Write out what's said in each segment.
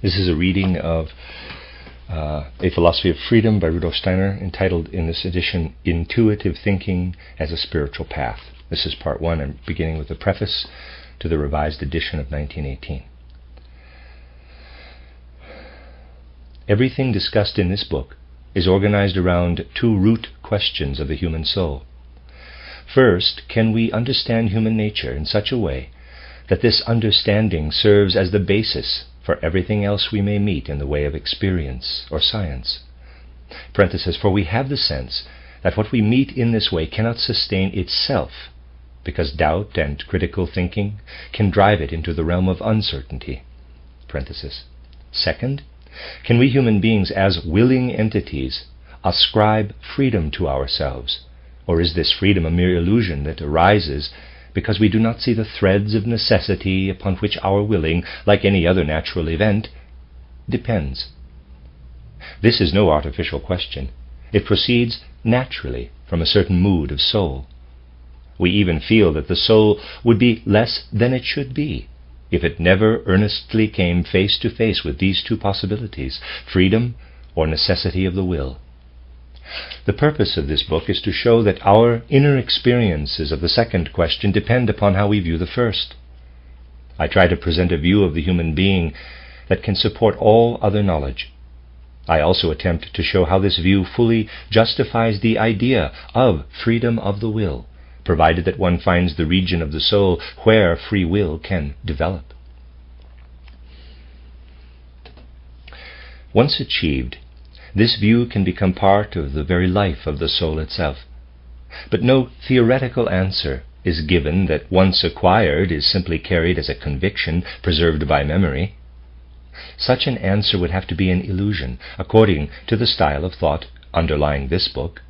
This is a reading of A Philosophy of Freedom by Rudolf Steiner, entitled in this edition, Intuitive Thinking as a Spiritual Path. This is part one. I'm beginning with a preface to the revised edition of 1918. Everything discussed in this book is organized around two root questions of the human soul. First, can we understand human nature in such a way that this understanding serves as the basis for everything else we may meet in the way of experience or science? Parenthesis, for we have the sense that what we meet in this way cannot sustain itself, because doubt and critical thinking can drive it into the realm of uncertainty. Parenthesis. Second, can we human beings as willing entities ascribe freedom to ourselves, or is this freedom a mere illusion that arises because we do not see the threads of necessity upon which our willing, like any other natural event, depends? This is no artificial question. It proceeds naturally from a certain mood of soul. We even feel that the soul would be less than it should be if it never earnestly came face to face with these two possibilities, freedom or necessity of the will. The purpose of this book is to show that our inner experiences of the second question depend upon how we view the first. I try to present a view of the human being that can support all other knowledge. I also attempt to show how this view fully justifies the idea of freedom of the will, provided that one finds the region of the soul where free will can develop. Once achieved, this view can become part of the very life of the soul itself. But no theoretical answer is given that once acquired is simply carried as a conviction preserved by memory. Such an answer would have to be an illusion, according to the style of thought underlying this book.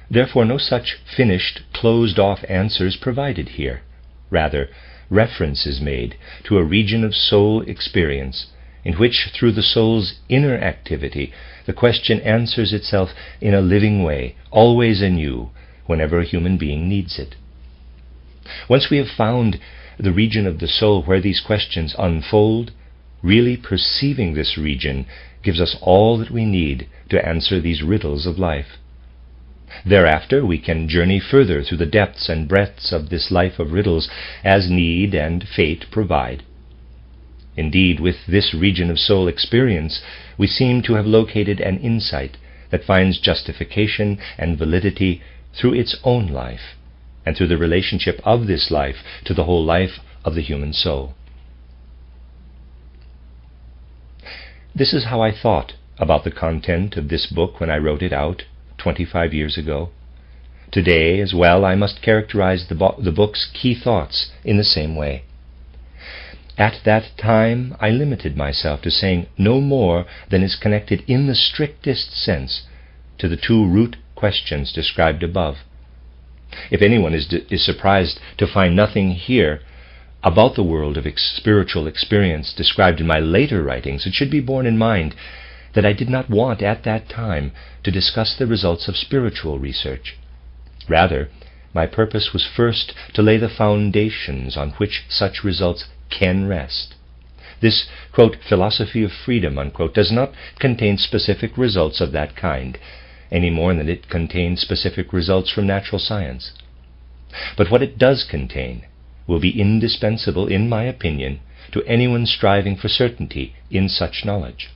Therefore, no such finished, closed-off answer is provided here. Rather, reference is made to a region of soul experience in which, through the soul's inner activity, the question answers itself in a living way, always anew, whenever a human being needs it. Once we have found the region of the soul where these questions unfold, really perceiving this region gives us all that we need to answer these riddles of life. Thereafter we can journey further through the depths and breadths of this life of riddles as need and fate provide. Indeed, with this region of soul experience, we seem to have located an insight that finds justification and validity through its own life, and through the relationship of this life to the whole life of the human soul. This is how I thought about the content of this book when I wrote it out 25 years ago. Today, as well, I must characterize the book's key thoughts in the same way. At that time, I limited myself to saying no more than is connected in the strictest sense to the two root questions described above. If anyone is surprised to find nothing here about the world of spiritual experience described in my later writings, it should be borne in mind that I did not want at that time to discuss the results of spiritual research. Rather, my purpose was first to lay the foundations on which such results can rest. This, quote, philosophy of freedom, unquote, does not contain specific results of that kind, any more than it contains specific results from natural science. But what it does contain will be indispensable, in my opinion, to anyone striving for certainty in such knowledge.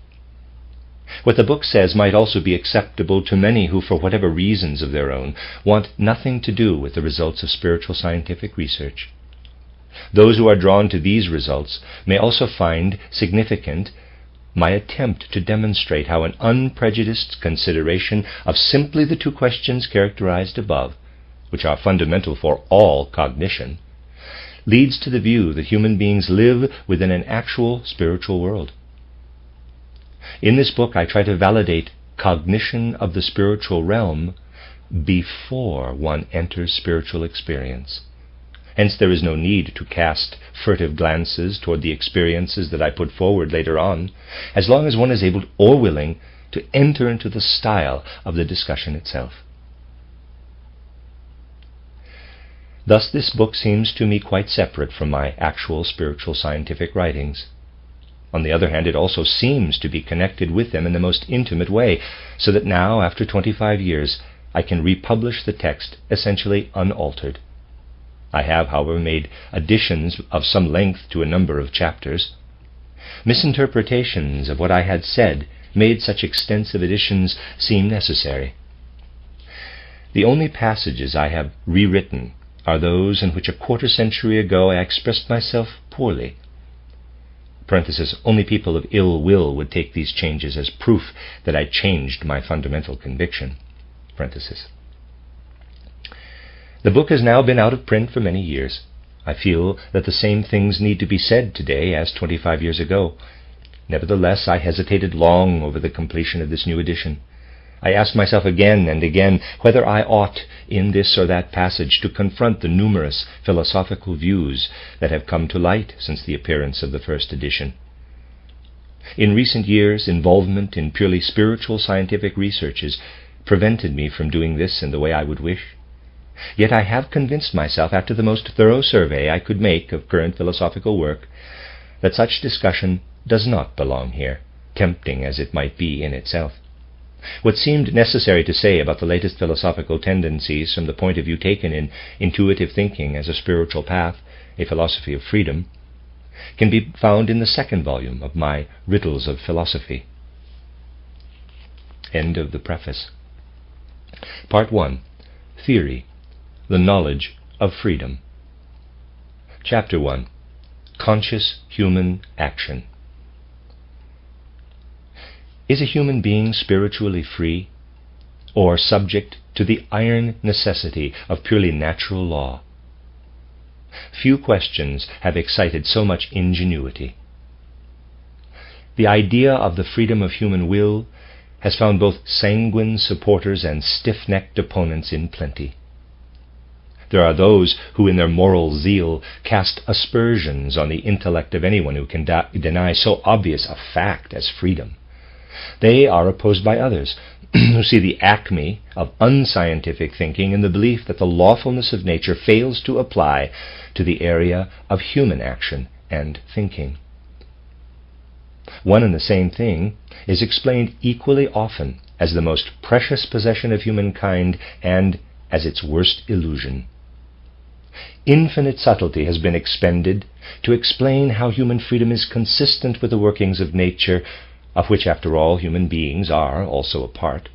What the book says might also be acceptable to many who, for whatever reasons of their own, want nothing to do with the results of spiritual scientific research. Those who are drawn to these results may also find significant my attempt to demonstrate how an unprejudiced consideration of simply the two questions characterized above, which are fundamental for all cognition, leads to the view that human beings live within an actual spiritual world. In this book, I try to validate cognition of the spiritual realm before one enters spiritual experience. Hence, there is no need to cast furtive glances toward the experiences that I put forward later on, as long as one is able or willing to enter into the style of the discussion itself. Thus, this book seems to me quite separate from my actual spiritual scientific writings. On the other hand, it also seems to be connected with them in the most intimate way, so that now, after 25 years, I can republish the text essentially unaltered. I have, however, made additions of some length to a number of chapters. Misinterpretations of what I had said made such extensive additions seem necessary. The only passages I have rewritten are those in which a quarter-century ago I expressed myself poorly. Only people of ill will would take these changes as proof that I changed my fundamental conviction. The book has now been out of print for many years. I feel that the same things need to be said today as 25 years ago. Nevertheless, I hesitated long over the completion of this new edition. I asked myself again and again whether I ought, in this or that passage, to confront the numerous philosophical views that have come to light since the appearance of the first edition. In recent years, involvement in purely spiritual scientific researches prevented me from doing this in the way I would wish. Yet I have convinced myself, after the most thorough survey I could make of current philosophical work, that such discussion does not belong here, tempting as it might be in itself. What seemed necessary to say about the latest philosophical tendencies from the point of view taken in Intuitive Thinking as a Spiritual Path, a Philosophy of Freedom, can be found in the second volume of my Riddles of Philosophy. End of the preface. Part 1. Theory. The Knowledge of Freedom. Chapter 1. Conscious Human Action. Is a human being spiritually free, or subject to the iron necessity of purely natural law? Few questions have excited so much ingenuity. The idea of the freedom of human will has found both sanguine supporters and stiff-necked opponents in plenty. There are those who in their moral zeal cast aspersions on the intellect of anyone who can deny so obvious a fact as freedom. They are opposed by others who see the acme of unscientific thinking in the belief that the lawfulness of nature fails to apply to the area of human action and thinking. One and the same thing is explained equally often as the most precious possession of humankind and as its worst illusion. Infinite subtlety has been expended to explain how human freedom is consistent with the workings of nature, of which, after all, human beings are also a part.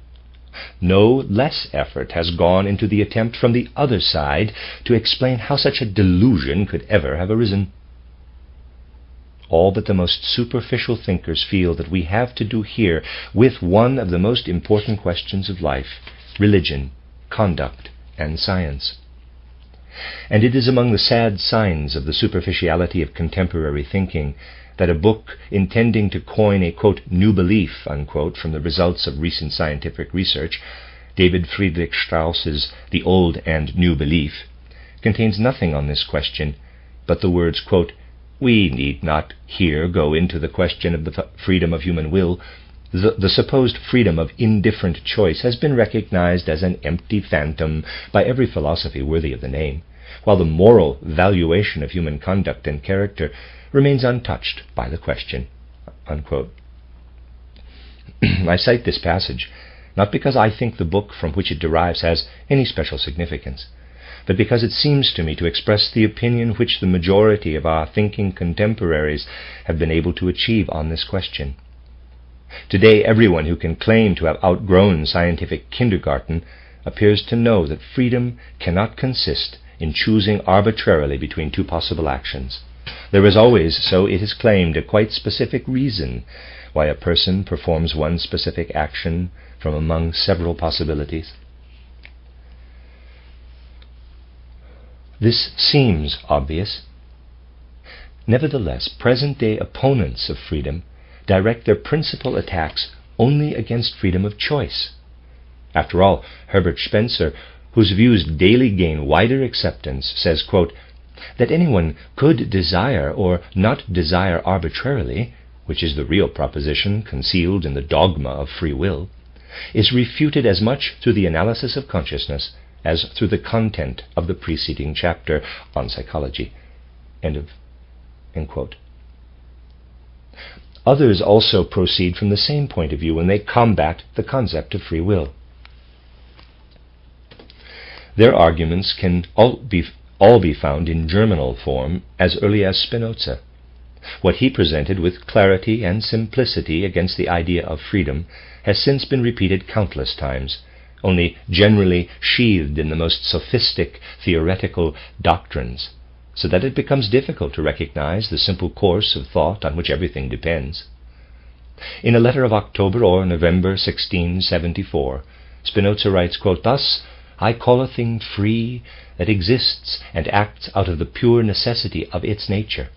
No less effort has gone into the attempt from the other side to explain how such a delusion could ever have arisen. All but the most superficial thinkers feel that we have to do here with one of the most important questions of life: religion, conduct, and science. And it is among the sad signs of the superficiality of contemporary thinking that a book intending to coin a, quote, new belief, unquote, from the results of recent scientific research, David Friedrich Strauss's The Old and New Belief, contains nothing on this question but the words, quote, "We need not here go into the question of the freedom of human will. The supposed freedom of indifferent choice has been recognized as an empty phantom by every philosophy worthy of the name, while the moral valuation of human conduct and character remains untouched by the question," unquote. I cite this passage not because I think the book from which it derives has any special significance, but because it seems to me to express the opinion which the majority of our thinking contemporaries have been able to achieve on this question. Today, everyone who can claim to have outgrown scientific kindergarten appears to know that freedom cannot consist in choosing arbitrarily between two possible actions. There is always, so it is claimed, a quite specific reason why a person performs one specific action from among several possibilities. This seems obvious. Nevertheless, present-day opponents of freedom direct their principal attacks only against freedom of choice. After all, Herbert Spencer, whose views daily gain wider acceptance, says, quote, that anyone could desire or not desire arbitrarily, which is the real proposition concealed in the dogma of free will, is refuted as much through the analysis of consciousness as through the content of the preceding chapter on psychology. End quote. Others also proceed from the same point of view when they combat the concept of free will. Their arguments can all be found in germinal form as early as Spinoza. What he presented with clarity and simplicity against the idea of freedom has since been repeated countless times, only generally sheathed in the most sophistic theoretical doctrines, so that it becomes difficult to recognize the simple course of thought on which everything depends. In a letter of October or November 1674, Spinoza writes, quote, "Thus I call a thing free that exists and acts out of the pure necessity of its nature,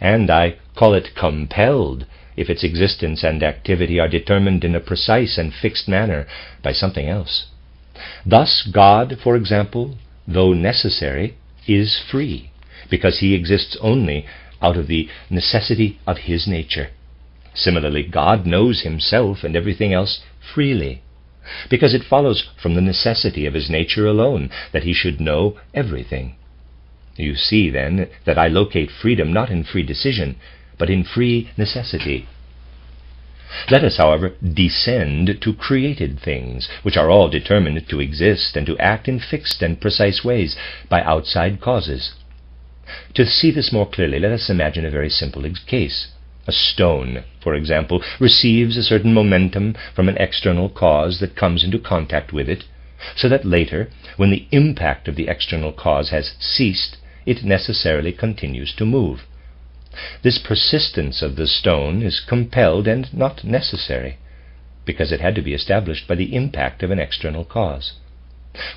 and I call it compelled if its existence and activity are determined in a precise and fixed manner by something else. Thus God, for example, though necessary, is free, because he exists only out of the necessity of his nature. Similarly, God knows himself and everything else freely, because it follows from the necessity of his nature alone that he should know everything. You see, then, that I locate freedom not in free decision, but in free necessity. Let us, however, descend to created things, which are all determined to exist and to act in fixed and precise ways by outside causes. To see this more clearly, let us imagine a very simple case. A stone, for example, receives a certain momentum from an external cause that comes into contact with it, so that later, when the impact of the external cause has ceased, it necessarily continues to move. This persistence of the stone is compelled and not necessary, because it had to be established by the impact of an external cause.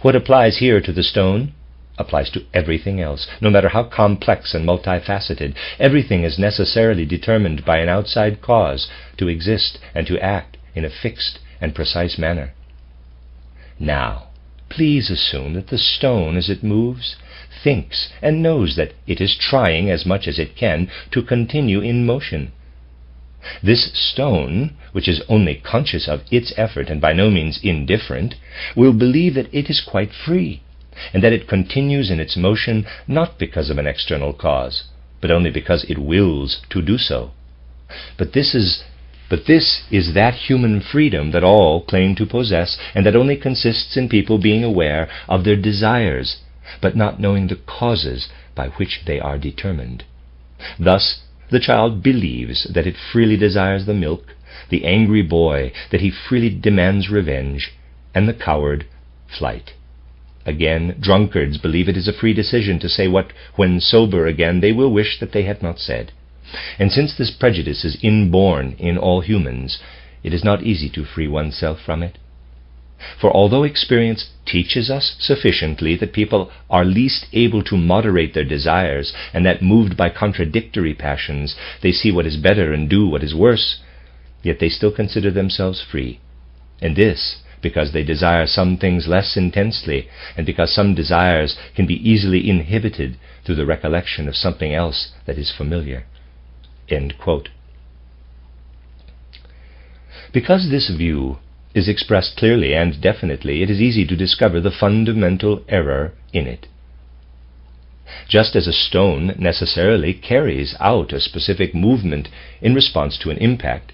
What applies here to the stone applies to everything else, no matter how complex and multifaceted. Everything is necessarily determined by an outside cause to exist and to act in a fixed and precise manner. Now, please assume that the stone, as it moves, thinks and knows that it is trying as much as it can to continue in motion. This stone, which is only conscious of its effort and by no means indifferent, will believe that it is quite free, and that it continues in its motion not because of an external cause, but only because it wills to do so. But this is that human freedom that all claim to possess, and that only consists in people being aware of their desires, but not knowing the causes by which they are determined. Thus, the child believes that it freely desires the milk, the angry boy that he freely demands revenge, and the coward flight. Again, drunkards believe it is a free decision to say what, when sober again, they will wish that they had not said. And since this prejudice is inborn in all humans, it is not easy to free oneself from it. For although experience teaches us sufficiently that people are least able to moderate their desires, and that moved by contradictory passions they see what is better and do what is worse, yet they still consider themselves free. And this because they desire some things less intensely, and because some desires can be easily inhibited through the recollection of something else that is familiar." End quote. Because this view is expressed clearly and definitely, it is easy to discover the fundamental error in it. Just as a stone necessarily carries out a specific movement in response to an impact,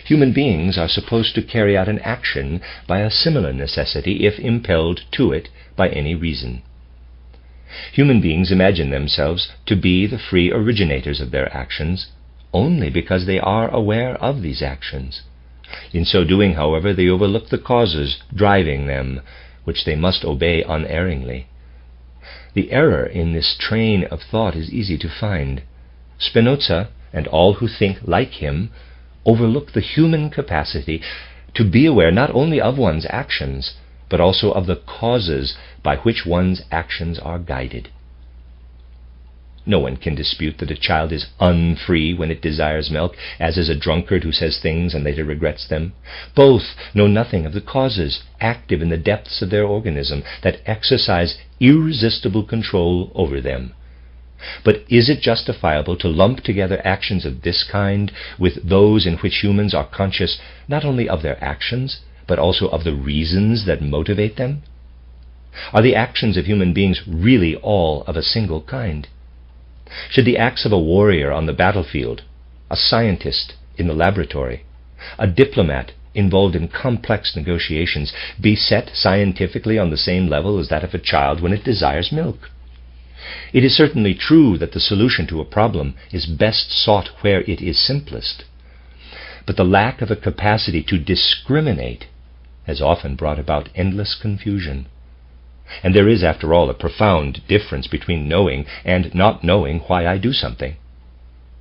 human beings are supposed to carry out an action by a similar necessity if impelled to it by any reason. Human beings imagine themselves to be the free originators of their actions only because they are aware of these actions. In so doing, however, they overlook the causes driving them, which they must obey unerringly. The error in this train of thought is easy to find. Spinoza, and all who think like him, overlook the human capacity to be aware not only of one's actions, but also of the causes by which one's actions are guided. No one can dispute that a child is unfree when it desires milk, as is a drunkard who says things and later regrets them. Both know nothing of the causes active in the depths of their organism that exercise irresistible control over them. But is it justifiable to lump together actions of this kind with those in which humans are conscious not only of their actions, but also of the reasons that motivate them? Are the actions of human beings really all of a single kind? Should the acts of a warrior on the battlefield, a scientist, in the laboratory, a diplomat involved in complex negotiations, be set scientifically on the same level as that of a child when it desires milk? It is certainly true that the solution to a problem is best sought where it is simplest, but the lack of a capacity to discriminate has often brought about endless confusion. And there is, after all, a profound difference between knowing and not knowing why I do something.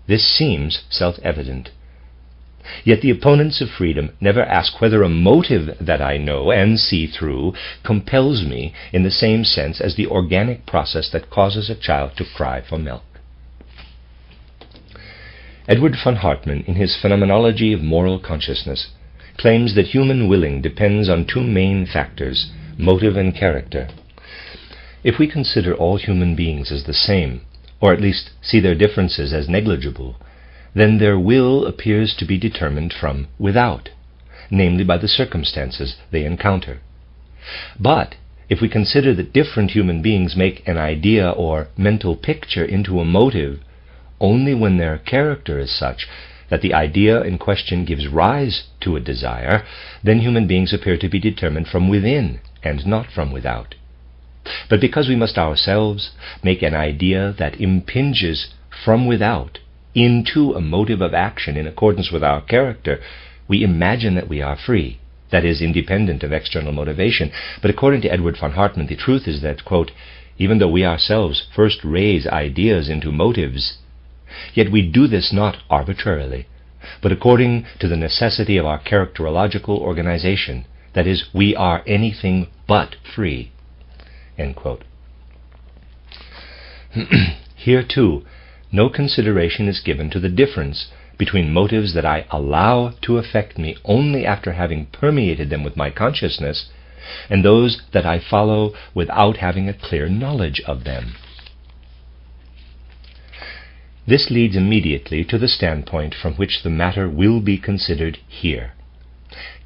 This seems self-evident. Yet the opponents of freedom never ask whether a motive that I know and see through compels me in the same sense as the organic process that causes a child to cry for milk. Edward von Hartmann, in his Phenomenology of Moral Consciousness, claims that human willing depends on two main factors, motive and character. If we consider all human beings as the same, or at least see their differences as negligible, then their will appears to be determined from without, namely by the circumstances they encounter. But if we consider that different human beings make an idea or mental picture into a motive only when their character is such that the idea in question gives rise to a desire, then human beings appear to be determined from within and not from without. But because we must ourselves make an idea that impinges from without into a motive of action in accordance with our character, we imagine that we are free, that is, independent of external motivation. But according to Edward von Hartmann, the truth is that, quote, even though we ourselves first raise ideas into motives, yet we do this not arbitrarily, but according to the necessity of our characterological organization, that is, we are anything but free. End quote. Here, too, no consideration is given to the difference between motives that I allow to affect me only after having permeated them with my consciousness, and those that I follow without having a clear knowledge of them. This leads immediately to the standpoint from which the matter will be considered here.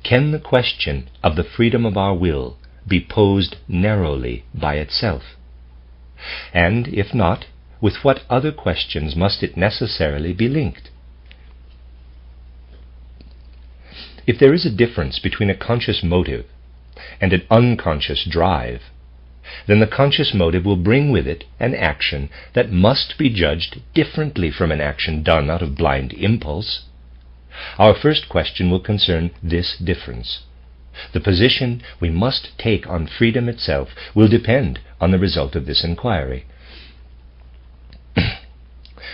Can the question of the freedom of our will be posed narrowly by itself? And if not, with what other questions must it necessarily be linked? If there is a difference between a conscious motive and an unconscious drive, then the conscious motive will bring with it an action that must be judged differently from an action done out of blind impulse. Our first question will concern this difference. The position we must take on freedom itself will depend on the result of this inquiry.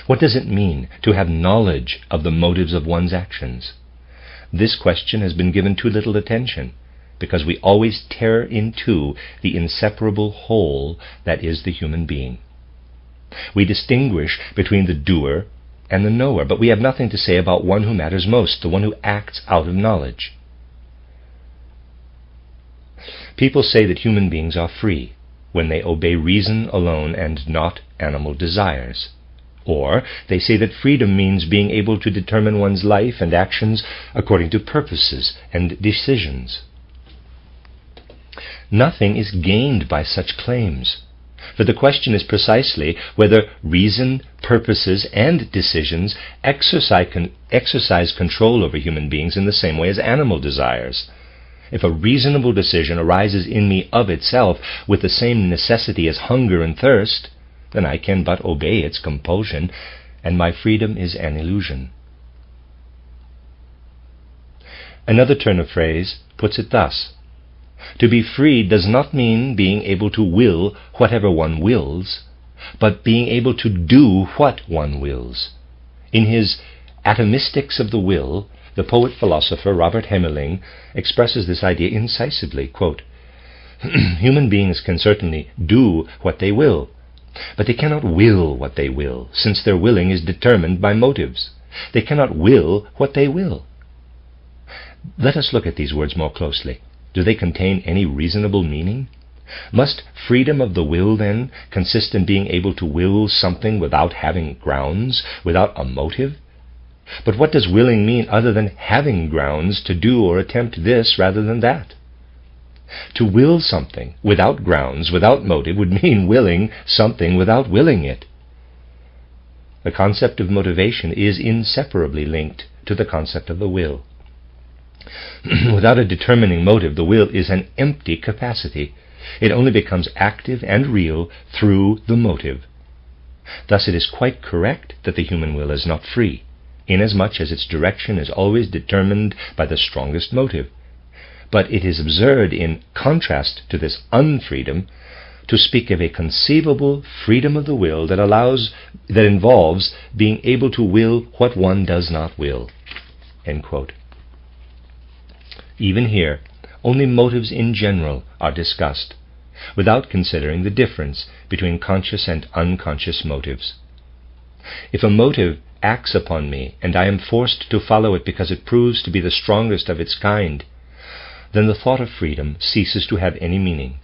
What does it mean to have knowledge of the motives of one's actions? This question has been given too little attention, because we always tear in two the inseparable whole that is the human being. We distinguish between the doer and the knower, but we have nothing to say about one who matters most, the one who acts out of knowledge. People say that human beings are free when they obey reason alone and not animal desires. Or they say that freedom means being able to determine one's life and actions according to purposes and decisions. Nothing is gained by such claims, for the question is precisely whether reason, purposes, and decisions exercise control over human beings in the same way as animal desires. If a reasonable decision arises in me of itself with the same necessity as hunger and thirst, then I can but obey its compulsion, and my freedom is an illusion. Another turn of phrase puts it thus: to be free does not mean being able to will whatever one wills, but being able to do what one wills. In his Atomistics of the Will, the poet-philosopher Robert Hemmerling expresses this idea incisively, quote, human beings can certainly do what they will, but they cannot will what they will, since their willing is determined by motives. They cannot will what they will. Let us look at these words more closely. Do they contain any reasonable meaning? Must freedom of the will, then, consist in being able to will something without having grounds, without a motive? But what does willing mean other than having grounds to do or attempt this rather than that? To will something without grounds, without motive, would mean willing something without willing it. The concept of motivation is inseparably linked to the concept of the will. Without a determining motive, the will is an empty capacity. It only becomes active and real through the motive. Thus it is quite correct that the human will is not free, inasmuch as its direction is always determined by the strongest motive. But it is absurd, in contrast to this unfreedom, to speak of a conceivable freedom of the will that involves being able to will what one does not will." End quote. Even here, only motives in general are discussed, without considering the difference between conscious and unconscious motives. If a motive acts upon me and I am forced to follow it because it proves to be the strongest of its kind, then the thought of freedom ceases to have any meaning.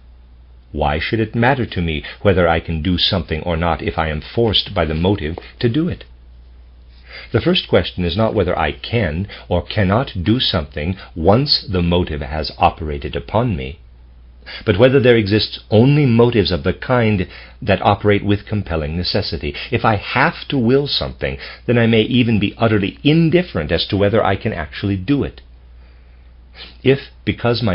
Why should it matter to me whether I can do something or not if I am forced by the motive to do it? The first question is not whether I can or cannot do something once the motive has operated upon me, but whether there exists only motives of the kind that operate with compelling necessity. If I have to will something, then I may even be utterly indifferent as to whether I can actually do it. If, because of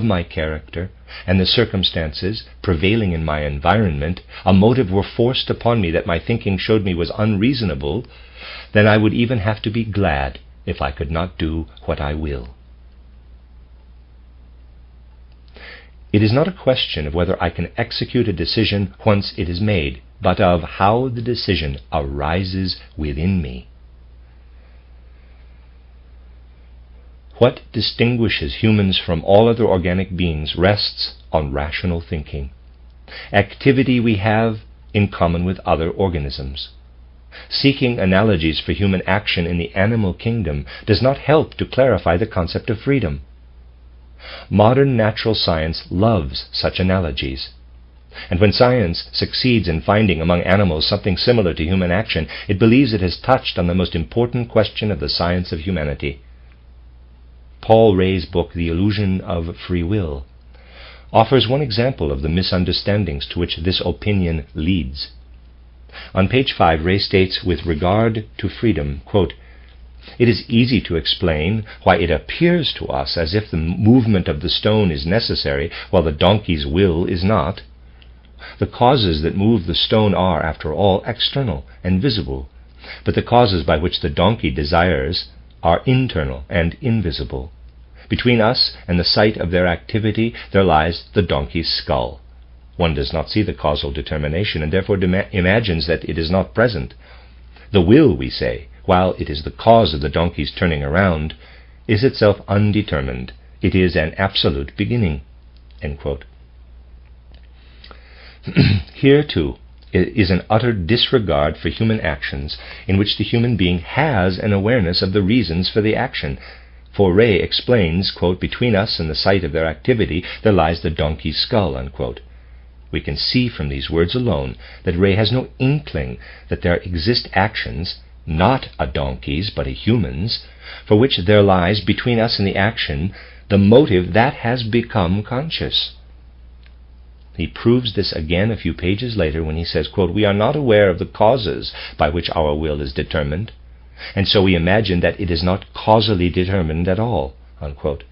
my character and the circumstances prevailing in my environment, a motive were forced upon me that my thinking showed me was unreasonable, then I would even have to be glad if I could not do what I will. It is not a question of whether I can execute a decision once it is made, but of how the decision arises within me. What distinguishes humans from all other organic beings rests on rational thinking, activity we have in common with other organisms. Seeking analogies for human action in the animal kingdom does not help to clarify the concept of freedom. Modern natural science loves such analogies, and when science succeeds in finding among animals something similar to human action, it believes it has touched on the most important question of the science of humanity. Paul Ray's book, The Illusion of Free Will, offers one example of the misunderstandings to which this opinion leads. On page 5, Ray states, with regard to freedom, quote, "It is easy to explain why it appears to us as if the movement of the stone is necessary while the donkey's will is not. The causes that move the stone are, after all, external and visible, but the causes by which the donkey desires are internal and invisible. Between us and the site of their activity there lies the donkey's skull. One does not see the causal determination and therefore imagines that it is not present. The will, we say, while it is the cause of the donkey's turning around, is itself undetermined. It is an absolute beginning." End quote. Here, too, is an utter disregard for human actions in which the human being has an awareness of the reasons for the action. For Ray explains, quote, "Between us and the site of their activity there lies the donkey's skull," unquote. We can see from these words alone that Ray has no inkling that there exist actions, not a donkey's but a human's, for which there lies between us and the action the motive that has become conscious. He proves this again a few pages later when he says, quote, "We are not aware of the causes by which our will is determined, and so we imagine that it is not causally determined at all," unquote.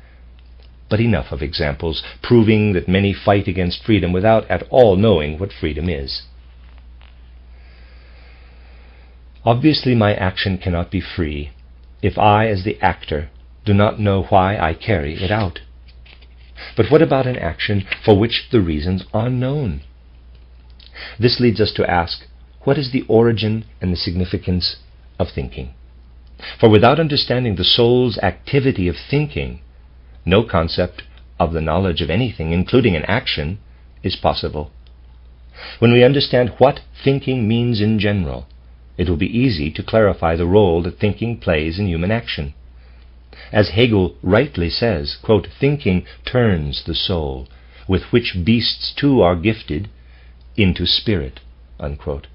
But enough of examples proving that many fight against freedom without at all knowing what freedom is. Obviously, my action cannot be free if I, as the actor, do not know why I carry it out. But what about an action for which the reasons are known? This leads us to ask, what is the origin and the significance of thinking? For without understanding the soul's activity of thinking, no concept of the knowledge of anything, including an action, is possible. When we understand what thinking means in general, it will be easy to clarify the role that thinking plays in human action. As Hegel rightly says, quote, "Thinking turns the soul, with which beasts too are gifted, into spirit," unquote.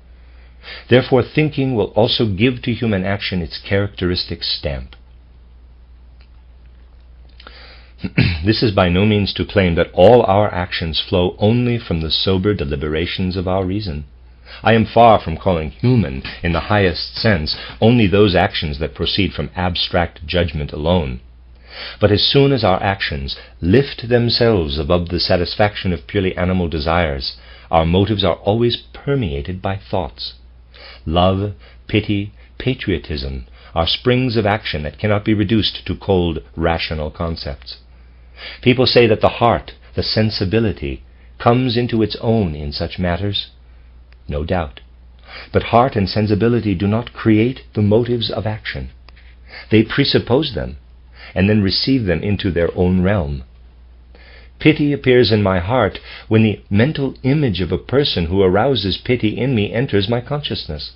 Therefore, thinking will also give to human action its characteristic stamp. This is by no means to claim that all our actions flow only from the sober deliberations of our reason. I am far from calling human, in the highest sense, only those actions that proceed from abstract judgment alone. But as soon as our actions lift themselves above the satisfaction of purely animal desires, our motives are always permeated by thoughts. Love, pity, patriotism are springs of action that cannot be reduced to cold, rational concepts. People say that the heart, the sensibility, comes into its own in such matters. No doubt. But heart and sensibility do not create the motives of action. They presuppose them, and then receive them into their own realm. Pity appears in my heart when the mental image of a person who arouses pity in me enters my consciousness.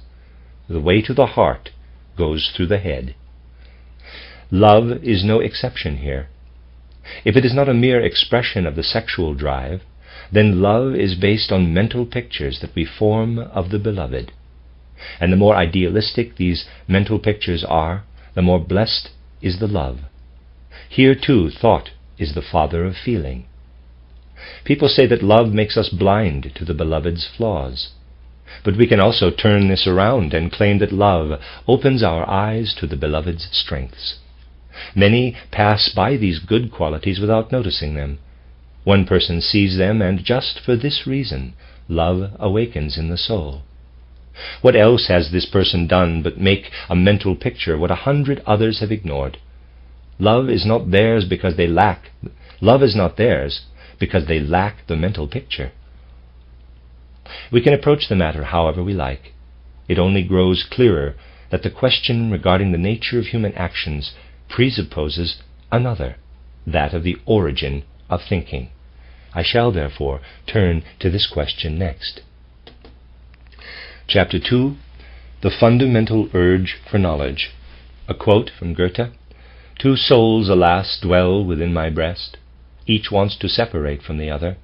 The way to the heart goes through the head. Love is no exception here. If it is not a mere expression of the sexual drive, then love is based on mental pictures that we form of the beloved. And the more idealistic these mental pictures are, the more blessed is the love. Here too thought is the father of feeling. People say that love makes us blind to the beloved's flaws. But we can also turn this around and claim that love opens our eyes to the beloved's strengths. Many pass by these good qualities without noticing them. One person sees them, and just for this reason, love awakens in the soul. What else has this person done but make a mental picture what 100 others have ignored? Love is not theirs because they lack the mental picture. We can approach the matter however we like. It only grows clearer that the question regarding the nature of human actions presupposes another, that of the origin of thinking. I shall therefore turn to this question next. Chapter 2, The Fundamental Urge for Knowledge. A quote from Goethe: "Two souls, alas, dwell within my breast. Each wants to separate from the other.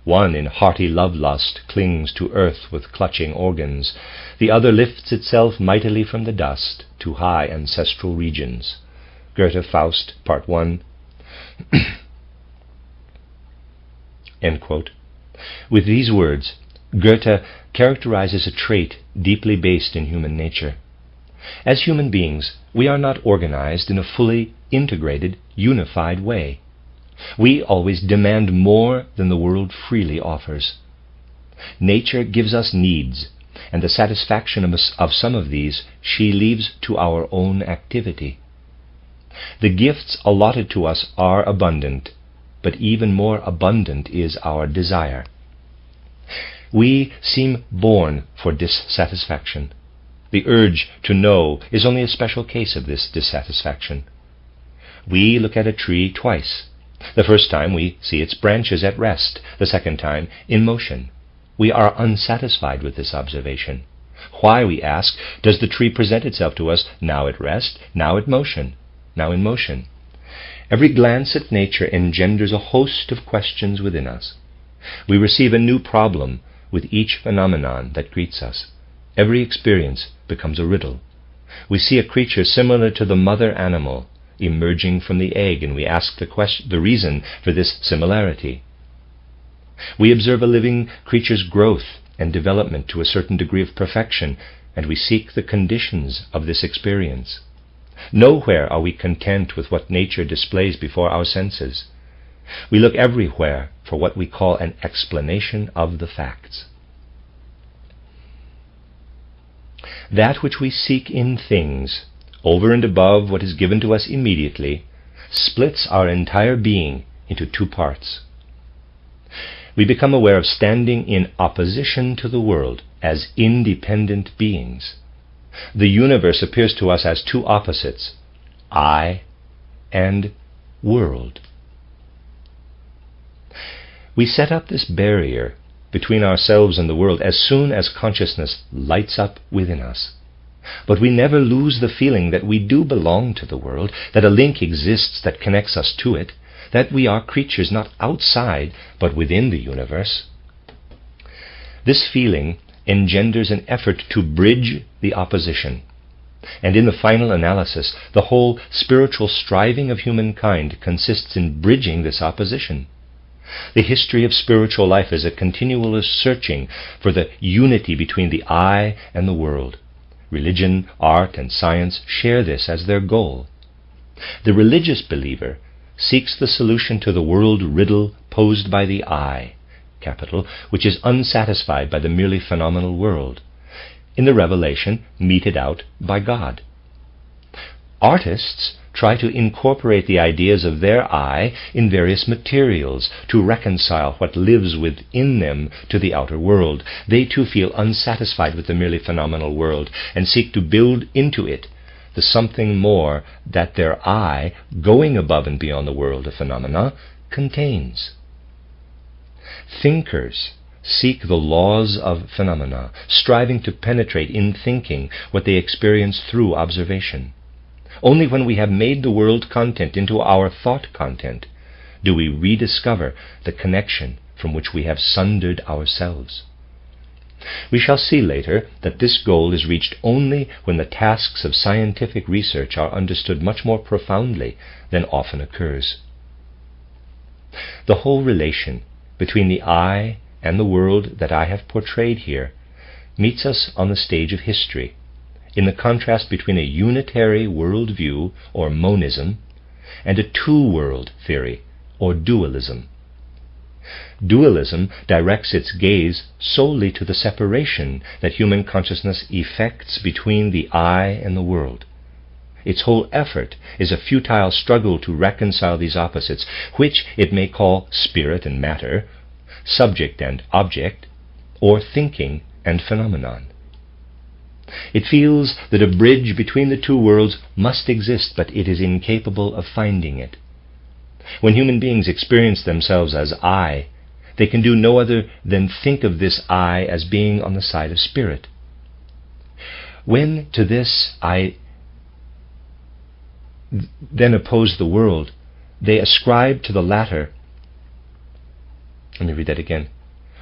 One in hearty love-lust clings to earth with clutching organs. The other lifts itself mightily from the dust to high ancestral regions." Goethe, Faust, Part 1. End quote. With these words, Goethe characterizes a trait deeply based in human nature. As human beings, we are not organized in a fully integrated, unified way. We always demand more than the world freely offers. Nature gives us needs, and the satisfaction of some of these she leaves to our own activity. The gifts allotted to us are abundant, but even more abundant is our desire. We seem born for dissatisfaction. The urge to know is only a special case of this dissatisfaction. We look at a tree twice. The first time we see its branches at rest, the second time in motion. We are unsatisfied with this observation. Why, we ask, does the tree present itself to us now at rest, now in motion? Every glance at nature engenders a host of questions within us. We receive a new problem with each phenomenon that greets us. Every experience becomes a riddle. We see a creature similar to the mother animal emerging from the egg, and we ask the reason for this similarity. We observe a living creature's growth and development to a certain degree of perfection, and we seek the conditions of this experience. Nowhere are we content with what nature displays before our senses. We look everywhere for what we call an explanation of the facts. That which we seek in things, over and above what is given to us immediately, splits our entire being into two parts. We become aware of standing in opposition to the world as independent beings. The universe appears to us as two opposites, I and world. We set up this barrier between ourselves and the world as soon as consciousness lights up within us. But we never lose the feeling that we do belong to the world, that a link exists that connects us to it, that we are creatures not outside but within the universe. This feeling engenders an effort to bridge the opposition. And in the final analysis, the whole spiritual striving of humankind consists in bridging this opposition. The history of spiritual life is a continual searching for the unity between the I and the world. Religion, art, and science share this as their goal. The religious believer seeks the solution to the world riddle posed by the I, capital, which is unsatisfied by the merely phenomenal world, in the revelation meted out by God. Artists try to incorporate the ideas of their I in various materials to reconcile what lives within them to the outer world. They too feel unsatisfied with the merely phenomenal world and seek to build into it the something more that their I, going above and beyond the world of phenomena, contains. Thinkers seek the laws of phenomena, striving to penetrate in thinking what they experience through observation. Only when we have made the world content into our thought content do we rediscover the connection from which we have sundered ourselves. We shall see later that this goal is reached only when the tasks of scientific research are understood much more profoundly than often occurs. The whole relation between the I and the world that I have portrayed here meets us on the stage of history, in the contrast between a unitary worldview, or monism, and a two-world theory, or dualism. Dualism directs its gaze solely to the separation that human consciousness effects between the I and the world. Its whole effort is a futile struggle to reconcile these opposites, which it may call spirit and matter, subject and object, or thinking and phenomenon. It feels that a bridge between the two worlds must exist, but it is incapable of finding it. When human beings experience themselves as I, they can do no other than think of this I as being on the side of spirit. When to this I then oppose the world, they ascribe to the latter. Let me read that again.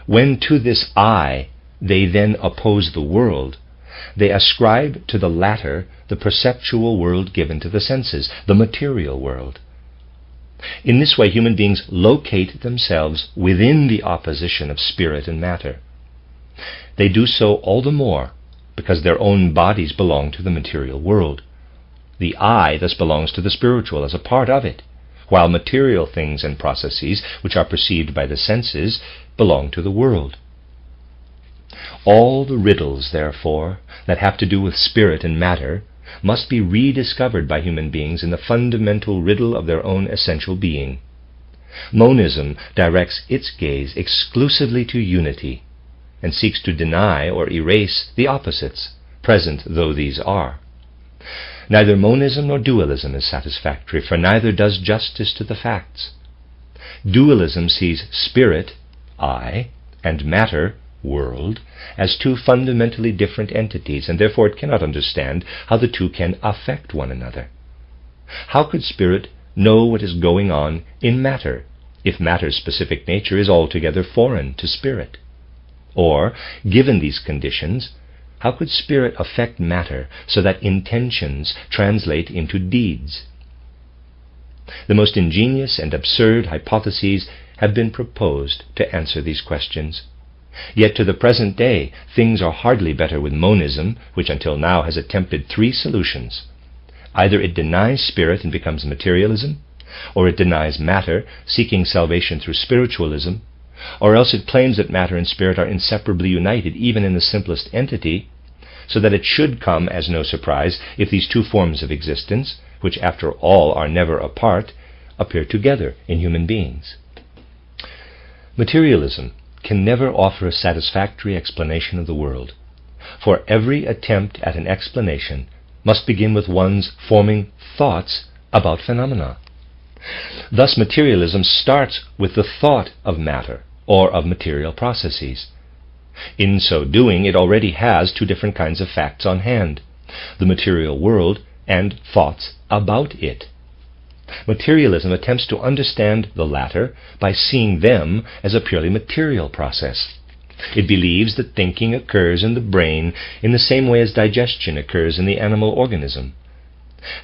When to this I they then oppose the world, they ascribe to the latter the perceptual world given to the senses, the material world. In this way, human beings locate themselves within the opposition of spirit and matter. They do so all the more because their own bodies belong to the material world. The I thus belongs to the spiritual as a part of it, while material things and processes, which are perceived by the senses, belong to the world. All the riddles, therefore, that have to do with spirit and matter must be rediscovered by human beings in the fundamental riddle of their own essential being. Monism directs its gaze exclusively to unity and seeks to deny or erase the opposites, present though these are. Neither monism nor dualism is satisfactory, for neither does justice to the facts. Dualism sees spirit, I, and matter, world, as two fundamentally different entities, and therefore it cannot understand how the two can affect one another. How could spirit know what is going on in matter, if matter's specific nature is altogether foreign to spirit? Or, given these conditions, how could spirit affect matter so that intentions translate into deeds? The most ingenious and absurd hypotheses have been proposed to answer these questions. Yet to the present day, things are hardly better with monism, which until now has attempted three solutions. Either it denies spirit and becomes materialism, or it denies matter, seeking salvation through spiritualism, or else it claims that matter and spirit are inseparably united, even in the simplest entity, so that it should come as no surprise if these two forms of existence, which after all are never apart, appear together in human beings. Materialism can never offer a satisfactory explanation of the world, for every attempt at an explanation must begin with one's forming thoughts about phenomena. Thus materialism starts with the thought of matter, or of material processes. In so doing, it already has two different kinds of facts on hand, the material world and thoughts about it. Materialism attempts to understand the latter by seeing them as a purely material process. It believes that thinking occurs in the brain in the same way as digestion occurs in the animal organism.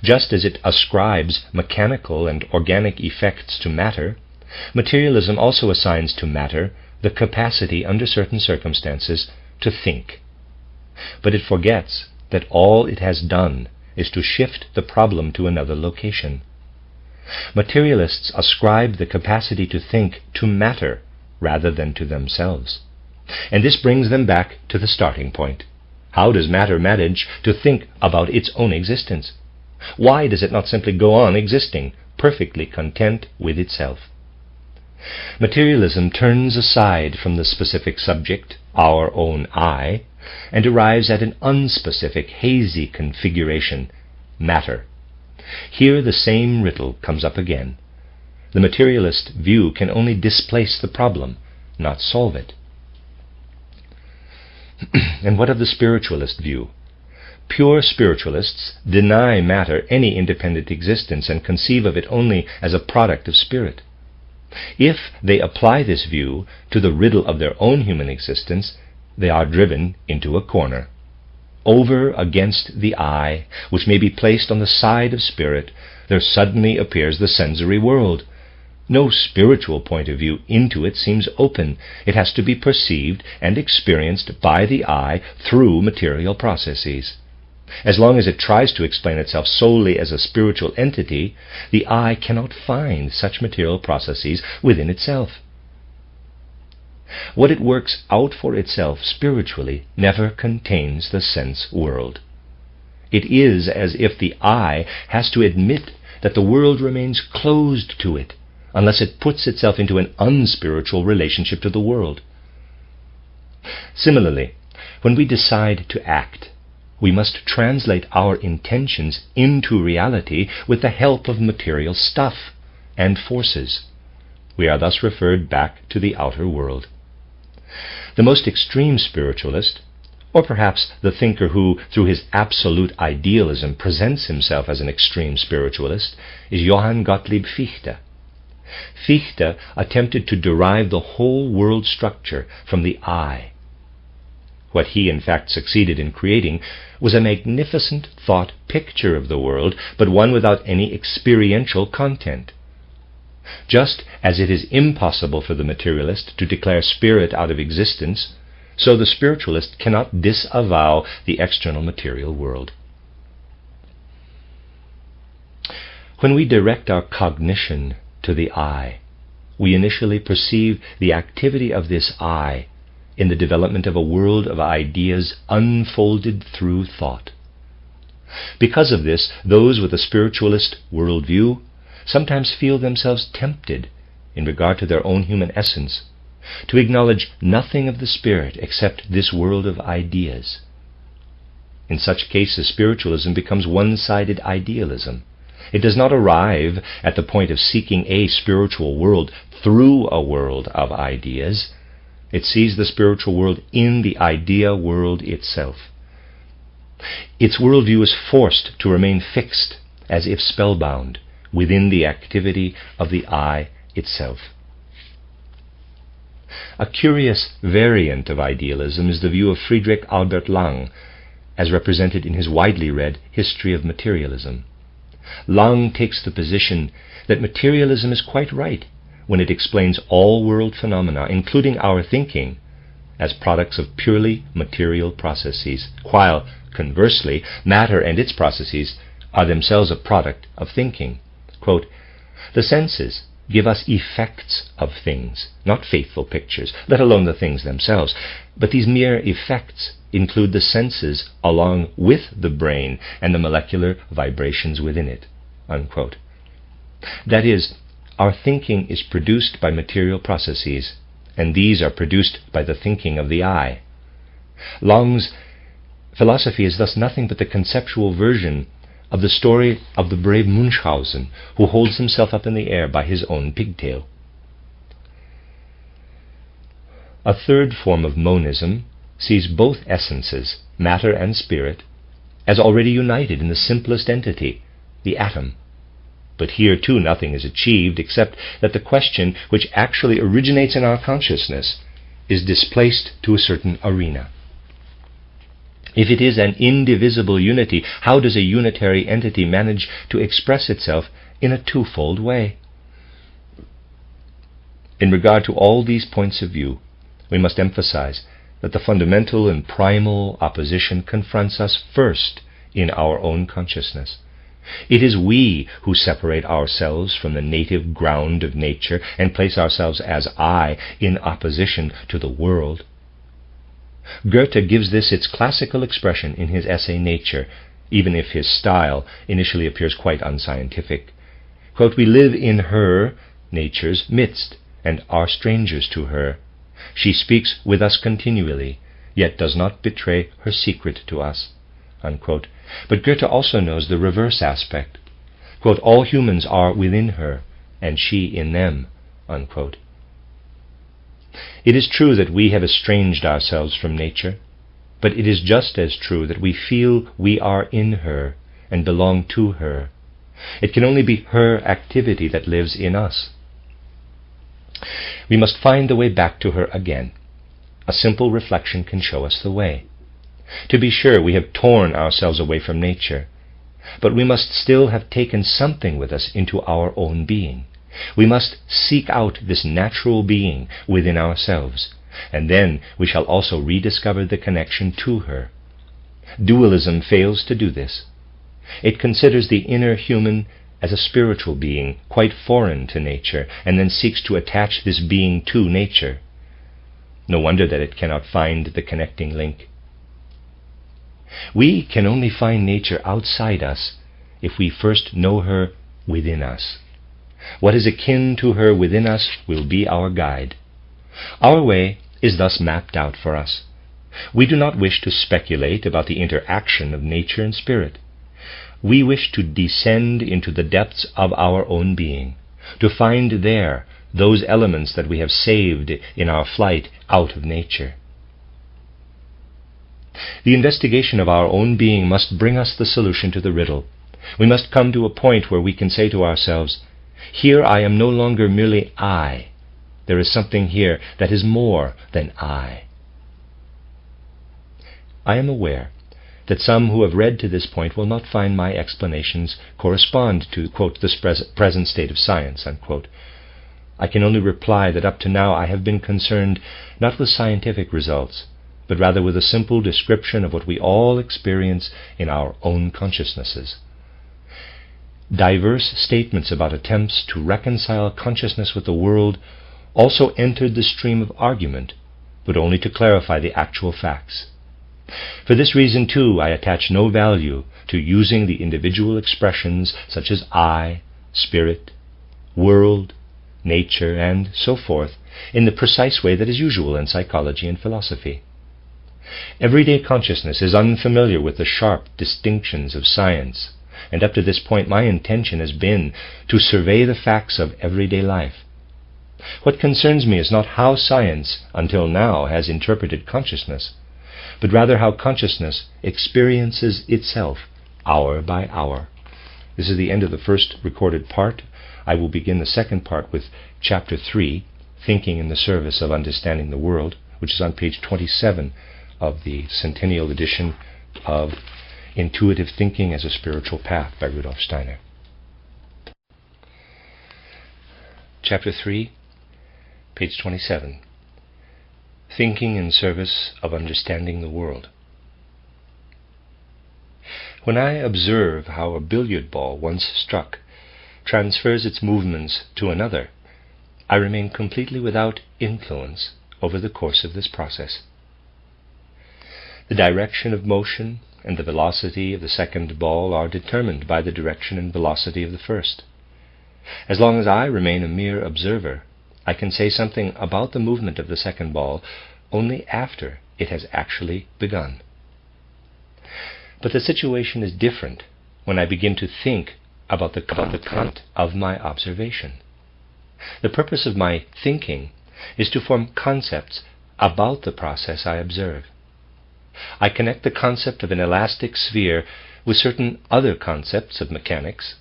Just as it ascribes mechanical and organic effects to matter, Materialism also assigns to matter the capacity, under certain circumstances, to think. But it forgets that all it has done is to shift the problem to another location. Materialists ascribe the capacity to think to matter rather than to themselves. And this brings them back to the starting point. How does matter manage to think about its own existence? Why does it not simply go on existing, perfectly content with itself? Materialism turns aside from the specific subject, our own I, and arrives at an unspecific, hazy configuration, matter. Here the same riddle comes up again. The materialist view can only displace the problem, not solve it. And what of the spiritualist view? Pure spiritualists deny matter any independent existence and conceive of it only as a product of spirit. If they apply this view to the riddle of their own human existence, they are driven into a corner. Over against the I, which may be placed on the side of spirit, there suddenly appears the sensory world. No spiritual point of view into it seems open. It has to be perceived and experienced by the I through material processes. As long as it tries to explain itself solely as a spiritual entity, the I cannot find such material processes within itself. What it works out for itself spiritually never contains the sense world. It is as if the I has to admit that the world remains closed to it unless it puts itself into an unspiritual relationship to the world. Similarly, when we decide to act, we must translate our intentions into reality with the help of material stuff and forces. We are thus referred back to the outer world. The most extreme spiritualist, or perhaps the thinker who, through his absolute idealism, presents himself as an extreme spiritualist, is Johann Gottlieb Fichte. Fichte attempted to derive the whole world structure from the I. What he in fact succeeded in creating was a magnificent thought picture of the world, but one without any experiential content. Just as it is impossible for the materialist to declare spirit out of existence, so the spiritualist cannot disavow the external material world. When we direct our cognition to the I, we initially perceive the activity of this I in the development of a world of ideas unfolded through thought. Because of this, those with a spiritualist worldview sometimes feel themselves tempted, in regard to their own human essence, to acknowledge nothing of the spirit except this world of ideas. In such cases, spiritualism becomes one-sided idealism. It does not arrive at the point of seeking a spiritual world through a world of ideas. It sees the spiritual world in the idea world itself. Its worldview is forced to remain fixed, as if spellbound, within the activity of the I itself. A curious variant of idealism is the view of Friedrich Albert Lang, as represented in his widely read History of Materialism. Lang takes the position that materialism is quite right when it explains all world phenomena, including our thinking, as products of purely material processes, while, conversely, matter and its processes are themselves a product of thinking. Quote, "The senses give us effects of things, not faithful pictures, let alone the things themselves. But these mere effects include the senses along with the brain and the molecular vibrations within it." Unquote. That is, our thinking is produced by material processes, and these are produced by the thinking of the I. Lang's philosophy is thus nothing but the conceptual version of the story of the brave Munchausen, who holds himself up in the air by his own pigtail. A third form of monism sees both essences, matter and spirit, as already united in the simplest entity, the atom. But here too nothing is achieved except that the question which actually originates in our consciousness is displaced to a certain arena. If it is an indivisible unity, how does a unitary entity manage to express itself in a twofold way? In regard to all these points of view, we must emphasize that the fundamental and primal opposition confronts us first in our own consciousness. It is we who separate ourselves from the native ground of nature and place ourselves as I in opposition to the world. Goethe gives this its classical expression in his essay Nature, even if his style initially appears quite unscientific. Quote, "We live in her, nature's, midst, and are strangers to her. She speaks with us continually, yet does not betray her secret to us." Unquote. But Goethe also knows the reverse aspect. Quote, "All humans are within her, and she in them." Unquote. It is true that we have estranged ourselves from nature, but it is just as true that we feel we are in her and belong to her. It can only be her activity that lives in us. We must find the way back to her again. A simple reflection can show us the way. To be sure, we have torn ourselves away from nature, but we must still have taken something with us into our own being. We must seek out this natural being within ourselves, and then we shall also rediscover the connection to her. Dualism fails to do this. It considers the inner human as a spiritual being quite foreign to nature, and then seeks to attach this being to nature. No wonder that it cannot find the connecting link. We can only find nature outside us if we first know her within us. What is akin to her within us will be our guide. Our way is thus mapped out for us. We do not wish to speculate about the interaction of nature and spirit. We wish to descend into the depths of our own being, to find there those elements that we have saved in our flight out of nature. The investigation of our own being must bring us the solution to the riddle. We must come to a point where we can say to ourselves, "Here I am no longer merely I. There is something here that is more than I." I am aware that some who have read to this point will not find my explanations correspond to, quote, "the present state of science," unquote. I can only reply that up to now I have been concerned not with scientific results, but rather with a simple description of what we all experience in our own consciousnesses. Diverse statements about attempts to reconcile consciousness with the world also entered the stream of argument, but only to clarify the actual facts. For this reason, too, I attach no value to using the individual expressions such as I, spirit, world, nature, and so forth in the precise way that is usual in psychology and philosophy. Everyday consciousness is unfamiliar with the sharp distinctions of science, and up to this point my intention has been to survey the facts of everyday life. What concerns me is not how science until now has interpreted consciousness, but rather how consciousness experiences itself hour by hour. This is the end of the first recorded part. I will begin the second part with Chapter 3, Thinking in the Service of Understanding the World, which is on page 27 of the centennial edition of Intuitive Thinking as a Spiritual Path by Rudolf Steiner. Chapter 3, page 27. Thinking in Service of Understanding the World. When I observe how a billiard ball once struck transfers its movements to another, I remain completely without influence over the course of this process. The direction of motion and the velocity of the second ball are determined by the direction and velocity of the first. As long as I remain a mere observer, I can say something about the movement of the second ball only after it has actually begun. But the situation is different when I begin to think about the content of my observation. The purpose of my thinking is to form concepts about the process I observe. I connect the concept of an elastic sphere with certain other concepts of mechanics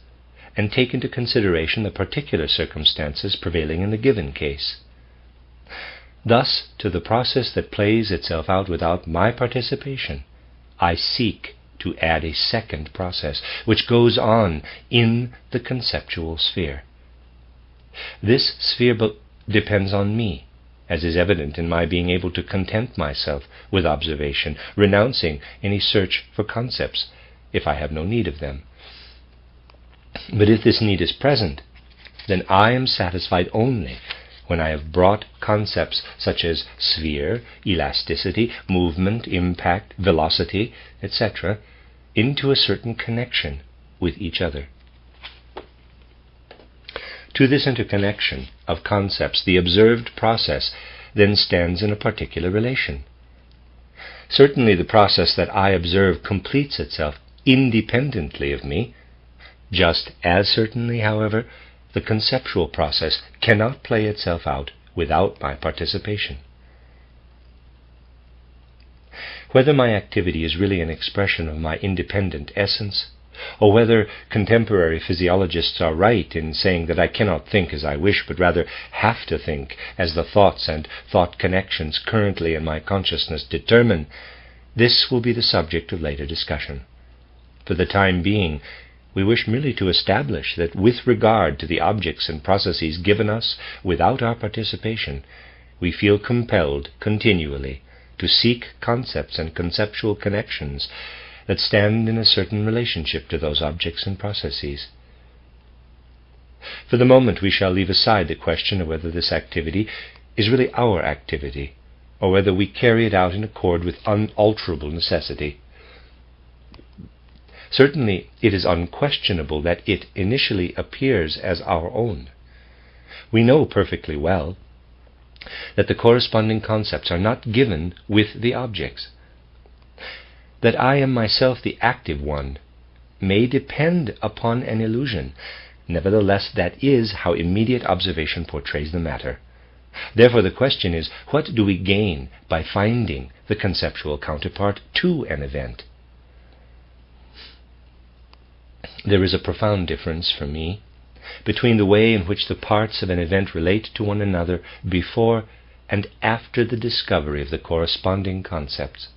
and take into consideration the particular circumstances prevailing in the given case. Thus, to the process that plays itself out without my participation, I seek to add a second process, which goes on in the conceptual sphere. This sphere depends on me, as is evident in my being able to content myself with observation, renouncing any search for concepts if I have no need of them. But if this need is present, then I am satisfied only when I have brought concepts such as sphere, elasticity, movement, impact, velocity, etc., into a certain connection with each other. To this interconnection of concepts, the observed process then stands in a particular relation. Certainly the process that I observe completes itself independently of me. Just as certainly, however, the conceptual process cannot play itself out without my participation. Whether my activity is really an expression of my independent essence, or whether contemporary physiologists are right in saying that I cannot think as I wish, but rather have to think as the thoughts and thought connections currently in my consciousness determine, this will be the subject of later discussion. For the time being, we wish merely to establish that with regard to the objects and processes given us without our participation, we feel compelled continually to seek concepts and conceptual connections that stand in a certain relationship to those objects and processes. For the moment we shall leave aside the question of whether this activity is really our activity, or whether we carry it out in accord with unalterable necessity. Certainly it is unquestionable that it initially appears as our own. We know perfectly well that the corresponding concepts are not given with the objects. That I am myself the active one may depend upon an illusion. Nevertheless, that is how immediate observation portrays the matter. Therefore the question is, what do we gain by finding the conceptual counterpart to an event? There is a profound difference for me between the way in which the parts of an event relate to one another before and after the discovery of the corresponding concepts.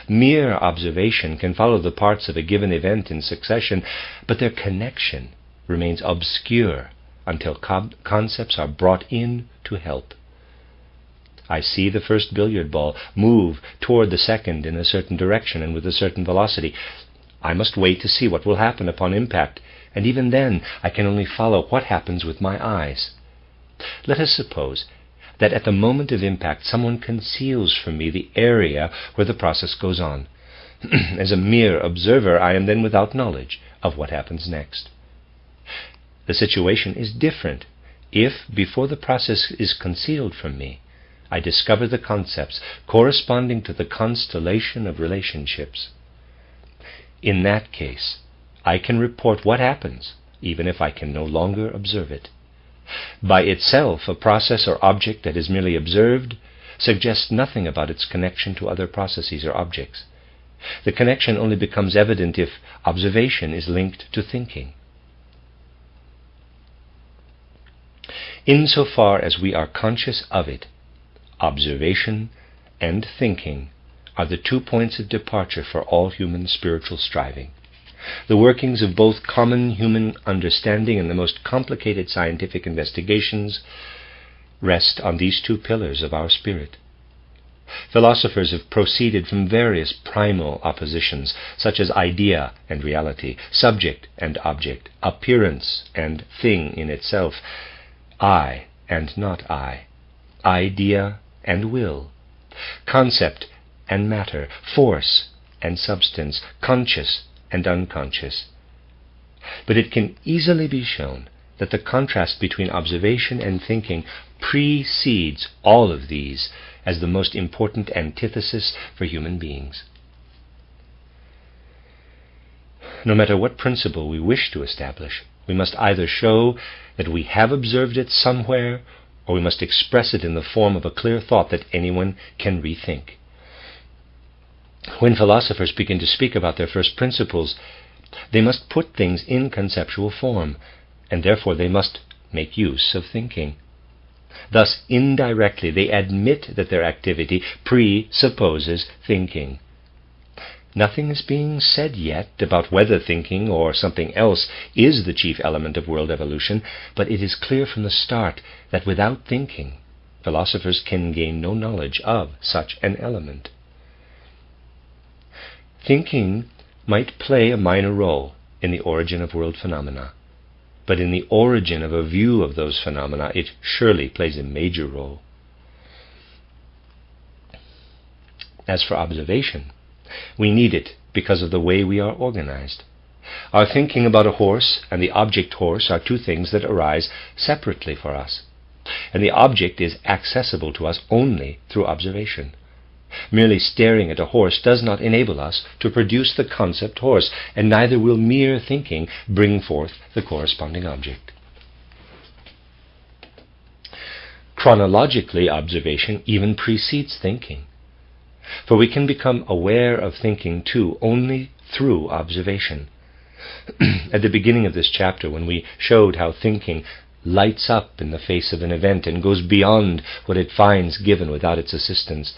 Mere observation can follow the parts of a given event in succession, but their connection remains obscure until concepts are brought in to help. I see the first billiard ball move toward the second in a certain direction and with a certain velocity. I must wait to see what will happen upon impact, and even then I can only follow what happens with my eyes. Let us suppose that at the moment of impact someone conceals from me the area where the process goes on. As a mere observer, I am then without knowledge of what happens next. The situation is different if, before the process is concealed from me, I discover the concepts corresponding to the constellation of relationships. In that case, I can report what happens, even if I can no longer observe it. By itself, a process or object that is merely observed suggests nothing about its connection to other processes or objects. The connection only becomes evident if observation is linked to thinking. Insofar as we are conscious of it, observation and thinking are the 2 points of departure for all human spiritual striving. The workings of both common human understanding and the most complicated scientific investigations rest on these 2 pillars of our spirit. Philosophers have proceeded from various primal oppositions, such as idea and reality, subject and object, appearance and thing in itself, I and not I, idea and will, concept and matter, force and substance, conscious and unconscious. But it can easily be shown that the contrast between observation and thinking precedes all of these as the most important antithesis for human beings. No matter what principle we wish to establish, we must either show that we have observed it somewhere, or we must express it in the form of a clear thought that anyone can rethink. When philosophers begin to speak about their first principles, they must put things in conceptual form, and therefore they must make use of thinking. Thus, indirectly, they admit that their activity presupposes thinking. Nothing is being said yet about whether thinking or something else is the chief element of world evolution, but it is clear from the start that without thinking, philosophers can gain no knowledge of such an element. Thinking might play a minor role in the origin of world phenomena, but in the origin of a view of those phenomena it surely plays a major role. As for observation, we need it because of the way we are organized. Our thinking about a horse and the object horse are two things that arise separately for us, and the object is accessible to us only through observation. Merely staring at a horse does not enable us to produce the concept horse, and neither will mere thinking bring forth the corresponding object. Chronologically, observation even precedes thinking, for we can become aware of thinking too only through observation. At the beginning of this chapter, when we showed how thinking lights up in the face of an event and goes beyond what it finds given without its assistance,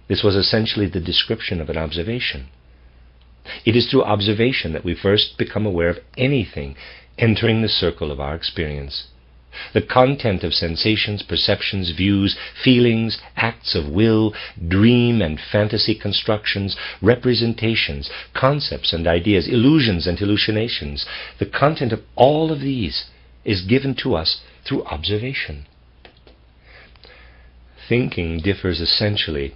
this was essentially the description of an observation. It is through observation that we first become aware of anything entering the circle of our experience. The content of sensations, perceptions, views, feelings, acts of will, dream and fantasy constructions, representations, concepts and ideas, illusions and hallucinations, the content of all of these is given to us through observation. Thinking differs essentially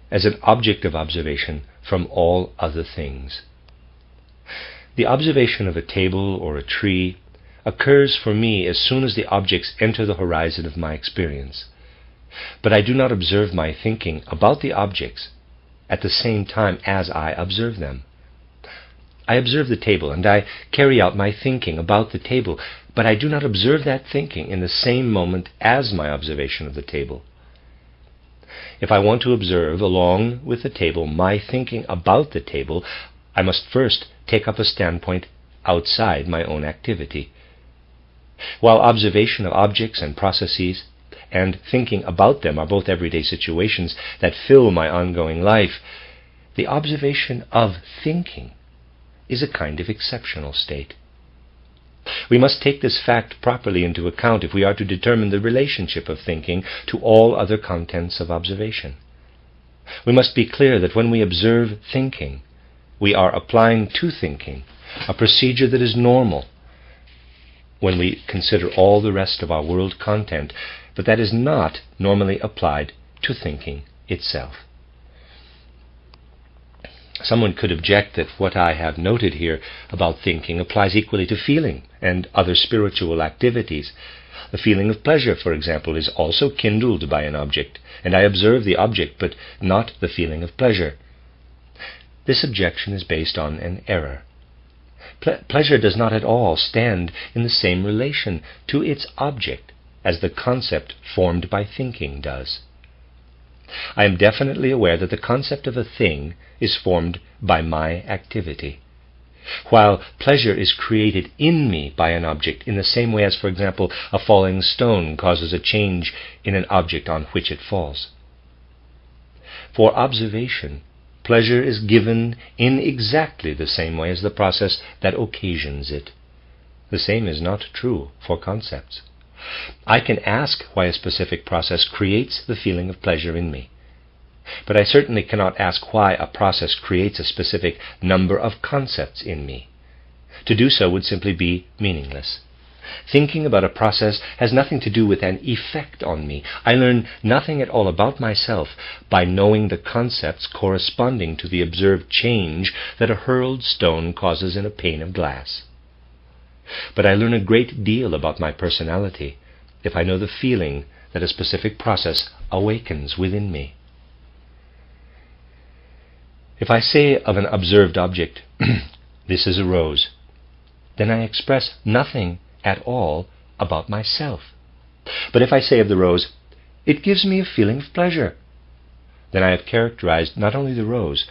as an object of observation from all other things. The observation of a table or a tree occurs for me as soon as the objects enter the horizon of my experience. But I do not observe my thinking about the objects at the same time as I observe them. I observe the table and I carry out my thinking about the table, but I do not observe that thinking in the same moment as my observation of the table. If I want to observe along with the table my thinking about the table, I must first take up a standpoint outside my own activity. While observation of objects and processes and thinking about them are both everyday situations that fill my ongoing life, the observation of thinking is a kind of exceptional state. We must take this fact properly into account if we are to determine the relationship of thinking to all other contents of observation. We must be clear that when we observe thinking, we are applying to thinking a procedure that is normal when we consider all the rest of our world content, but that is not normally applied to thinking itself. Someone could object that what I have noted here about thinking applies equally to feeling and other spiritual activities. The feeling of pleasure, for example, is also kindled by an object, and I observe the object, but not the feeling of pleasure. This objection is based on an error. Pleasure does not at all stand in the same relation to its object as the concept formed by thinking does. I am definitely aware that the concept of a thing is formed by my activity, while pleasure is created in me by an object in the same way as, for example, a falling stone causes a change in an object on which it falls. For observation, pleasure is given in exactly the same way as the process that occasions it. The same is not true for concepts. I can ask why a specific process creates the feeling of pleasure in me, but I certainly cannot ask why a process creates a specific number of concepts in me. To do so would simply be meaningless. Thinking about a process has nothing to do with an effect on me. I learn nothing at all about myself by knowing the concepts corresponding to the observed change that a hurled stone causes in a pane of glass. But I learn a great deal about my personality if I know the feeling that a specific process awakens within me. If I say of an observed object, "This is a rose," then I express nothing at all about myself. But if I say of the rose, "It gives me a feeling of pleasure," then I have characterized not only the rose,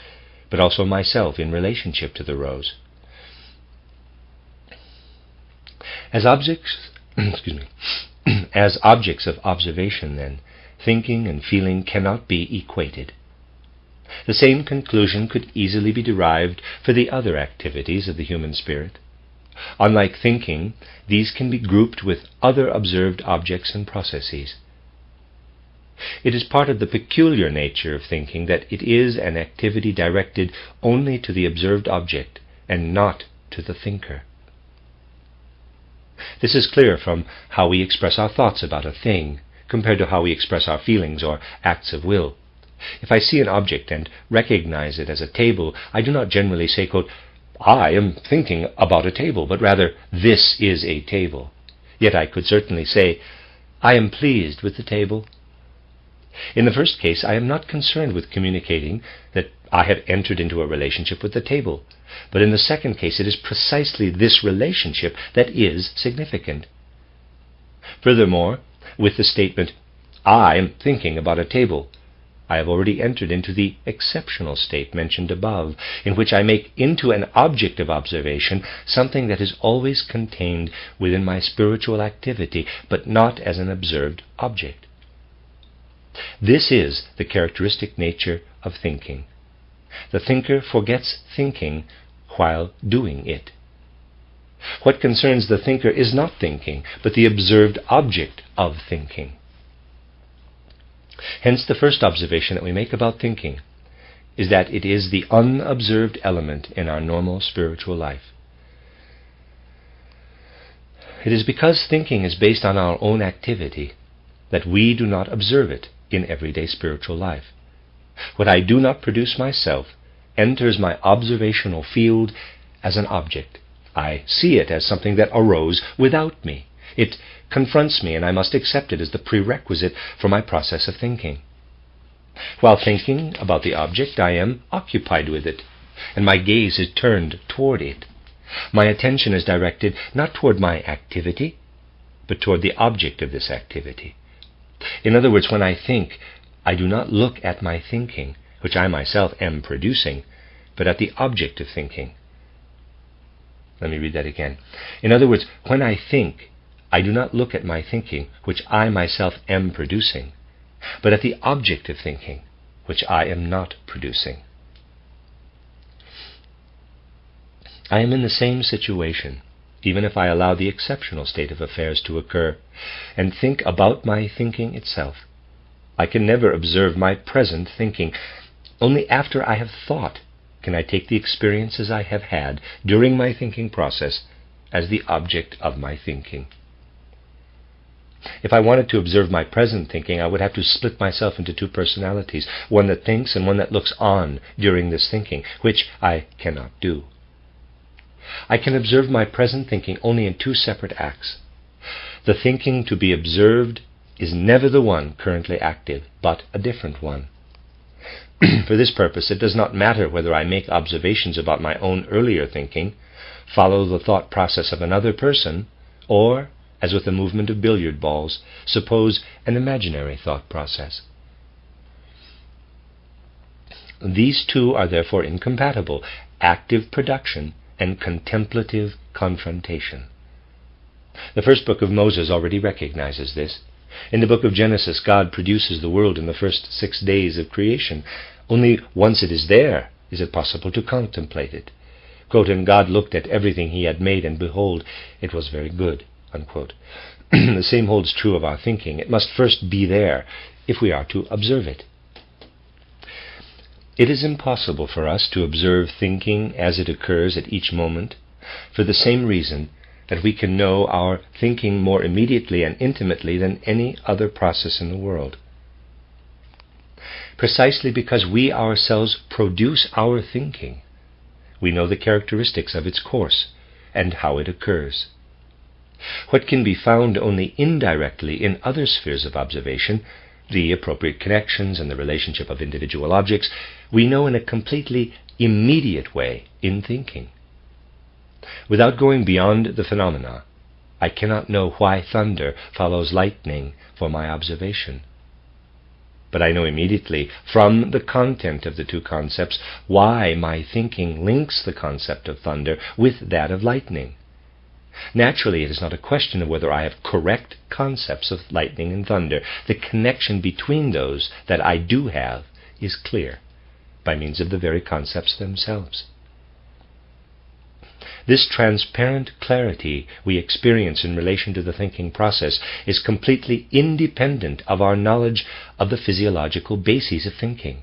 but also myself in relationship to the rose. As objects of observation, then, thinking and feeling cannot be equated. The same conclusion could easily be derived for the other activities of the human spirit. Unlike thinking, these can be grouped with other observed objects and processes. It is part of the peculiar nature of thinking that it is an activity directed only to the observed object and not to the thinker. This is clear from how we express our thoughts about a thing compared to how we express our feelings or acts of will. If I see an object and recognize it as a table, I do not generally say, quote, "I am thinking about a table," but rather, "This is a table." Yet I could certainly say, "I am pleased with the table." In the first case, I am not concerned with communicating that I have entered into a relationship with the table. But in the second case, it is precisely this relationship that is significant. Furthermore, with the statement, "I am thinking about a table," I have already entered into the exceptional state mentioned above, in which I make into an object of observation something that is always contained within my spiritual activity, but not as an observed object. This is the characteristic nature of thinking. The thinker forgets thinking while doing it. What concerns the thinker is not thinking, but the observed object of thinking. Hence, the first observation that we make about thinking is that it is the unobserved element in our normal spiritual life. It is because thinking is based on our own activity that we do not observe it in everyday spiritual life. What I do not produce myself enters my observational field as an object. I see it as something that arose without me. It confronts me, and I must accept it as the prerequisite for my process of thinking. While thinking about the object, I am occupied with it, and my gaze is turned toward it. My attention is directed not toward my activity, but toward the object of this activity. In other words, when I think, I do not look at my thinking, which I myself am producing, but at the object of thinking. Let me read that again. In other words, when I think, I do not look at my thinking, which I myself am producing, but at the object of thinking, which I am not producing. I am in the same situation, even if I allow the exceptional state of affairs to occur, and think about my thinking itself. I can never observe my present thinking. Only after I have thought can I take the experiences I have had during my thinking process as the object of my thinking. If I wanted to observe my present thinking, I would have to split myself into two personalities, one that thinks and one that looks on during this thinking, which I cannot do. I can observe my present thinking only in two separate acts. The thinking to be observed is never the one currently active, but a different one. For this purpose, it does not matter whether I make observations about my own earlier thinking, follow the thought process of another person, or, as with the movement of billiard balls, suppose an imaginary thought process. These two are therefore incompatible: active production and contemplative confrontation. The first book of Moses already recognizes this. In the book of Genesis, God produces the world in the first 6 days of creation. Only once it is there is it possible to contemplate it. Quote, "And God looked at everything he had made, and behold, it was very good." Unquote. The same holds true of our thinking. It must first be there if we are to observe it. It is impossible for us to observe thinking as it occurs at each moment, for the same reason that we can know our thinking more immediately and intimately than any other process in the world. Precisely because we ourselves produce our thinking, we know the characteristics of its course and how it occurs. What can be found only indirectly in other spheres of observation, the appropriate connections and the relationship of individual objects, we know in a completely immediate way in thinking. Without going beyond the phenomena, I cannot know why thunder follows lightning for my observation. But I know immediately, from the content of the two concepts, why my thinking links the concept of thunder with that of lightning. Naturally, it is not a question of whether I have correct concepts of lightning and thunder. The connection between those that I do have is clear. by means of the very concepts themselves. This transparent clarity we experience in relation to the thinking process is completely independent of our knowledge of the physiological bases of thinking.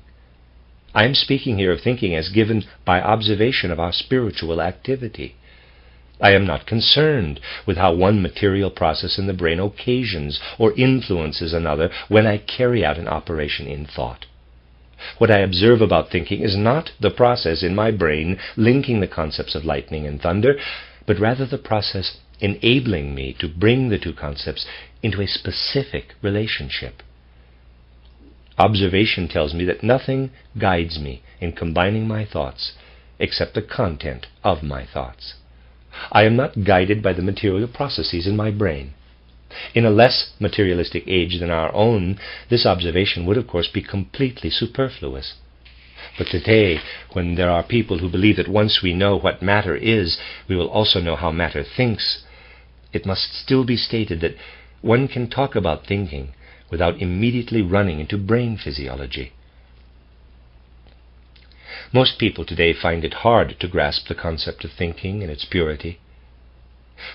I am speaking here of thinking as given by observation of our spiritual activity. I am not concerned with how one material process in the brain occasions or influences another when I carry out an operation in thought. What I observe about thinking is not the process in my brain linking the concepts of lightning and thunder, but rather the process enabling me to bring the two concepts into a specific relationship. Observation tells me that nothing guides me in combining my thoughts except the content of my thoughts. I am not guided by the material processes in my brain. In a less materialistic age than our own, this observation would of course be completely superfluous. But today, when there are people who believe that once we know what matter is, we will also know how matter thinks, it must still be stated that one can talk about thinking without immediately running into brain physiology. Most people today find it hard to grasp the concept of thinking in its purity.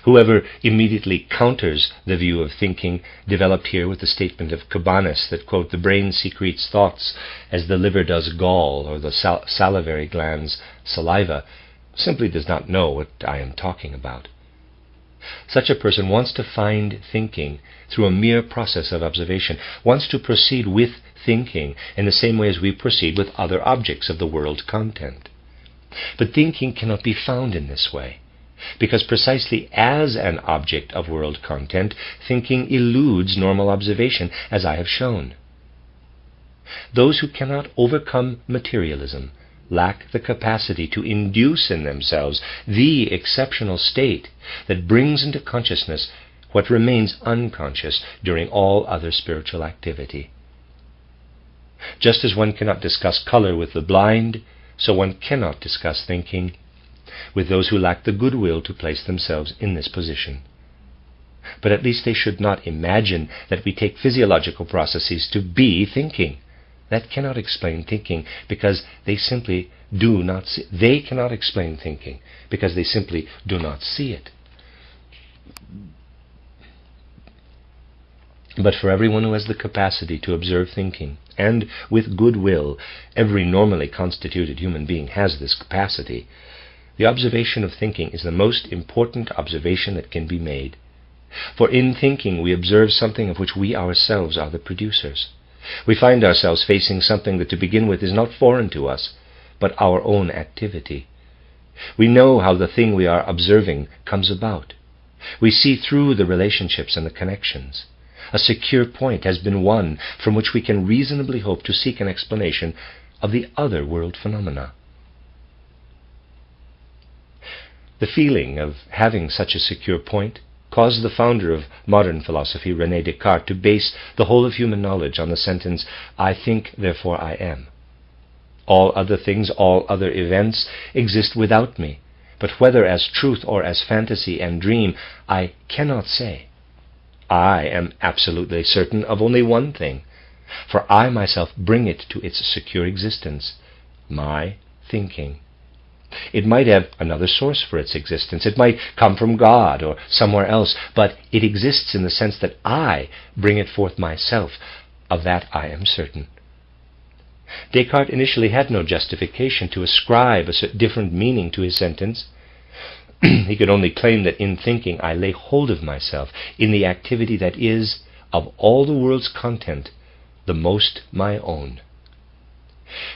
Whoever immediately counters the view of thinking developed here with the statement of Cabanis that, quote, the brain secretes thoughts as the liver does gall or the salivary glands saliva, simply does not know what I am talking about. Such a person wants to find thinking through a mere process of observation, wants to proceed with thinking in the same way as we proceed with other objects of the world content. But thinking cannot be found in this way, because precisely as an object of world content, thinking eludes normal observation, as I have shown. Those who cannot overcome materialism lack the capacity to induce in themselves the exceptional state that brings into consciousness what remains unconscious during all other spiritual activity. Just as one cannot discuss color with the blind, so one cannot discuss thinking with those who lack the goodwill to place themselves in this position. But at least they should not imagine that we take physiological processes to be thinking. That cannot explain thinking because they simply do not see. They cannot explain thinking because they simply do not see it. But for everyone who has the capacity to observe thinking, and with goodwill, every normally constituted human being has this capacity, the observation of thinking is the most important observation that can be made. For in thinking we observe something of which we ourselves are the producers. We find ourselves facing something that to begin with is not foreign to us, but our own activity. We know how the thing we are observing comes about. We see through the relationships and the connections. A secure point has been won from which we can reasonably hope to seek an explanation of the other world phenomena. The feeling of having such a secure point caused the founder of modern philosophy, René Descartes, to base the whole of human knowledge on the sentence, I think, therefore I am. All other things, all other events exist without me, but whether as truth or as fantasy and dream, I cannot say. I am absolutely certain of only one thing, for I myself bring it to its secure existence, my thinking. It might have another source for its existence. It might come from God or somewhere else, but it exists in the sense that I bring it forth myself. Of that I am certain. Descartes initially had no justification to ascribe a different meaning to his sentence. He could only claim that in thinking I lay hold of myself in the activity that is, of all the world's content, the most my own.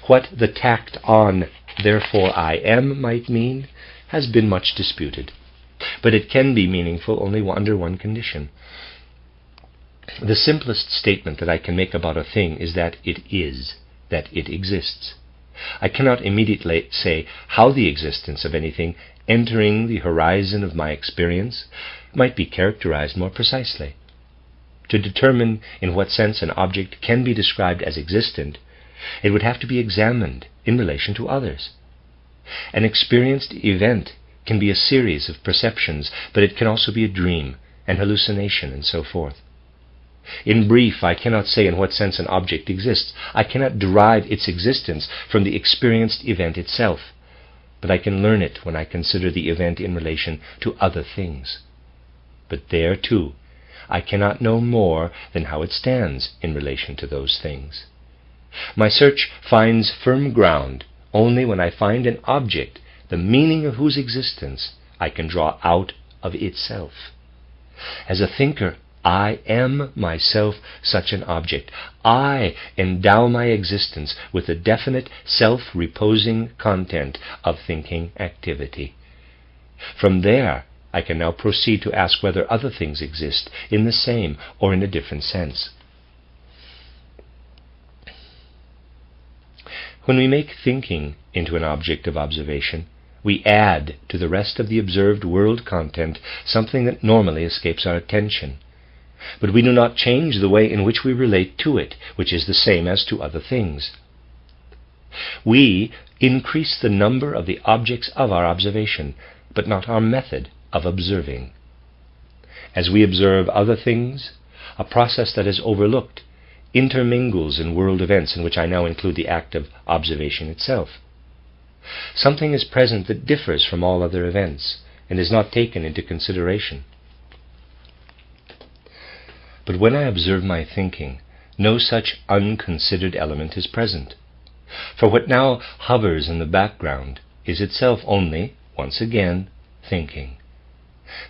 What the tacked on therefore I am might mean has been much disputed, but it can be meaningful only under one condition. The simplest statement that I can make about a thing is that it is, that it exists. I cannot immediately say how the existence of anything entering the horizon of my experience might be characterized more precisely. To determine in what sense an object can be described as existent, it would have to be examined in relation to others. An experienced event can be a series of perceptions, but it can also be a dream, an hallucination, and so forth. In brief, I cannot say in what sense an object exists. I cannot derive its existence from the experienced event itself, but I can learn it when I consider the event in relation to other things. But there, too, I cannot know more than how it stands in relation to those things. My search finds firm ground only when I find an object, the meaning of whose existence I can draw out of itself. As a thinker, I am myself such an object. I endow my existence with the definite self-reposing content of thinking activity. From there, I can now proceed to ask whether other things exist in the same or in a different sense. When we make thinking into an object of observation, we add to the rest of the observed world content something that normally escapes our attention. But we do not change the way in which we relate to it, which is the same as to other things. We increase the number of the objects of our observation, but not our method of observing. As we observe other things, a process that is overlooked intermingles in world events, in which I now include the act of observation itself. Something is present that differs from all other events and is not taken into consideration. But when I observe my thinking, no such unconsidered element is present. For what now hovers in the background is itself only, once again, thinking.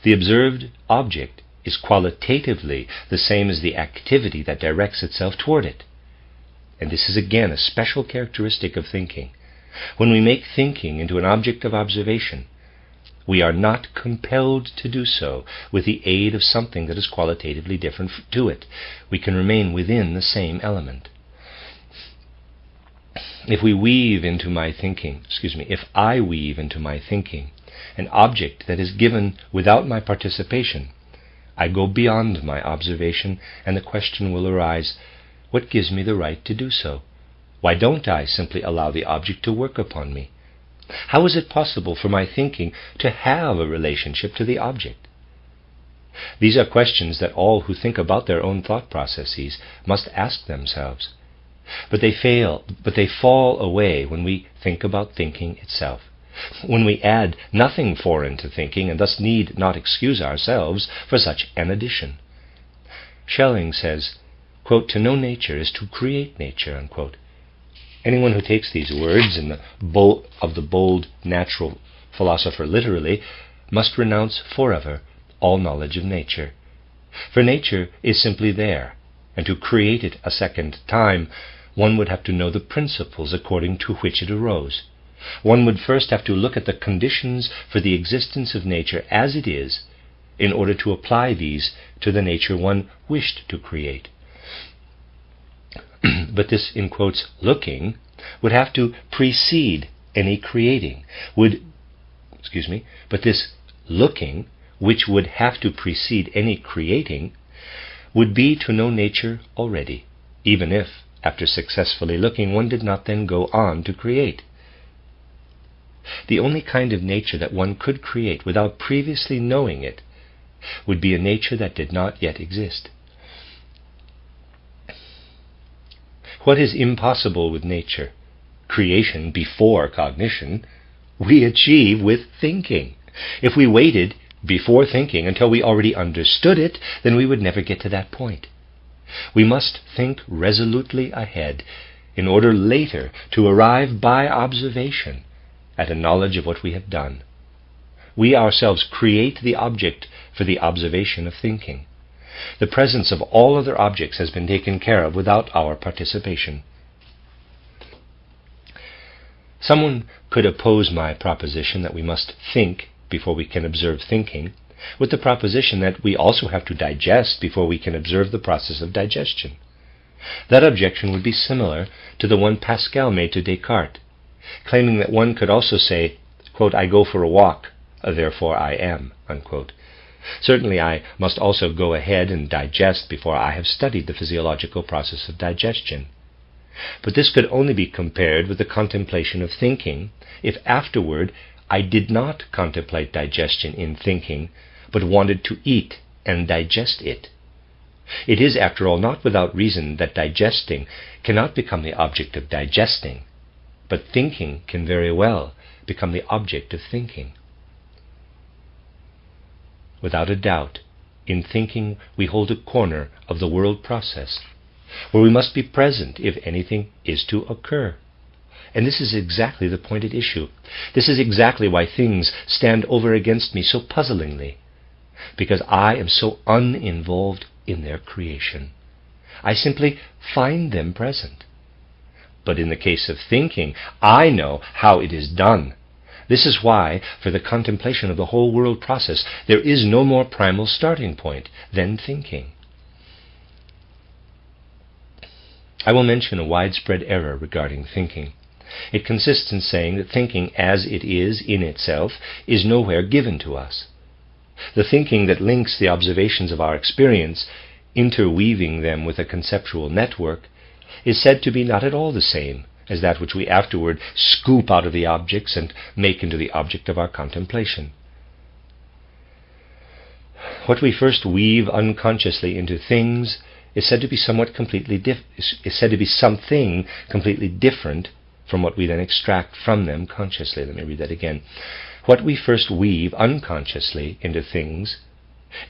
The observed object is qualitatively the same as the activity that directs itself toward it. And this is again a special characteristic of thinking. When we make thinking into an object of observation, we are not compelled to do so with the aid of something that is qualitatively different to it. We can remain within the same element. If I weave into my thinking an object that is given without my participation, I go beyond my observation, and the question will arise, what gives me the right to do so? Why don't I simply allow the object to work upon me? How is it possible for my thinking to have a relationship to the object? These are questions that all who think about their own thought processes must ask themselves. But they fall away when we think about thinking itself, when we add nothing foreign to thinking and thus need not excuse ourselves for such an addition. Schelling says, quote, "To know nature is to create nature," unquote. Anyone who takes these words of the bold natural philosopher literally must renounce forever all knowledge of nature. For nature is simply there, and to create it a second time, one would have to know the principles according to which it arose. One would first have to look at the conditions for the existence of nature as it is, in order to apply these to the nature one wished to create. But this, in quotes, looking, would have to precede any creating. But this looking, which would have to precede any creating, would be to know nature already, even if, after successfully looking, one did not then go on to create. The only kind of nature that one could create without previously knowing it would be a nature that did not yet exist. What is impossible with nature, creation before cognition, we achieve with thinking. If we waited before thinking until we already understood it, then we would never get to that point. We must think resolutely ahead in order later to arrive by observation at a knowledge of what we have done. We ourselves create the object for the observation of thinking. The presence of all other objects has been taken care of without our participation. Someone could oppose my proposition that we must think before we can observe thinking with the proposition that we also have to digest before we can observe the process of digestion. That objection would be similar to the one Pascal made to Descartes, claiming that one could also say, quote, "I go for a walk, therefore I am," unquote. Certainly I must also go ahead and digest before I have studied the physiological process of digestion. But this could only be compared with the contemplation of thinking if afterward I did not contemplate digestion in thinking, but wanted to eat and digest it. It is, after all, not without reason that digesting cannot become the object of digesting, but thinking can very well become the object of thinking. Without a doubt, in thinking we hold a corner of the world process, where we must be present if anything is to occur. And this is exactly the point at issue. This is exactly why things stand over against me so puzzlingly, because I am so uninvolved in their creation. I simply find them present. But in the case of thinking, I know how it is done. This is why, for the contemplation of the whole world process, there is no more primal starting point than thinking. I will mention a widespread error regarding thinking. It consists in saying that thinking as it is in itself is nowhere given to us. The thinking that links the observations of our experience, interweaving them with a conceptual network, is said to be not at all the same as that which we afterward scoop out of the objects and make into the object of our contemplation. What we first weave unconsciously into things is said to be something completely different from what we then extract from them consciously. Let me read that again. What we first weave unconsciously into things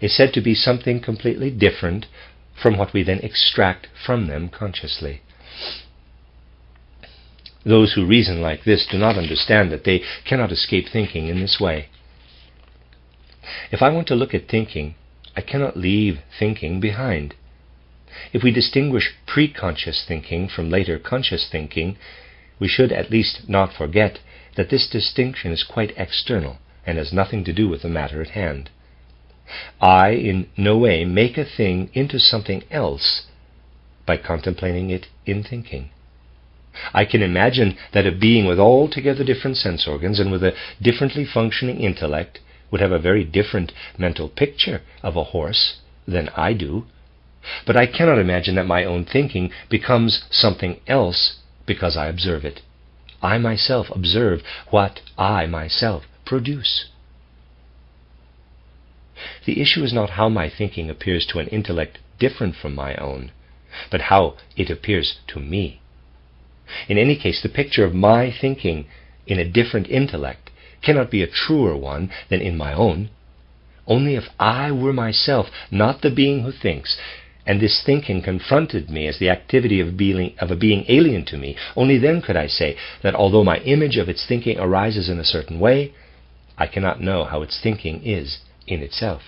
is said to be something completely different from what we then extract from them consciously. Those who reason like this do not understand that they cannot escape thinking in this way. If I want to look at thinking, I cannot leave thinking behind. If we distinguish pre-conscious thinking from later conscious thinking, we should at least not forget that this distinction is quite external and has nothing to do with the matter at hand. I in no way make a thing into something else by contemplating it in thinking. I can imagine that a being with altogether different sense organs and with a differently functioning intellect would have a very different mental picture of a horse than I do, but I cannot imagine that my own thinking becomes something else because I observe it. I myself observe what I myself produce. The issue is not how my thinking appears to an intellect different from my own, but how it appears to me. In any case, the picture of my thinking in a different intellect cannot be a truer one than in my own. Only if I were myself, not the being who thinks, and this thinking confronted me as the activity of a being alien to me, only then could I say that although my image of its thinking arises in a certain way, I cannot know how its thinking is in itself.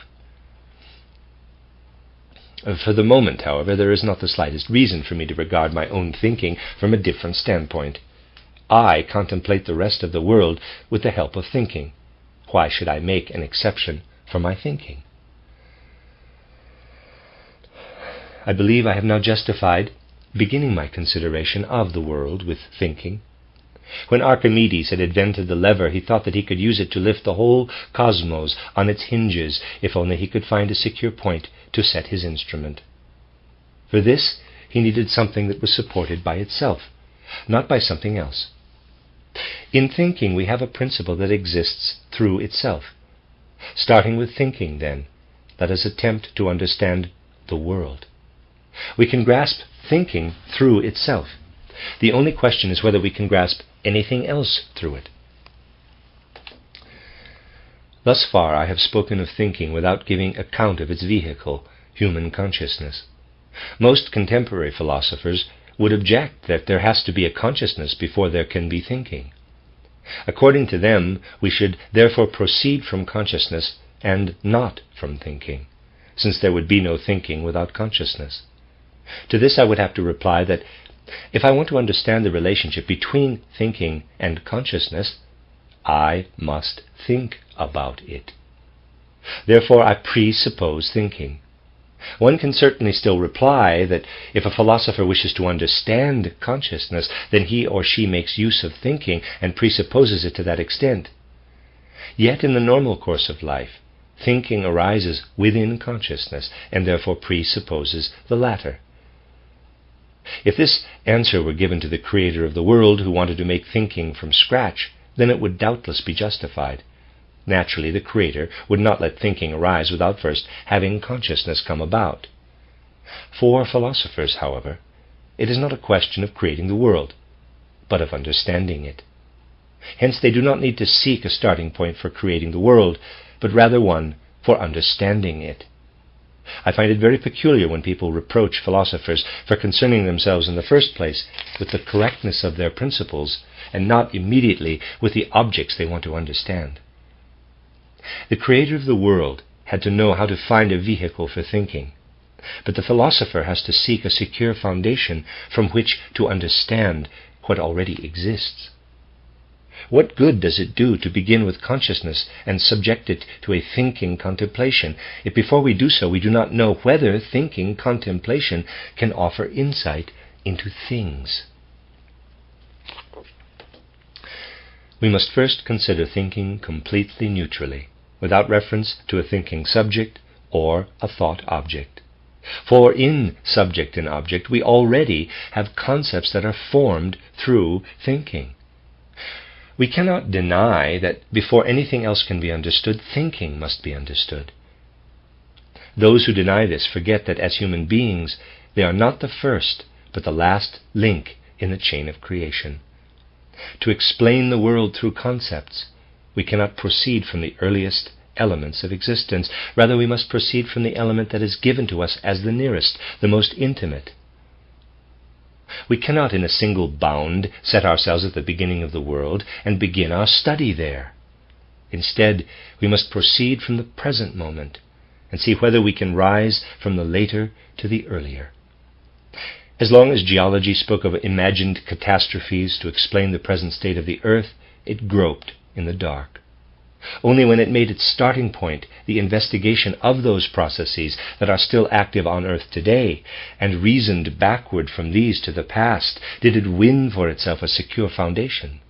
For the moment, however, there is not the slightest reason for me to regard my own thinking from a different standpoint. I contemplate the rest of the world with the help of thinking. Why should I make an exception for my thinking? I believe I have now justified beginning my consideration of the world with thinking. When Archimedes had invented the lever, he thought that he could use it to lift the whole cosmos on its hinges, if only he could find a secure point to set his instrument. For this, he needed something that was supported by itself, not by something else. In thinking, we have a principle that exists through itself. Starting with thinking, then, let us attempt to understand the world. We can grasp thinking through itself. The only question is whether we can grasp anything else through it. Thus far I have spoken of thinking without giving account of its vehicle, human consciousness. Most contemporary philosophers would object that there has to be a consciousness before there can be thinking. According to them, we should therefore proceed from consciousness and not from thinking, since there would be no thinking without consciousness. To this I would have to reply that if I want to understand the relationship between thinking and consciousness, I must think about it. Therefore, I presuppose thinking. One can certainly still reply that if a philosopher wishes to understand consciousness, then he or she makes use of thinking and presupposes it to that extent. Yet in the normal course of life, thinking arises within consciousness and therefore presupposes the latter. If this answer were given to the creator of the world who wanted to make thinking from scratch, then it would doubtless be justified. Naturally, the creator would not let thinking arise without first having consciousness come about. For philosophers, however, it is not a question of creating the world, but of understanding it. Hence they do not need to seek a starting point for creating the world, but rather one for understanding it. I find it very peculiar when people reproach philosophers for concerning themselves in the first place with the correctness of their principles and not immediately with the objects they want to understand. The creator of the world had to know how to find a vehicle for thinking, but the philosopher has to seek a secure foundation from which to understand what already exists. What good does it do to begin with consciousness and subject it to a thinking contemplation if before we do so we do not know whether thinking contemplation can offer insight into things? We must first consider thinking completely neutrally, without reference to a thinking subject or a thought object. For in subject and object we already have concepts that are formed through thinking. We cannot deny that before anything else can be understood, thinking must be understood. Those who deny this forget that as human beings, they are not the first, but the last link in the chain of creation. To explain the world through concepts, we cannot proceed from the earliest elements of existence. Rather, we must proceed from the element that is given to us as the nearest, the most intimate. We cannot in a single bound set ourselves at the beginning of the world and begin our study there. Instead, we must proceed from the present moment and see whether we can rise from the later to the earlier. As long as geology spoke of imagined catastrophes to explain the present state of the earth, it groped in the dark. Only when it made its starting point, the investigation of those processes that are still active on earth today, and reasoned backward from these to the past, did it win for itself a secure foundation.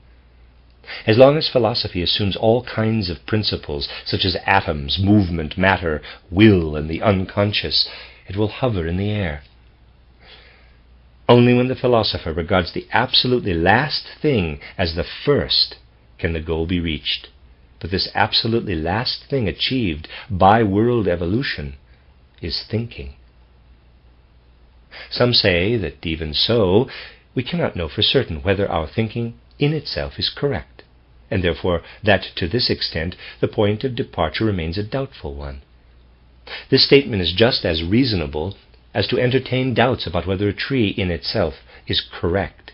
As long as philosophy assumes all kinds of principles, such as atoms, movement, matter, will, and the unconscious, it will hover in the air. Only when the philosopher regards the absolutely last thing as the first can the goal be reached. But this absolutely last thing achieved by world evolution is thinking. Some say that even so, we cannot know for certain whether our thinking in itself is correct, and therefore that to this extent the point of departure remains a doubtful one. This statement is just as reasonable as to entertain doubts about whether a tree in itself is correct.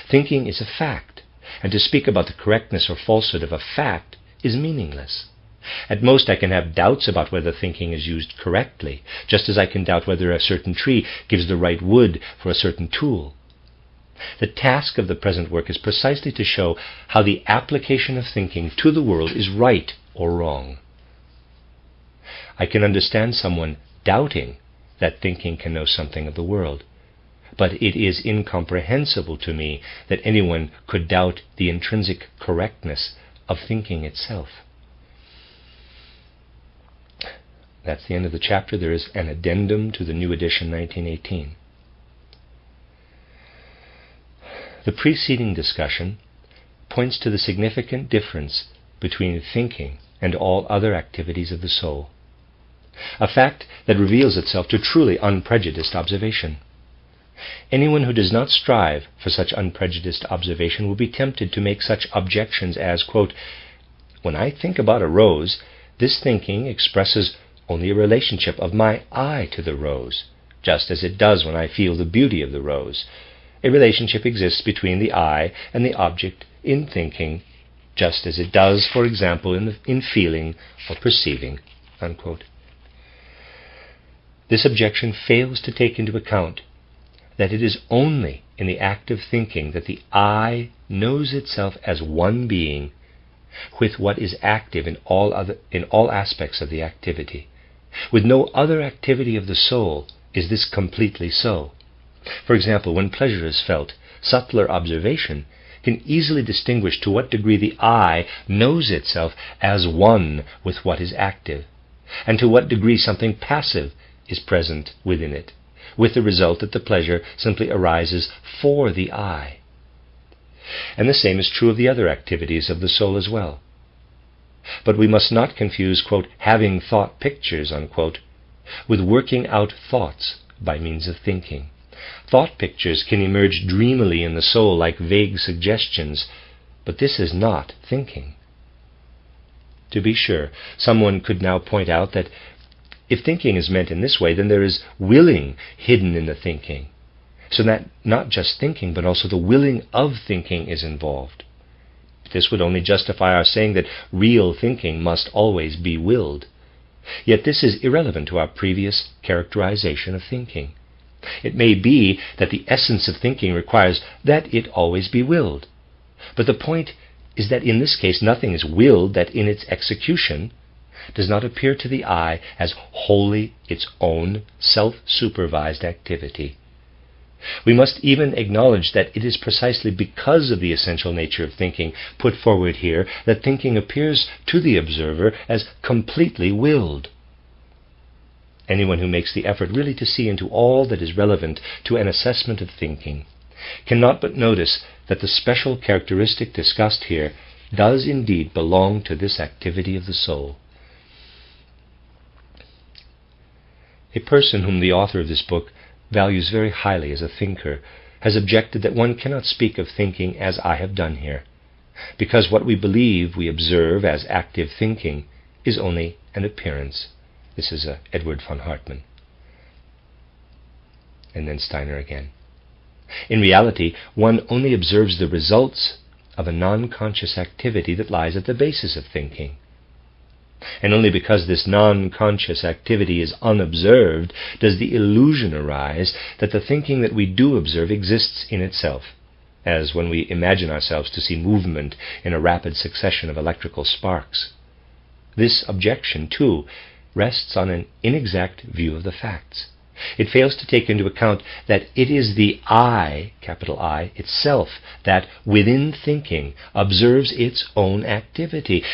Thinking is a fact, and to speak about the correctness or falsehood of a fact is meaningless. At most I can have doubts about whether thinking is used correctly, just as I can doubt whether a certain tree gives the right wood for a certain tool. The task of the present work is precisely to show how the application of thinking to the world is right or wrong. I can understand someone doubting that thinking can know something of the world, but it is incomprehensible to me that anyone could doubt the intrinsic correctness of thinking itself. That's the end of the chapter. There is an addendum to the new edition 1918. The preceding discussion points to the significant difference between thinking and all other activities of the soul, a fact that reveals itself to truly unprejudiced observation. Anyone who does not strive for such unprejudiced observation will be tempted to make such objections as, quote, "When I think about a rose, this thinking expresses only a relationship of my eye to the rose, just as it does when I feel the beauty of the rose. A relationship exists between the eye and the object in thinking, just as it does, for example, in feeling or perceiving," unquote. This objection fails to take into account that it is only in the act of thinking that the I knows itself as one being with what is active in all aspects of the activity. With no other activity of the soul is this completely so. For example, when pleasure is felt, subtler observation can easily distinguish to what degree the I knows itself as one with what is active, and to what degree something passive is present within it, with the result that the pleasure simply arises for the I. And the same is true of the other activities of the soul as well. But we must not confuse, quote, "having thought pictures," unquote, with working out thoughts by means of thinking. Thought pictures can emerge dreamily in the soul like vague suggestions, but this is not thinking. To be sure, someone could now point out that if thinking is meant in this way, then there is willing hidden in the thinking, so that not just thinking, but also the willing of thinking is involved. This would only justify our saying that real thinking must always be willed. Yet this is irrelevant to our previous characterization of thinking. It may be that the essence of thinking requires that it always be willed. But the point is that in this case nothing is willed that in its execution does not appear to the eye as wholly its own self-supervised activity. We must even acknowledge that it is precisely because of the essential nature of thinking put forward here that thinking appears to the observer as completely willed. Anyone who makes the effort really to see into all that is relevant to an assessment of thinking cannot but notice that the special characteristic discussed here does indeed belong to this activity of the soul. A person whom the author of this book values very highly as a thinker has objected that one cannot speak of thinking as I have done here, because what we believe we observe as active thinking is only an appearance. This is Edward von Hartmann. And then Steiner again. In reality, one only observes the results of a non-conscious activity that lies at the basis of thinking. And only because this non-conscious activity is unobserved does the illusion arise that the thinking that we do observe exists in itself, as when we imagine ourselves to see movement in a rapid succession of electrical sparks. This objection, too, rests on an inexact view of the facts. It fails to take into account that it is the I, capital I, itself that, within thinking, observes its own activity.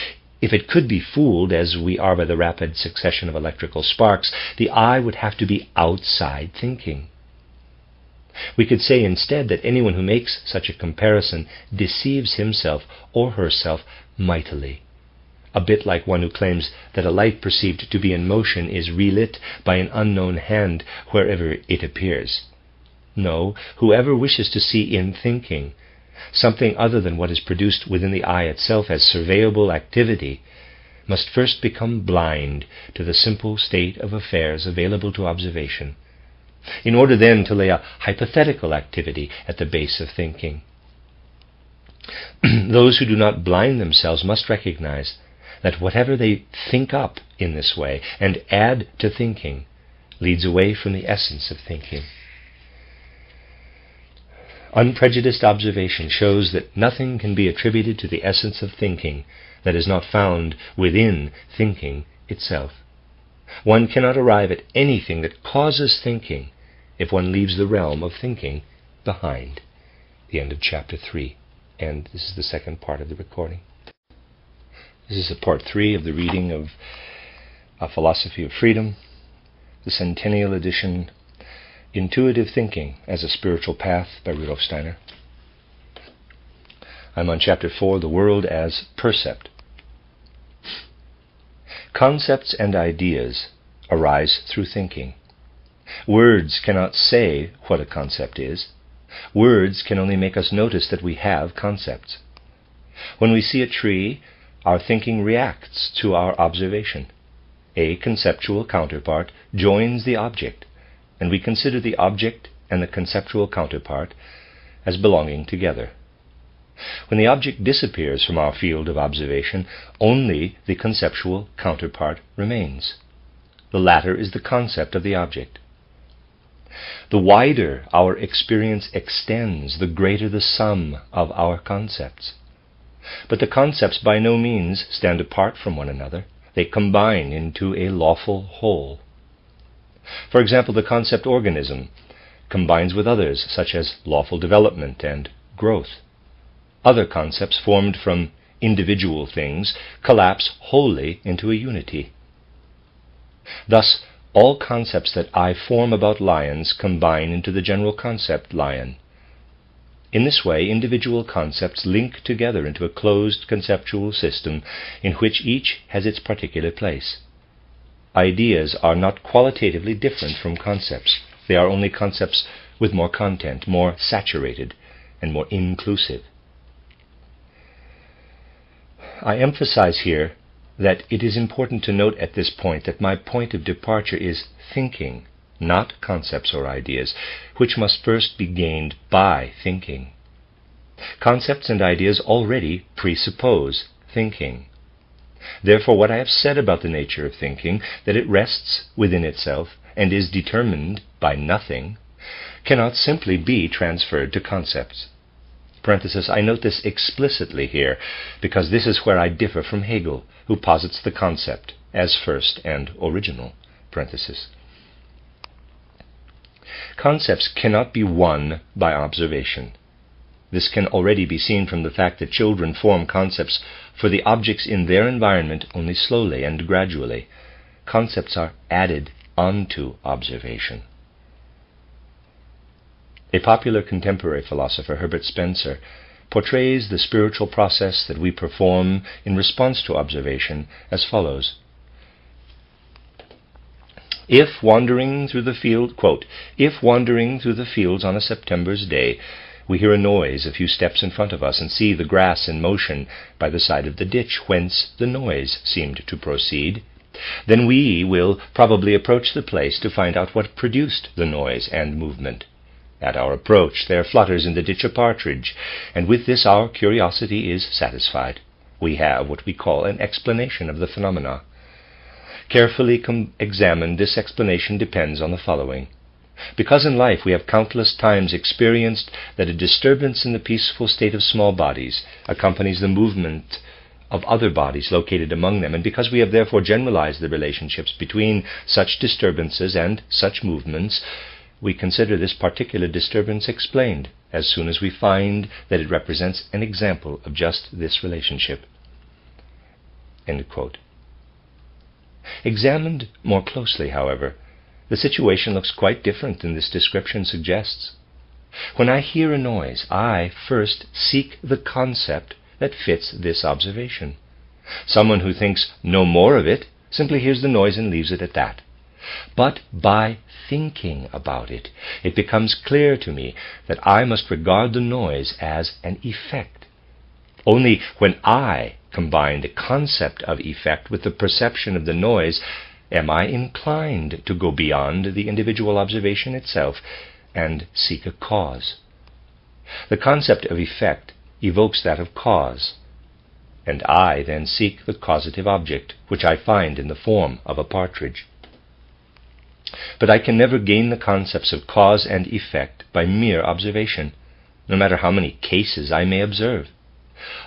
If it could be fooled, as we are by the rapid succession of electrical sparks, the I would have to be outside thinking. We could say instead that anyone who makes such a comparison deceives himself or herself mightily, a bit like one who claims that a light perceived to be in motion is relit by an unknown hand wherever it appears. No, whoever wishes to see in thinking something other than what is produced within the eye itself as surveyable activity must first become blind to the simple state of affairs available to observation, in order then to lay a hypothetical activity at the base of thinking. Those who do not blind themselves must recognize that whatever they think up in this way and add to thinking leads away from the essence of thinking. Unprejudiced observation shows that nothing can be attributed to the essence of thinking that is not found within thinking itself. One cannot arrive at anything that causes thinking if one leaves the realm of thinking behind. The end of chapter 3. And this is the second part of the recording. This is part 3 of the reading of A Philosophy of Freedom, the centennial edition, Intuitive Thinking as a Spiritual Path by Rudolf Steiner. I'm on chapter 4, The World as Percept. Concepts and ideas arise through thinking. Words cannot say what a concept is. Words can only make us notice that we have concepts. When we see a tree, our thinking reacts to our observation. A conceptual counterpart joins the object, and we consider the object and the conceptual counterpart as belonging together. When the object disappears from our field of observation, only the conceptual counterpart remains. The latter is the concept of the object. The wider our experience extends, the greater the sum of our concepts. But the concepts by no means stand apart from one another. They combine into a lawful whole. For example, the concept organism combines with others, such as lawful development and growth. Other concepts formed from individual things collapse wholly into a unity. Thus, all concepts that I form about lions combine into the general concept lion. In this way, individual concepts link together into a closed conceptual system in which each has its particular place. Ideas are not qualitatively different from concepts. They are only concepts with more content, more saturated, and more inclusive. I emphasize here that it is important to note at this point that my point of departure is thinking, not concepts or ideas, which must first be gained by thinking. Concepts and ideas already presuppose thinking. Therefore, what I have said about the nature of thinking, that it rests within itself and is determined by nothing, cannot simply be transferred to concepts. Parenthesis, I note this explicitly here because this is where I differ from Hegel, who posits the concept as first and original. Parenthesis. Concepts cannot be won by observation. This can already be seen from the fact that children form concepts for the objects in their environment only slowly and gradually. Concepts are added onto observation. A popular contemporary philosopher, Herbert Spencer, portrays the spiritual process that we perform in response to observation as follows. If wandering through the field, quote, if wandering through the fields on a September's day, we hear a noise a few steps in front of us and see the grass in motion by the side of the ditch whence the noise seemed to proceed, then we will probably approach the place to find out what produced the noise and movement. At our approach there flutters in the ditch a partridge, and with this our curiosity is satisfied. We have what we call an explanation of the phenomena. Carefully examined, this explanation depends on the following. Because in life we have countless times experienced that a disturbance in the peaceful state of small bodies accompanies the movement of other bodies located among them, and because we have therefore generalized the relationships between such disturbances and such movements, we consider this particular disturbance explained as soon as we find that it represents an example of just this relationship. End quote. Examined more closely, however, the situation looks quite different than this description suggests. When I hear a noise, I first seek the concept that fits this observation. Someone who thinks no more of it simply hears the noise and leaves it at that. But by thinking about it, it becomes clear to me that I must regard the noise as an effect. Only when I combine the concept of effect with the perception of the noise am I inclined to go beyond the individual observation itself and seek a cause. The concept of effect evokes that of cause, and I then seek the causative object, which I find in the form of a partridge. But I can never gain the concepts of cause and effect by mere observation, no matter how many cases I may observe.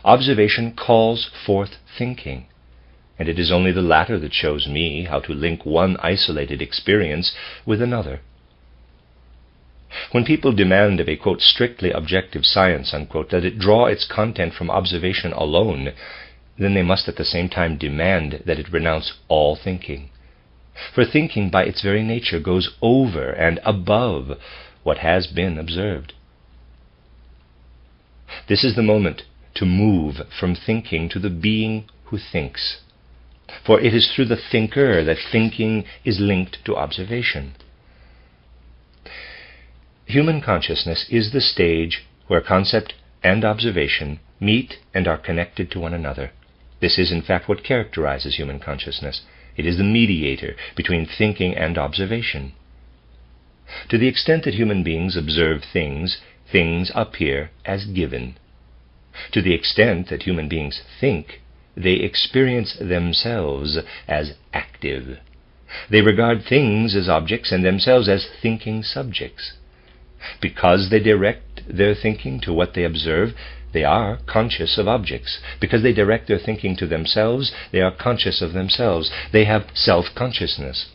Observation calls forth thinking, and it is only the latter that shows me how to link one isolated experience with another. When people demand of a, quote, strictly objective science, unquote, that it draw its content from observation alone, then they must at the same time demand that it renounce all thinking. For thinking by its very nature goes over and above what has been observed. This is the moment to move from thinking to the being who thinks. For it is through the thinker that thinking is linked to observation. Human consciousness is the stage where concept and observation meet and are connected to one another. This is in fact what characterizes human consciousness. It is the mediator between thinking and observation. To the extent that human beings observe things, things appear as given. To the extent that human beings think, they experience themselves as active. They regard things as objects and themselves as thinking subjects. Because they direct their thinking to what they observe, they are conscious of objects. Because they direct their thinking to themselves, they are conscious of themselves. They have self-consciousness.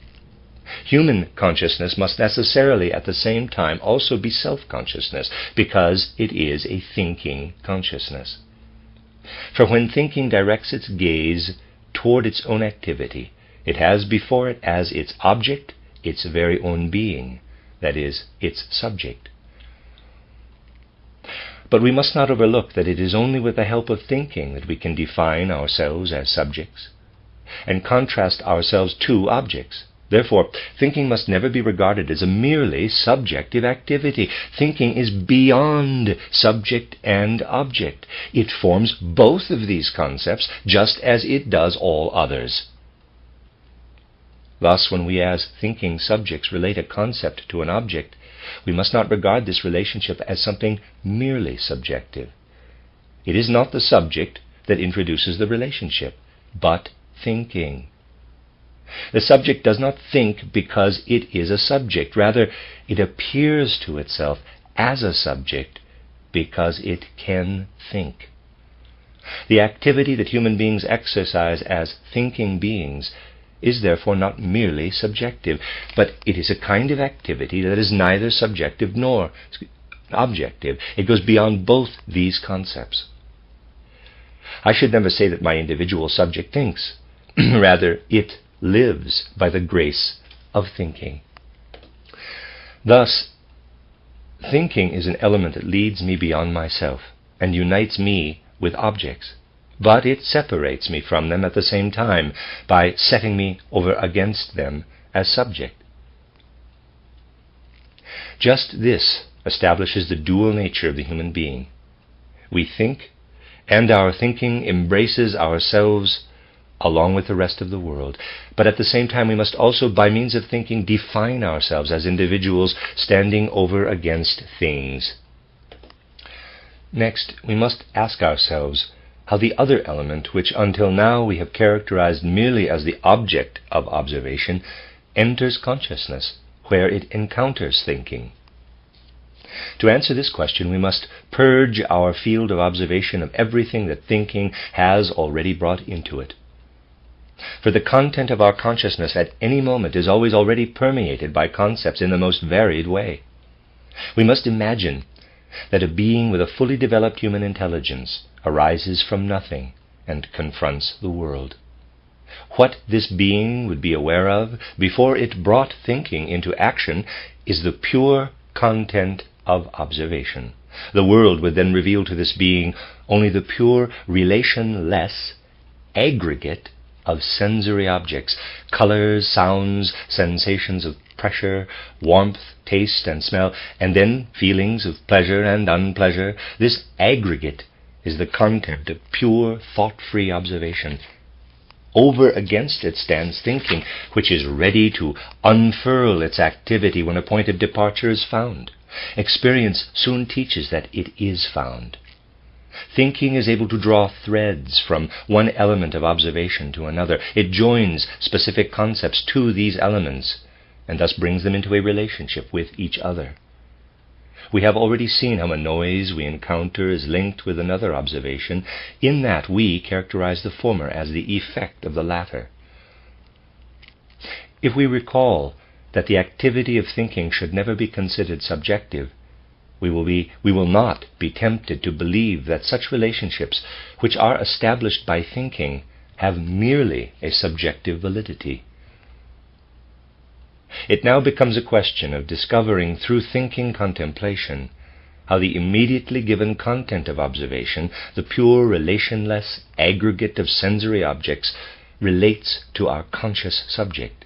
Human consciousness must necessarily at the same time also be self-consciousness, because it is a thinking consciousness. For when thinking directs its gaze toward its own activity, it has before it as its object its very own being, that is, its subject. But we must not overlook that it is only with the help of thinking that we can define ourselves as subjects and contrast ourselves to objects. Therefore, thinking must never be regarded as a merely subjective activity. Thinking is beyond subject and object. It forms both of these concepts just as it does all others. Thus, when we as thinking subjects relate a concept to an object, we must not regard this relationship as something merely subjective. It is not the subject that introduces the relationship, but thinking. The subject does not think because it is a subject. Rather, it appears to itself as a subject because it can think. The activity that human beings exercise as thinking beings is therefore not merely subjective, but it is a kind of activity that is neither subjective nor objective. It goes beyond both these concepts. I should never say that my individual subject thinks. Rather, it lives by the grace of thinking. Thus, thinking is an element that leads me beyond myself and unites me with objects, but it separates me from them at the same time by setting me over against them as subject. Just this establishes the dual nature of the human being. We think, and our thinking embraces ourselves along with the rest of the world. But at the same time, we must also, by means of thinking, define ourselves as individuals standing over against things. Next, we must ask ourselves how the other element, which until now we have characterized merely as the object of observation, enters consciousness, where it encounters thinking. To answer this question, we must purge our field of observation of everything that thinking has already brought into it. For the content of our consciousness at any moment is always already permeated by concepts in the most varied way. We must imagine that a being with a fully developed human intelligence arises from nothing and confronts the world. What this being would be aware of before it brought thinking into action is the pure content of observation. The world would then reveal to this being only the pure, relationless aggregate of sensory objects, colors, sounds, sensations of pressure, warmth, taste, and smell, and then feelings of pleasure and unpleasure. This aggregate is the content of pure, thought-free observation. Over against it stands thinking, which is ready to unfurl its activity when a point of departure is found. Experience soon teaches that it is found. Thinking is able to draw threads from one element of observation to another. It joins specific concepts to these elements, and thus brings them into a relationship with each other. We have already seen how a noise we encounter is linked with another observation, in that we characterize the former as the effect of the latter. If we recall that the activity of thinking should never be considered subjective, we will not be tempted to believe that such relationships, which are established by thinking, have merely a subjective validity. It now becomes a question of discovering through thinking contemplation how the immediately given content of observation, the pure relationless aggregate of sensory objects, relates to our conscious subject.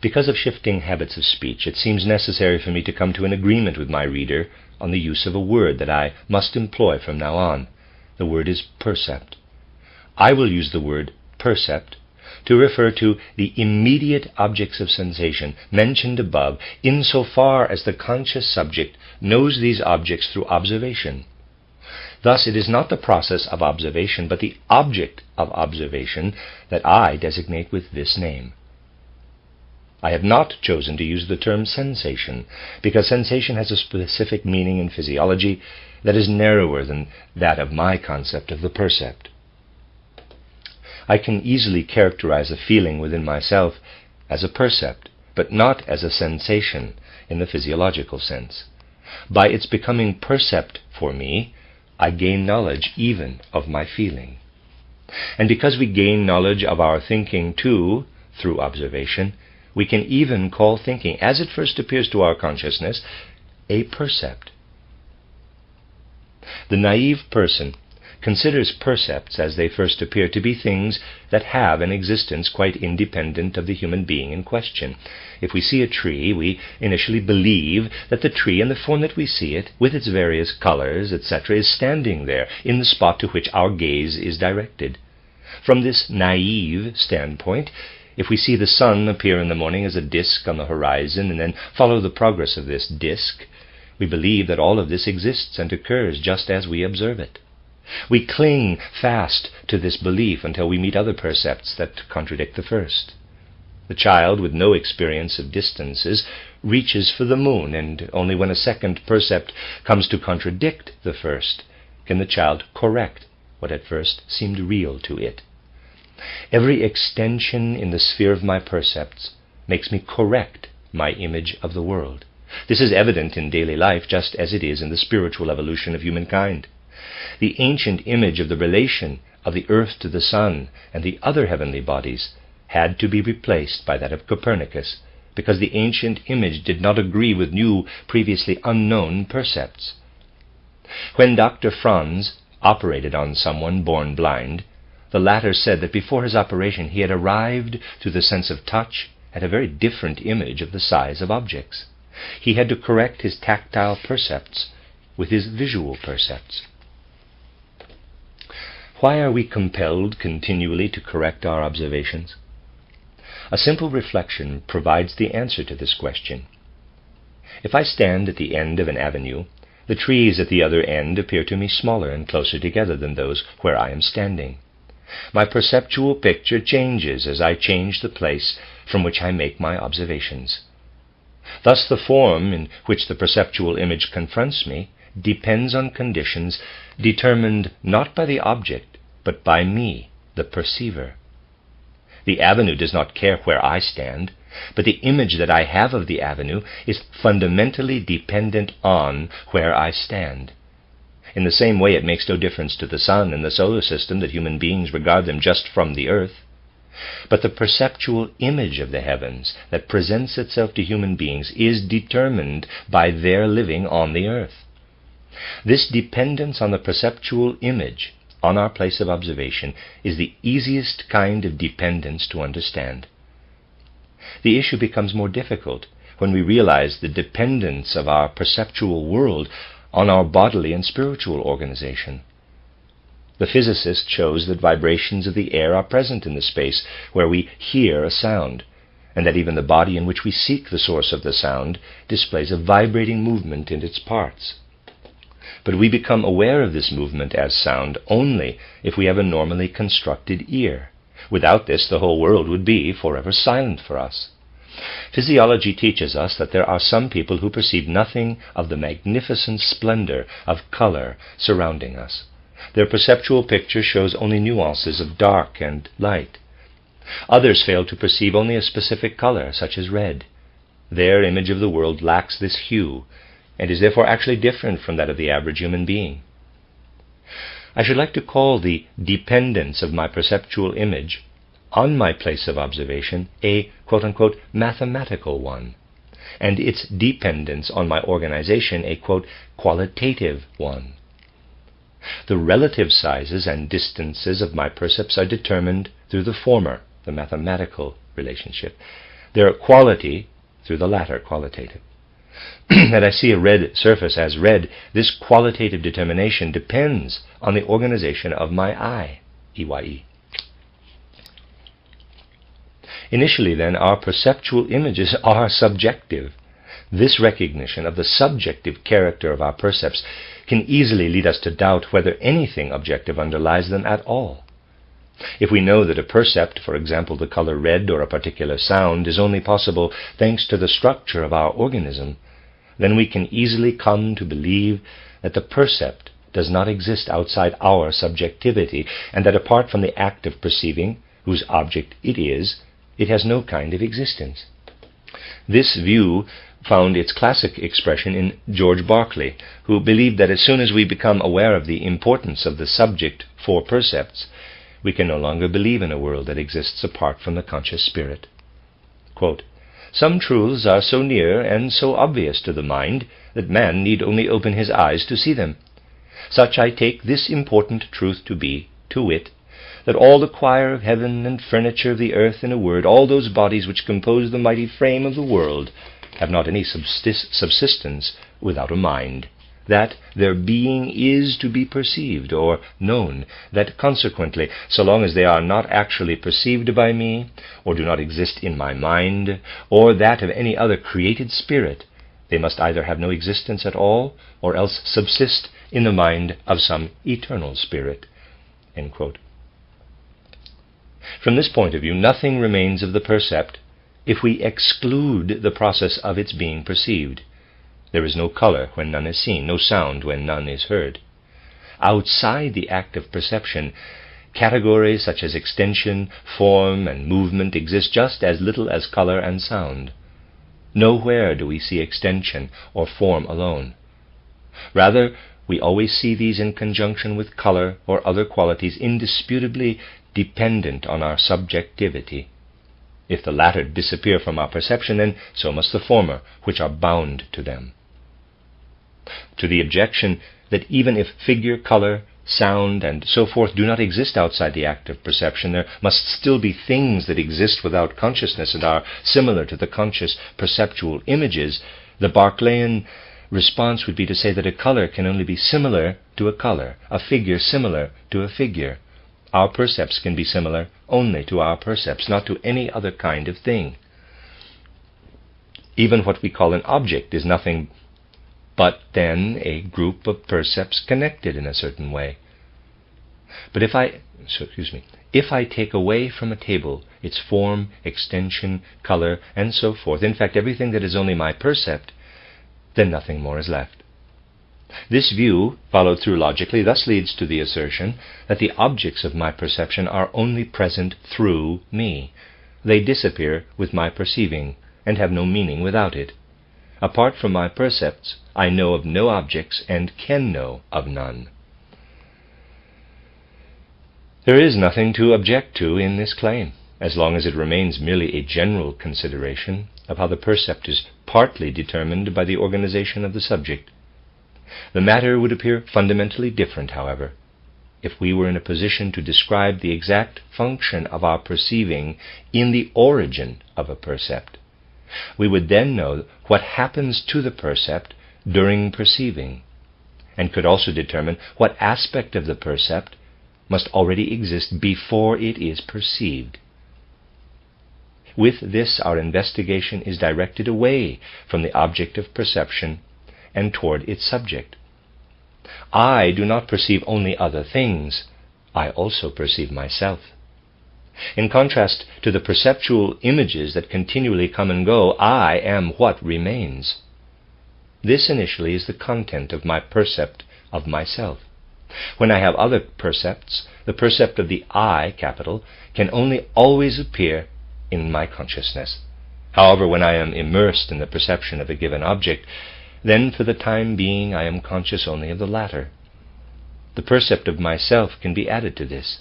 Because of shifting habits of speech, it seems necessary for me to come to an agreement with my reader on the use of a word that I must employ from now on. The word is percept. I will use the word percept to refer to the immediate objects of sensation mentioned above, insofar as the conscious subject knows these objects through observation. Thus, it is not the process of observation, but the object of observation that I designate with this name. I have not chosen to use the term sensation, because sensation has a specific meaning in physiology that is narrower than that of my concept of the percept. I can easily characterize a feeling within myself as a percept, but not as a sensation in the physiological sense. By its becoming percept for me, I gain knowledge even of my feeling. And because we gain knowledge of our thinking too, through observation, we can even call thinking, as it first appears to our consciousness, a percept. The naive person considers percepts as they first appear to be things that have an existence quite independent of the human being in question. If we see a tree, we initially believe that the tree, in the form that we see it, with its various colors, etc., is standing there in the spot to which our gaze is directed. From this naive standpoint, if we see the sun appear in the morning as a disk on the horizon and then follow the progress of this disk, we believe that all of this exists and occurs just as we observe it. We cling fast to this belief until we meet other percepts that contradict the first. The child, with no experience of distances, reaches for the moon, and only when a second percept comes to contradict the first can the child correct what at first seemed real to it. Every extension in the sphere of my percepts makes me correct my image of the world. This is evident in daily life just as it is in the spiritual evolution of humankind. The ancient image of the relation of the earth to the sun and the other heavenly bodies had to be replaced by that of Copernicus, because the ancient image did not agree with new, previously unknown percepts. When Dr. Franz operated on someone born blind, the latter said that before his operation he had arrived through the sense of touch at a very different image of the size of objects. He had to correct his tactile percepts with his visual percepts. Why are we compelled continually to correct our observations? A simple reflection provides the answer to this question. If I stand at the end of an avenue, the trees at the other end appear to me smaller and closer together than those where I am standing. My perceptual picture changes as I change the place from which I make my observations. Thus the form in which the perceptual image confronts me depends on conditions determined not by the object, but by me, the perceiver. The avenue does not care where I stand, but the image that I have of the avenue is fundamentally dependent on where I stand. In the same way, it makes no difference to the sun and the solar system that human beings regard them just from the earth. But the perceptual image of the heavens that presents itself to human beings is determined by their living on the earth. This dependence on the perceptual image on our place of observation is the easiest kind of dependence to understand. The issue becomes more difficult when we realize the dependence of our perceptual world on our bodily and spiritual organization. The physicist shows that vibrations of the air are present in the space where we hear a sound, and that even the body in which we seek the source of the sound displays a vibrating movement in its parts. But we become aware of this movement as sound only if we have a normally constructed ear. Without this, the whole world would be forever silent for us. Physiology teaches us that there are some people who perceive nothing of the magnificent splendor of color surrounding us. Their perceptual picture shows only nuances of dark and light. Others fail to perceive only a specific color, such as red. Their image of the world lacks this hue, and is therefore actually different from that of the average human being. I should like to call the dependence of my perceptual image on my place of observation a quote-unquote mathematical one, and its dependence on my organization a quote qualitative one. The relative sizes and distances of my percepts are determined through the former, the mathematical relationship, their quality through the latter, qualitative. That I see a red surface as red, this qualitative determination depends on the organization of my eye, EYE. Initially, then, our perceptual images are subjective. This recognition of the subjective character of our percepts can easily lead us to doubt whether anything objective underlies them at all. If we know that a percept, for example the color red or a particular sound, is only possible thanks to the structure of our organism, then we can easily come to believe that the percept does not exist outside our subjectivity, and that apart from the act of perceiving, whose object it is, it has no kind of existence. This view found its classic expression in George Berkeley, who believed that as soon as we become aware of the importance of the subject for percepts, we can no longer believe in a world that exists apart from the conscious spirit. Quote, "Some truths are so near and so obvious to the mind that man need only open his eyes to see them. Such I take this important truth to be, to wit, that all the choir of heaven and furniture of the earth, in a word, all those bodies which compose the mighty frame of the world, have not any subsistence without a mind, that their being is to be perceived or known, that consequently, so long as they are not actually perceived by me, or do not exist in my mind, or that of any other created spirit, they must either have no existence at all, or else subsist in the mind of some eternal spirit." End quote. From this point of view, nothing remains of the percept if we exclude the process of its being perceived. There is no color when none is seen, no sound when none is heard. Outside the act of perception, categories such as extension, form, and movement exist just as little as color and sound. Nowhere do we see extension or form alone. Rather, we always see these in conjunction with color or other qualities indisputably dependent on our subjectivity. If the latter disappear from our perception, then so must the former, which are bound to them. To the objection that even if figure, color, sound, and so forth do not exist outside the act of perception, there must still be things that exist without consciousness and are similar to the conscious perceptual images, the Berkeleyan response would be to say that a color can only be similar to a color, a figure similar to a figure. Our percepts can be similar only to our percepts, not to any other kind of thing. Even what we call an object is nothing but then a group of percepts connected in a certain way. But if I take away from a table its form, extension, color, and so forth, in fact everything that is only my percept, then nothing more is left. This view, followed through logically, thus leads to the assertion that the objects of my perception are only present through me. They disappear with my perceiving, and have no meaning without it. Apart from my percepts, I know of no objects and can know of none. There is nothing to object to in this claim, as long as it remains merely a general consideration of how the percept is partly determined by the organization of the subject. The matter would appear fundamentally different, however, if we were in a position to describe the exact function of our perceiving in the origin of a percept. We would then know what happens to the percept during perceiving, and could also determine what aspect of the percept must already exist before it is perceived. With this, our investigation is directed away from the object of perception and toward its subject. I do not perceive only other things, I also perceive myself. In contrast to the perceptual images that continually come and go, I am what remains. This initially is the content of my percept of myself. When I have other percepts, the percept of the I, capital, can only always appear in my consciousness. However, when I am immersed in the perception of a given object, then for the time being I am conscious only of the latter. The percept of myself can be added to this.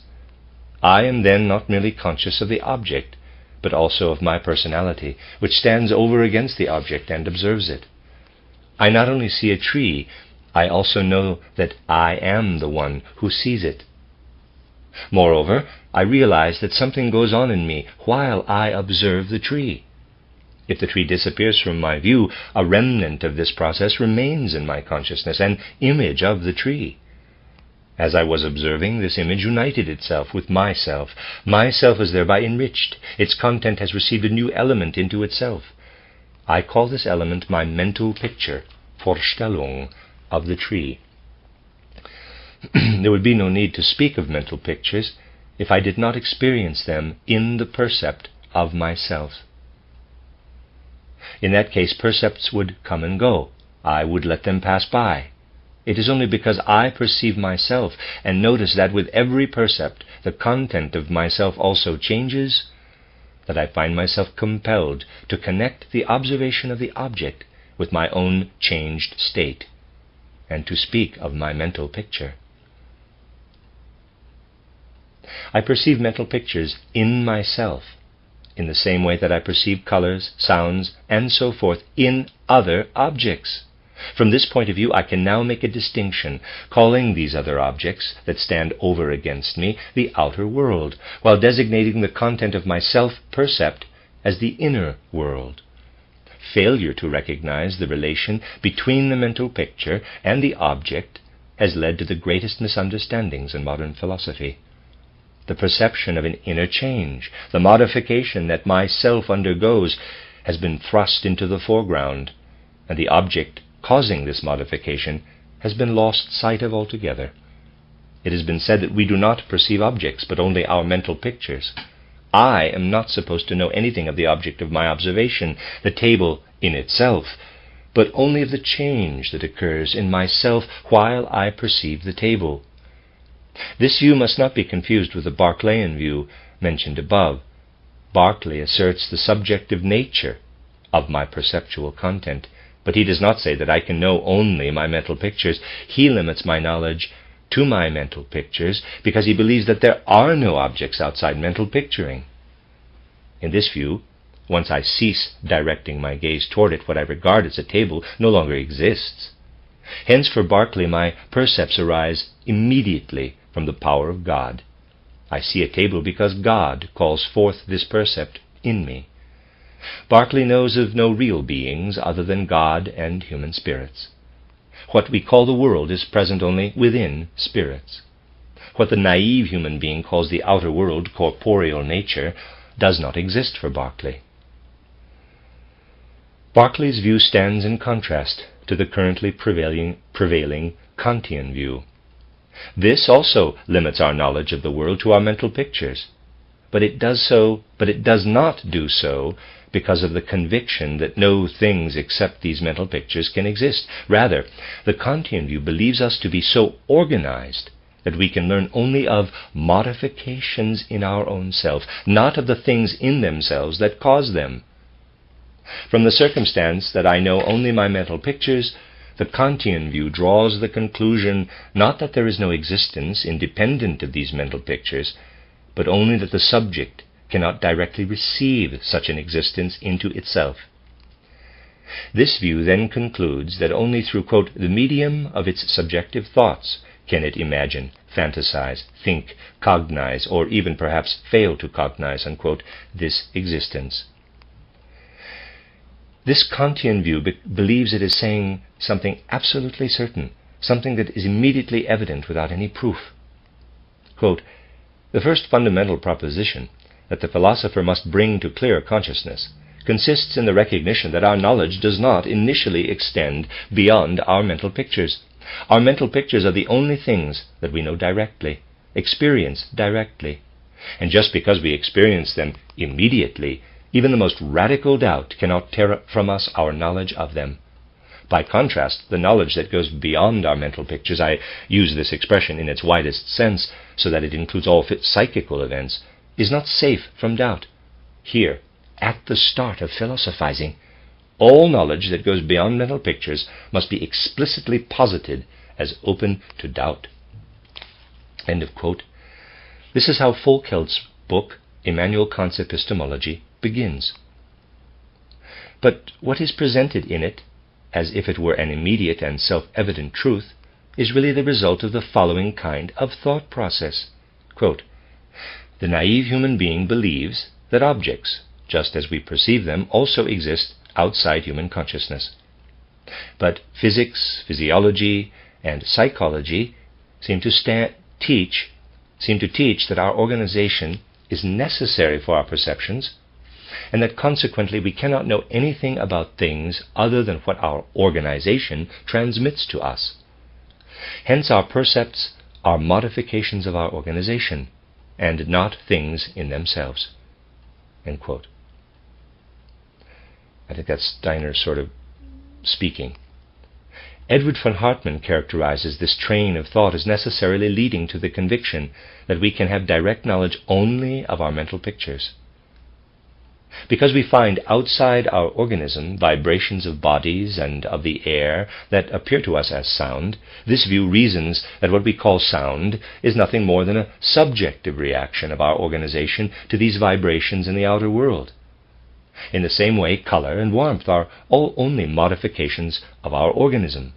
I am then not merely conscious of the object, but also of my personality, which stands over against the object and observes it. I not only see a tree, I also know that I am the one who sees it. Moreover, I realize that something goes on in me while I observe the tree. If the tree disappears from my view, a remnant of this process remains in my consciousness, an image of the tree. As I was observing, this image united itself with myself. Myself is thereby enriched. Its content has received a new element into itself. I call this element my mental picture, Vorstellung, of the tree. There would be no need to speak of mental pictures if I did not experience them in the percept of myself. In that case, percepts would come and go. I would let them pass by. It is only because I perceive myself and notice that with every percept the content of myself also changes that I find myself compelled to connect the observation of the object with my own changed state, and to speak of my mental picture. I perceive mental pictures in myself, in the same way that I perceive colors, sounds, and so forth in other objects. From this point of view, I can now make a distinction, calling these other objects that stand over against me the outer world, while designating the content of my self-percept as the inner world. Failure to recognize the relation between the mental picture and the object has led to the greatest misunderstandings in modern philosophy. The perception of an inner change, the modification that my self undergoes, has been thrust into the foreground, and the object causing this modification has been lost sight of altogether. It has been said that we do not perceive objects, but only our mental pictures. I am not supposed to know anything of the object of my observation, the table in itself, but only of the change that occurs in myself while I perceive the table. This view must not be confused with the Berkeleyan view mentioned above. Berkeley asserts the subjective nature of my perceptual content, but he does not say that I can know only my mental pictures. He limits my knowledge to my mental pictures because he believes that there are no objects outside mental picturing. In this view, once I cease directing my gaze toward it, what I regard as a table no longer exists. Hence, for Berkeley, my percepts arise immediately from the power of God. I see a table because God calls forth this percept in me. Berkeley knows of no real beings other than God and human spirits. What we call the world is present only within spirits. What the naive human being calls the outer world, corporeal nature, does not exist for Berkeley. Berkeley's view stands in contrast to the currently prevailing Kantian view. This also limits our knowledge of the world to our mental pictures, but it does not do so because of the conviction that no things except these mental pictures can exist. Rather, the Kantian view believes us to be so organized that we can learn only of modifications in our own self, not of the things in themselves that cause them. From the circumstance that I know only my mental pictures, the Kantian view draws the conclusion not that there is no existence independent of these mental pictures, but only that the subject cannot directly receive such an existence into itself. This view then concludes that only through, quote, the medium of its subjective thoughts can it imagine, fantasize, think, cognize, or even perhaps fail to cognize, unquote, this existence. This Kantian view believes it is saying something absolutely certain, something that is immediately evident without any proof. Quote, the first fundamental proposition that the philosopher must bring to clear consciousness consists in the recognition that our knowledge does not initially extend beyond our mental pictures. Our mental pictures are the only things that we know directly, experience directly. And just because we experience them immediately, even the most radical doubt cannot tear from us our knowledge of them. By contrast, the knowledge that goes beyond our mental pictures, I use this expression in its widest sense so that it includes all psychical events, is not safe from doubt. Here, at the start of philosophizing, all knowledge that goes beyond mental pictures must be explicitly posited as open to doubt. End of quote. This is how Volkeld's book, Emmanuel Kant's Epistemology, begins. But what is presented in it, as if it were an immediate and self-evident truth, is really the result of the following kind of thought process. Quote, the naive human being believes that objects, just as we perceive them, also exist outside human consciousness. But physics, physiology, and psychology seem to teach that our organization is necessary for our perceptions, and that consequently we cannot know anything about things other than what our organization transmits to us. Hence our percepts are modifications of our organization, and not things in themselves. End quote. I think that's Steiner sort of speaking. Edward von Hartmann characterizes this train of thought as necessarily leading to the conviction that we can have direct knowledge only of our mental pictures. Because we find outside our organism vibrations of bodies and of the air that appear to us as sound, this view reasons that what we call sound is nothing more than a subjective reaction of our organization to these vibrations in the outer world. In the same way, color and warmth are all only modifications of our organism.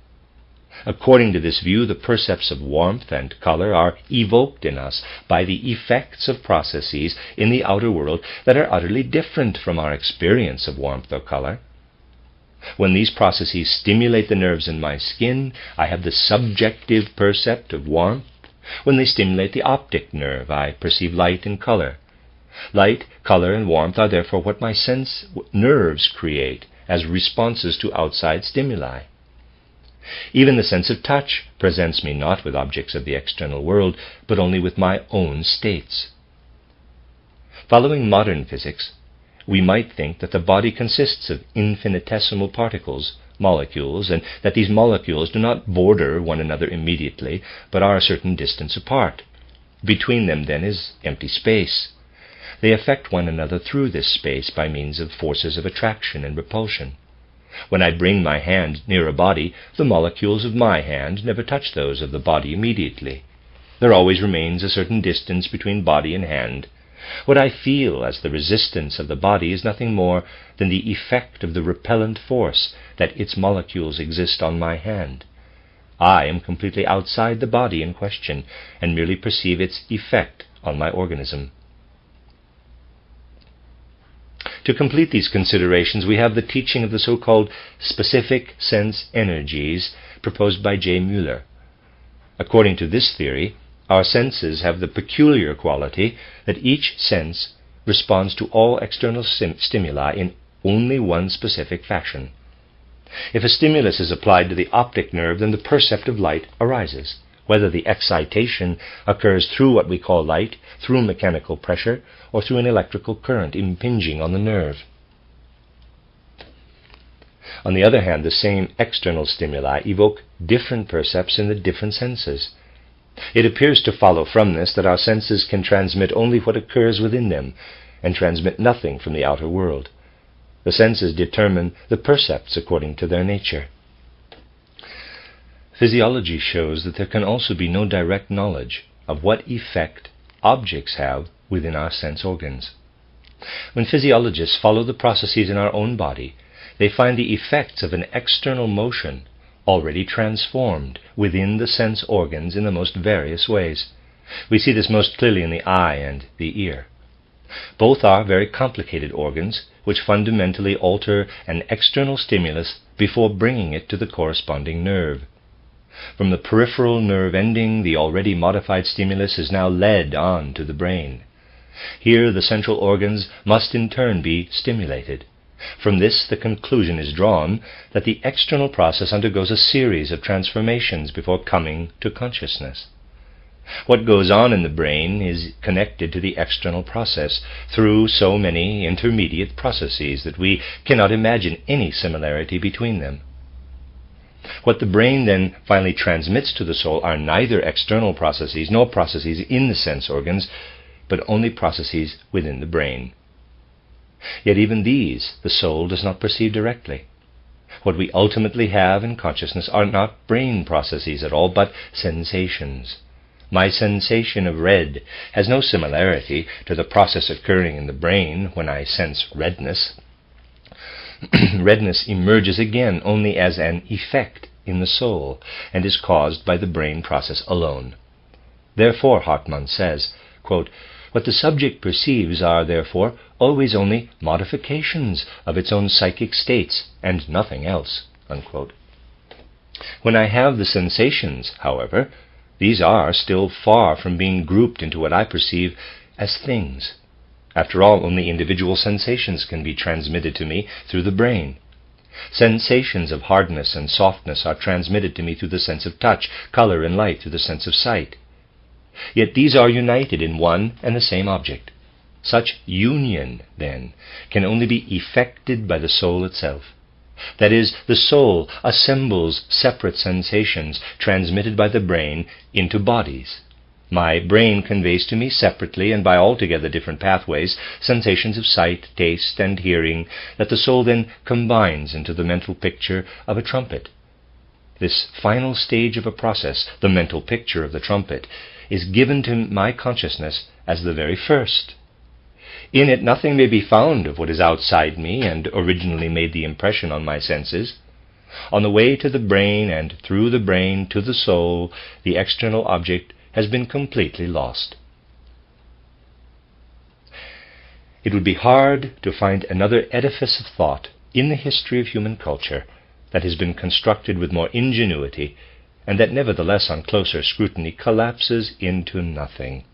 According to this view, the percepts of warmth and color are evoked in us by the effects of processes in the outer world that are utterly different from our experience of warmth or color. When these processes stimulate the nerves in my skin, I have the subjective percept of warmth. When they stimulate the optic nerve, I perceive light and color. Light, color, and warmth are therefore what my sense nerves create as responses to outside stimuli. Even the sense of touch presents me not with objects of the external world, but only with my own states. Following modern physics, we might think that the body consists of infinitesimal particles, molecules, and that these molecules do not border one another immediately, but are a certain distance apart. Between them, then, is empty space. They affect one another through this space by means of forces of attraction and repulsion. When I bring my hand near a body, the molecules of my hand never touch those of the body immediately. There always remains a certain distance between body and hand. What I feel as the resistance of the body is nothing more than the effect of the repellent force that its molecules exist on my hand. I am completely outside the body in question, and merely perceive its effect on my organism. To complete these considerations, we have the teaching of the so-called specific sense energies proposed by J. Mueller. According to this theory, our senses have the peculiar quality that each sense responds to all external stimuli in only one specific fashion. If a stimulus is applied to the optic nerve, then the percept of light arises, whether the excitation occurs through what we call light, through mechanical pressure, or through an electrical current impinging on the nerve. On the other hand, the same external stimuli evoke different percepts in the different senses. It appears to follow from this that our senses can transmit only what occurs within them, and transmit nothing from the outer world. The senses determine the percepts according to their nature. Physiology shows that there can also be no direct knowledge of what effect objects have within our sense organs. When physiologists follow the processes in our own body, they find the effects of an external motion already transformed within the sense organs in the most various ways. We see this most clearly in the eye and the ear. Both are very complicated organs which fundamentally alter an external stimulus before bringing it to the corresponding nerve. From the peripheral nerve ending, the already modified stimulus is now led on to the brain. Here the central organs must in turn be stimulated. From this the conclusion is drawn that the external process undergoes a series of transformations before coming to consciousness. What goes on in the brain is connected to the external process through so many intermediate processes that we cannot imagine any similarity between them. What the brain then finally transmits to the soul are neither external processes nor processes in the sense organs, but only processes within the brain. Yet even these the soul does not perceive directly. What we ultimately have in consciousness are not brain processes at all, but sensations. My sensation of red has no similarity to the process occurring in the brain when I sense redness. Redness emerges again only as an effect in the soul, and is caused by the brain process alone. Therefore, Hartmann says, quote, "What the subject perceives are, therefore, always only modifications of its own psychic states, and nothing else." Unquote. When I have the sensations, however, these are still far from being grouped into what I perceive as things. After all, only individual sensations can be transmitted to me through the brain. Sensations of hardness and softness are transmitted to me through the sense of touch, color, and light through the sense of sight. Yet these are united in one and the same object. Such union, then, can only be effected by the soul itself. That is, the soul assembles separate sensations transmitted by the brain into bodies. My brain conveys to me separately and by altogether different pathways sensations of sight, taste, and hearing that the soul then combines into the mental picture of a trumpet. This final stage of a process, the mental picture of the trumpet, is given to my consciousness as the very first. In it nothing may be found of what is outside me and originally made the impression on my senses. On the way to the brain and through the brain to the soul, the external object has been completely lost. It would be hard to find another edifice of thought in the history of human culture that has been constructed with more ingenuity, and that nevertheless on closer scrutiny collapses into nothing.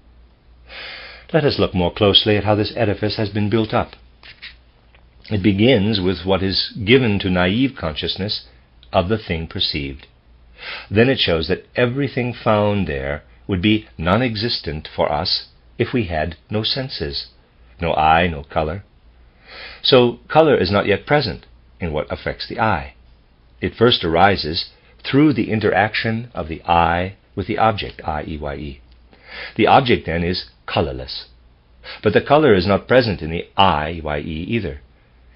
Let us look more closely at how this edifice has been built up. It begins with what is given to naive consciousness of the thing perceived. Then it shows that everything found there would be non-existent for us if we had no senses, no eye, no color. So color is not yet present in what affects the eye. It first arises through the interaction of the eye with the object, I-E-Y-E. The object then is colorless. But the color is not present in the I-E-Y-E either.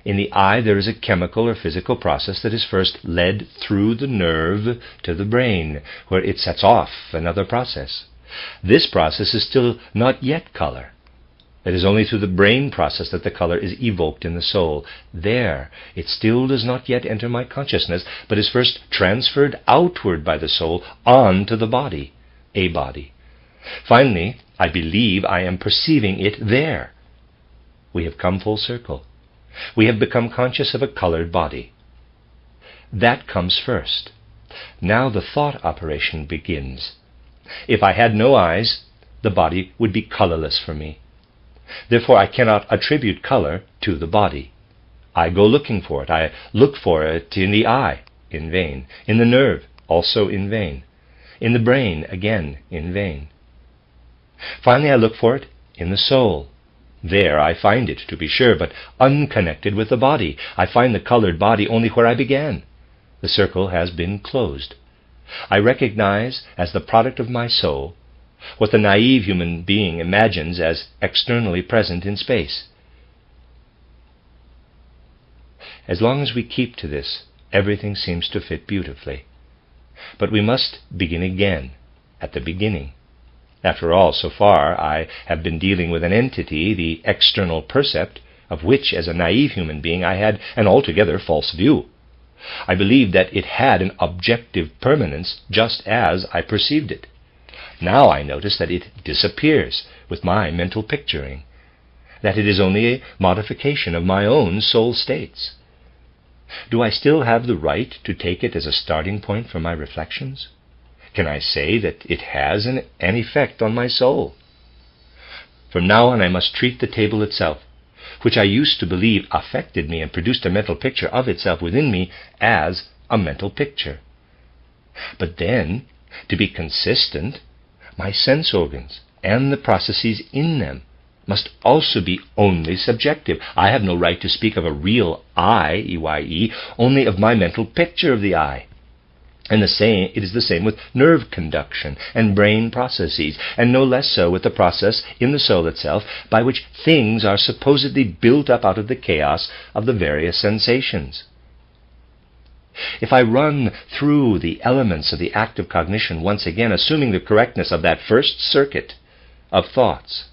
In the eye there is a chemical or physical process that is first led through the nerve to the brain, where it sets off another process. This process is still not yet color. It is only through the brain process that the color is evoked in the soul. There, it still does not yet enter my consciousness, but is first transferred outward by the soul onto the body, a body. Finally, I believe I am perceiving it there. We have come full circle. We have become conscious of a colored body. That comes first. Now the thought operation begins. If I had no eyes, the body would be colorless for me. Therefore, I cannot attribute color to the body. I go looking for it. I look for it in the eye, in vain. In the nerve, also in vain. In the brain, again, in vain. Finally, I look for it in the soul. There I find it, to be sure, but unconnected with the body. I find the colored body only where I began. The circle has been closed. I recognize as the product of my soul what the naive human being imagines as externally present in space. As long as we keep to this, everything seems to fit beautifully. But we must begin again, at the beginning. After all, so far I have been dealing with an entity, the external percept, of which as a naive human being I had an altogether false view. I believed that it had an objective permanence just as I perceived it. Now I notice that it disappears with my mental picturing, that it is only a modification of my own soul states. Do I still have the right to take it as a starting point for my reflections? Can I say that it has an effect on my soul? From now on I must treat the table itself, which I used to believe affected me and produced a mental picture of itself within me, as a mental picture. But then, to be consistent, my sense organs and the processes in them must also be only subjective. I have no right to speak of a real I, E-Y-E, only of my mental picture of the I. And it is the same with nerve conduction and brain processes, and no less so with the process in the soul itself by which things are supposedly built up out of the chaos of the various sensations. If I run through the elements of the act of cognition once again, assuming the correctness of that first circuit of thoughts,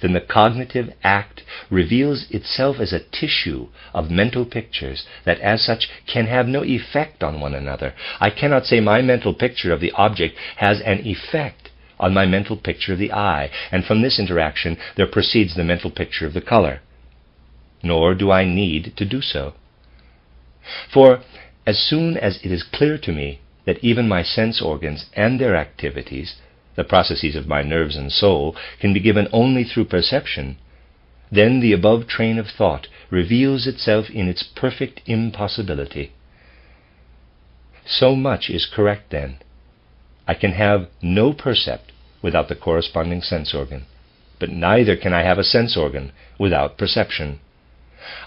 then the cognitive act reveals itself as a tissue of mental pictures that as such can have no effect on one another. I cannot say my mental picture of the object has an effect on my mental picture of the eye, and from this interaction there proceeds the mental picture of the color. Nor do I need to do so. For as soon as it is clear to me that even my sense organs and their activities, the processes of my nerves and soul, can be given only through perception, then the above train of thought reveals itself in its perfect impossibility. So much is correct then. I can have no percept without the corresponding sense organ, but neither can I have a sense organ without perception.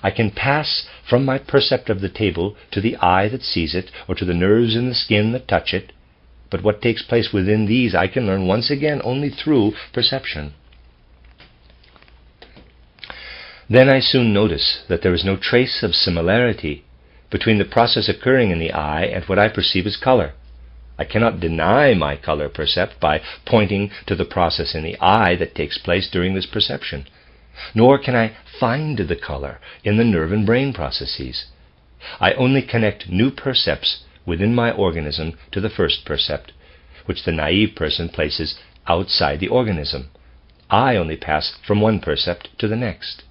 I can pass from my percept of the table to the eye that sees it, or to the nerves in the skin that touch it, but what takes place within these I can learn once again only through perception. Then I soon notice that there is no trace of similarity between the process occurring in the eye and what I perceive as color. I cannot deny my color percept by pointing to the process in the eye that takes place during this perception. nor can I find the color in the nerve and brain processes. I only connect new percepts within my organism to the first percept, which the naive person places outside the organism. I only pass from one percept to the next.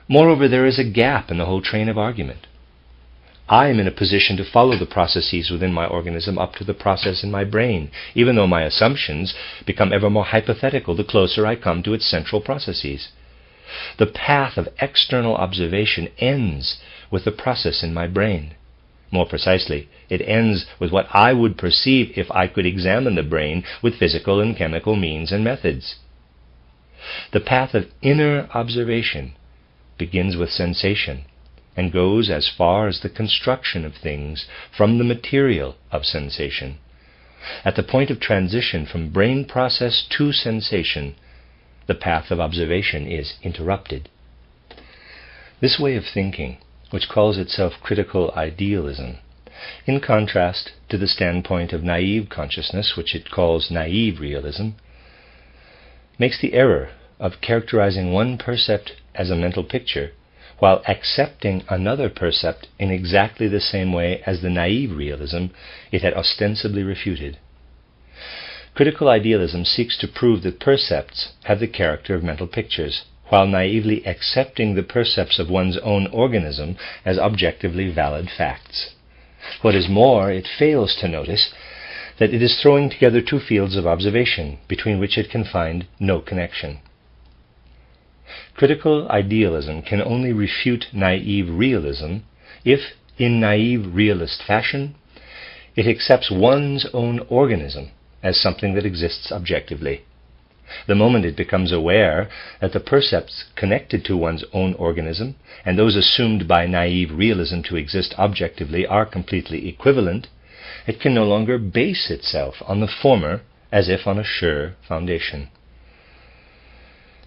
Moreover, there is a gap in the whole train of argument. I am in a position to follow the processes within my organism up to the process in my brain, even though my assumptions become ever more hypothetical the closer I come to its central processes. The path of external observation ends with the process in my brain. More precisely, it ends with what I would perceive if I could examine the brain with physical and chemical means and methods. The path of inner observation begins with sensation and goes as far as the construction of things from the material of sensation. At the point of transition from brain process to sensation, the path of observation is interrupted. This way of thinking, which calls itself critical idealism, in contrast to the standpoint of naive consciousness, which it calls naive realism, makes the error of characterizing one percept as a mental picture while accepting another percept in exactly the same way as the naive realism it had ostensibly refuted. Critical idealism seeks to prove that percepts have the character of mental pictures, while naively accepting the percepts of one's own organism as objectively valid facts. What is more, it fails to notice that it is throwing together two fields of observation between which it can find no connection. Critical idealism can only refute naive realism if, in naive realist fashion, it accepts one's own organism as something that exists objectively. The moment it becomes aware that the percepts connected to one's own organism and those assumed by naive realism to exist objectively are completely equivalent, it can no longer base itself on the former as if on a sure foundation.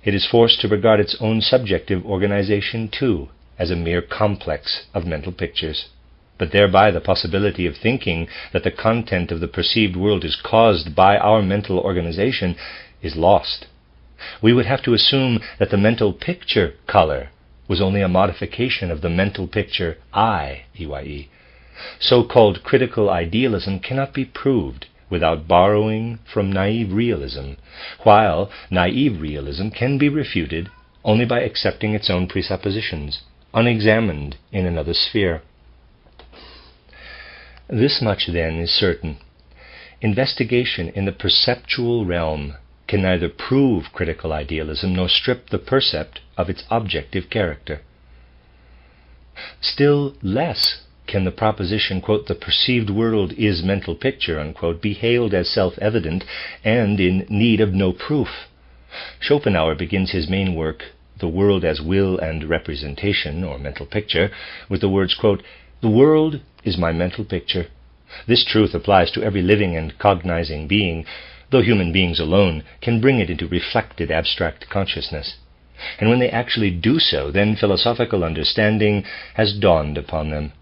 It is forced to regard its own subjective organization too as a mere complex of mental pictures, but thereby the possibility of thinking that the content of the perceived world is caused by our mental organization is lost. We would have to assume that the mental picture color was only a modification of the mental picture I, EYE. So-called critical idealism cannot be proved without borrowing from naive realism, while naive realism can be refuted only by accepting its own presuppositions, unexamined in another sphere. This much, then, is certain. Investigation in the perceptual realm can neither prove critical idealism nor strip the percept of its objective character. Still less can the proposition, quote, "the perceived world is mental picture," unquote, be hailed as self-evident and in need of no proof. Schopenhauer begins his main work, The World as Will and Representation, or Mental Picture, with the words, quote, "The world is my mental picture." This truth applies to every living and cognizing being, though human beings alone can bring it into reflected abstract consciousness. And when they actually do so, then philosophical understanding has dawned upon them.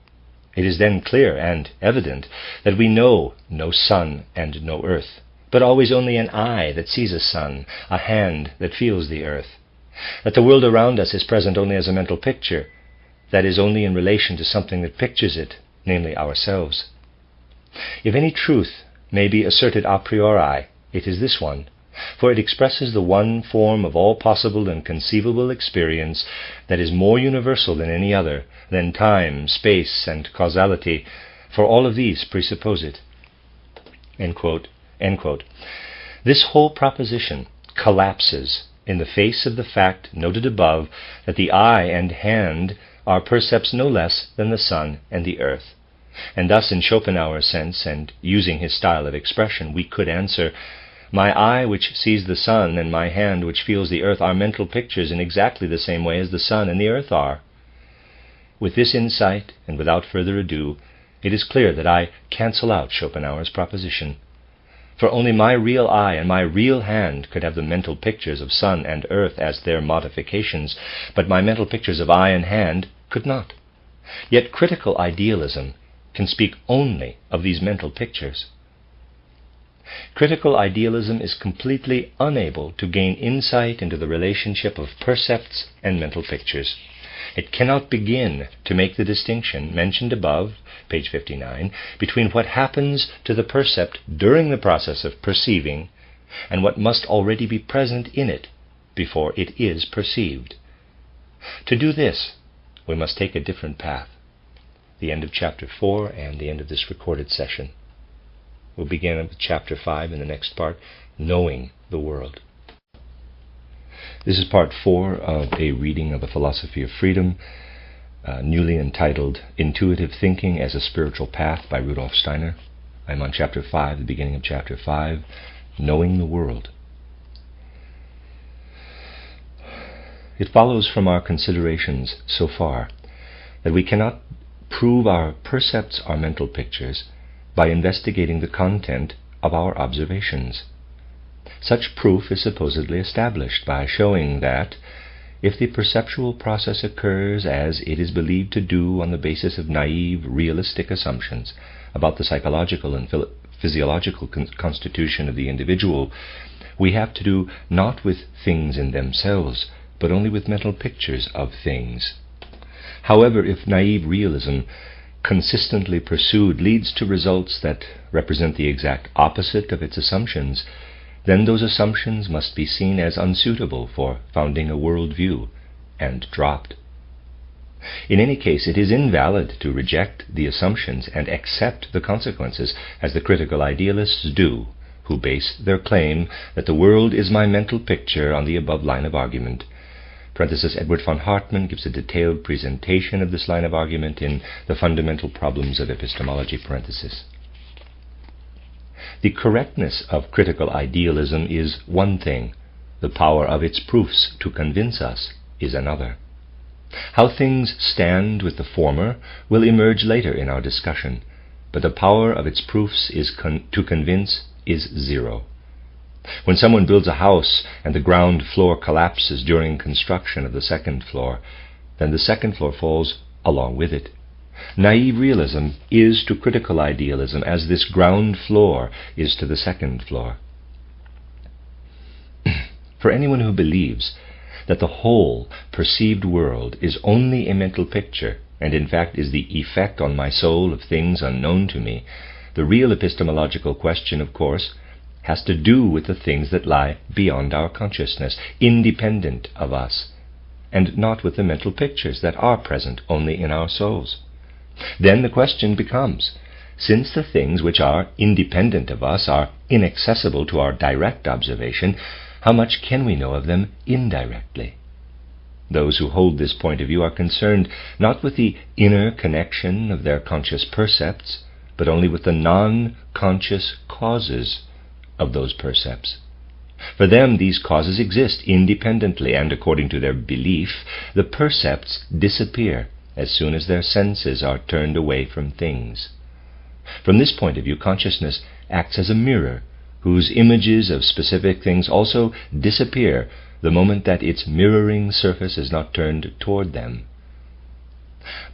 It is then clear and evident that we know no sun and no earth, but always only an eye that sees a sun, a hand that feels the earth. That the world around us is present only as a mental picture, that is only in relation to something that pictures it, namely ourselves. If any truth may be asserted a priori, it is this one, for it expresses the one form of all possible and conceivable experience that is more universal than any other, than time, space, and causality, for all of these presuppose it. End quote, end quote. This whole proposition collapses in the face of the fact noted above that the eye and hand are percepts no less than the sun and the earth. And thus, in Schopenhauer's sense, and using his style of expression, we could answer, my eye which sees the sun and my hand which feels the earth are mental pictures in exactly the same way as the sun and the earth are. With this insight, and without further ado, it is clear that I cancel out Schopenhauer's proposition. For only my real eye and my real hand could have the mental pictures of sun and earth as their modifications, but my mental pictures of eye and hand could not. Yet critical idealism can speak only of these mental pictures. Critical idealism is completely unable to gain insight into the relationship of percepts and mental pictures. It cannot begin to make the distinction mentioned above, page 59, between what happens to the percept during the process of perceiving and what must already be present in it before it is perceived. To do this, we must take a different path. The end of chapter 4 and the end of this recorded session. We'll begin with chapter 5 in the next part, Knowing the World. This is part 4 of a reading of A Philosophy of Freedom, newly entitled Intuitive Thinking as a Spiritual Path by Rudolf Steiner. I'm on chapter 5, the beginning of chapter 5, Knowing the World. It follows from our considerations so far that we cannot prove our percepts are mental pictures by investigating the content of our observations. Such proof is supposedly established by showing that if the perceptual process occurs as it is believed to do on the basis of naive, realistic assumptions about the psychological and physiological constitution of the individual, we have to do not with things in themselves, but only with mental pictures of things. However, if naive realism consistently pursued leads to results that represent the exact opposite of its assumptions, then those assumptions must be seen as unsuitable for founding a worldview and dropped. In any case, it is invalid to reject the assumptions and accept the consequences, as the critical idealists do, who base their claim that the world is my mental picture on the above line of argument. Edward von Hartmann gives a detailed presentation of this line of argument in The Fundamental Problems of Epistemology. The correctness of critical idealism is one thing. The power of its proofs to convince us is another. How things stand with the former will emerge later in our discussion, but the power of its proofs to convince is zero. When someone builds a house and the ground floor collapses during construction of the second floor, then the second floor falls along with it. Naive realism is to critical idealism as this ground floor is to the second floor. For anyone who believes that the whole perceived world is only a mental picture, and in fact is the effect on my soul of things unknown to me, the real epistemological question, of course, has to do with the things that lie beyond our consciousness, independent of us, and not with the mental pictures that are present only in our souls. Then the question becomes, since the things which are independent of us are inaccessible to our direct observation, how much can we know of them indirectly? Those who hold this point of view are concerned not with the inner connection of their conscious percepts, but only with the non-conscious causes of those percepts. For them, these causes exist independently, and according to their belief, the percepts disappear as soon as their senses are turned away from things. From this point of view, consciousness acts as a mirror, whose images of specific things also disappear the moment that its mirroring surface is not turned toward them.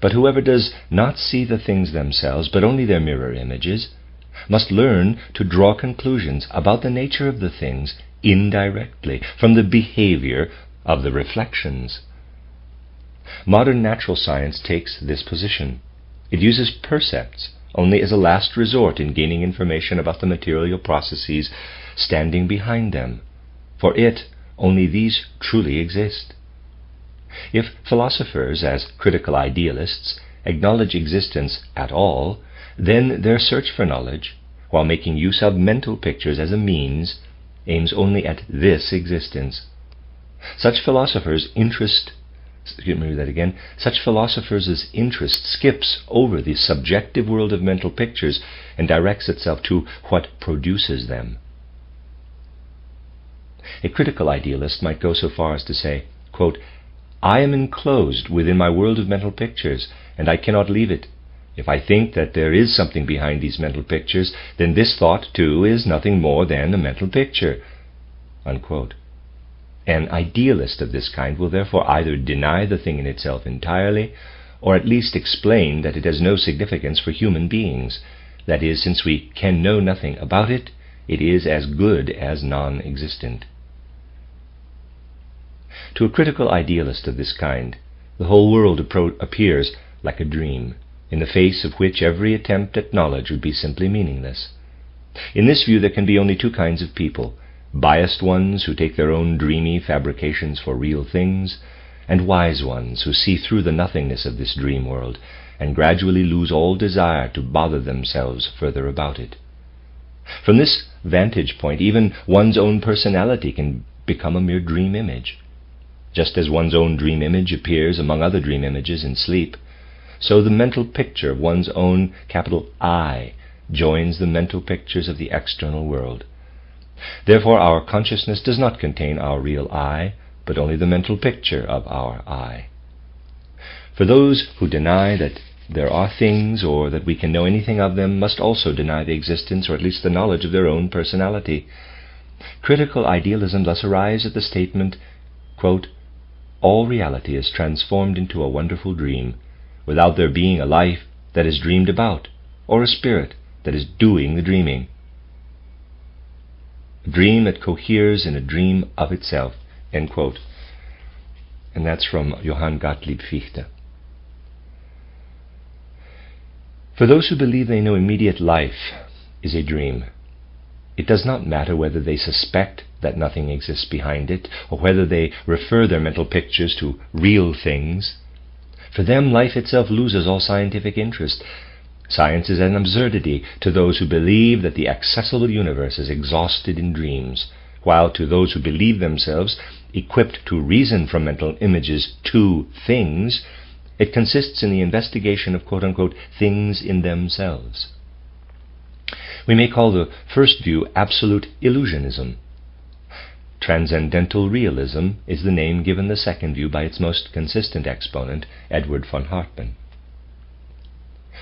But whoever does not see the things themselves, but only their mirror images, must learn to draw conclusions about the nature of the things indirectly from the behavior of the reflections. Modern natural science takes this position. It uses percepts only as a last resort in gaining information about the material processes standing behind them. For it, only these truly exist. If philosophers, as critical idealists, acknowledge existence at all, then their search for knowledge, while making use of mental pictures as a means, aims only at this existence. Such philosophers' interest skips over the subjective world of mental pictures and directs itself to what produces them. A critical idealist might go so far as to say, quote, I am enclosed within my world of mental pictures, and I cannot leave it. If I think that there is something behind these mental pictures, then this thought, too, is nothing more than a mental picture. Unquote. An idealist of this kind will therefore either deny the thing in itself entirely, or at least explain that it has no significance for human beings. That is, since we can know nothing about it, it is as good as non-existent. To a critical idealist of this kind, the whole world appears like a dream, in the face of which every attempt at knowledge would be simply meaningless. In this view there can be only two kinds of people: biased ones who take their own dreamy fabrications for real things, and wise ones who see through the nothingness of this dream world and gradually lose all desire to bother themselves further about it. From this vantage point, even one's own personality can become a mere dream image. Just as one's own dream image appears among other dream images in sleep, so the mental picture of one's own capital I joins the mental pictures of the external world. Therefore our consciousness does not contain our real I, but only the mental picture of our I. For those who deny that there are things or that we can know anything of them must also deny the existence or at least the knowledge of their own personality. Critical idealism thus arrives at the statement, quote, "All reality is transformed into a wonderful dream, without there being a life that is dreamed about, or a spirit that is doing the dreaming. A dream that coheres in a dream of itself," end quote. And that's from Johann Gottlieb Fichte. For those who believe they know immediate life is a dream, it does not matter whether they suspect that nothing exists behind it, or whether they refer their mental pictures to real things. For them, life itself loses all scientific interest. Science is an absurdity to those who believe that the accessible universe is exhausted in dreams, while to those who believe themselves equipped to reason from mental images to things, it consists in the investigation of quote-unquote things in themselves. We may call the first view absolute illusionism. Transcendental realism is the name given the second view by its most consistent exponent, Edward von Hartmann.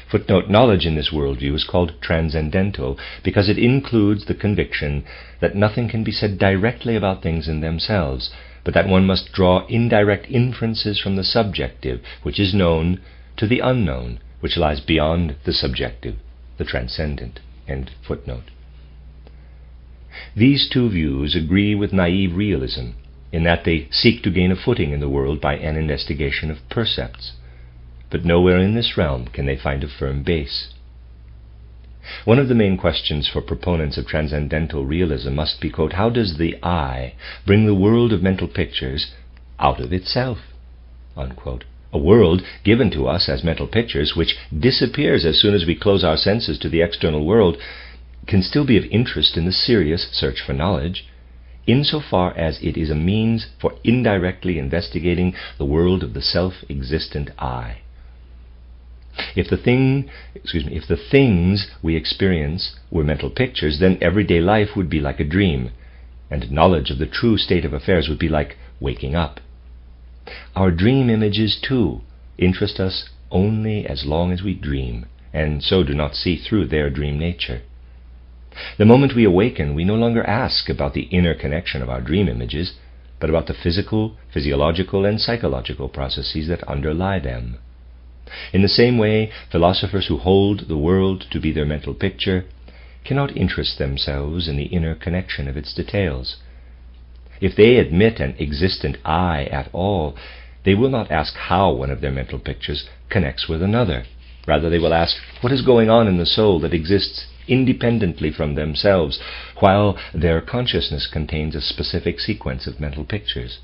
Footnote: knowledge in this worldview is called transcendental because it includes the conviction that nothing can be said directly about things in themselves, but that one must draw indirect inferences from the subjective, which is known, to the unknown, which lies beyond the subjective, the transcendent. End footnote. These two views agree with naive realism in that they seek to gain a footing in the world by an investigation of percepts, but nowhere in this realm can they find a firm base. One of the main questions for proponents of transcendental realism must be, quote, "How does the I bring the world of mental pictures out of itself?" Unquote. A world given to us as mental pictures, which disappears as soon as we close our senses to the external world, can still be of interest in the serious search for knowledge, insofar as it is a means for indirectly investigating the world of the self-existent I. If the things we experience were mental pictures, then everyday life would be like a dream, and knowledge of the true state of affairs would be like waking up. Our dream images, too, interest us only as long as we dream, and so do not see through their dream nature. The moment we awaken, we no longer ask about the inner connection of our dream images, but about the physical, physiological, and psychological processes that underlie them. In the same way, philosophers who hold the world to be their mental picture cannot interest themselves in the inner connection of its details. If they admit an existent I at all, they will not ask how one of their mental pictures connects with another. Rather, they will ask what is going on in the soul that exists independently from themselves, while their consciousness contains a specific sequence of mental pictures.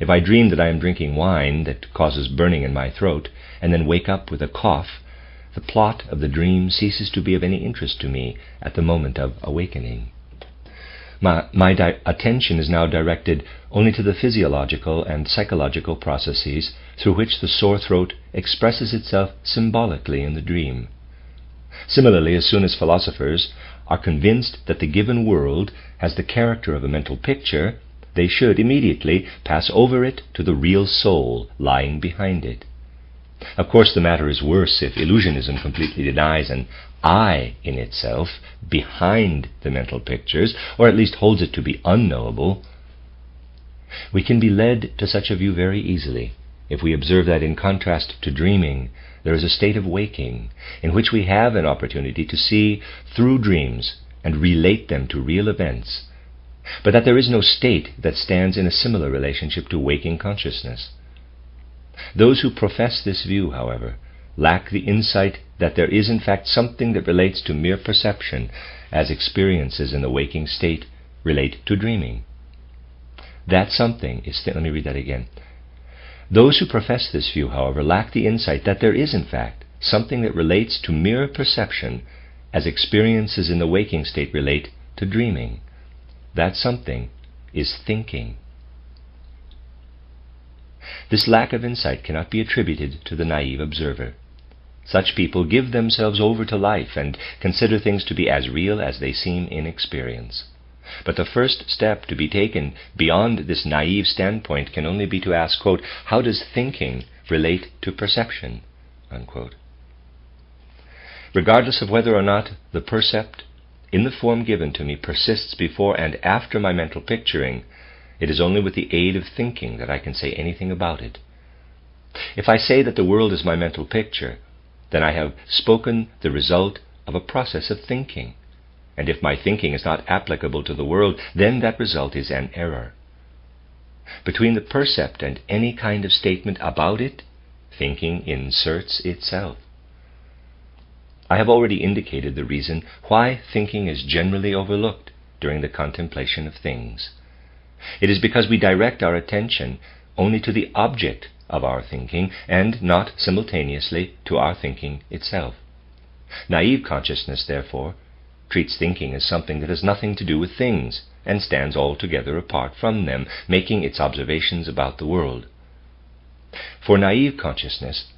If I dream that I am drinking wine that causes burning in my throat, and then wake up with a cough, the plot of the dream ceases to be of any interest to me at the moment of awakening. My attention is now directed only to the physiological and psychological processes through which the sore throat expresses itself symbolically in the dream. Similarly, as soon as philosophers are convinced that the given world has the character of a mental picture, they should immediately pass over it to the real soul lying behind it. Of course, the matter is worse if illusionism completely denies an I in itself behind the mental pictures, or at least holds it to be unknowable. We can be led to such a view very easily if we observe that in contrast to dreaming, there is a state of waking in which we have an opportunity to see through dreams and relate them to real events, but that there is no state that stands in a similar relationship to waking consciousness. Those who profess this view, however, lack the insight that there is in fact something that relates to mere perception, as experiences in the waking state relate to dreaming. That something is, let me read that again. Those who profess this view, however, lack the insight that there is in fact something that relates to mere perception, as experiences in the waking state relate to dreaming. That something is thinking. This lack of insight cannot be attributed to the naive observer. Such people give themselves over to life and consider things to be as real as they seem in experience. But the first step to be taken beyond this naive standpoint can only be to ask, quote, how does thinking relate to perception? Unquote. Regardless of whether or not the percept, in the form given to me, persists before and after my mental picturing, it is only with the aid of thinking that I can say anything about it. If I say that the world is my mental picture, then I have spoken the result of a process of thinking. And if my thinking is not applicable to the world, then that result is an error. Between the percept and any kind of statement about it, thinking inserts itself. I have already indicated the reason why thinking is generally overlooked during the contemplation of things. It is because we direct our attention only to the object of our thinking and not simultaneously to our thinking itself. Naive consciousness, therefore, treats thinking as something that has nothing to do with things and stands altogether apart from them, making its observations about the world. For naive consciousness,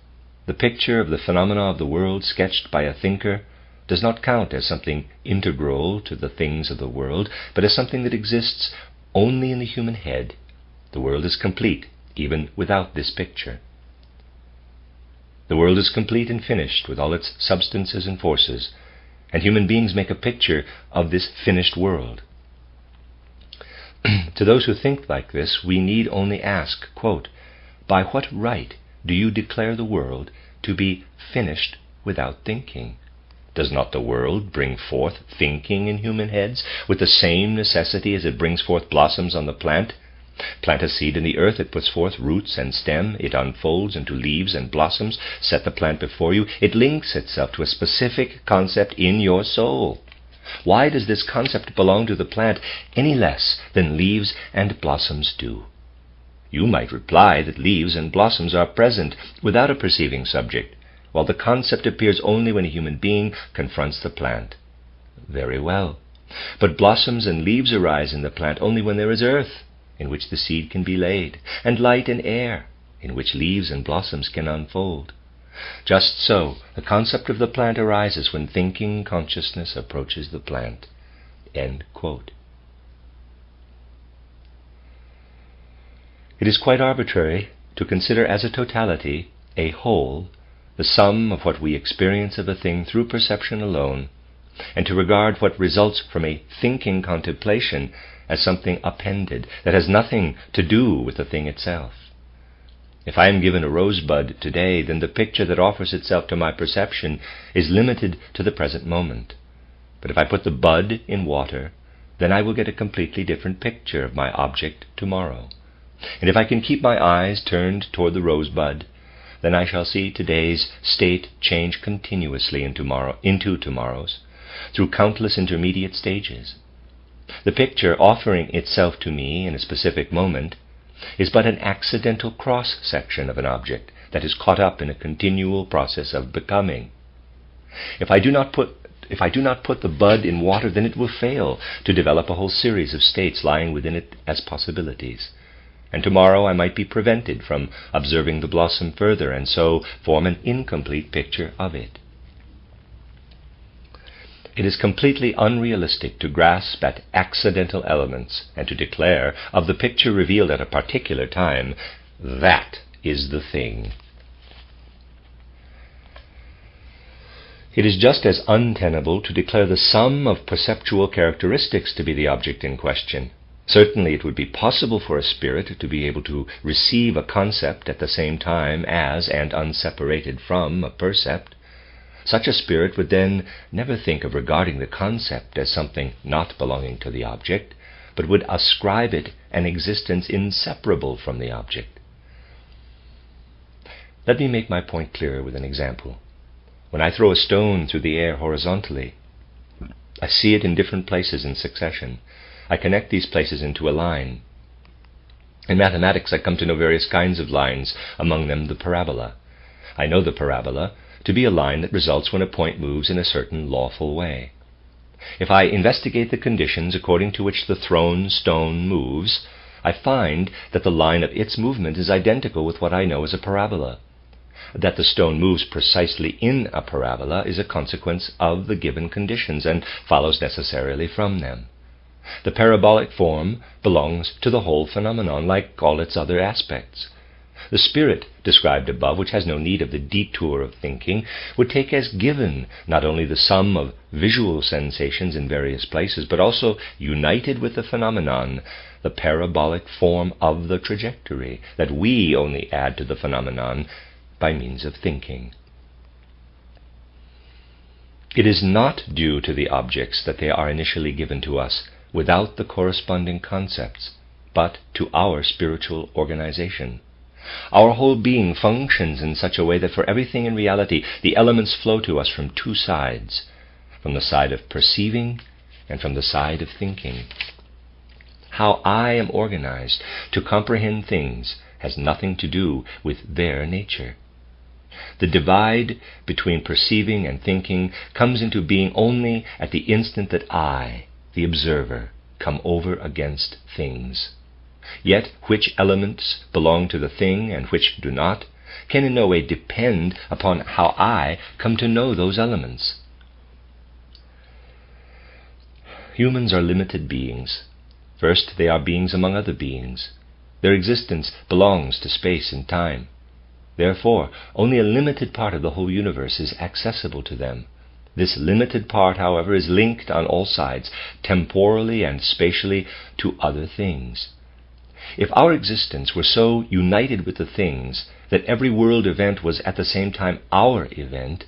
the picture of the phenomena of the world sketched by a thinker does not count as something integral to the things of the world, but as something that exists only in the human head. The world is complete even without this picture. The world is complete and finished with all its substances and forces, and human beings make a picture of this finished world. To those who think like this, we need only ask, quote, by what right do you declare the world to be finished without thinking? Does not the world bring forth thinking in human heads with the same necessity as it brings forth blossoms on the plant? Plant a seed in the earth, it puts forth roots and stem, it unfolds into leaves and blossoms. Set the plant before you, it links itself to a specific concept in your soul. Why does this concept belong to the plant any less than leaves and blossoms do? You might reply that leaves and blossoms are present without a perceiving subject, while the concept appears only when a human being confronts the plant. Very well. But blossoms and leaves arise in the plant only when there is earth, in which the seed can be laid, and light and air, in which leaves and blossoms can unfold. Just so, the concept of the plant arises when thinking consciousness approaches the plant. End quote. It is quite arbitrary to consider as a totality, a whole, the sum of what we experience of a thing through perception alone, and to regard what results from a thinking contemplation as something appended that has nothing to do with the thing itself. If I am given a rosebud today, then the picture that offers itself to my perception is limited to the present moment. But if I put the bud in water, then I will get a completely different picture of my object tomorrow. And if I can keep my eyes turned toward the rosebud, then I shall see today's state change continuously into tomorrow's, through countless intermediate stages. The picture offering itself to me in a specific moment is but an accidental cross-section of an object that is caught up in a continual process of becoming. If I do not put the bud in water, then it will fail to develop a whole series of states lying within it as possibilities. And tomorrow I might be prevented from observing the blossom further, and so form an incomplete picture of it. It is completely unrealistic to grasp at accidental elements and to declare of the picture revealed at a particular time, that is the thing. It is just as untenable to declare the sum of perceptual characteristics to be the object in question. Certainly it would be possible for a spirit to be able to receive a concept at the same time as and unseparated from a percept, Such a spirit would then never think of regarding the concept as something not belonging to the object, but would ascribe it an existence inseparable from the object. Let me make my point clearer with an example. When I throw a stone through the air horizontally, I see it in different places in succession. I connect these places into a line. In mathematics, I come to know various kinds of lines, among them the parabola. I know the parabola to be a line that results when a point moves in a certain lawful way. If I investigate the conditions according to which the thrown stone moves, I find that the line of its movement is identical with what I know as a parabola. That the stone moves precisely in a parabola is a consequence of the given conditions and follows necessarily from them. The parabolic form belongs to the whole phenomenon, like all its other aspects. The spirit described above, which has no need of the detour of thinking, would take as given not only the sum of visual sensations in various places, but also, united with the phenomenon, the parabolic form of the trajectory, that we only add to the phenomenon by means of thinking. It is not due to the objects that they are initially given to us without the corresponding concepts, but to our spiritual organization. Our whole being functions in such a way that for everything in reality, the elements flow to us from two sides, from the side of perceiving and from the side of thinking. How I am organized to comprehend things has nothing to do with their nature. The divide between perceiving and thinking comes into being only at the instant that I, the observer, come over against things. Yet which elements belong to the thing and which do not can in no way depend upon how I come to know those elements. Humans are limited beings. First, they are beings among other beings. Their existence belongs to space and time. Therefore, only a limited part of the whole universe is accessible to them. This limited part, however, is linked on all sides, temporally and spatially, to other things. If our existence were so united with the things that every world event was at the same time our event,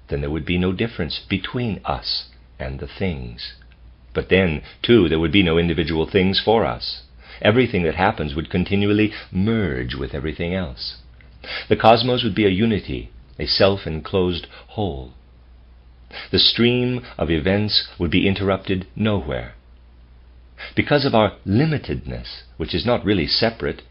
then there would be no difference between us and the things. But then, too, there would be no individual things for us. Everything that happens would continually merge with everything else. The cosmos would be a unity, a self-enclosed whole. The stream of events would be interrupted nowhere. Because of our limitedness, which is not really separate,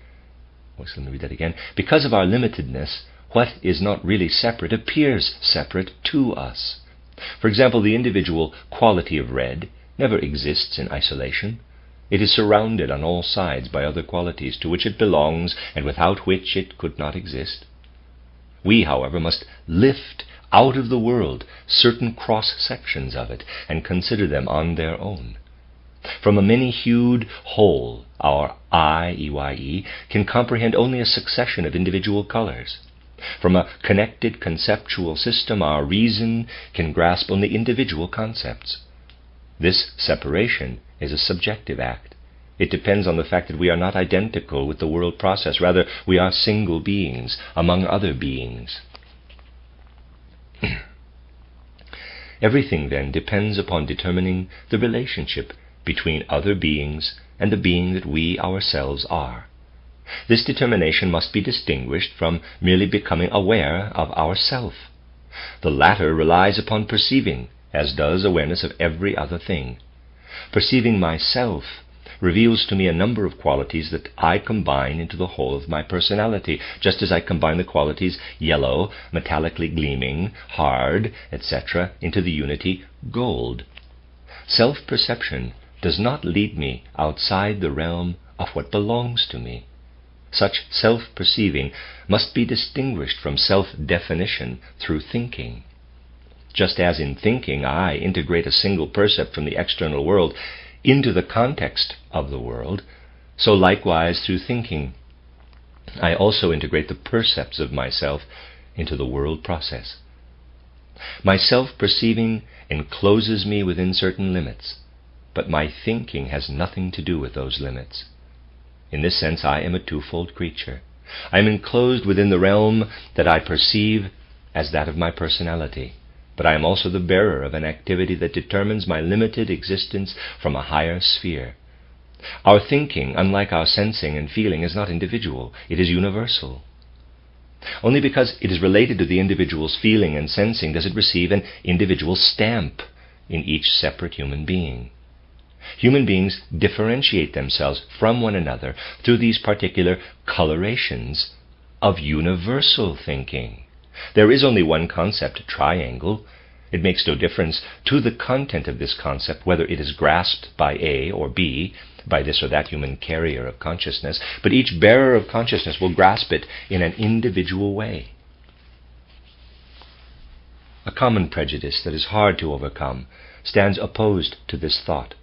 let me read that again. Because of our limitedness, what is not really separate appears separate to us. For example, the individual quality of red never exists in isolation. It is surrounded on all sides by other qualities to which it belongs and without which it could not exist. We, however, must lift out of the world certain cross-sections of it and consider them on their own. From a many-hued whole, our I, EYE, can comprehend only a succession of individual colors. From a connected conceptual system, our reason can grasp only individual concepts. This separation is a subjective act. It depends on the fact that we are not identical with the world process. Rather, we are single beings among other beings. Everything, then, depends upon determining the relationship between other beings and the being that we ourselves are. This determination must be distinguished from merely becoming aware of ourself. The latter relies upon perceiving, as does awareness of every other thing. Perceiving myself reveals to me a number of qualities that I combine into the whole of my personality, just as I combine the qualities yellow, metallically gleaming, hard, etc., into the unity gold. Self-perception does not lead me outside the realm of what belongs to me. Such self-perceiving must be distinguished from self-definition through thinking. Just as in thinking I integrate a single percept from the external world into the context of the world, so likewise through thinking I also integrate the percepts of myself into the world process. My self-perceiving encloses me within certain limits, but my thinking has nothing to do with those limits. In this sense, I am a twofold creature. I am enclosed within the realm that I perceive as that of my personality, but I am also the bearer of an activity that determines my limited existence from a higher sphere. Our thinking, unlike our sensing and feeling, is not individual, it is universal. Only because it is related to the individual's feeling and sensing does it receive an individual stamp in each separate human being. Human beings differentiate themselves from one another through these particular colorations of universal thinking. There is only one concept, triangle. It makes no difference to the content of this concept whether it is grasped by A or B, by this or that human carrier of consciousness, but each bearer of consciousness will grasp it in an individual way. A common prejudice that is hard to overcome stands opposed to this thought.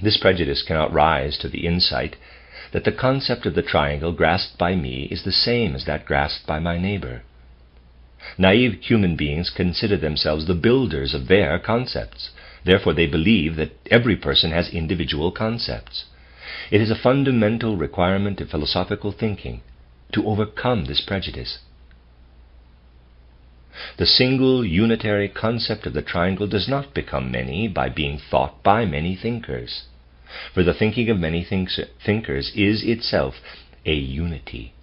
This prejudice cannot rise to the insight that the concept of the triangle grasped by me is the same as that grasped by my neighbor. Naive human beings consider themselves the builders of their concepts. Therefore, they believe that every person has individual concepts. It is a fundamental requirement of philosophical thinking to overcome this prejudice. The single unitary concept of the triangle does not become many by being thought by many thinkers, for the thinking of many thinkers is itself a unity.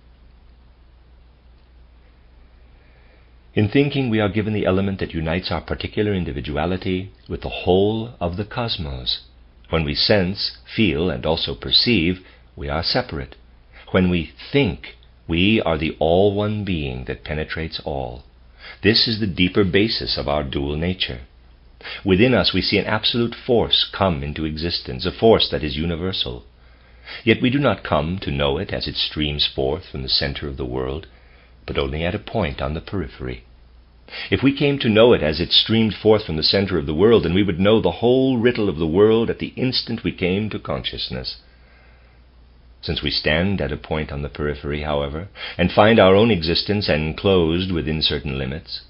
In thinking, we are given the element that unites our particular individuality with the whole of the cosmos. When we sense, feel, and also perceive, we are separate. When we think, we are the all-one being that penetrates all. This is the deeper basis of our dual nature. Within us we see an absolute force come into existence, a force that is universal. Yet we do not come to know it as it streams forth from the center of the world, but only at a point on the periphery. If we came to know it as it streamed forth from the center of the world, then we would know the whole riddle of the world at the instant we came to consciousness. Since we stand at a point on the periphery, however, and find our own existence enclosed within certain limits,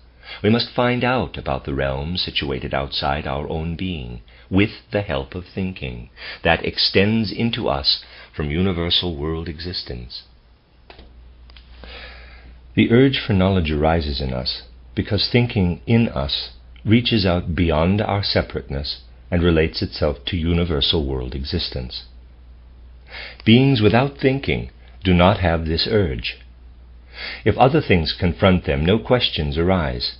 we must find out about the realm situated outside our own being, with the help of thinking, that extends into us from universal world existence. The urge for knowledge arises in us because thinking in us reaches out beyond our separateness and relates itself to universal world existence. Beings without thinking do not have this urge. If other things confront them, no questions arise.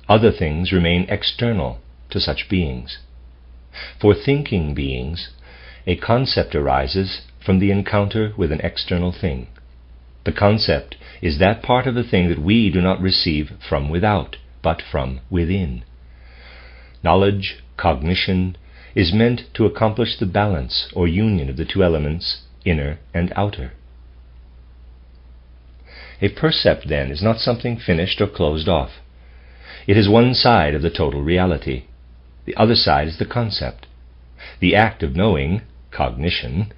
Other things remain external to such beings. For thinking beings, a concept arises from the encounter with an external thing. The concept is that part of the thing that we do not receive from without, but from within. Knowledge, cognition, is meant to accomplish the balance or union of the two elements, inner and outer. A percept, then, is not something finished or closed off. It is one side of the total reality. The other side is the concept. The act of knowing, cognition,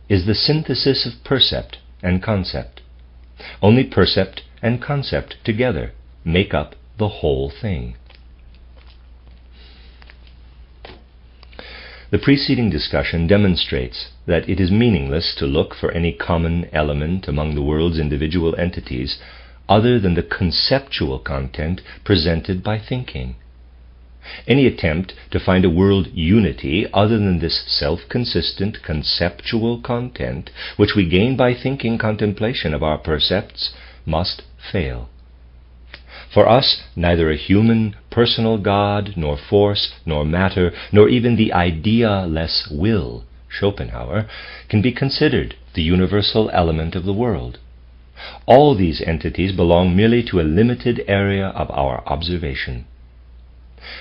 is the synthesis of percept and concept. Only percept and concept together make up the whole thing. The preceding discussion demonstrates that it is meaningless to look for any common element among the world's individual entities other than the conceptual content presented by thinking. Any attempt to find a world unity other than this self-consistent conceptual content which we gain by thinking contemplation of our percepts must fail. For us, neither a human, personal God, nor force, nor matter, nor even the idea-less will, Schopenhauer, can be considered the universal element of the world. All these entities belong merely to a limited area of our observation.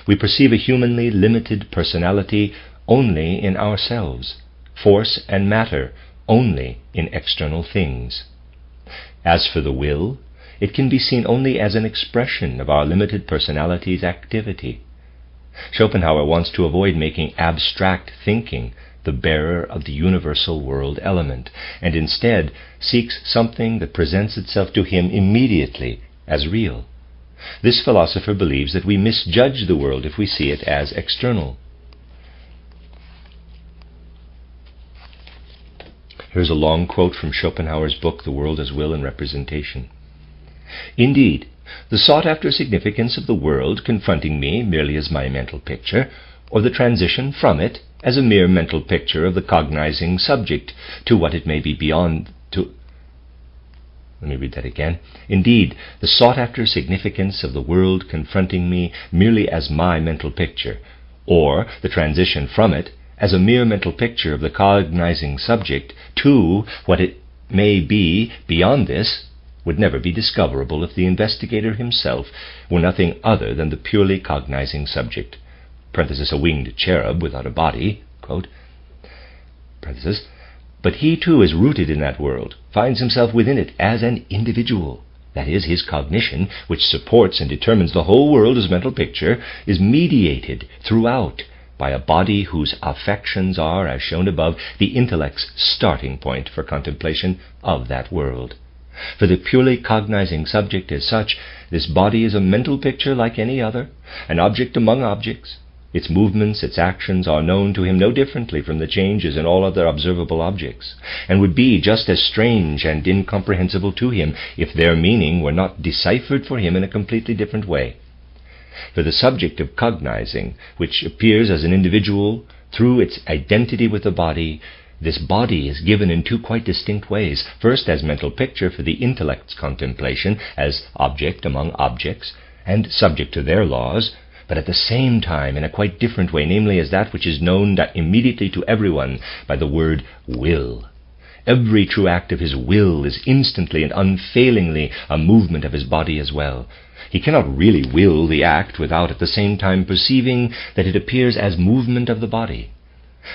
We perceive a humanly limited personality only in ourselves, force and matter only in external things. As for the will, it can be seen only as an expression of our limited personality's activity. Schopenhauer wants to avoid making abstract thinking the bearer of the universal world element, and instead seeks something that presents itself to him immediately as real. This philosopher believes that we misjudge the world if we see it as external. Here's a long quote from Schopenhauer's book, The World as Will and Representation. Indeed, the sought-after significance of the world confronting me merely as my mental picture, or the transition from it as a mere mental picture of the cognizing subject to what it may be beyond to... Let me read that again. Indeed, the sought-after significance of the world confronting me merely as my mental picture, or the transition from it as a mere mental picture of the cognizing subject to what it may be beyond this, would never be discoverable if the investigator himself were nothing other than the purely cognizing subject, parenthesis, a winged cherub without a body, quote, parenthesis, but he too is rooted in that world, finds himself within it as an individual. That is, his cognition, which supports and determines the whole world as mental picture, is mediated throughout by a body whose affections are, as shown above, the intellect's starting point for contemplation of that world. For the purely cognizing subject as such, this body is a mental picture like any other, an object among objects. Its movements, its actions are known to him no differently from the changes in all other observable objects, and would be just as strange and incomprehensible to him if their meaning were not deciphered for him in a completely different way. For the subject of cognizing, which appears as an individual through its identity with the body, this body is given in two quite distinct ways. First, as mental picture for the intellect's contemplation, as object among objects, and subject to their laws, but at the same time in a quite different way, namely as that which is known immediately to everyone by the word will. Every true act of his will is instantly and unfailingly a movement of his body as well. He cannot really will the act without at the same time perceiving that it appears as movement of the body.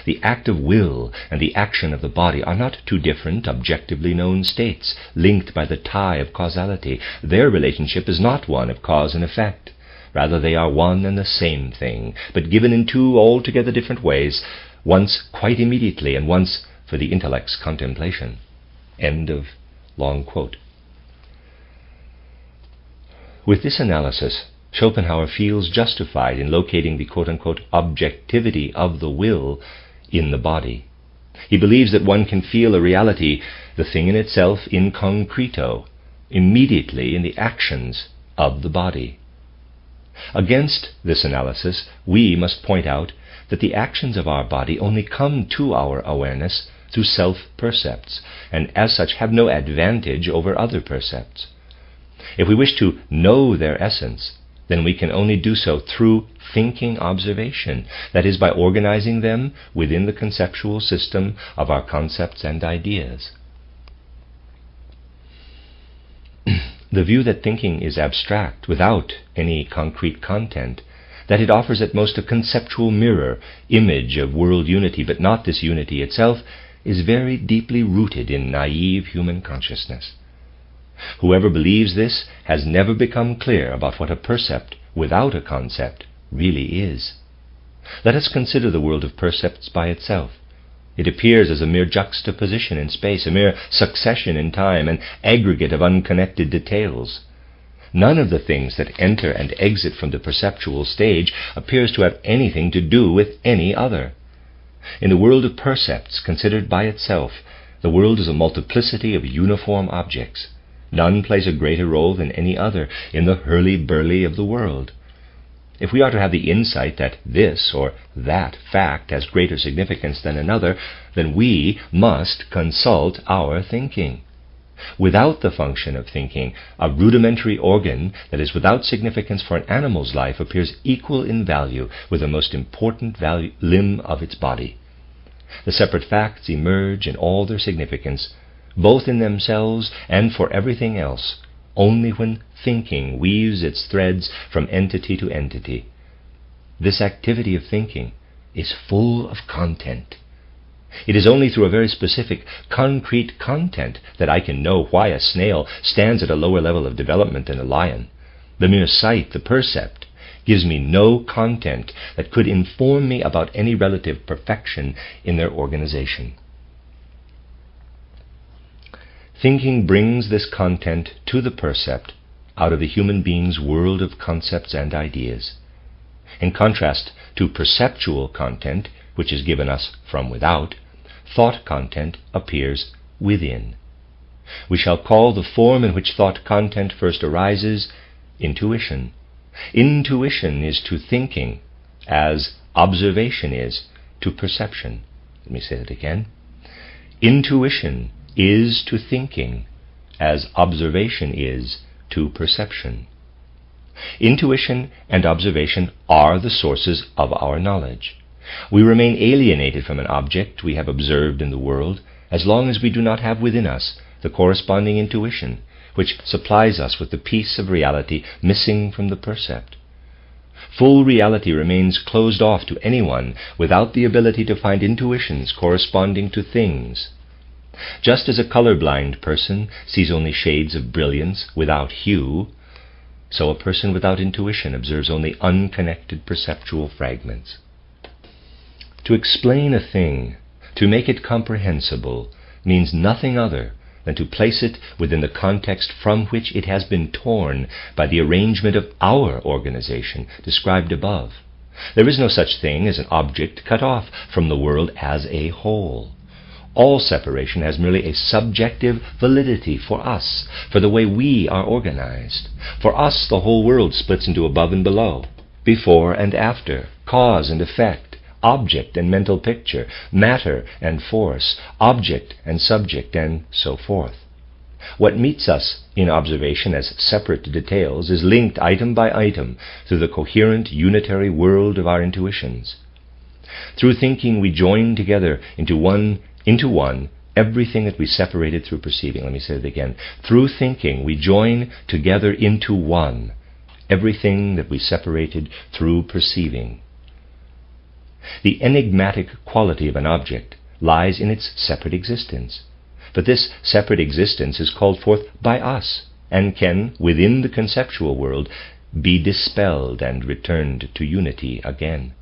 The act of will and the action of the body are not two different, objectively known states, linked by the tie of causality. Their relationship is not one of cause and effect. Rather, they are one and the same thing, but given in two altogether different ways, once quite immediately and once for the intellect's contemplation. End of long quote. With this analysis, Schopenhauer feels justified in locating the quote-unquote objectivity of the will in the body. He believes that one can feel a reality, the thing in itself in concreto, immediately in the actions of the body. Against this analysis, we must point out that the actions of our body only come to our awareness through self-percepts, and as such have no advantage over other percepts. If we wish to know their essence, then we can only do so through thinking observation, that is, by organizing them within the conceptual system of our concepts and ideas. The view that thinking is abstract without any concrete content, that it offers at most a conceptual mirror, image of world unity, but not this unity itself, is very deeply rooted in naive human consciousness. Whoever believes this has never become clear about what a percept without a concept really is. Let us consider the world of percepts by itself. It appears as a mere juxtaposition in space, a mere succession in time, an aggregate of unconnected details. None of the things that enter and exit from the perceptual stage appears to have anything to do with any other. In the world of percepts, considered by itself, the world is a multiplicity of uniform objects. None plays a greater role than any other in the hurly-burly of the world. If we are to have the insight that this or that fact has greater significance than another, then we must consult our thinking. Without the function of thinking, a rudimentary organ that is without significance for an animal's life appears equal in value with the most important limb of its body. The separate facts emerge in all their significance, both in themselves and for everything else, only when thinking weaves its threads from entity to entity. This activity of thinking is full of content. It is only through a very specific, concrete content that I can know why a snail stands at a lower level of development than a lion. The mere sight, the percept, gives me no content that could inform me about any relative perfection in their organization. Thinking brings this content to the percept out of the human being's world of concepts and ideas. In contrast to perceptual content, which is given us from without, thought content appears within. We shall call the form in which thought content first arises intuition. Intuition is to thinking as observation is to perception. Let me say that again. Intuition is to thinking as observation is to perception. Intuition and observation are the sources of our knowledge. We remain alienated from an object we have observed in the world as long as we do not have within us the corresponding intuition, which supplies us with the piece of reality missing from the percept. Full reality remains closed off to anyone without the ability to find intuitions corresponding to things. Just as a colorblind person sees only shades of brilliance without hue, so a person without intuition observes only unconnected perceptual fragments. To explain a thing, to make it comprehensible, means nothing other than to place it within the context from which it has been torn by the arrangement of our organization described above. There is no such thing as an object cut off from the world as a whole. All separation has merely a subjective validity for us, for the way we are organized. For us, the whole world splits into above and below, before and after, cause and effect, object and mental picture, matter and force, object and subject, and so forth. What meets us in observation as separate details is linked item by item through the coherent unitary world of our intuitions. Through thinking we join together into one everything that we separated through perceiving. Let me say it again. Through thinking we join together into one everything that we separated through perceiving. The enigmatic quality of an object lies in its separate existence. But this separate existence is called forth by us, and can, within the conceptual world, be dispelled and returned to unity again.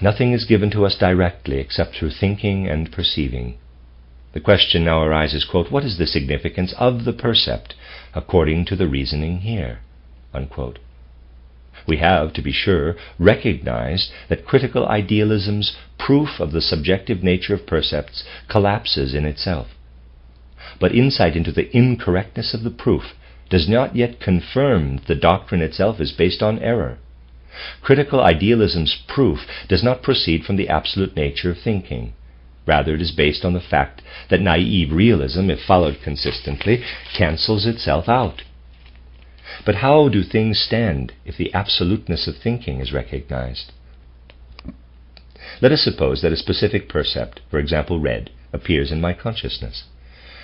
Nothing is given to us directly except through thinking and perceiving. The question now arises, quote, what is the significance of the percept according to the reasoning here? Unquote. We have, to be sure, recognized that critical idealism's proof of the subjective nature of percepts collapses in itself. But insight into the incorrectness of the proof does not yet confirm that the doctrine itself is based on error. Critical idealism's proof does not proceed from the absolute nature of thinking. Rather, it is based on the fact that naive realism, if followed consistently, cancels itself out. But how do things stand if the absoluteness of thinking is recognized? Let us suppose that a specific percept, for example red, appears in my consciousness.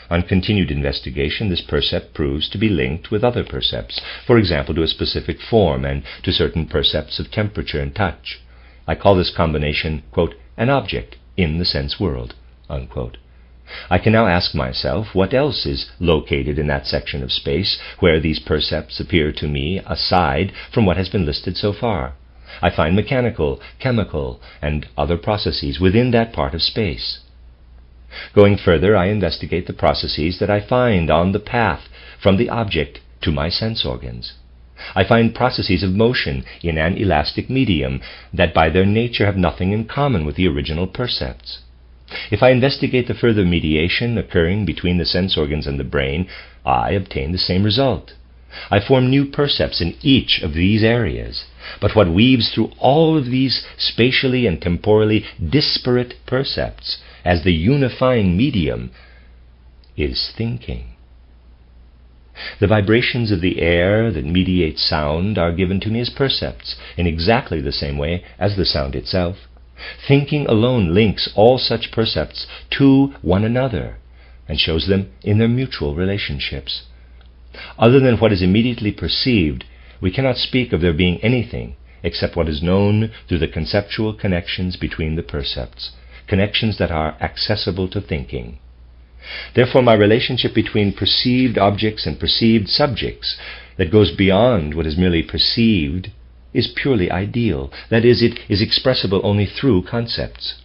On continued investigation, this percept proves to be linked with other percepts, for example to a specific form and to certain percepts of temperature and touch. I call this combination, quote, an object in the sense world, unquote. I can now ask myself what else is located in that section of space where these percepts appear to me aside from what has been listed so far. I find mechanical, chemical, and other processes within that part of space. Going further, I investigate the processes that I find on the path from the object to my sense organs. I find processes of motion in an elastic medium that by their nature have nothing in common with the original percepts. If I investigate the further mediation occurring between the sense organs and the brain, I obtain the same result. I form new percepts in each of these areas. But what weaves through all of these spatially and temporally disparate percepts as the unifying medium is thinking. The vibrations of the air that mediate sound are given to me as percepts in exactly the same way as the sound itself. Thinking alone links all such percepts to one another and shows them in their mutual relationships. Other than what is immediately perceived, we cannot speak of there being anything except what is known through the conceptual connections between the percepts, connections that are accessible to thinking. Therefore, my relationship between perceived objects and perceived subjects that goes beyond what is merely perceived is purely ideal. That is, it is expressible only through concepts.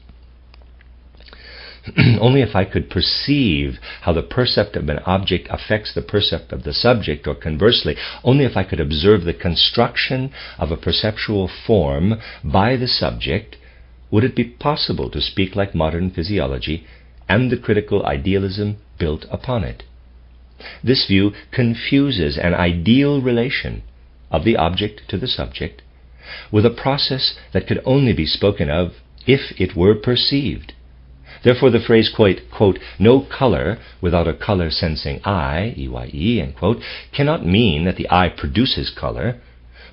Only if I could perceive how the percept of an object affects the percept of the subject, or conversely, only if I could observe the construction of a perceptual form by the subject, would it be possible to speak like modern physiology and the critical idealism built upon it. This view confuses an ideal relation of the object to the subject with a process that could only be spoken of if it were perceived. Therefore the phrase, quote, no color without a color-sensing eye, EYE, end quote, cannot mean that the eye produces color,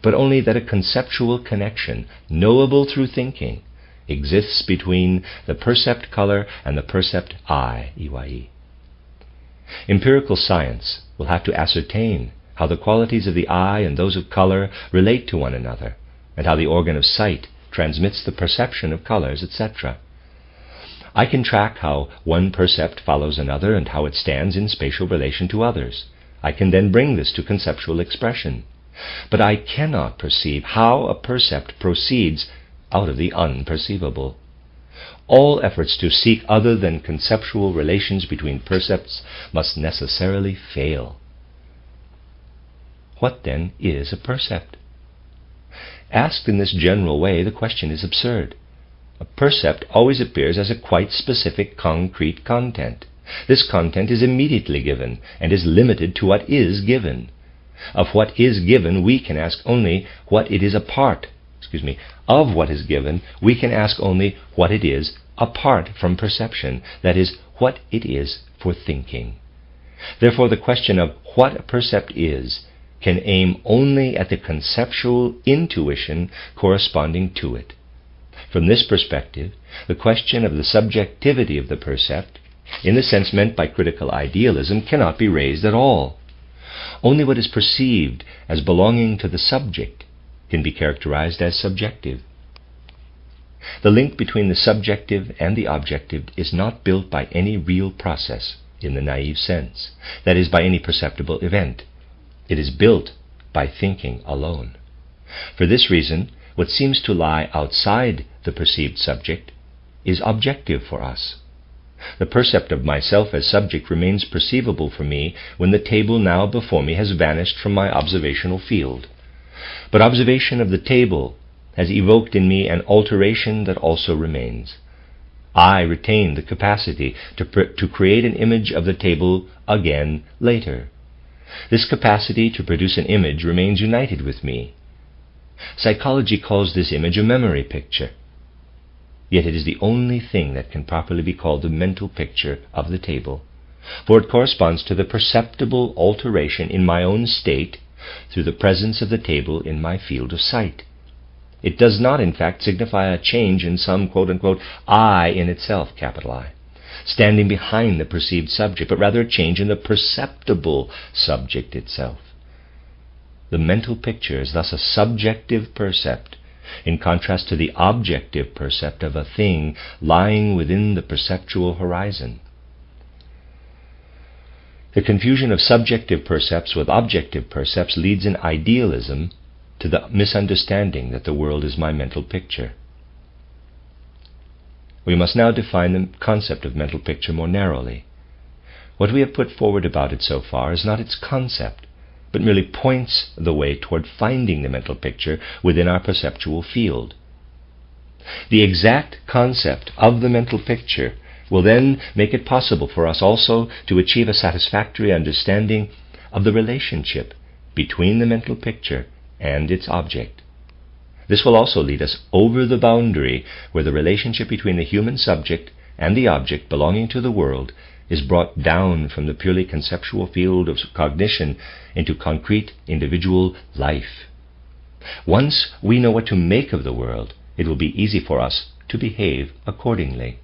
but only that a conceptual connection, knowable through thinking, exists between the percept color and the percept eye, EYE. Empirical science will have to ascertain how the qualities of the eye and those of color relate to one another, and how the organ of sight transmits the perception of colors, etc. I can track how one percept follows another and how it stands in spatial relation to others. I can then bring this to conceptual expression. But I cannot perceive how a percept proceeds out of the unperceivable. All efforts to seek other than conceptual relations between percepts must necessarily fail. What then is a percept? Asked in this general way, the question is absurd. A percept always appears as a quite specific concrete content. This content is immediately given and is limited to what is given. Of what is given, we can ask only what it is of what is given, we can ask only what it is apart from perception, that is, what it is for thinking. Therefore, the question of what a percept is can aim only at the conceptual intuition corresponding to it. From this perspective, the question of the subjectivity of the percept, in the sense meant by critical idealism, cannot be raised at all. Only what is perceived as belonging to the subject can be characterized as subjective. The link between the subjective and the objective is not built by any real process in the naive sense, that is, by any perceptible event. It is built by thinking alone. For this reason, what seems to lie outside the perceived subject is objective for us. The percept of myself as subject remains perceivable for me when the table now before me has vanished from my observational field. But observation of the table has evoked in me an alteration that also remains. I retain the capacity to create an image of the table again later. This capacity to produce an image remains united with me. Psychology calls this image a memory picture. Yet it is the only thing that can properly be called the mental picture of the table, for it corresponds to the perceptible alteration in my own state through the presence of the table in my field of sight. It does not, in fact, signify a change in some quote-unquote I in itself, capital I, standing behind the perceived subject, but rather a change in the perceptible subject itself. The mental picture is thus a subjective percept, in contrast to the objective percept of a thing lying within the perceptual horizon. The confusion of subjective percepts with objective percepts leads in idealism to the misunderstanding that the world is my mental picture. We must now define the concept of mental picture more narrowly. What we have put forward about it so far is not its concept, but merely points the way toward finding the mental picture within our perceptual field. The exact concept of the mental picture will then make it possible for us also to achieve a satisfactory understanding of the relationship between the mental picture and its object. This will also lead us over the boundary where the relationship between the human subject and the object belonging to the world is brought down from the purely conceptual field of cognition into concrete individual life. Once we know what to make of the world, it will be easy for us to behave accordingly.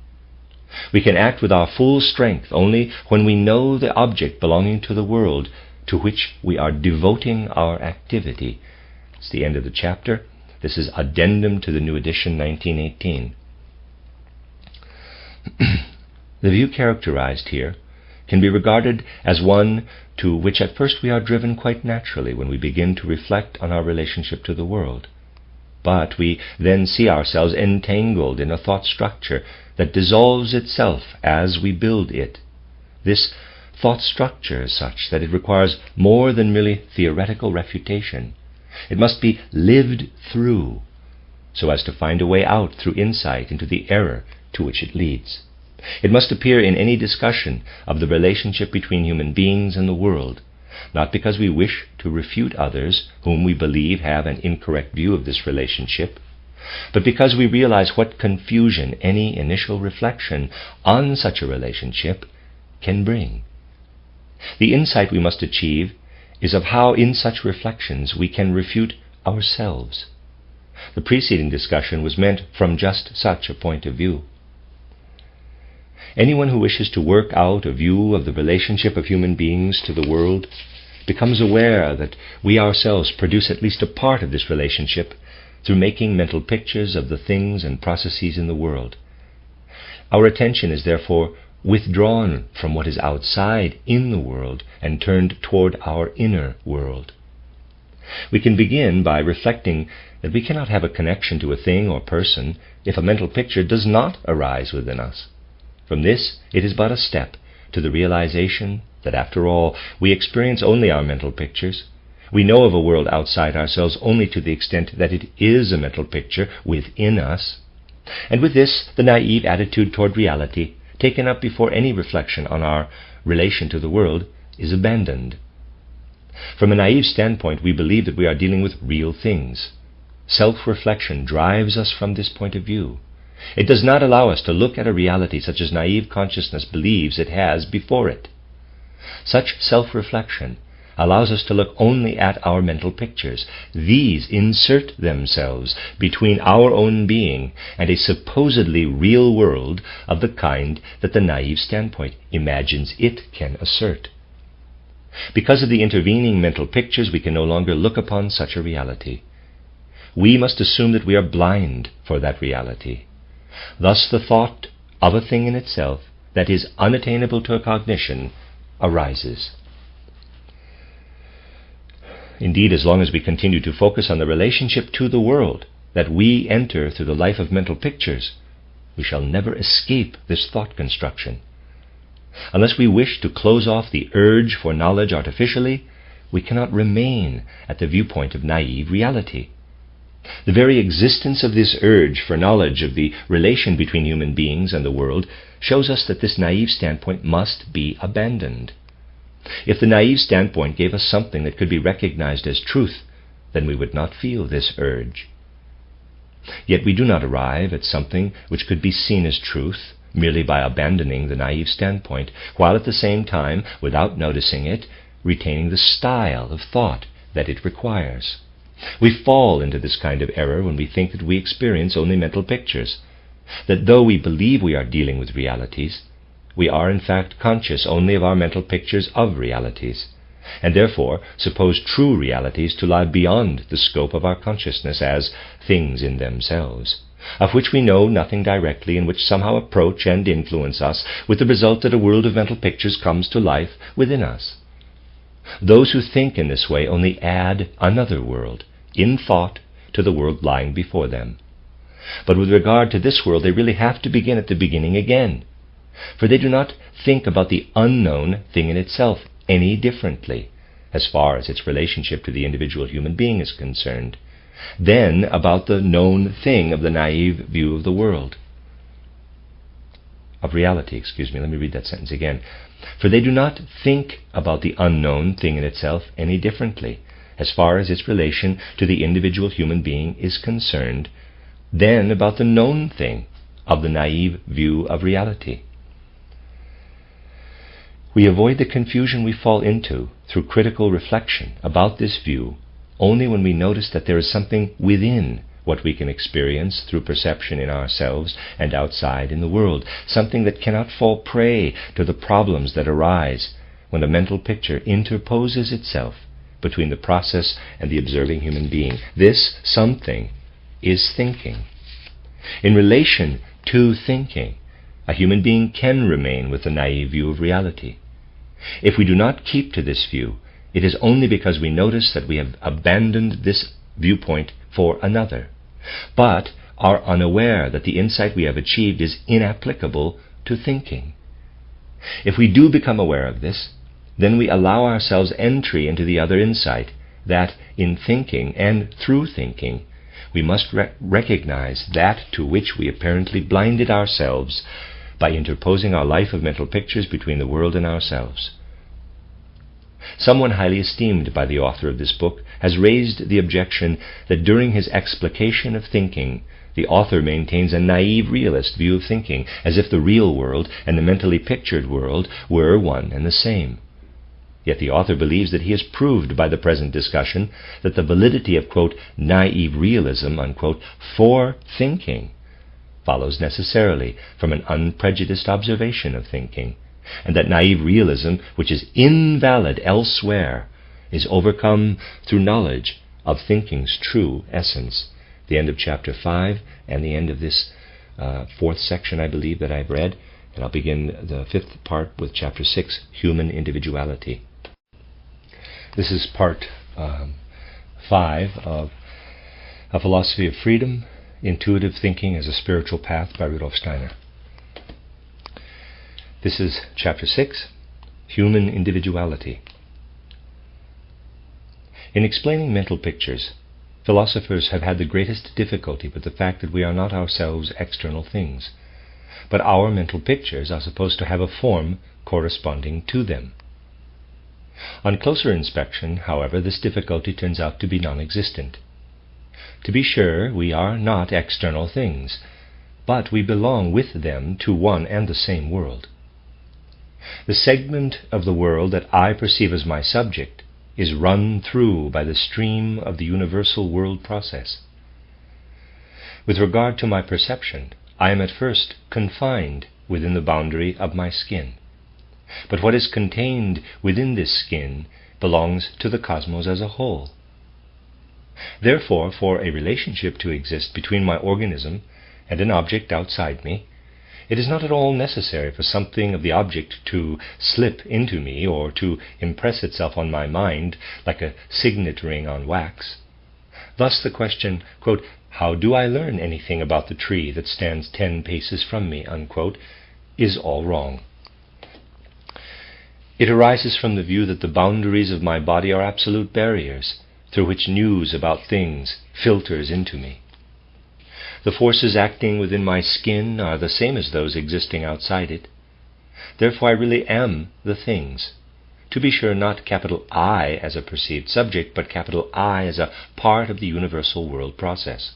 We can act with our full strength only when we know the object belonging to the world to which we are devoting our activity. It's the end of the chapter. This is addendum to the new edition, 1918. The view characterized here can be regarded as one to which at first we are driven quite naturally when we begin to reflect on our relationship to the world. But we then see ourselves entangled in a thought structure that dissolves itself as we build it. This thought structure is such that it requires more than merely theoretical refutation. It must be lived through, so as to find a way out through insight into the error to which it leads. It must appear in any discussion of the relationship between human beings and the world, not because we wish to refute others whom we believe have an incorrect view of this relationship, but because we realize what confusion any initial reflection on such a relationship can bring. The insight we must achieve is of how in such reflections we can refute ourselves. The preceding discussion was meant from just such a point of view. Anyone who wishes to work out a view of the relationship of human beings to the world becomes aware that we ourselves produce at least a part of this relationship through making mental pictures of the things and processes in the world. Our attention is therefore withdrawn from what is outside in the world and turned toward our inner world. We can begin by reflecting that we cannot have a connection to a thing or person if a mental picture does not arise within us. From this, it is but a step to the realization that, after all, we experience only our mental pictures. We know of a world outside ourselves only to the extent that it is a mental picture within us. And with this, the naive attitude toward reality, taken up before any reflection on our relation to the world, is abandoned. From a naive standpoint, we believe that we are dealing with real things. Self-reflection drives us from this point of view. It does not allow us to look at a reality such as naive consciousness believes it has before it. Such self-reflection allows us to look only at our mental pictures. These insert themselves between our own being and a supposedly real world of the kind that the naive standpoint imagines it can assert. Because of the intervening mental pictures, we can no longer look upon such a reality. We must assume that we are blind for that reality. Thus the thought of a thing in itself that is unattainable to a cognition arises. Indeed, as long as we continue to focus on the relationship to the world that we enter through the life of mental pictures, we shall never escape this thought construction. Unless we wish to close off the urge for knowledge artificially, we cannot remain at the viewpoint of naive reality. The very existence of this urge for knowledge of the relation between human beings and the world shows us that this naive standpoint must be abandoned. If the naive standpoint gave us something that could be recognized as truth, then we would not feel this urge. Yet we do not arrive at something which could be seen as truth merely by abandoning the naive standpoint, while at the same time, without noticing it, retaining the style of thought that it requires. We fall into this kind of error when we think that we experience only mental pictures, that though we believe we are dealing with realities, we are in fact conscious only of our mental pictures of realities, and therefore suppose true realities to lie beyond the scope of our consciousness as things in themselves, of which we know nothing directly and which somehow approach and influence us, with the result that a world of mental pictures comes to life within us. Those who think in this way only add another world, in thought, to the world lying before them. But with regard to this world, they really have to begin at the beginning again, for they do not think about the unknown thing in itself any differently, as far as its relationship to the individual human being is concerned, than about the known thing of the naive view of the world. Of reality, let me read that sentence again. For they do not think about the unknown thing in itself any differently, as far as its relation to the individual human being is concerned, than about the known thing of the naive view of reality. We avoid the confusion we fall into through critical reflection about this view only when we notice that there is something within what we can experience through perception in ourselves and outside in the world, something that cannot fall prey to the problems that arise when a mental picture interposes itself between the process and the observing human being. This something is thinking. In relation to thinking, a human being can remain with a naive view of reality. If we do not keep to this view, it is only because we notice that we have abandoned this viewpoint for another, but are unaware that the insight we have achieved is inapplicable to thinking. If we do become aware of this, then we allow ourselves entry into the other insight, that in thinking and through thinking, we must recognize that to which we apparently blinded ourselves by interposing our life of mental pictures between the world and ourselves. Someone highly esteemed by the author of this book has raised the objection that during his explication of thinking, the author maintains a naive realist view of thinking, as if the real world and the mentally pictured world were one and the same. Yet the author believes that he has proved by the present discussion that the validity of, quote, naive realism, unquote, for thinking follows necessarily from an unprejudiced observation of thinking, and that naive realism, which is invalid elsewhere, is overcome through knowledge of thinking's true essence. The end of chapter 5 and the end of this fourth section, I believe, that I've read, and I'll begin the fifth part with chapter 6, Human Individuality. This is part 5 of A Philosophy of Freedom, Intuitive Thinking as a Spiritual Path by Rudolf Steiner. This is chapter 6, Human Individuality. In explaining mental pictures, philosophers have had the greatest difficulty with the fact that we are not ourselves external things, but our mental pictures are supposed to have a form corresponding to them. On closer inspection, however, this difficulty turns out to be non-existent. To be sure, we are not external things, but we belong with them to one and the same world. The segment of the world that I perceive as my subject is run through by the stream of the universal world process. With regard to my perception, I am at first confined within the boundary of my skin. But what is contained within this skin belongs to the cosmos as a whole. Therefore, for a relationship to exist between my organism and an object outside me, it is not at all necessary for something of the object to slip into me or to impress itself on my mind like a signet ring on wax. Thus the question, quote, how do I learn anything about the tree that stands 10 paces from me, unquote, is all wrong. It arises from the view that the boundaries of my body are absolute barriers through which news about things filters into me. The forces acting within my skin are the same as those existing outside it. Therefore I really am the things. To be sure, not capital I as a perceived subject, but capital I as a part of the universal world process.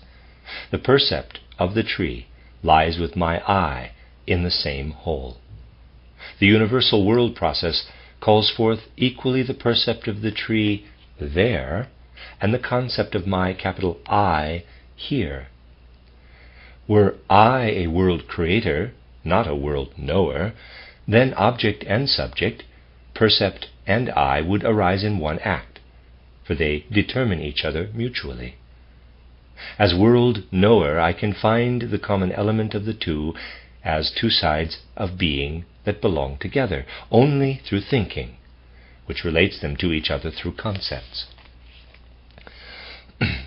The percept of the tree lies with my I in the same whole. The universal world process calls forth equally the percept of the tree there and the concept of my capital I here. Were I a world creator, not a world knower, then object and subject, percept and I would arise in one act, for they determine each other mutually. As world knower, I can find the common element of the two as two sides of being that belong together, only through thinking, which relates them to each other through concepts.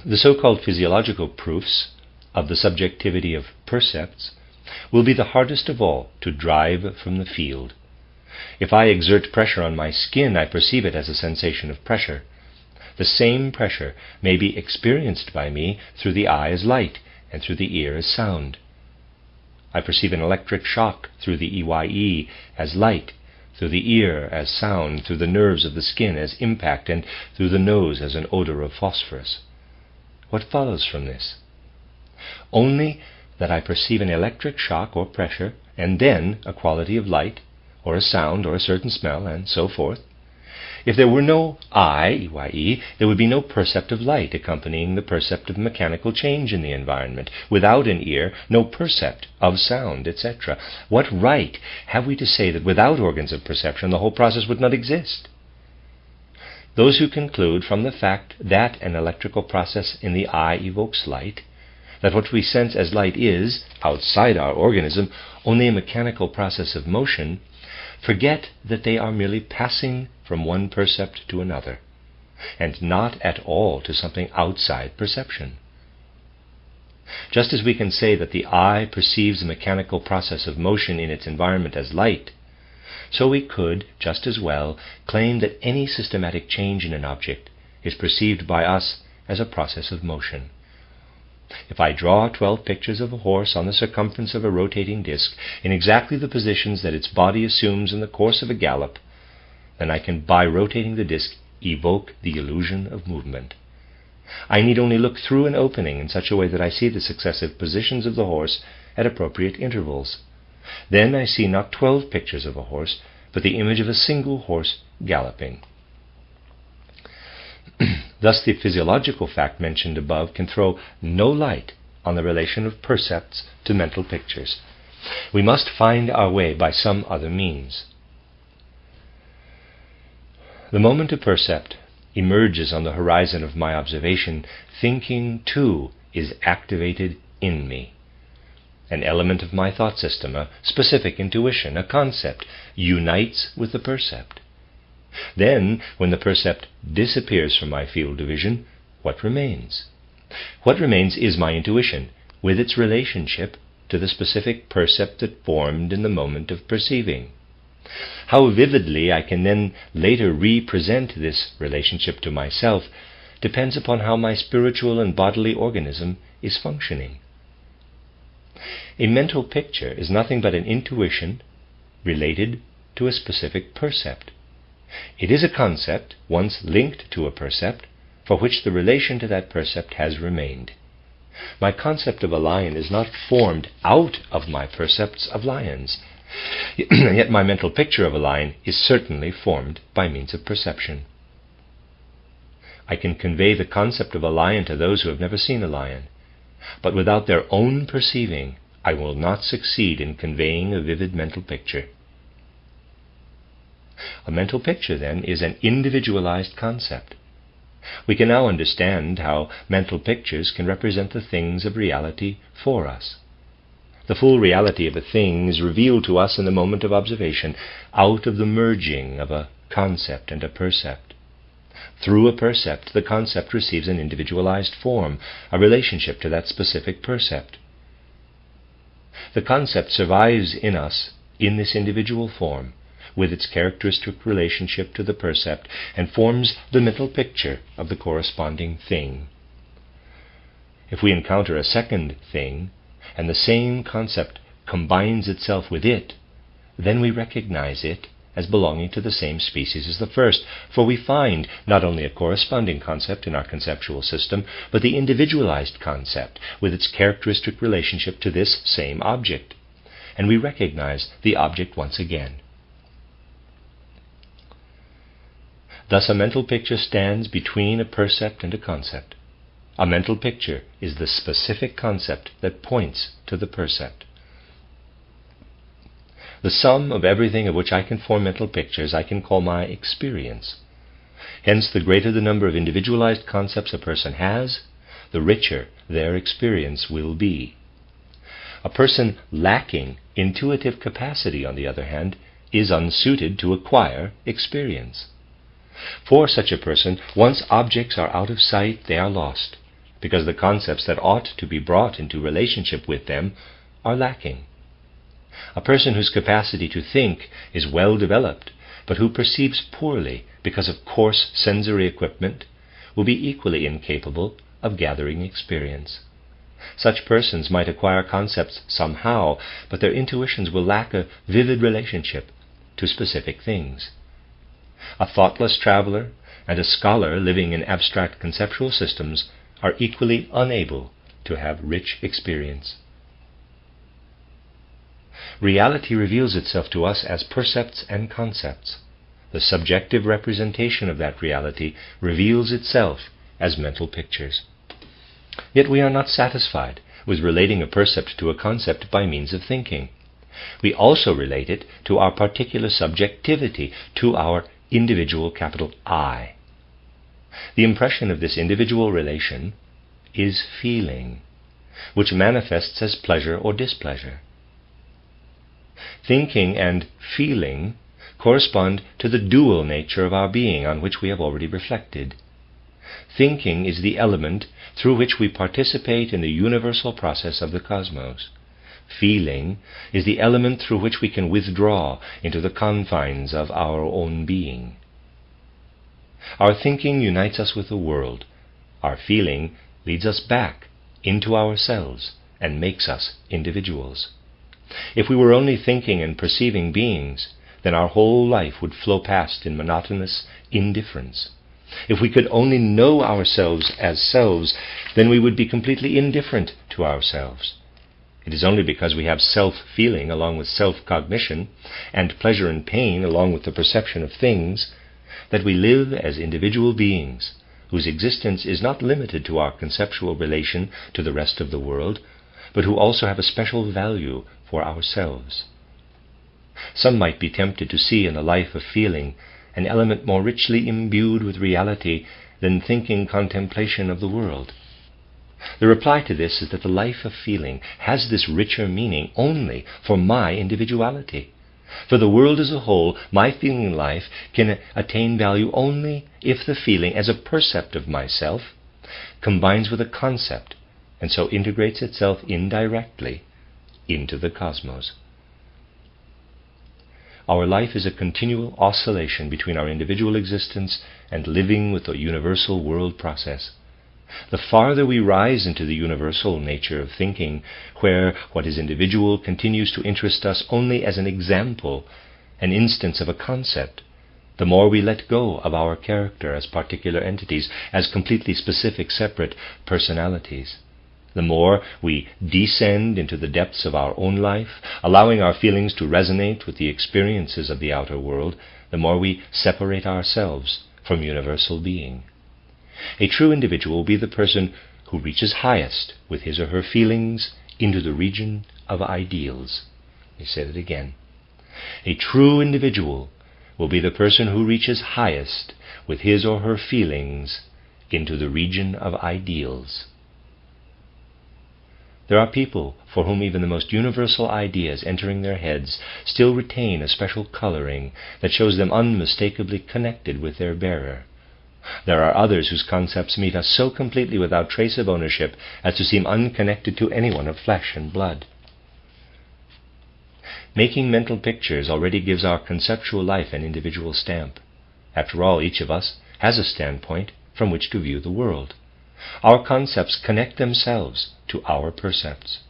The so-called physiological proofs of the subjectivity of percepts will be the hardest of all to drive from the field. If I exert pressure on my skin, I perceive it as a sensation of pressure. The same pressure may be experienced by me through the eye as light and through the ear as sound. I perceive an electric shock through the EYE as light, through the ear as sound, through the nerves of the skin as impact, and through the nose as an odor of phosphorus. What follows from this? Only that I perceive an electric shock or pressure, and then a quality of light, or a sound, or a certain smell, and so forth. If there were no I, EYE, there would be no percept of light accompanying the percept of mechanical change in the environment. Without an ear, no percept of sound, etc. What right have we to say that without organs of perception the whole process would not exist? Those who conclude from the fact that an electrical process in the eye evokes light, that what we sense as light is, outside our organism, only a mechanical process of motion, forget that they are merely passing from one percept to another, and not at all to something outside perception. Just as we can say that the eye perceives a mechanical process of motion in its environment as light, so we could just as well claim that any systematic change in an object is perceived by us as a process of motion. If I draw 12 pictures of a horse on the circumference of a rotating disc in exactly the positions that its body assumes in the course of a gallop, then I can, by rotating the disc, evoke the illusion of movement. I need only look through an opening in such a way that I see the successive positions of the horse at appropriate intervals. Then I see not 12 pictures of a horse, but the image of a single horse galloping. Thus the physiological fact mentioned above can throw no light on the relation of percepts to mental pictures. We must find our way by some other means. The moment a percept emerges on the horizon of my observation, thinking too is activated in me. An element of my thought system, a specific intuition, a concept, unites with the percept. Then, when the percept disappears from my field of vision, what remains? What remains is my intuition, with its relationship to the specific percept that formed in the moment of perceiving. How vividly I can then later represent this relationship to myself depends upon how my spiritual and bodily organism is functioning. A mental picture is nothing but an intuition related to a specific percept. It is a concept, once linked to a percept, for which the relation to that percept has remained. My concept of a lion is not formed out of my percepts of lions, yet my mental picture of a lion is certainly formed by means of perception. I can convey the concept of a lion to those who have never seen a lion, but without their own perceiving, I will not succeed in conveying a vivid mental picture. A mental picture, then, is an individualized concept. We can now understand how mental pictures can represent the things of reality for us. The full reality of a thing is revealed to us in the moment of observation, out of the merging of a concept and a percept. Through a percept, the concept receives an individualized form, a relationship to that specific percept. The concept survives in us in this individual form, with its characteristic relationship to the percept, and forms the mental picture of the corresponding thing. If we encounter a second thing, and the same concept combines itself with it, then we recognize it as belonging to the same species as the first, for we find not only a corresponding concept in our conceptual system, but the individualized concept with its characteristic relationship to this same object, and we recognize the object once again. Thus a mental picture stands between a percept and a concept. A mental picture is the specific concept that points to the percept. The sum of everything of which I can form mental pictures I can call my experience. Hence, the greater the number of individualized concepts a person has, the richer their experience will be. A person lacking intuitive capacity, on the other hand, is unsuited to acquire experience. For such a person, once objects are out of sight, they are lost, because the concepts that ought to be brought into relationship with them are lacking. A person whose capacity to think is well developed, but who perceives poorly because of coarse sensory equipment, will be equally incapable of gathering experience. Such persons might acquire concepts somehow, but their intuitions will lack a vivid relationship to specific things. A thoughtless traveler and a scholar living in abstract conceptual systems are equally unable to have rich experience. Reality reveals itself to us as percepts and concepts. The subjective representation of that reality reveals itself as mental pictures. Yet we are not satisfied with relating a percept to a concept by means of thinking. We also relate it to our particular subjectivity, to our individual capital I. The impression of this individual relation is feeling, which manifests as pleasure or displeasure. Thinking and feeling correspond to the dual nature of our being, on which we have already reflected. Thinking is the element through which we participate in the universal process of the cosmos. Feeling is the element through which we can withdraw into the confines of our own being. Our thinking unites us with the world. Our feeling leads us back into ourselves and makes us individuals. If we were only thinking and perceiving beings, then our whole life would flow past in monotonous indifference. If we could only know ourselves as selves, then we would be completely indifferent to ourselves. It is only because we have self-feeling along with self-cognition, and pleasure and pain along with the perception of things, that we live as individual beings, whose existence is not limited to our conceptual relation to the rest of the world, but who also have a special value for ourselves. Some might be tempted to see in the life of feeling an element more richly imbued with reality than thinking contemplation of the world. The reply to this is that the life of feeling has this richer meaning only for my individuality. For the world as a whole, my feeling life can attain value only if the feeling as a percept of myself combines with a concept, and so integrates itself indirectly into the cosmos. Our life is a continual oscillation between our individual existence and living with the universal world process. The farther we rise into the universal nature of thinking, where what is individual continues to interest us only as an example, an instance of a concept, the more we let go of our character as particular entities, as completely specific, separate personalities. The more we descend into the depths of our own life, allowing our feelings to resonate with the experiences of the outer world, the more we separate ourselves from universal being. A true individual will be the person who reaches highest with his or her feelings into the region of ideals. Let me say that again. A true individual will be the person who reaches highest with his or her feelings into the region of ideals. There are people for whom even the most universal ideas entering their heads still retain a special coloring that shows them unmistakably connected with their bearer. There are others whose concepts meet us so completely without trace of ownership as to seem unconnected to anyone of flesh and blood. Making mental pictures already gives our conceptual life an individual stamp. After all, each of us has a standpoint from which to view the world. Our concepts connect themselves to our percepts.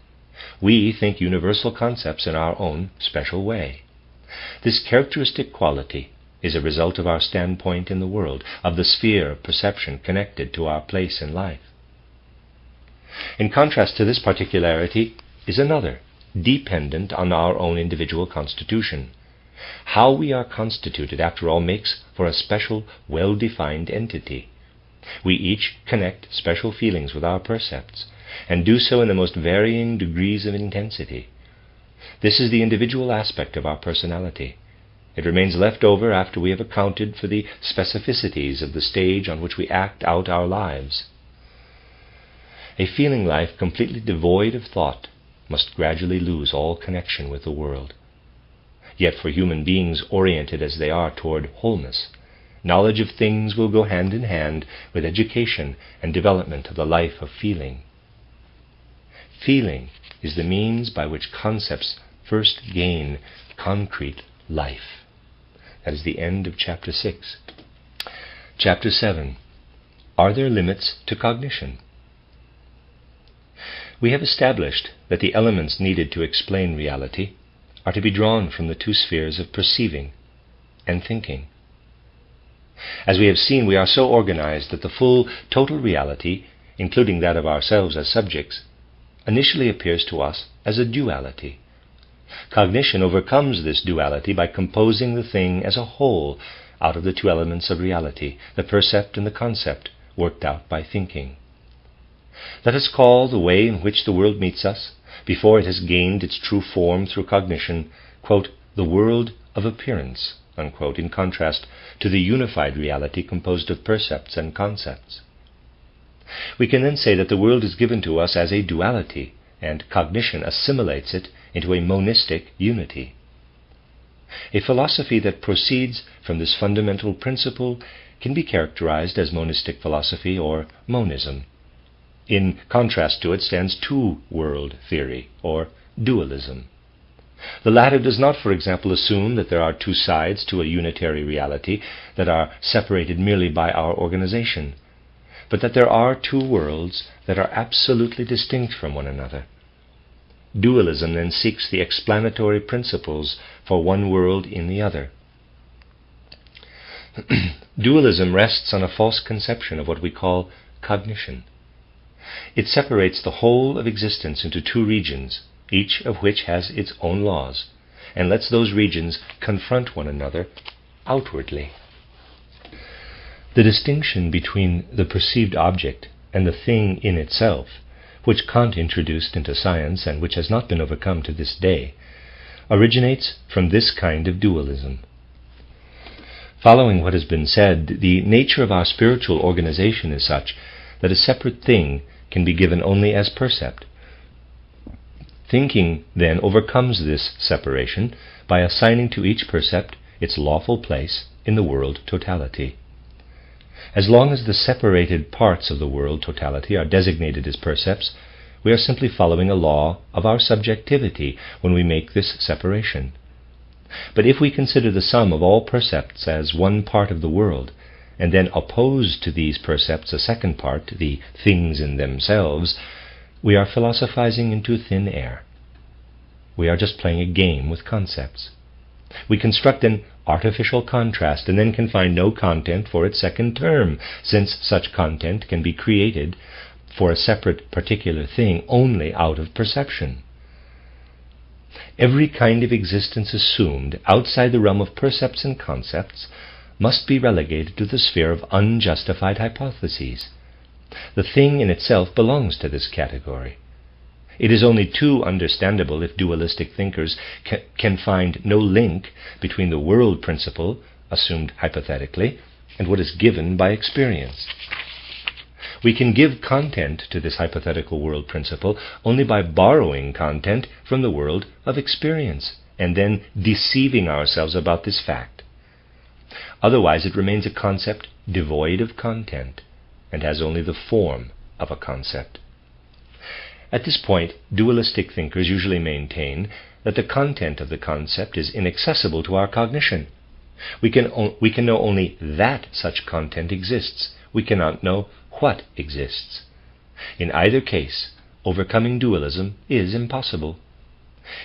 We think universal concepts in our own special way. This characteristic quality is a result of our standpoint in the world, of the sphere of perception connected to our place in life. In contrast to this particularity is another, dependent on our own individual constitution. How we are constituted, after all, makes for a special, well-defined entity. We each connect special feelings with our percepts, and do so in the most varying degrees of intensity. This is the individual aspect of our personality. It remains left over after we have accounted for the specificities of the stage on which we act out our lives. A feeling life completely devoid of thought must gradually lose all connection with the world. Yet for human beings oriented as they are toward wholeness, knowledge of things will go hand in hand with education and development of the life of feeling. Feeling is the means by which concepts first gain concrete life. That is the end of Chapter 6. Chapter 7. Are there limits to cognition? We have established that the elements needed to explain reality are to be drawn from the two spheres of perceiving and thinking. As we have seen, we are so organized that the full, total reality, including that of ourselves as subjects, initially appears to us as a duality. Cognition overcomes this duality by composing the thing as a whole out of the two elements of reality, the percept and the concept, worked out by thinking. Let us call the way in which the world meets us, before it has gained its true form through cognition, quote, the world of appearance, unquote, in contrast to the unified reality composed of percepts and concepts. We can then say that the world is given to us as a duality, and cognition assimilates it into a monistic unity. A philosophy that proceeds from this fundamental principle can be characterized as monistic philosophy or monism. In contrast to it stands two-world theory, or dualism. The latter does not, for example, assume that there are two sides to a unitary reality that are separated merely by our organization. but that there are two worlds that are absolutely distinct from one another. Dualism then seeks the explanatory principles for one world in the other. Dualism rests on a false conception of what we call cognition. It separates the whole of existence into two regions, each of which has its own laws, and lets those regions confront one another outwardly. The distinction between the perceived object and the thing in itself, which Kant introduced into science and which has not been overcome to this day, originates from this kind of dualism. Following what has been said, the nature of our spiritual organization is such that a separate thing can be given only as percept. Thinking then overcomes this separation by assigning to each percept its lawful place in the world totality. As long as the separated parts of the world totality are designated as percepts, we are simply following a law of our subjectivity when we make this separation. But if we consider the sum of all percepts as one part of the world, and then oppose to these percepts a second part, the things in themselves, we are philosophizing into thin air. We are just playing a game with concepts. We construct an artificial contrast and then can find no content for its second term, since such content can be created for a separate particular thing only out of perception. Every kind of existence assumed outside the realm of percepts and concepts must be relegated to the sphere of unjustified hypotheses. The thing in itself belongs to this category. It is only too understandable if dualistic thinkers can find no link between the world principle, assumed hypothetically, and what is given by experience. We can give content to this hypothetical world principle only by borrowing content from the world of experience, and then deceiving ourselves about this fact. Otherwise it remains a concept devoid of content, and has only the form of a concept. At this point, dualistic thinkers usually maintain that the content of the concept is inaccessible to our cognition. We can know only that such content exists. We cannot know what exists. In either case, overcoming dualism is impossible.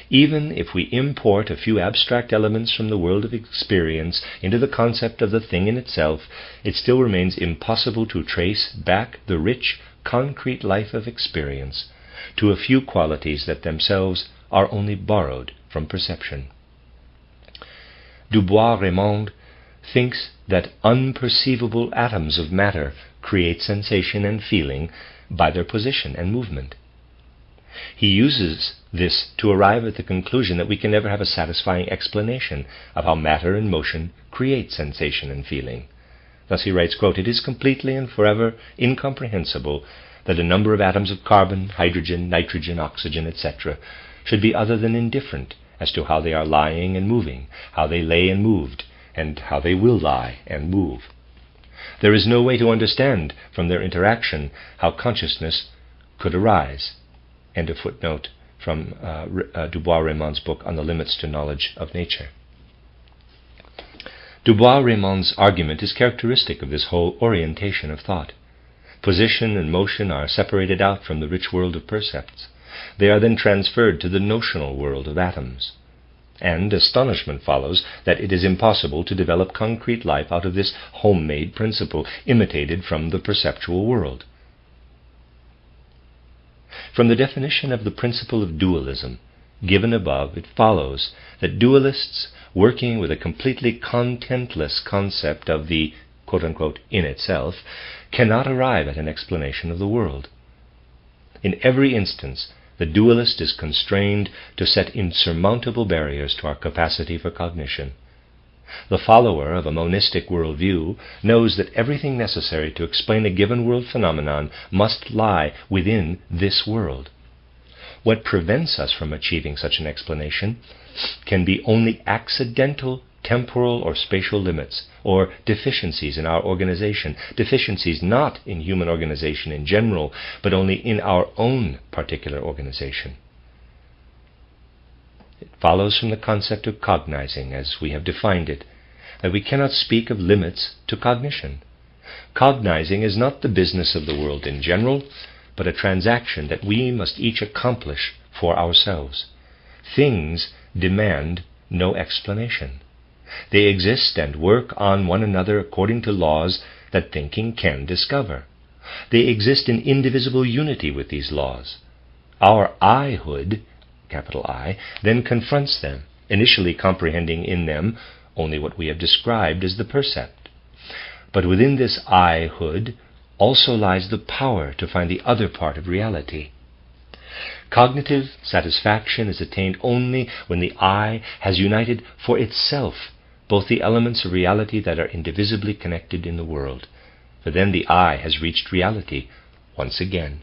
Even if we import a few abstract elements from the world of experience into the concept of the thing in itself, it still remains impossible to trace back the rich, concrete life of experience to a few qualities that themselves are only borrowed from perception. Dubois-Reymond thinks that unperceivable atoms of matter create sensation and feeling by their position and movement. He uses this to arrive at the conclusion that we can never have a satisfying explanation of how matter and motion create sensation and feeling. Thus he writes, quote, "It is completely and forever incomprehensible that a number of atoms of carbon, hydrogen, nitrogen, oxygen, etc. should be other than indifferent as to how they are lying and moving, how they lay and moved, and how they will lie and move. There is no way to understand from their interaction how consciousness could arise." End of footnote from Dubois-Reymond's book On the Limits to Knowledge of Nature. Dubois-Reymond's argument is characteristic of this whole orientation of thought. Position and motion are separated out from the rich world of percepts. They are then transferred to the notional world of atoms. And astonishment follows that it is impossible to develop concrete life out of this homemade principle, imitated from the perceptual world. From the definition of the principle of dualism given above, it follows that dualists working with a completely contentless concept of the quote-unquote in itself cannot arrive at an explanation of the world. In every instance, the dualist is constrained to set insurmountable barriers to our capacity for cognition. The follower of a monistic worldview knows that everything necessary to explain a given world phenomenon must lie within this world. What prevents us from achieving such an explanation can be only accidental temporal or spatial limits, or deficiencies in our organization, deficiencies not in human organization in general, but only in our own particular organization. It follows from the concept of cognizing, as we have defined it, that we cannot speak of limits to cognition. Cognizing is not the business of the world in general, but a transaction that we must each accomplish for ourselves. Things demand no explanation. They exist and work on one another according to laws that thinking can discover. They exist in indivisible unity with these laws. Our I-hood, capital I, then confronts them, initially comprehending in them only what we have described as the percept. But within this I-hood also lies the power to find the other part of reality. Cognitive satisfaction is attained only when the I has united for itself both the elements of reality that are indivisibly connected in the world, for then the I has reached reality once again.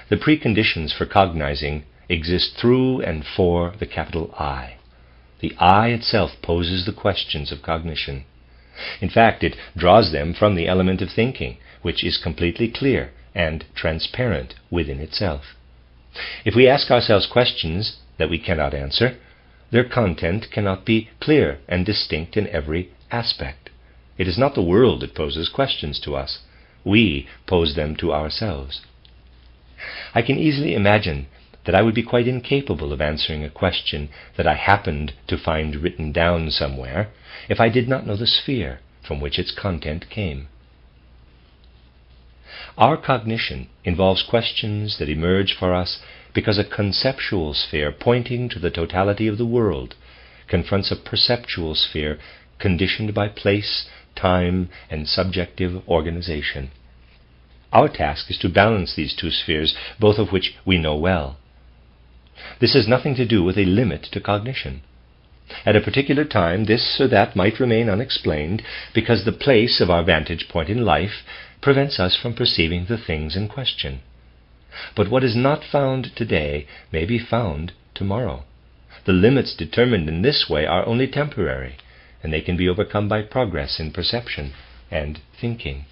The preconditions for cognizing exist through and for the capital I. The I itself poses the questions of cognition. In fact, it draws them from the element of thinking, which is completely clear and transparent within itself. If we ask ourselves questions that we cannot answer, their content cannot be clear and distinct in every aspect. It is not the world that poses questions to us. We pose them to ourselves. I can easily imagine that I would be quite incapable of answering a question that I happened to find written down somewhere if I did not know the sphere from which its content came. Our cognition involves questions that emerge for us because a conceptual sphere pointing to the totality of the world confronts a perceptual sphere conditioned by place, time, and subjective organization. Our task is to balance these two spheres, both of which we know well. This has nothing to do with a limit to cognition. At a particular time, this or that might remain unexplained because the place of our vantage point in life prevents us from perceiving the things in question. But what is not found today may be found tomorrow. The limits determined in this way are only temporary, and they can be overcome by progress in perception and thinking.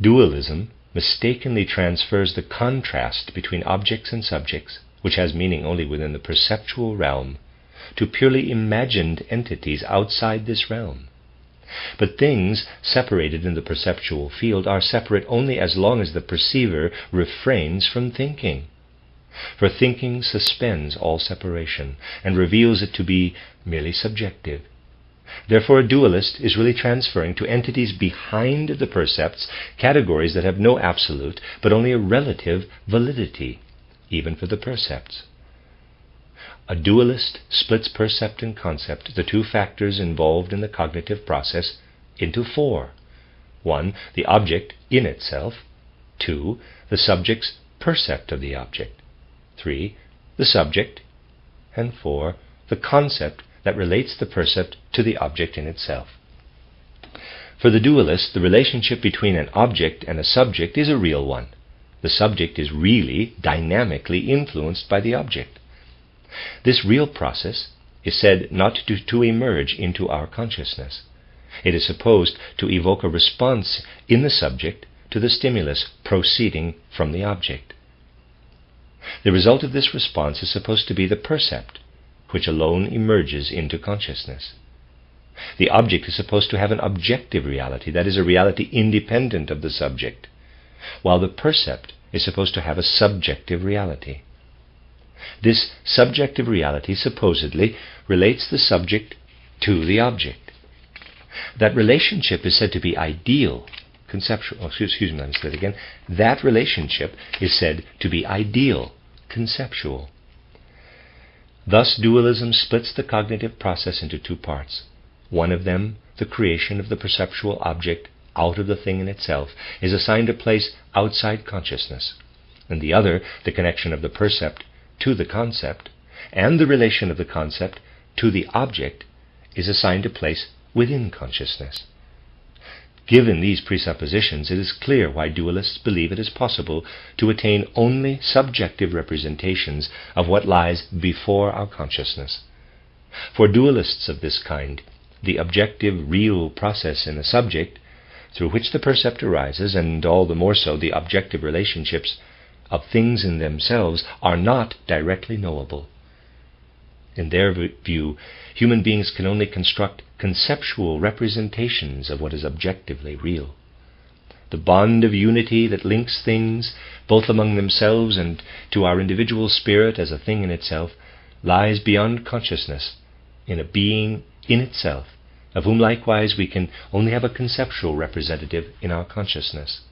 Dualism mistakenly transfers the contrast between objects and subjects, which has meaning only within the perceptual realm, to purely imagined entities outside this realm. But things separated in the perceptual field are separate only as long as the perceiver refrains from thinking. For thinking suspends all separation and reveals it to be merely subjective. Therefore, a dualist is really transferring to entities behind the percepts categories that have no absolute but only a relative validity, even for the percepts. A dualist splits percept and concept, the two factors involved in the cognitive process, into four. 1. The object in itself. 2. The subject's percept of the object. 3. The subject. And 4. The concept that relates the percept to the object in itself. For the dualist, the relationship between an object and a subject is a real one. The subject is really dynamically influenced by the object. This real process is said not to emerge into our consciousness. It is supposed to evoke a response in the subject to the stimulus proceeding from the object. The result of this response is supposed to be the percept, which alone emerges into consciousness. The object is supposed to have an objective reality, that is, a reality independent of the subject, while the percept is supposed to have a subjective reality. This subjective reality supposedly relates the subject to the object. That relationship is said to be ideal, conceptual. Let me say that again. That relationship is said to be ideal, conceptual. Thus, dualism splits the cognitive process into two parts. One of them, the creation of the perceptual object out of the thing in itself, is assigned a place outside consciousness, and the other, the connection of the percept to the concept, and the relation of the concept to the object, is assigned a place within consciousness. Given these presuppositions, it is clear why dualists believe it is possible to attain only subjective representations of what lies before our consciousness. For dualists of this kind, the objective, real process in the subject, through which the percept arises, and all the more so the objective relationships of things in themselves, are not directly knowable. In their view, human beings can only construct conceptual representations of what is objectively real. The bond of unity that links things, both among themselves and to our individual spirit as a thing in itself, lies beyond consciousness, in a being in itself, of whom likewise we can only have a conceptual representative in our consciousness.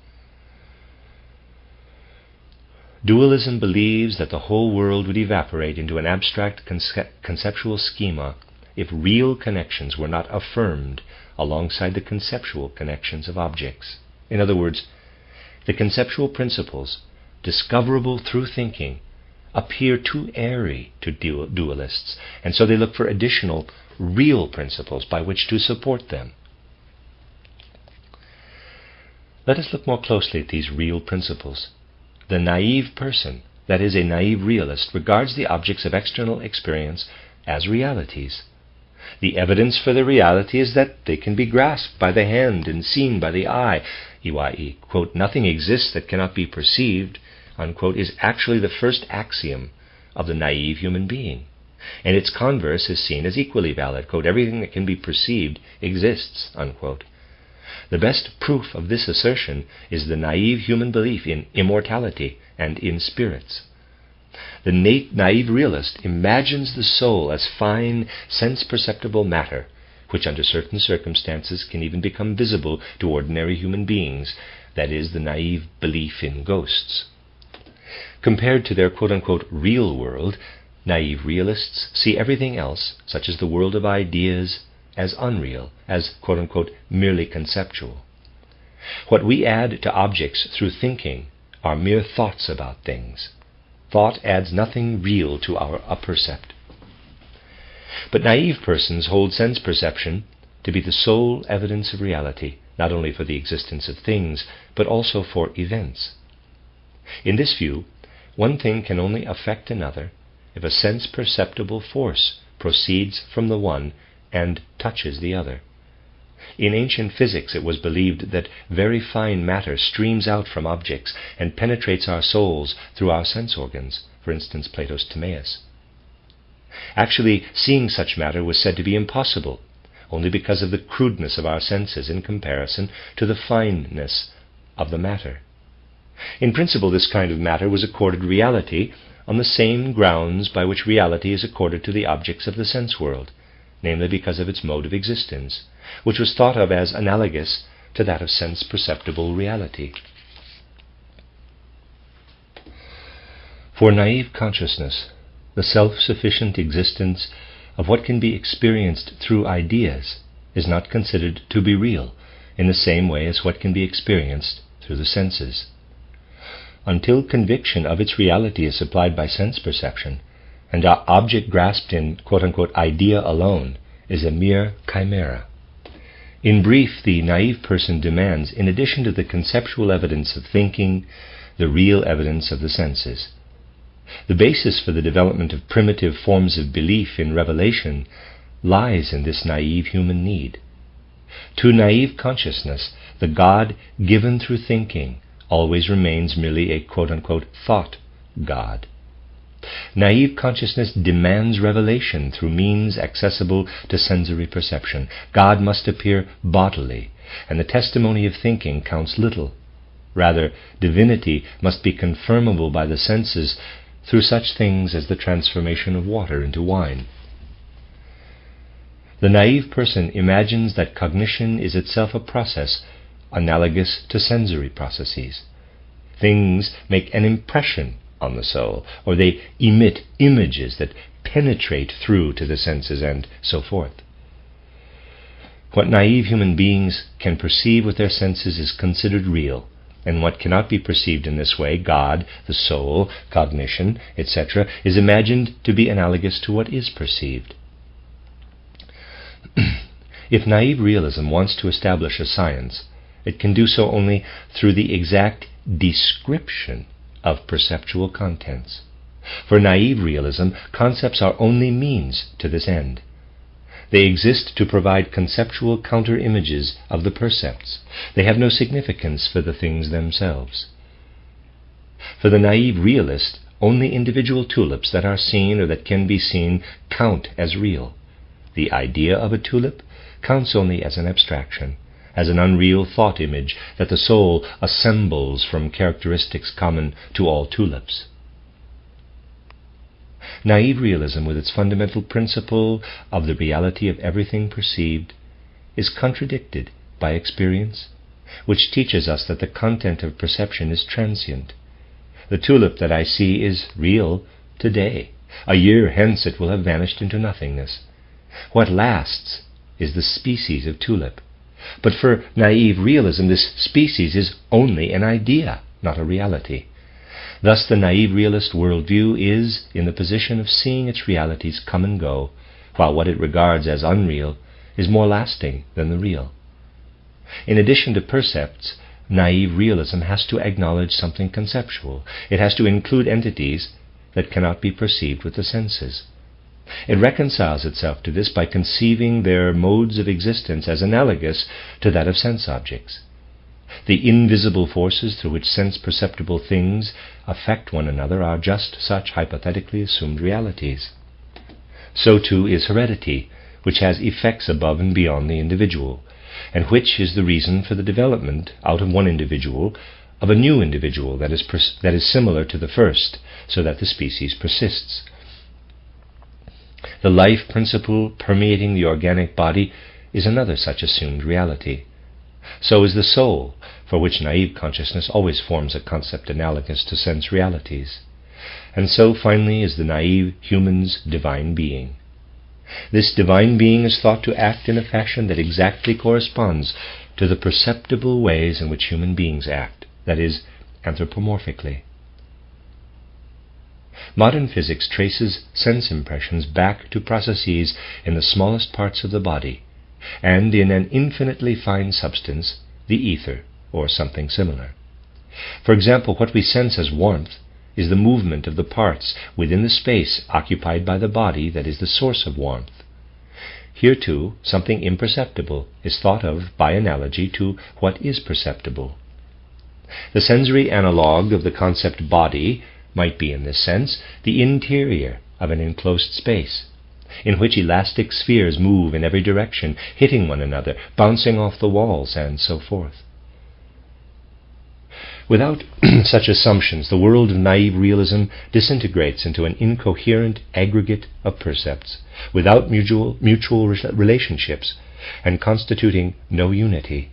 Dualism believes that the whole world would evaporate into an abstract conceptual schema if real connections were not affirmed alongside the conceptual connections of objects. In other words, the conceptual principles, discoverable through thinking, appear too airy to dualists, and so they look for additional real principles by which to support them. Let us look more closely at these real principles. The naive person, that is, a naive realist, regards the objects of external experience as realities. The evidence for the reality is that they can be grasped by the hand and seen by the eye. E.y.e., quote, nothing exists that cannot be perceived, unquote, is actually the first axiom of the naive human being. And its converse is seen as equally valid. Quote, everything that can be perceived exists, unquote. The best proof of this assertion is the naive human belief in immortality and in spirits. The naive realist imagines the soul as fine, sense-perceptible matter, which under certain circumstances can even become visible to ordinary human beings, that is, the naive belief in ghosts. Compared to their quote-unquote real world, naive realists see everything else, such as the world of ideas, as unreal, as quote-unquote merely conceptual. What we add to objects through thinking are mere thoughts about things. Thought adds nothing real to our appercept. But naive persons hold sense perception to be the sole evidence of reality, not only for the existence of things, but also for events. In this view, one thing can only affect another if a sense-perceptible force proceeds from the one and touches the other. In ancient physics it was believed that very fine matter streams out from objects and penetrates our souls through our sense organs, for instance Plato's Timaeus. Actually, seeing such matter was said to be impossible, only because of the crudeness of our senses in comparison to the fineness of the matter. In principle, this kind of matter was accorded reality on the same grounds by which reality is accorded to the objects of the sense world, namely because of its mode of existence, which was thought of as analogous to that of sense-perceptible reality. For naive consciousness, the self-sufficient existence of what can be experienced through ideas is not considered to be real in the same way as what can be experienced through the senses. Until conviction of its reality is supplied by sense perception, and our object grasped in quote-unquote idea alone is a mere chimera. In brief, the naive person demands, in addition to the conceptual evidence of thinking, the real evidence of the senses. The basis for the development of primitive forms of belief in revelation lies in this naive human need. To naive consciousness, the God given through thinking always remains merely a quote-unquote thought God. Naive consciousness demands revelation through means accessible to sensory perception. God must appear bodily, and the testimony of thinking counts little. Rather, divinity must be confirmable by the senses through such things as the transformation of water into wine. The naive person imagines that cognition is itself a process analogous to sensory processes. Things make an impression on the soul, or they emit images that penetrate through to the senses, and so forth. What naive human beings can perceive with their senses is considered real, and what cannot be perceived in this way, God, the soul, cognition, etc., is imagined to be analogous to what is perceived. If naive realism wants to establish a science, it can do so only through the exact description of perceptual contents. For naive realism, concepts are only means to this end. They exist to provide conceptual counter-images of the percepts. They have no significance for the things themselves. For the naive realist, only individual tulips that are seen or that can be seen count as real. The idea of a tulip counts only as an abstraction, as an unreal thought image that the soul assembles from characteristics common to all tulips. Naive realism, with its fundamental principle of the reality of everything perceived, is contradicted by experience, which teaches us that the content of perception is transient. The tulip that I see is real today. A year hence it will have vanished into nothingness. What lasts is the species of tulip. But for naive realism, this species is only an idea, not a reality. Thus the naive realist worldview is in the position of seeing its realities come and go, while what it regards as unreal is more lasting than the real. In addition to percepts, naive realism has to acknowledge something conceptual. It has to include entities that cannot be perceived with the senses. It reconciles itself to this by conceiving their modes of existence as analogous to that of sense objects. The invisible forces through which sense-perceptible things affect one another are just such hypothetically assumed realities. So too is heredity, which has effects above and beyond the individual, and which is the reason for the development out of one individual of a new individual that is similar to the first, so that the species persists. The life principle permeating the organic body is another such assumed reality. So is the soul, for which naive consciousness always forms a concept analogous to sense realities. And so, finally, is the naive human's divine being. This divine being is thought to act in a fashion that exactly corresponds to the perceptible ways in which human beings act, that is, anthropomorphically. Modern physics traces sense impressions back to processes in the smallest parts of the body, and in an infinitely fine substance, the ether, or something similar. For example, what we sense as warmth is the movement of the parts within the space occupied by the body that is the source of warmth. Here too, something imperceptible is thought of by analogy to what is perceptible. The sensory analogue of the concept body might be, in this sense, the interior of an enclosed space, in which elastic spheres move in every direction, hitting one another, bouncing off the walls, and so forth. Without such assumptions, the world of naive realism disintegrates into an incoherent aggregate of percepts, without mutual relationships, and constituting no unity.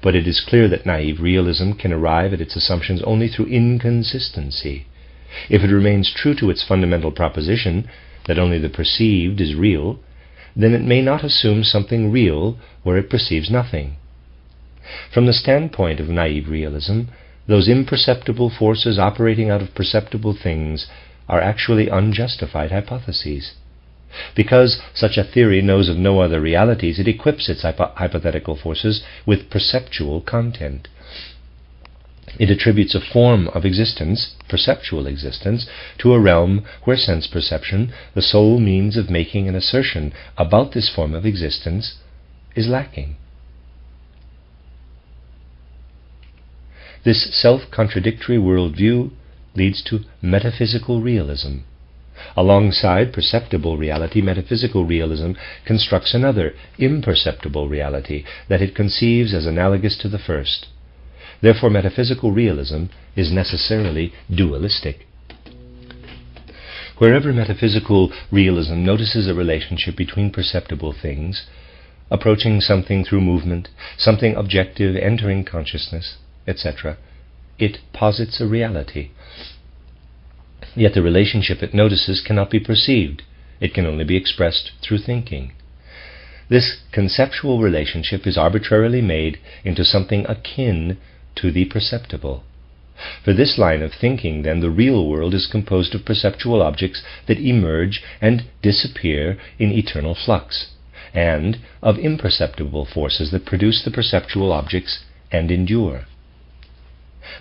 But it is clear that naive realism can arrive at its assumptions only through inconsistency. If it remains true to its fundamental proposition that only the perceived is real, then it may not assume something real where it perceives nothing. From the standpoint of naive realism, those imperceptible forces operating out of perceptible things are actually unjustified hypotheses. Because such a theory knows of no other realities, it equips its hypothetical forces with perceptual content. It attributes a form of existence, perceptual existence, to a realm where sense perception, the sole means of making an assertion about this form of existence, is lacking. This self-contradictory worldview leads to metaphysical realism. Alongside perceptible reality, metaphysical realism constructs another, imperceptible reality that it conceives as analogous to the first. Therefore, metaphysical realism is necessarily dualistic. Wherever metaphysical realism notices a relationship between perceptible things, approaching something through movement, something objective entering consciousness, etc., it posits a reality. Yet the relationship it notices cannot be perceived. It can only be expressed through thinking. This conceptual relationship is arbitrarily made into something akin to the perceptible. For this line of thinking, then, the real world is composed of perceptual objects that emerge and disappear in eternal flux, and of imperceptible forces that produce the perceptual objects and endure.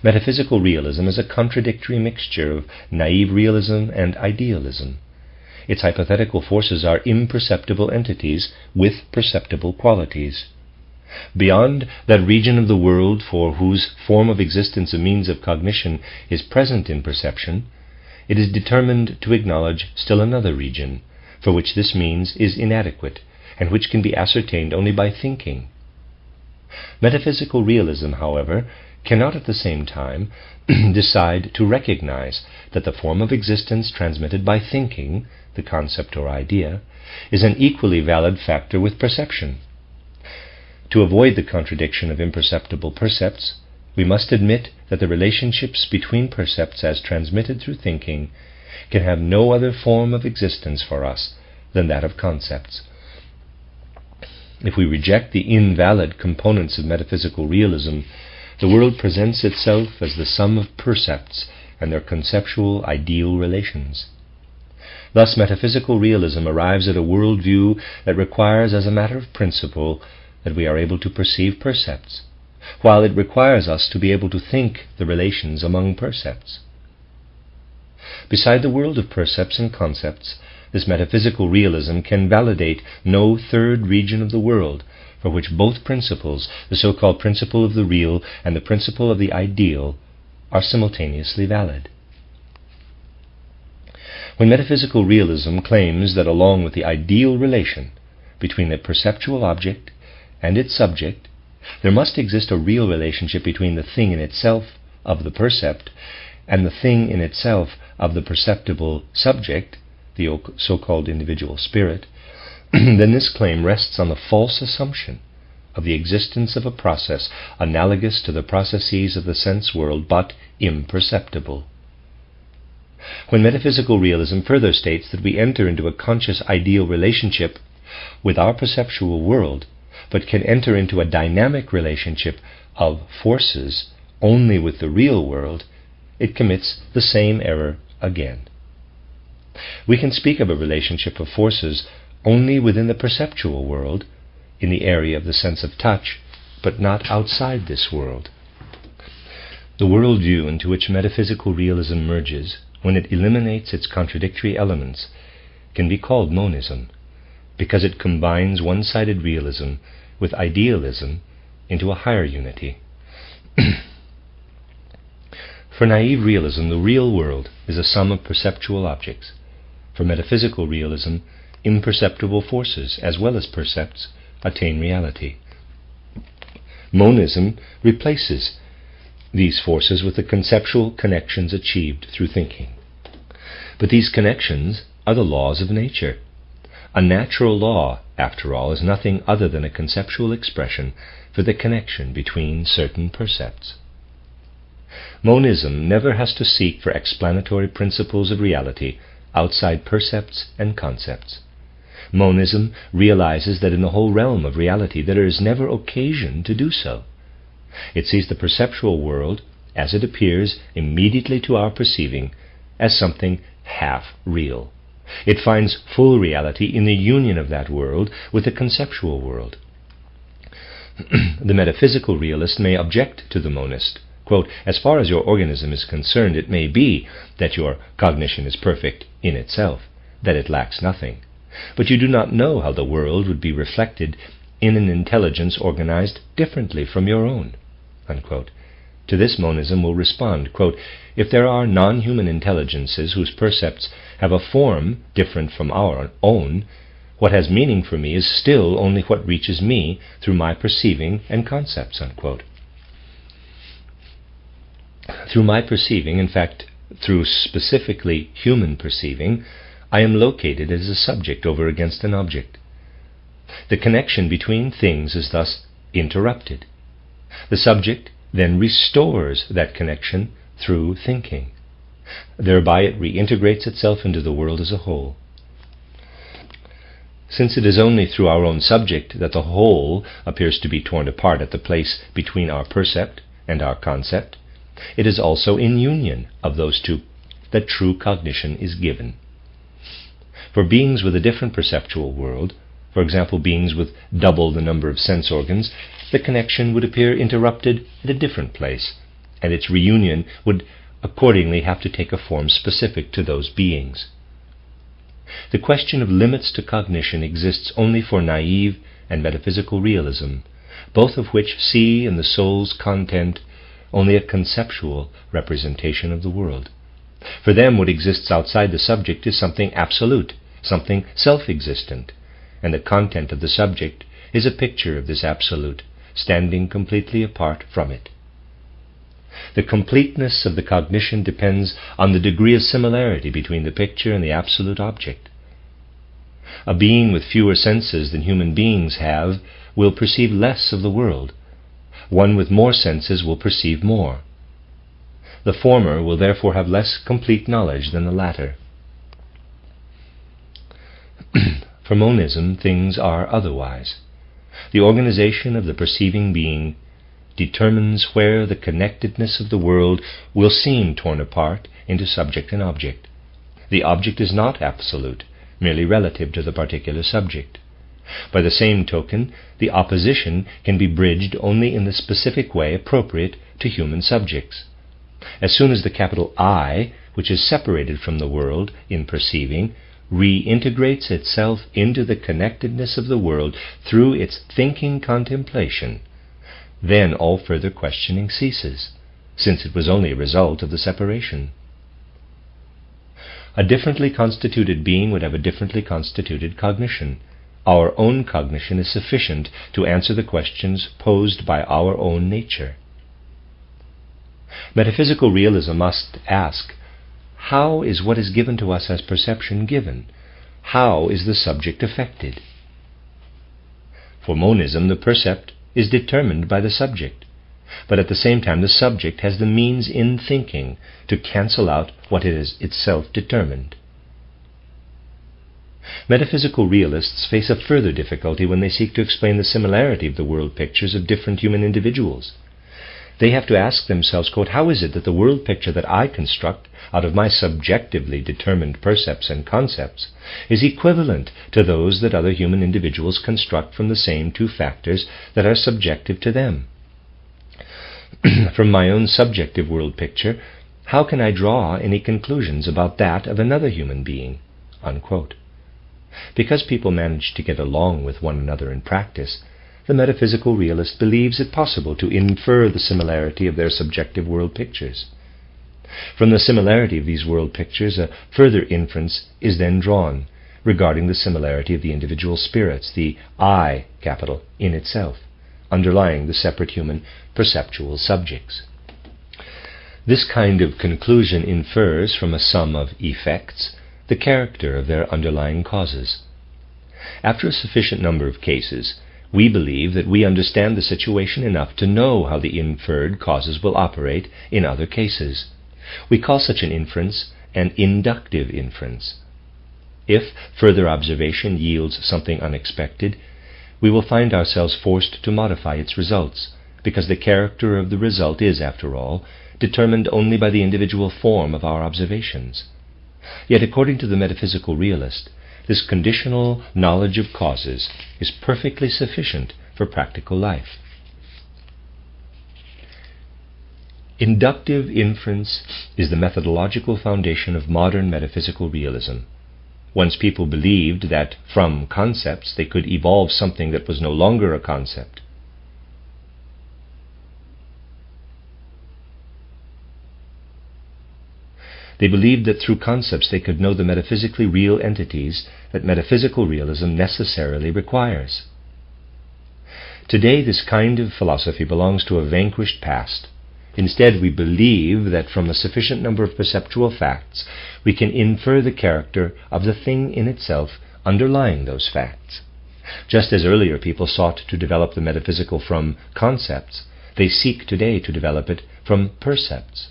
Metaphysical realism is a contradictory mixture of naive realism and idealism. Its hypothetical forces are imperceptible entities with perceptible qualities. Beyond that region of the world for whose form of existence a means of cognition is present in perception, it is determined to acknowledge still another region, for which this means is inadequate, and which can be ascertained only by thinking. Metaphysical realism, however, cannot at the same time decide to recognize that the form of existence transmitted by thinking, the concept or idea, is an equally valid factor with perception. To avoid the contradiction of imperceptible percepts, we must admit that the relationships between percepts as transmitted through thinking can have no other form of existence for us than that of concepts. If we reject the invalid components of metaphysical realism, the world presents itself as the sum of percepts and their conceptual ideal relations. Thus, metaphysical realism arrives at a worldview that requires as a matter of principle that we are able to perceive percepts, while it requires us to be able to think the relations among percepts. Beside the world of percepts and concepts, this metaphysical realism can validate no third region of the world for which both principles, the so-called principle of the real and the principle of the ideal, are simultaneously valid. When metaphysical realism claims that along with the ideal relation between the perceptual object and its subject, there must exist a real relationship between the thing in itself of the percept and the thing in itself of the perceptible subject, the so-called individual spirit, then this claim rests on the false assumption of the existence of a process analogous to the processes of the sense world but imperceptible. When metaphysical realism further states that we enter into a conscious ideal relationship with our perceptual world, but can enter into a dynamic relationship of forces only with the real world, it commits the same error again. We can speak of a relationship of forces only within the perceptual world, in the area of the sense of touch, but not outside this world. The worldview into which metaphysical realism merges, when it eliminates its contradictory elements, can be called monism, because it combines one-sided realism with idealism into a higher unity. For naive realism, the real world is a sum of perceptual objects. For metaphysical realism, imperceptible forces, as well as percepts, attain reality. Monism replaces these forces with the conceptual connections achieved through thinking. But these connections are the laws of nature. A natural law, after all, is nothing other than a conceptual expression for the connection between certain percepts. Monism never has to seek for explanatory principles of reality outside percepts and concepts. Monism realizes that in the whole realm of reality there is never occasion to do so. It sees the perceptual world, as it appears immediately to our perceiving, as something half real. It finds full reality in the union of that world with the conceptual world. The metaphysical realist may object to the monist. Quote, as far as your organism is concerned, it may be that your cognition is perfect in itself, that it lacks nothing. But you do not know how the world would be reflected in an intelligence organized differently from your own. Unquote. To this monism will respond, quote, if there are non-human intelligences whose percepts have a form different from our own, what has meaning for me is still only what reaches me through my perceiving and concepts. Unquote. Through my perceiving, in fact, through specifically human perceiving, I am located as a subject over against an object. The connection between things is thus interrupted. The subject then restores that connection through thinking. Thereby it reintegrates itself into the world as a whole. Since it is only through our own subject that the whole appears to be torn apart at the place between our percept and our concept, it is also in union of those two that true cognition is given. For beings with a different perceptual world, for example beings with double the number of sense organs, the connection would appear interrupted at a different place, and its reunion would accordingly have to take a form specific to those beings. The question of limits to cognition exists only for naive and metaphysical realism, both of which see in the soul's content only a conceptual representation of the world. For them, what exists outside the subject is something absolute, something self-existent, and the content of the subject is a picture of this absolute, standing completely apart from it. The completeness of the cognition depends on the degree of similarity between the picture and the absolute object. A being with fewer senses than human beings have will perceive less of the world. One with more senses will perceive more. The former will therefore have less complete knowledge than the latter. For monism, things are otherwise. The organization of the perceiving being determines where the connectedness of the world will seem torn apart into subject and object. The object is not absolute, merely relative to the particular subject. By the same token, the opposition can be bridged only in the specific way appropriate to human subjects. As soon as the capital I, which is separated from the world in perceiving, reintegrates itself into the connectedness of the world through its thinking contemplation, then all further questioning ceases, since it was only a result of the separation. A differently constituted being would have a differently constituted cognition. Our own cognition is sufficient to answer the questions posed by our own nature. Metaphysical realism must ask, how is what is given to us as perception given? How is the subject affected? For monism, the percept is determined by the subject, but at the same time the subject has the means in thinking to cancel out what it is itself determined. Metaphysical realists face a further difficulty when they seek to explain the similarity of the world pictures of different human individuals. They have to ask themselves, quote, how is it that the world picture that I construct out of my subjectively determined percepts and concepts is equivalent to those that other human individuals construct from the same two factors that are subjective to them? From my own subjective world picture, how can I draw any conclusions about that of another human being? Unquote. Because people manage to get along with one another in practice, the metaphysical realist believes it possible to infer the similarity of their subjective world pictures. From the similarity of these world pictures, a further inference is then drawn regarding the similarity of the individual spirits, the I capital, in itself, underlying the separate human perceptual subjects. This kind of conclusion infers from a sum of effects the character of their underlying causes. After a sufficient number of cases, we believe that we understand the situation enough to know how the inferred causes will operate in other cases. We call such an inference an inductive inference. If further observation yields something unexpected, we will find ourselves forced to modify its results, because the character of the result is, after all, determined only by the individual form of our observations. Yet, according to the metaphysical realist, this conditional knowledge of causes is perfectly sufficient for practical life. Inductive inference is the methodological foundation of modern metaphysical realism. Once people believed that from concepts they could evolve something that was no longer a concept. They believed that through concepts they could know the metaphysically real entities that metaphysical realism necessarily requires. Today, this kind of philosophy belongs to a vanquished past. Instead, we believe that from a sufficient number of perceptual facts, we can infer the character of the thing in itself underlying those facts. Just as earlier people sought to develop the metaphysical from concepts, they seek today to develop it from percepts.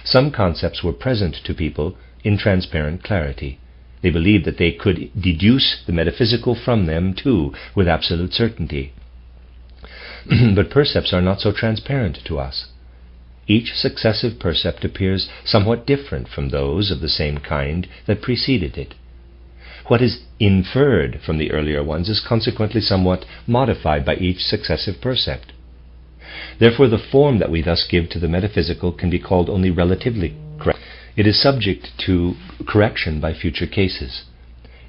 Some concepts were present to people in transparent clarity. They believed that they could deduce the metaphysical from them too with absolute certainty. But percepts are not so transparent to us. Each successive percept appears somewhat different from those of the same kind that preceded it. What is inferred from the earlier ones is consequently somewhat modified by each successive percept. Therefore, the form that we thus give to the metaphysical can be called only relatively correct. It is subject to correction by future cases.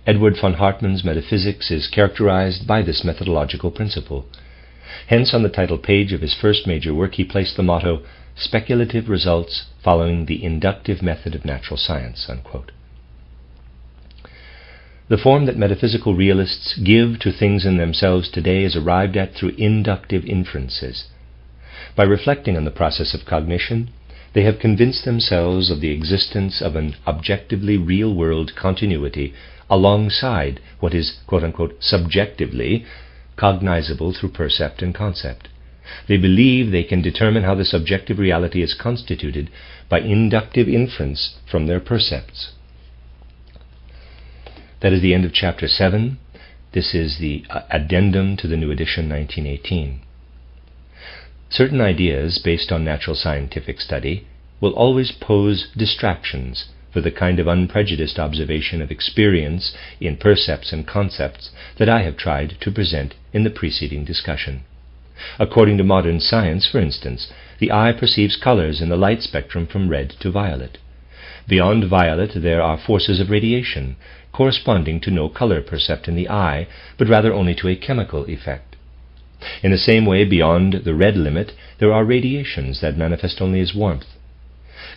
Edward von Hartmann's metaphysics is characterized by this methodological principle. Hence, on the title page of his first major work, he placed the motto, "Speculative results following the inductive method of natural science." Unquote. The form that metaphysical realists give to things in themselves today is arrived at through inductive inferences. By reflecting on the process of cognition, they have convinced themselves of the existence of an objectively real-world continuity alongside what is, quote-unquote, subjectively cognizable through percept and concept. They believe they can determine how this objective reality is constituted by inductive inference from their percepts. That is the end of Chapter 7. This is the addendum to the new edition, 1918. Certain ideas based on natural scientific study will always pose distractions for the kind of unprejudiced observation of experience in percepts and concepts that I have tried to present in the preceding discussion. According to modern science, for instance, the eye perceives colors in the light spectrum from red to violet. Beyond violet there are forces of radiation, corresponding to no color percept in the eye, but rather only to a chemical effect. In the same way, beyond the red limit, there are radiations that manifest only as warmth.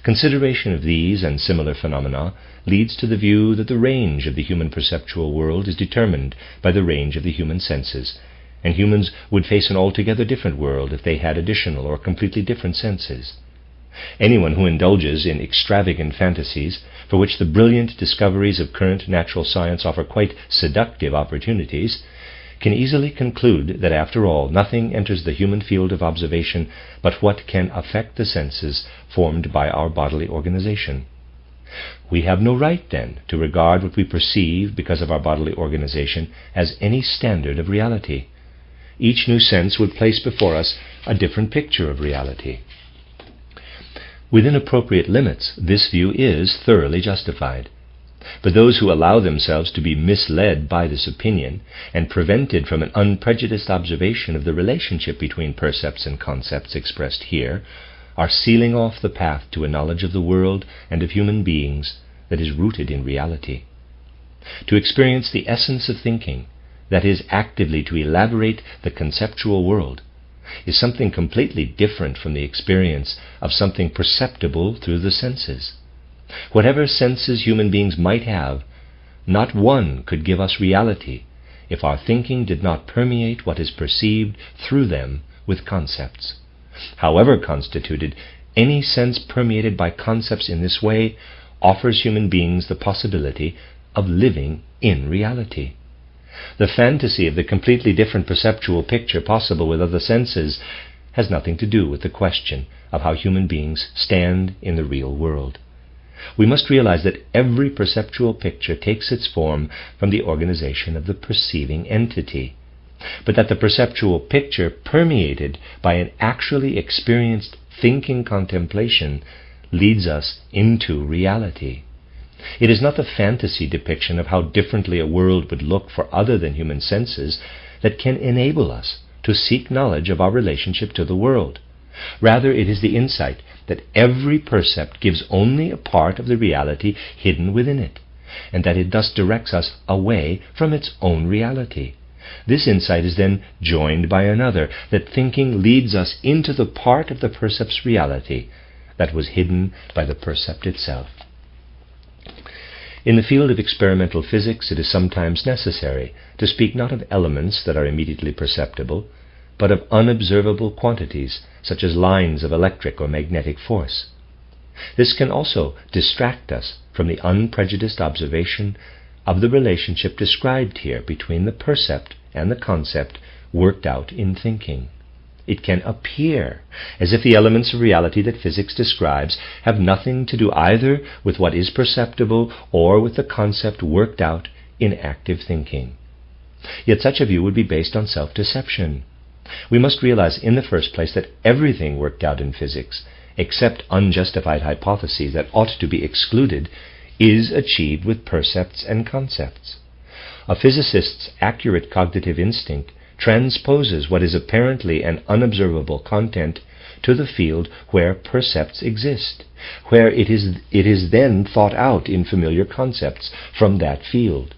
Consideration of these and similar phenomena leads to the view that the range of the human perceptual world is determined by the range of the human senses, and humans would face an altogether different world if they had additional or completely different senses. Anyone who indulges in extravagant fantasies, for which the brilliant discoveries of current natural science offer quite seductive opportunities, can easily conclude that after all nothing enters the human field of observation but what can affect the senses formed by our bodily organization. We have no right, then, to regard what we perceive because of our bodily organization as any standard of reality. Each new sense would place before us a different picture of reality. Within appropriate limits, this view is thoroughly justified. But those who allow themselves to be misled by this opinion and prevented from an unprejudiced observation of the relationship between percepts and concepts expressed here are sealing off the path to a knowledge of the world and of human beings that is rooted in reality. To experience the essence of thinking, that is, actively to elaborate the conceptual world, is something completely different from the experience of something perceptible through the senses. Whatever senses human beings might have, not one could give us reality if our thinking did not permeate what is perceived through them with concepts. However constituted, any sense permeated by concepts in this way offers human beings the possibility of living in reality. The fantasy of the completely different perceptual picture possible with other senses has nothing to do with the question of how human beings stand in the real world. We must realize that every perceptual picture takes its form from the organization of the perceiving entity, but that the perceptual picture permeated by an actually experienced thinking contemplation leads us into reality. It is not the fantasy depiction of how differently a world would look for other than human senses that can enable us to seek knowledge of our relationship to the world. Rather, it is the insight that every percept gives only a part of the reality hidden within it, and that it thus directs us away from its own reality. This insight is then joined by another, that thinking leads us into the part of the percept's reality that was hidden by the percept itself. In the field of experimental physics, it is sometimes necessary to speak not of elements that are immediately perceptible, but of unobservable quantities, such as lines of electric or magnetic force. This can also distract us from the unprejudiced observation of the relationship described here between the percept and the concept worked out in thinking. It can appear as if the elements of reality that physics describes have nothing to do either with what is perceptible or with the concept worked out in active thinking. Yet such a view would be based on self-deception. We must realize in the first place that everything worked out in physics, except unjustified hypotheses that ought to be excluded, is achieved with percepts and concepts. A physicist's accurate cognitive instinct transposes what is apparently an unobservable content to the field where percepts exist, where it is then thought out in familiar concepts from that field.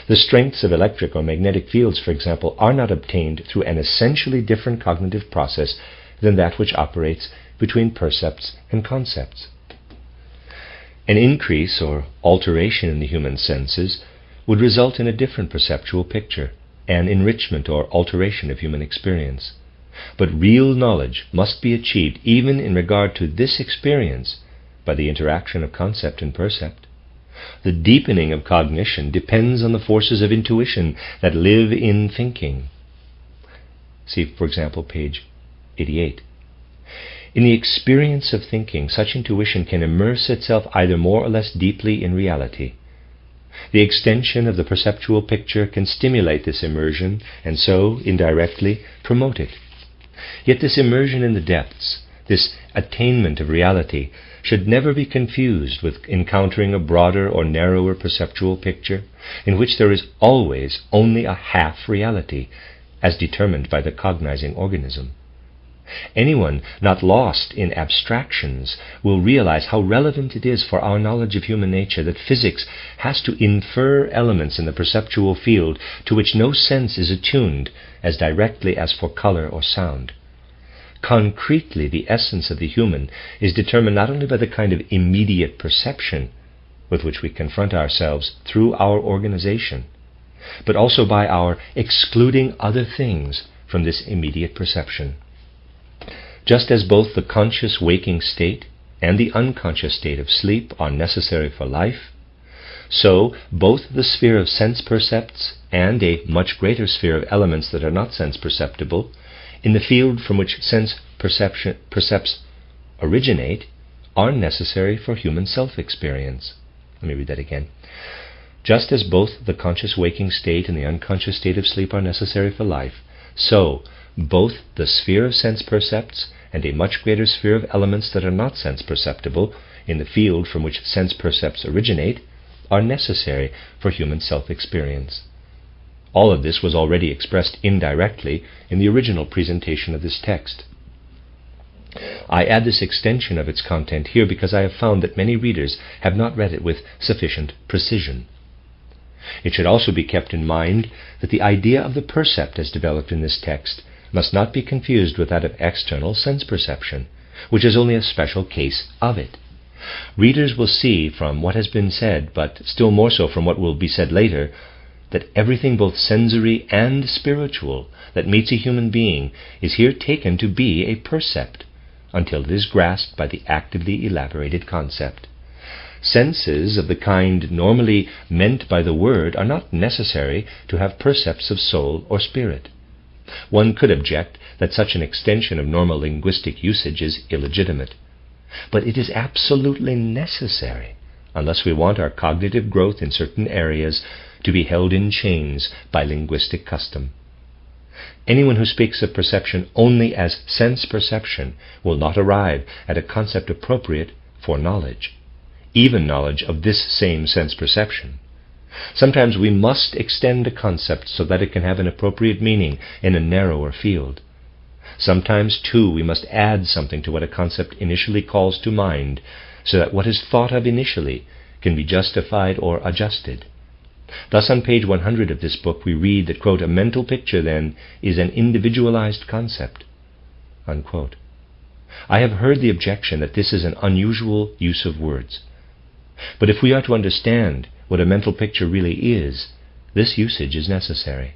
The strengths of electric or magnetic fields, for example, are not obtained through an essentially different cognitive process than that which operates between percepts and concepts. An increase or alteration in the human senses would result in a different perceptual picture, an enrichment or alteration of human experience. But real knowledge must be achieved even in regard to this experience by the interaction of concept and percept. The deepening of cognition depends on the forces of intuition that live in thinking. See, for example, page 88. In the experience of thinking, such intuition can immerse itself either more or less deeply in reality. The extension of the perceptual picture can stimulate this immersion and so, indirectly, promote it. Yet this immersion in the depths, this attainment of reality, should never be confused with encountering a broader or narrower perceptual picture, in which there is always only a half reality, as determined by the cognizing organism. Anyone not lost in abstractions will realize how relevant it is for our knowledge of human nature that physics has to infer elements in the perceptual field to which no sense is attuned as directly as for color or sound. Concretely, the essence of the human is determined not only by the kind of immediate perception with which we confront ourselves through our organization, but also by our excluding other things from this immediate perception. Just as both the conscious waking state and the unconscious state of sleep are necessary for life, so both the sphere of sense percepts and a much greater sphere of elements that are not sense perceptible, in the field from which sense percepts originate, are necessary for human self-experience. Let me read that again. Just as both the conscious waking state and the unconscious state of sleep are necessary for life, so both the sphere of sense percepts and a much greater sphere of elements that are not sense perceptible, in the field from which sense percepts originate, are necessary for human self-experience. All of this was already expressed indirectly in the original presentation of this text. I add this extension of its content here because I have found that many readers have not read it with sufficient precision. It should also be kept in mind that the idea of the percept as developed in this text must not be confused with that of external sense perception, which is only a special case of it. Readers will see from what has been said, but still more so from what will be said later, that everything both sensory and spiritual that meets a human being is here taken to be a percept, until it is grasped by the actively elaborated concept. Senses of the kind normally meant by the word are not necessary to have percepts of soul or spirit. One could object that such an extension of normal linguistic usage is illegitimate, but it is absolutely necessary unless we want our cognitive growth in certain areas to be held in chains by linguistic custom. Anyone who speaks of perception only as sense perception will not arrive at a concept appropriate for knowledge, even knowledge of this same sense perception. Sometimes we must extend a concept so that it can have an appropriate meaning in a narrower field. Sometimes, too, we must add something to what a concept initially calls to mind, so that what is thought of initially can be justified or adjusted. Thus, on page 100 of this book, we read that, quote, "A mental picture, then, is an individualized concept," unquote. I have heard the objection that this is an unusual use of words. But if we are to understand what a mental picture really is, this usage is necessary.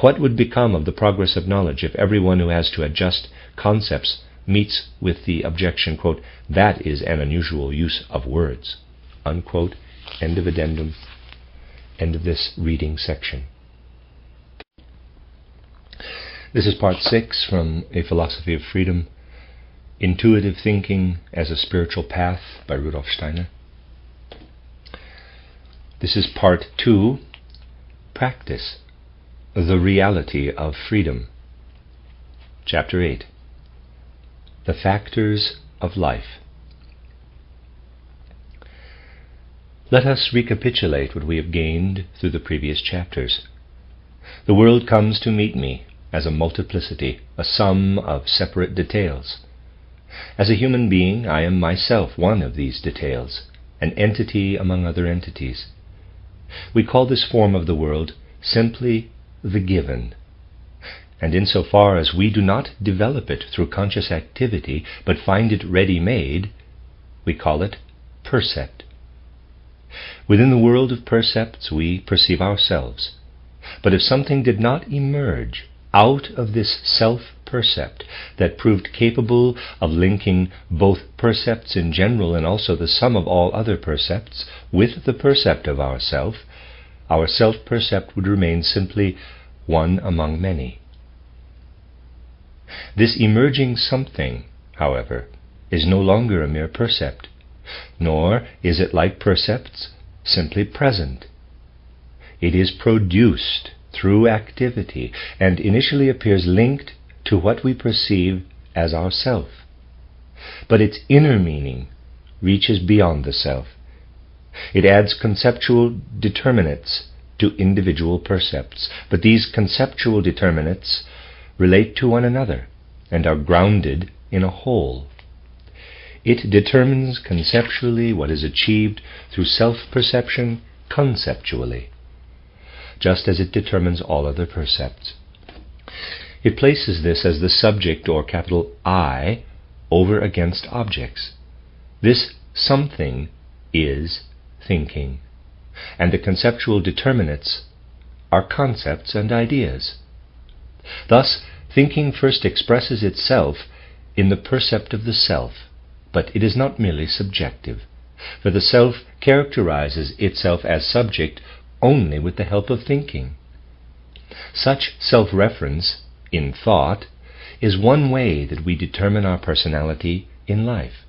What would become of the progress of knowledge if everyone who has to adjust concepts meets with the objection, quote, "That is an unusual use of words," unquote. End of addendum. End of this reading section. This is part 6 from A Philosophy of Freedom, Intuitive Thinking as a Spiritual Path by Rudolf Steiner. This is part 2, Practice, the Reality of Freedom. Chapter 8, The Factors of Life. Let us recapitulate what we have gained through the previous chapters. The world comes to meet me as a multiplicity, a sum of separate details. As a human being, I am myself one of these details, an entity among other entities. We call this form of the world simply the given, and insofar as we do not develop it through conscious activity, but find it ready-made, we call it percept. Within the world of percepts we perceive ourselves. But if something did not emerge out of this self-percept that proved capable of linking both percepts in general and also the sum of all other percepts with the percept of ourself, our self-percept would remain simply one among many. This emerging something, however, is no longer a mere percept, nor is it, like percepts, simply present. It is produced through activity and initially appears linked to what we perceive as ourself. But its inner meaning reaches beyond the self. It adds conceptual determinates to individual percepts, but these conceptual determinates relate to one another and are grounded in a whole. It determines conceptually what is achieved through self-perception conceptually, just as it determines all other percepts. It places this as the subject, or capital I, over against objects. This something is thinking, and the conceptual determinates are concepts and ideas. Thus, thinking first expresses itself in the percept of the self, but it is not merely subjective, for the self characterizes itself as subject only with the help of thinking. Such self-reference in thought is one way that we determine our personality in life.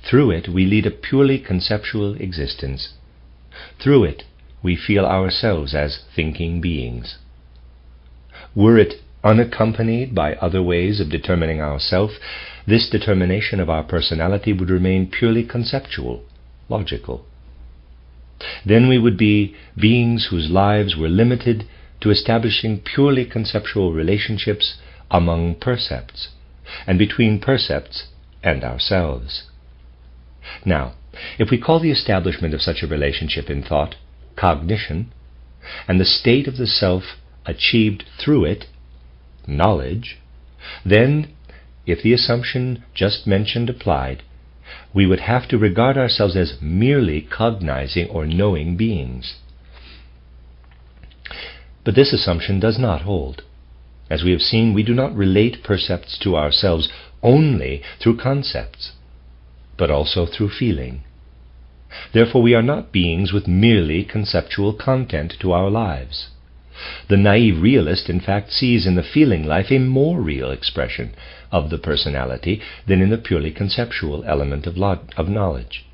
Through it we lead a purely conceptual existence. Through it we feel ourselves as thinking beings. Were it unaccompanied by other ways of determining ourself, this determination of our personality would remain purely conceptual, logical. Then we would be beings whose lives were limited to establishing purely conceptual relationships among percepts, and between percepts and ourselves. Now, if we call the establishment of such a relationship in thought cognition, and the state of the self achieved through it knowledge, then, if the assumption just mentioned applied, we would have to regard ourselves as merely cognizing or knowing beings. But this assumption does not hold. As we have seen, we do not relate percepts to ourselves only through concepts, but also through feeling. Therefore, we are not beings with merely conceptual content to our lives. The naive realist, in fact, sees in the feeling life a more real expression of the personality than in the purely conceptual element of knowledge.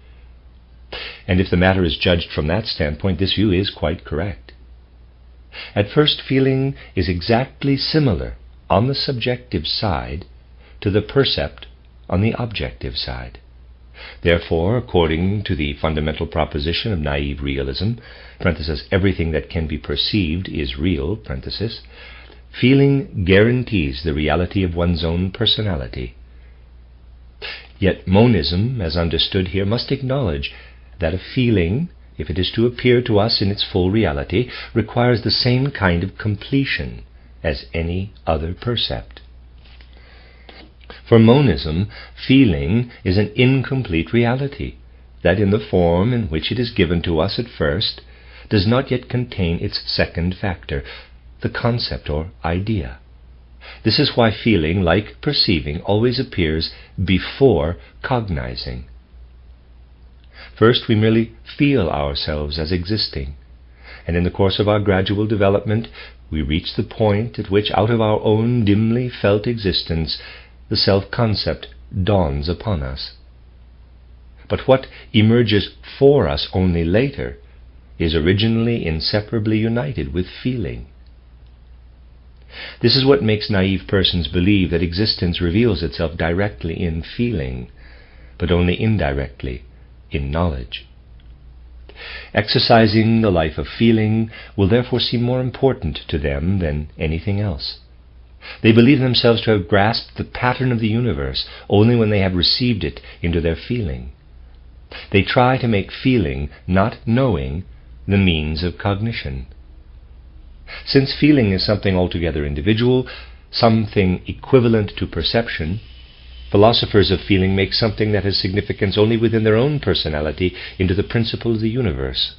And if the matter is judged from that standpoint, this view is quite correct. At first, feeling is exactly similar on the subjective side to the percept on the objective side. Therefore, according to the fundamental proposition of naive realism, everything that can be perceived is real, feeling guarantees the reality of one's own personality. Yet monism, as understood here, must acknowledge that a feeling, if it is to appear to us in its full reality, requires the same kind of completion as any other percept. For monism, feeling is an incomplete reality, that in the form in which it is given to us at first, does not yet contain its second factor, the concept or idea. This is why feeling, like perceiving, always appears before cognizing. First, we merely feel ourselves as existing, and in the course of our gradual development, we reach the point at which, out of our own dimly felt existence, the self-concept dawns upon us. But what emerges for us only later is originally inseparably united with feeling. This is what makes naive persons believe that existence reveals itself directly in feeling, but only indirectly in knowledge. Exercising the life of feeling will therefore seem more important to them than anything else. They believe themselves to have grasped the pattern of the universe only when they have received it into their feeling. They try to make feeling, not knowing, the means of cognition. Since feeling is something altogether individual, something equivalent to perception, Philosophers of feeling make something that has significance only within their own personality into the principle of the universe.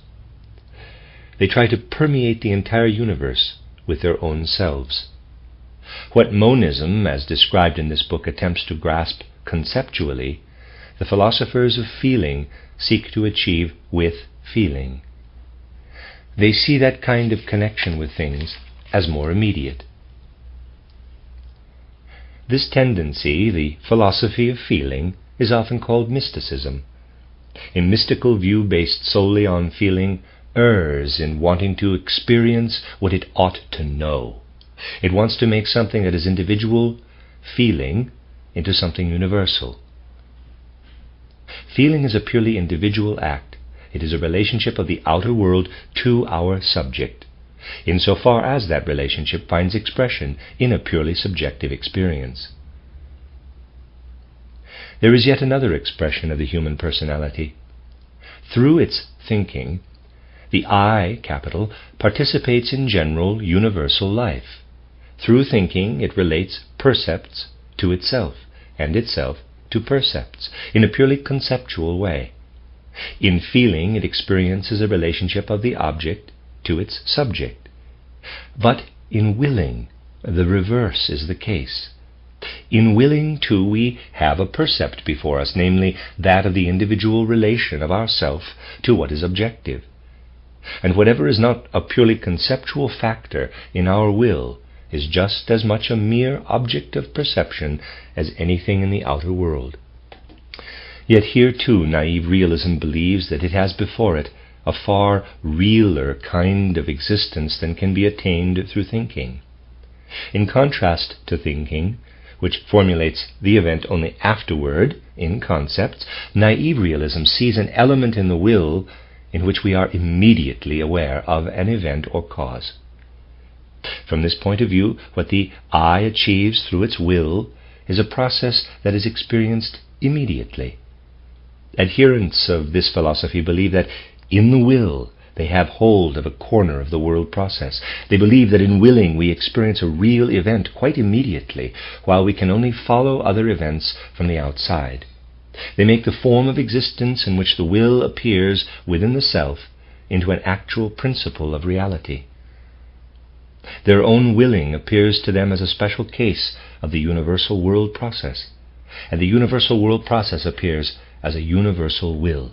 They try to permeate the entire universe with their own selves. What monism, as described in this book, attempts to grasp conceptually, the philosophers of feeling seek to achieve with feeling. They see that kind of connection with things as more immediate. This tendency, the philosophy of feeling, is often called mysticism. A mystical view based solely on feeling errs in wanting to experience what it ought to know. It wants to make something that is individual feeling into something universal. Feeling is a purely individual act. It is a relationship of the outer world to our subject, insofar as that relationship finds expression in a purely subjective experience. There is yet another expression of the human personality. Through its thinking, the I, capital, participates in general universal life. Through thinking, it relates percepts to itself, and itself to percepts, in a purely conceptual way. In feeling, it experiences a relationship of the object to its subject. But in willing, the reverse is the case. In willing, too, we have a percept before us, namely that of the individual relation of ourself to what is objective. And whatever is not a purely conceptual factor in our will is just as much a mere object of perception as anything in the outer world. Yet here too naive realism believes that it has before it a far realer kind of existence than can be attained through thinking. In contrast to thinking, which formulates the event only afterward in concepts, naive realism sees an element in the will in which we are immediately aware of an event or cause. From this point of view, what the I achieves through its will is a process that is experienced immediately. Adherents of this philosophy believe that in the will they have hold of a corner of the world process. They believe that in willing we experience a real event quite immediately, while we can only follow other events from the outside. They make the form of existence in which the will appears within the self into an actual principle of reality. Their own willing appears to them as a special case of the universal world process, and the universal world process appears as a universal will.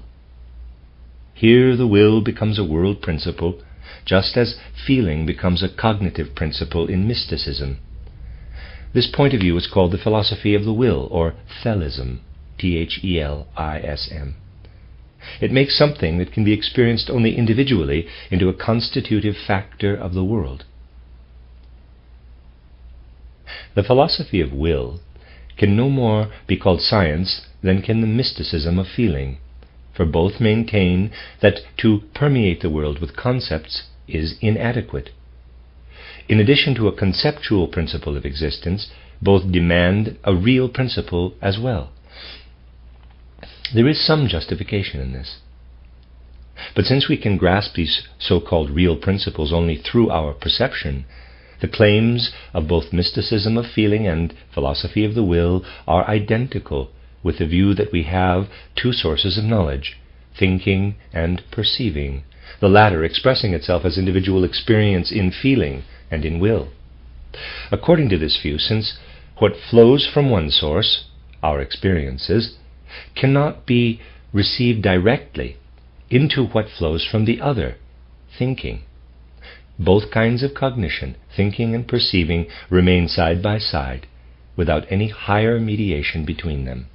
Here the will becomes a world principle, just as feeling becomes a cognitive principle in mysticism. This point of view is called the philosophy of the will, or thelism, Thelism. It makes something that can be experienced only individually into a constitutive factor of the world. The philosophy of will can no more be called science than can the mysticism of feeling, for both maintain that to permeate the world with concepts is inadequate. In addition to a conceptual principle of existence, both demand a real principle as well. There is some justification in this. But since we can grasp these so-called real principles only through our perception, the claims of both mysticism of feeling and philosophy of the will are identical with the view that we have two sources of knowledge, thinking and perceiving, the latter expressing itself as individual experience in feeling and in will. According to this view, since what flows from one source, our experiences, cannot be received directly into what flows from the other, thinking, both kinds of cognition, thinking and perceiving, remain side by side, without any higher mediation between them.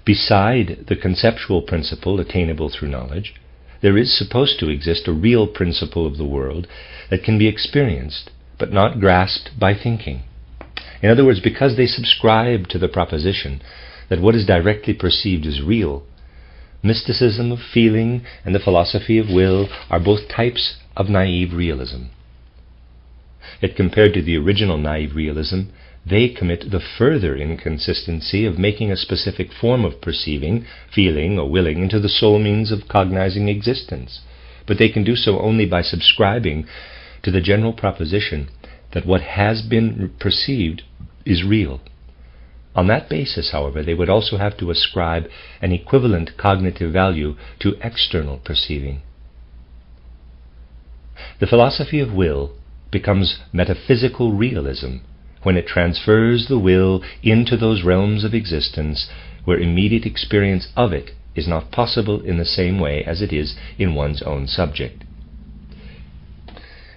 Beside the conceptual principle attainable through knowledge, there is supposed to exist a real principle of the world that can be experienced, but not grasped by thinking. In other words, because they subscribe to the proposition that what is directly perceived is real, mysticism of feeling and the philosophy of will are both types of naive realism. Yet compared to the original naive realism, they commit the further inconsistency of making a specific form of perceiving, feeling, or willing into the sole means of cognizing existence. But they can do so only by subscribing to the general proposition that what has been perceived is real. On that basis, however, they would also have to ascribe an equivalent cognitive value to external perceiving. The philosophy of will becomes metaphysical realism when it transfers the will into those realms of existence where immediate experience of it is not possible in the same way as it is in one's own subject.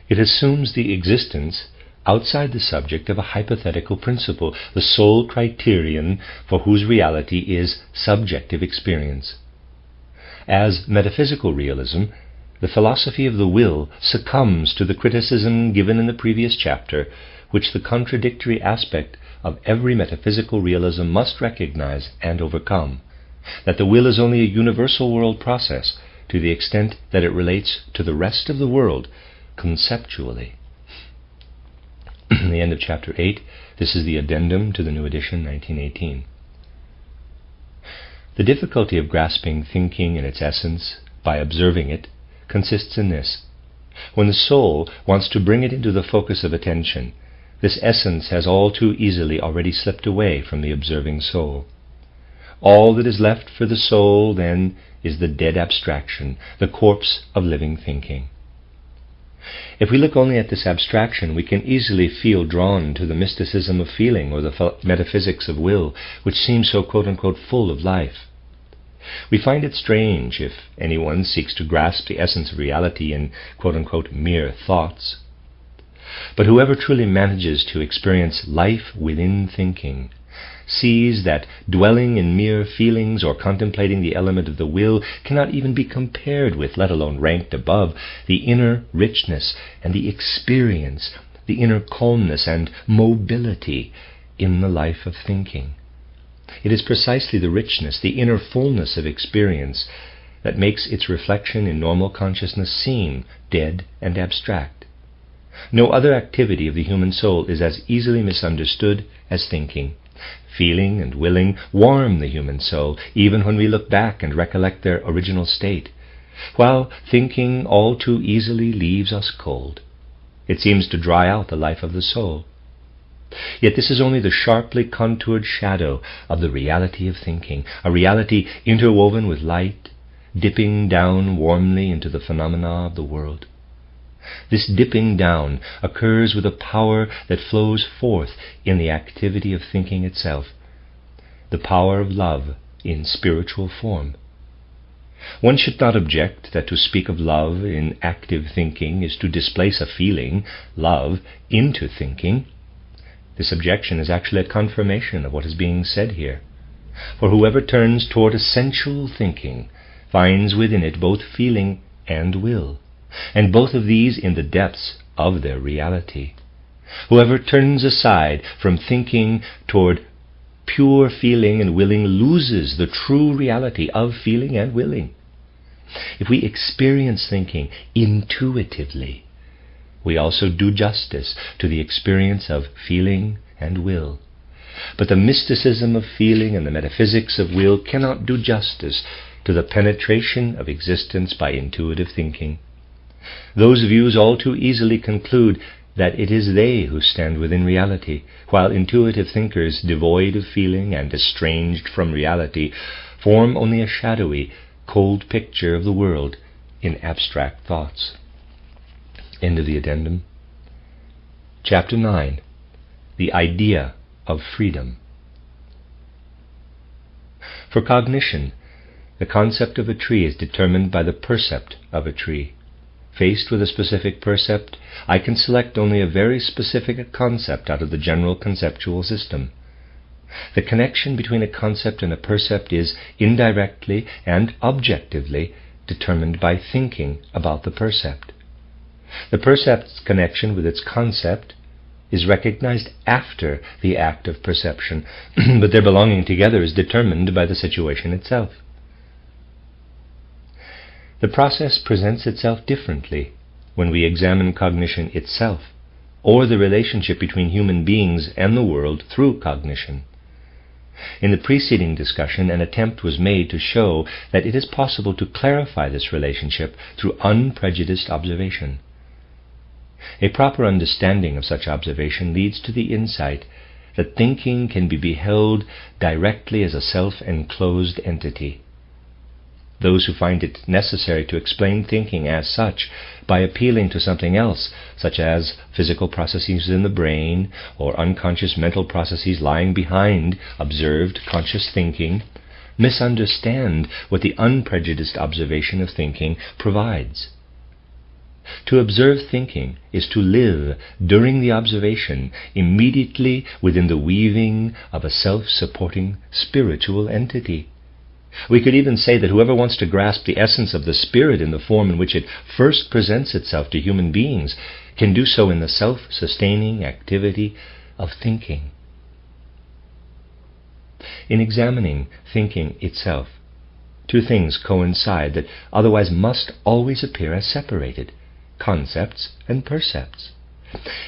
It assumes the existence outside the subject of a hypothetical principle, the sole criterion for whose reality is subjective experience. As metaphysical realism, the philosophy of the will succumbs to the criticism given in the previous chapter, which the contradictory aspect of every metaphysical realism must recognize and overcome, that the will is only a universal world process to the extent that it relates to the rest of the world conceptually. The end of chapter 8. This is the addendum to the new edition, 1918. The difficulty of grasping thinking in its essence by observing it consists in this. When the soul wants to bring it into the focus of attention, this essence has all too easily already slipped away from the observing soul. All that is left for the soul, then, is the dead abstraction, the corpse of living thinking. If we look only at this abstraction, we can easily feel drawn to the mysticism of feeling or the metaphysics of will, which seems so quote-unquote full of life. We find it strange if anyone seeks to grasp the essence of reality in quote-unquote mere thoughts. But whoever truly manages to experience life within thinking sees that dwelling in mere feelings or contemplating the element of the will cannot even be compared with, let alone ranked above, the inner richness and the experience, the inner calmness and mobility in the life of thinking. It is precisely the richness, the inner fullness of experience that makes its reflection in normal consciousness seem dead and abstract. No other activity of the human soul is as easily misunderstood as thinking. Feeling and willing warm the human soul, even when we look back and recollect their original state, while thinking all too easily leaves us cold. It seems to dry out the life of the soul. Yet this is only the sharply contoured shadow of the reality of thinking, a reality interwoven with light, dipping down warmly into the phenomena of the world. This dipping down occurs with a power that flows forth in the activity of thinking itself, the power of love in spiritual form. One should not object that to speak of love in active thinking is to displace a feeling, love, into thinking. This objection is actually a confirmation of what is being said here. For whoever turns toward essential thinking finds within it both feeling and will, and both of these in the depths of their reality. Whoever turns aside from thinking toward pure feeling and willing loses the true reality of feeling and willing. If we experience thinking intuitively, we also do justice to the experience of feeling and will. But the mysticism of feeling and the metaphysics of will cannot do justice to the penetration of existence by intuitive thinking. Those views all too easily conclude that it is they who stand within reality, while intuitive thinkers, devoid of feeling and estranged from reality, form only a shadowy, cold picture of the world in abstract thoughts. End of the addendum. Chapter 9. The idea of freedom. For cognition, the concept of a tree is determined by the percept of a tree. Faced with a specific percept, I can select only a very specific concept out of the general conceptual system. The connection between a concept and a percept is indirectly and objectively determined by thinking about the percept. The percept's connection with its concept is recognized after the act of perception, but their belonging together is determined by the situation itself. The process presents itself differently when we examine cognition itself, or the relationship between human beings and the world through cognition. In the preceding discussion, an attempt was made to show that it is possible to clarify this relationship through unprejudiced observation. A proper understanding of such observation leads to the insight that thinking can be beheld directly as a self-enclosed entity. Those who find it necessary to explain thinking as such by appealing to something else, such as physical processes in the brain or unconscious mental processes lying behind observed conscious thinking, misunderstand what the unprejudiced observation of thinking provides. To observe thinking is to live during the observation immediately within the weaving of a self-supporting spiritual entity. We could even say that whoever wants to grasp the essence of the spirit in the form in which it first presents itself to human beings can do so in the self-sustaining activity of thinking. In examining thinking itself, two things coincide that otherwise must always appear as separated: concepts and percepts.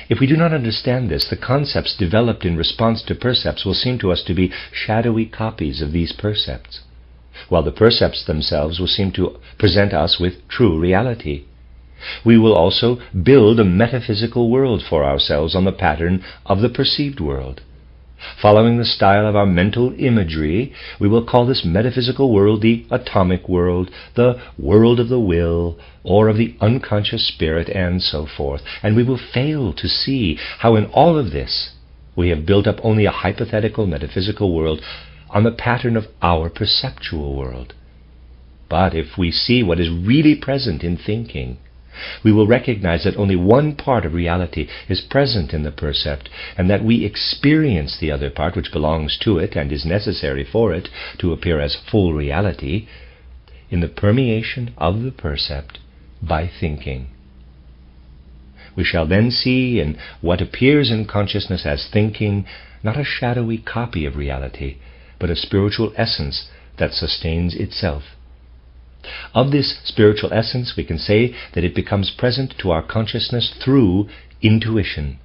If we do not understand this, the concepts developed in response to percepts will seem to us to be shadowy copies of these percepts, while the percepts themselves will seem to present us with true reality. We will also build a metaphysical world for ourselves on the pattern of the perceived world. Following the style of our mental imagery, we will call this metaphysical world the atomic world, the world of the will, or of the unconscious spirit, and so forth. And we will fail to see how in all of this we have built up only a hypothetical metaphysical world on the pattern of our perceptual world. But if we see what is really present in thinking, we will recognize that only one part of reality is present in the percept, and that we experience the other part, which belongs to it and is necessary for it to appear as full reality, in the permeation of the percept by thinking. We shall then see in what appears in consciousness as thinking not a shadowy copy of reality, but a spiritual essence that sustains itself. Of this spiritual essence, we can say that it becomes present to our consciousness through intuition.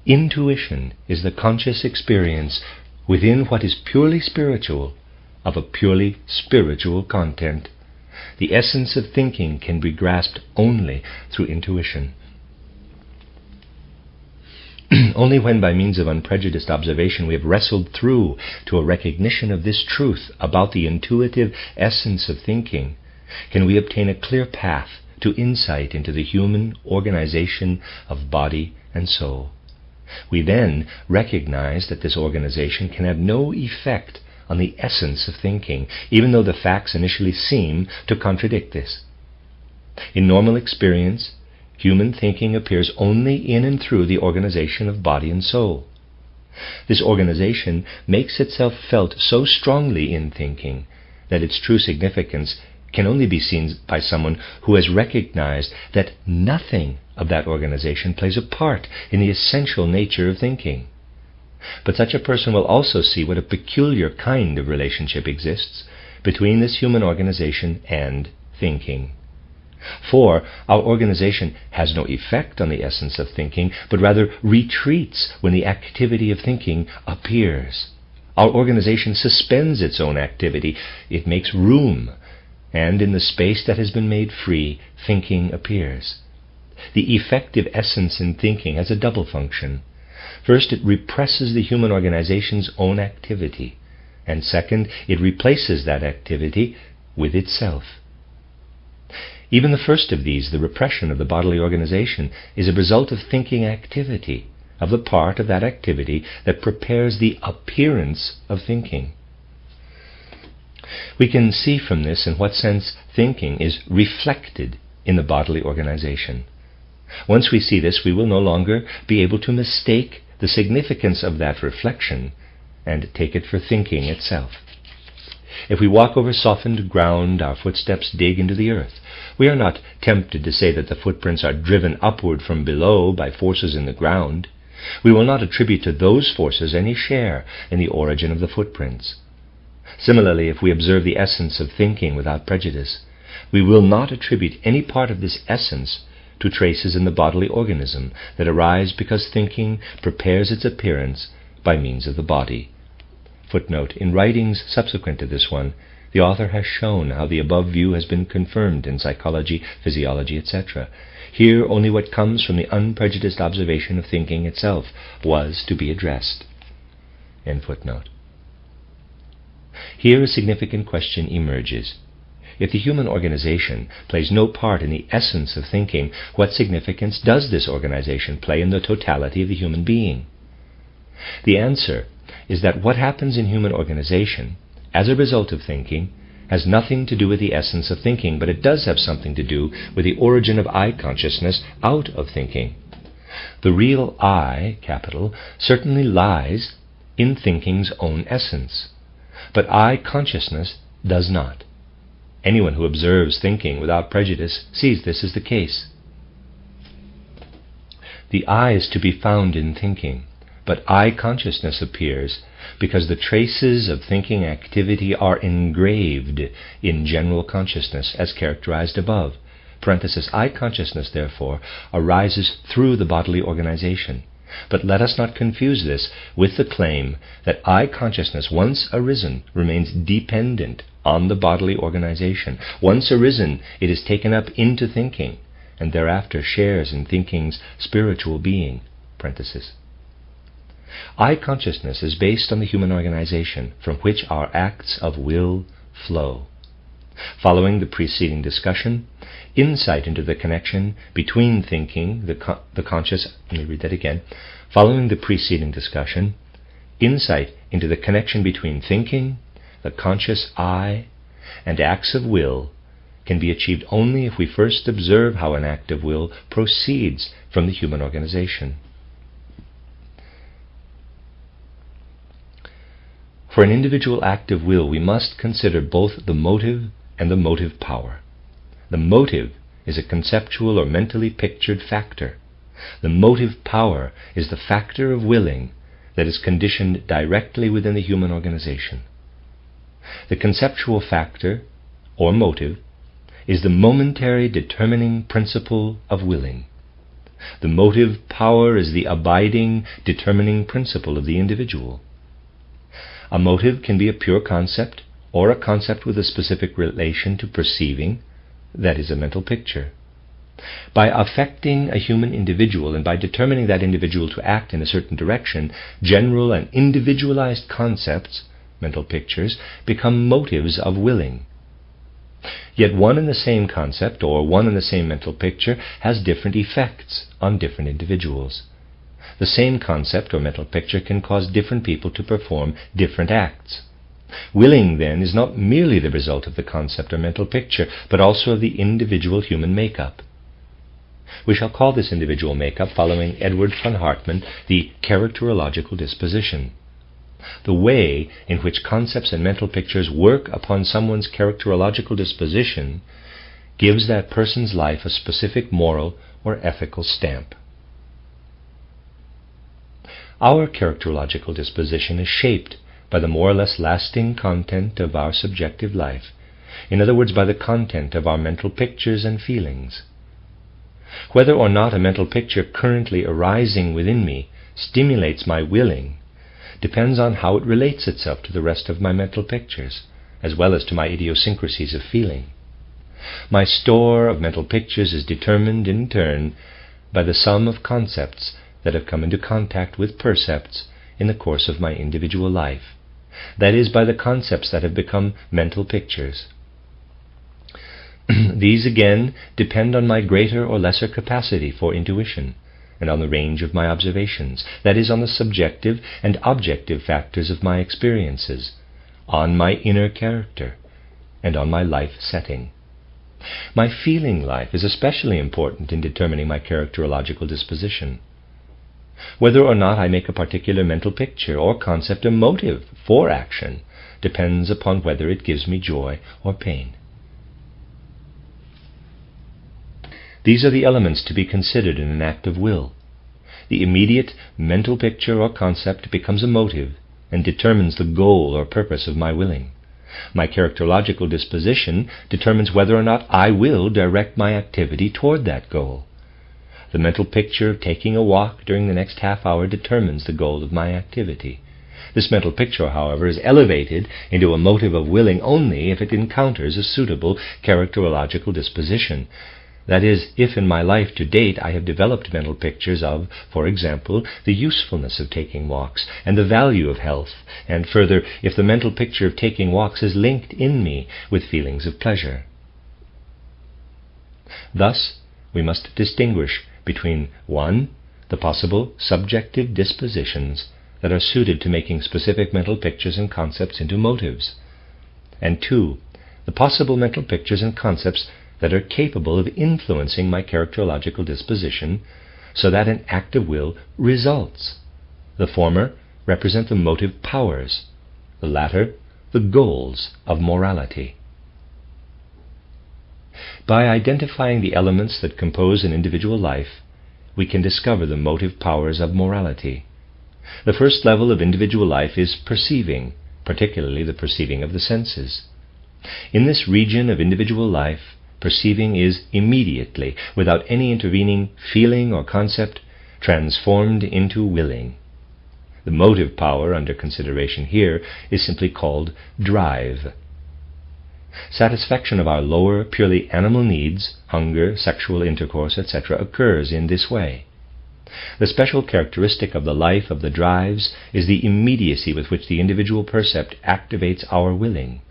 Intuition is the conscious experience within what is purely spiritual of a purely spiritual content. The essence of thinking can be grasped only through intuition. Only when by means of unprejudiced observation we have wrestled through to a recognition of this truth about the intuitive essence of thinking can we obtain a clear path to insight into the human organization of body and soul. We then recognize that this organization can have no effect on the essence of thinking, even though the facts initially seem to contradict this. In normal experience, human thinking appears only in and through the organization of body and soul. This organization makes itself felt so strongly in thinking that its true significance can only be seen by someone who has recognized that nothing of that organization plays a part in the essential nature of thinking. But such a person will also see what a peculiar kind of relationship exists between this human organization and thinking. For our organization has no effect on the essence of thinking, but rather retreats when the activity of thinking appears. Our organization suspends its own activity. It makes room, and in the space that has been made free, thinking appears. The effective essence in thinking has a double function. First, it represses the human organization's own activity, and second, it replaces that activity with itself. Even the first of these, the repression of the bodily organization, is a result of thinking activity, of the part of that activity that prepares the appearance of thinking. We can see from this in what sense thinking is reflected in the bodily organization. Once we see this, we will no longer be able to mistake the significance of that reflection and take it for thinking itself. If we walk over softened ground, our footsteps dig into the earth. We are not tempted to say that the footprints are driven upward from below by forces in the ground. We will not attribute to those forces any share in the origin of the footprints. Similarly, if we observe the essence of thinking without prejudice, we will not attribute any part of this essence to traces in the bodily organism that arise because thinking prepares its appearance by means of the body. Footnote: in writings subsequent to this one, the author has shown how the above view has been confirmed in psychology, physiology, etc. Here only what comes from the unprejudiced observation of thinking itself was to be addressed. End footnote. Here a significant question emerges. If the human organization plays no part in the essence of thinking, what significance does this organization play in the totality of the human being? The answer is that what happens in human organization, as a result of thinking, has nothing to do with the essence of thinking, but it does have something to do with the origin of I consciousness out of thinking. The real I, capital, certainly lies in thinking's own essence, but I consciousness does not. Anyone who observes thinking without prejudice sees this as the case. The I is to be found in thinking, but I consciousness appears because the traces of thinking activity are engraved in general consciousness as characterized above. Parenthesis, I consciousness, therefore, arises through the bodily organization. But let us not confuse this with the claim that I consciousness, once arisen, remains dependent on the bodily organization. Once arisen, it is taken up into thinking, and thereafter shares in thinking's spiritual being. Parenthesis. I consciousness is based on the human organization from which our acts of will flow. Following the preceding discussion, insight into the connection between thinking, the conscious, let me read that again. Following the preceding discussion, insight into the connection between thinking, the conscious I, and acts of will can be achieved only if we first observe how an act of will proceeds from the human organization. For an individual act of will, we must consider both the motive and the motive power. The motive is a conceptual or mentally pictured factor. The motive power is the factor of willing that is conditioned directly within the human organization. The conceptual factor, or motive, is the momentary determining principle of willing. The motive power is the abiding determining principle of the individual. A motive can be a pure concept, or a concept with a specific relation to perceiving, that is a mental picture. By affecting a human individual and by determining that individual to act in a certain direction, general and individualized concepts, mental pictures, become motives of willing. Yet one and the same concept, or one and the same mental picture, has different effects on different individuals. The same concept or mental picture can cause different people to perform different acts. Willing, then, is not merely the result of the concept or mental picture, but also of the individual human makeup. We shall call this individual makeup, following Edward von Hartmann, the characterological disposition. The way in which concepts and mental pictures work upon someone's characterological disposition gives that person's life a specific moral or ethical stamp. Our characterological disposition is shaped by the more or less lasting content of our subjective life, in other words, by the content of our mental pictures and feelings. Whether or not a mental picture currently arising within me stimulates my willing depends on how it relates itself to the rest of my mental pictures, as well as to my idiosyncrasies of feeling. My store of mental pictures is determined in turn by the sum of concepts that have come into contact with percepts in the course of my individual life, that is, by the concepts that have become mental pictures. These again depend on my greater or lesser capacity for intuition, and on the range of my observations, that is, on the subjective and objective factors of my experiences, on my inner character, and on my life setting. My feeling life is especially important in determining my characterological disposition. Whether or not I make a particular mental picture or concept a motive for action depends upon whether it gives me joy or pain. These are the elements to be considered in an act of will. The immediate mental picture or concept becomes a motive and determines the goal or purpose of my willing. My characterological disposition determines whether or not I will direct my activity toward that goal. The mental picture of taking a walk during the next half hour determines the goal of my activity. This mental picture, however, is elevated into a motive of willing only if it encounters a suitable characterological disposition. That is, if in my life to date I have developed mental pictures of, for example, the usefulness of taking walks and the value of health, and further, if the mental picture of taking walks is linked in me with feelings of pleasure. Thus, we must distinguish between 1. The possible subjective dispositions that are suited to making specific mental pictures and concepts into motives, and 2. The possible mental pictures and concepts that are capable of influencing my characterological disposition so that an act of will results. The former represent the motive powers, the latter the goals of morality. By identifying the elements that compose an individual life, we can discover the motive powers of morality. The first level of individual life is perceiving, particularly the perceiving of the senses. In this region of individual life, perceiving is immediately, without any intervening feeling or concept, transformed into willing. The motive power under consideration here is simply called drive. Satisfaction of our lower, purely animal needs, hunger, sexual intercourse, etc., occurs in this way. The special characteristic of the life of the drives is the immediacy with which the individual percept activates our willing.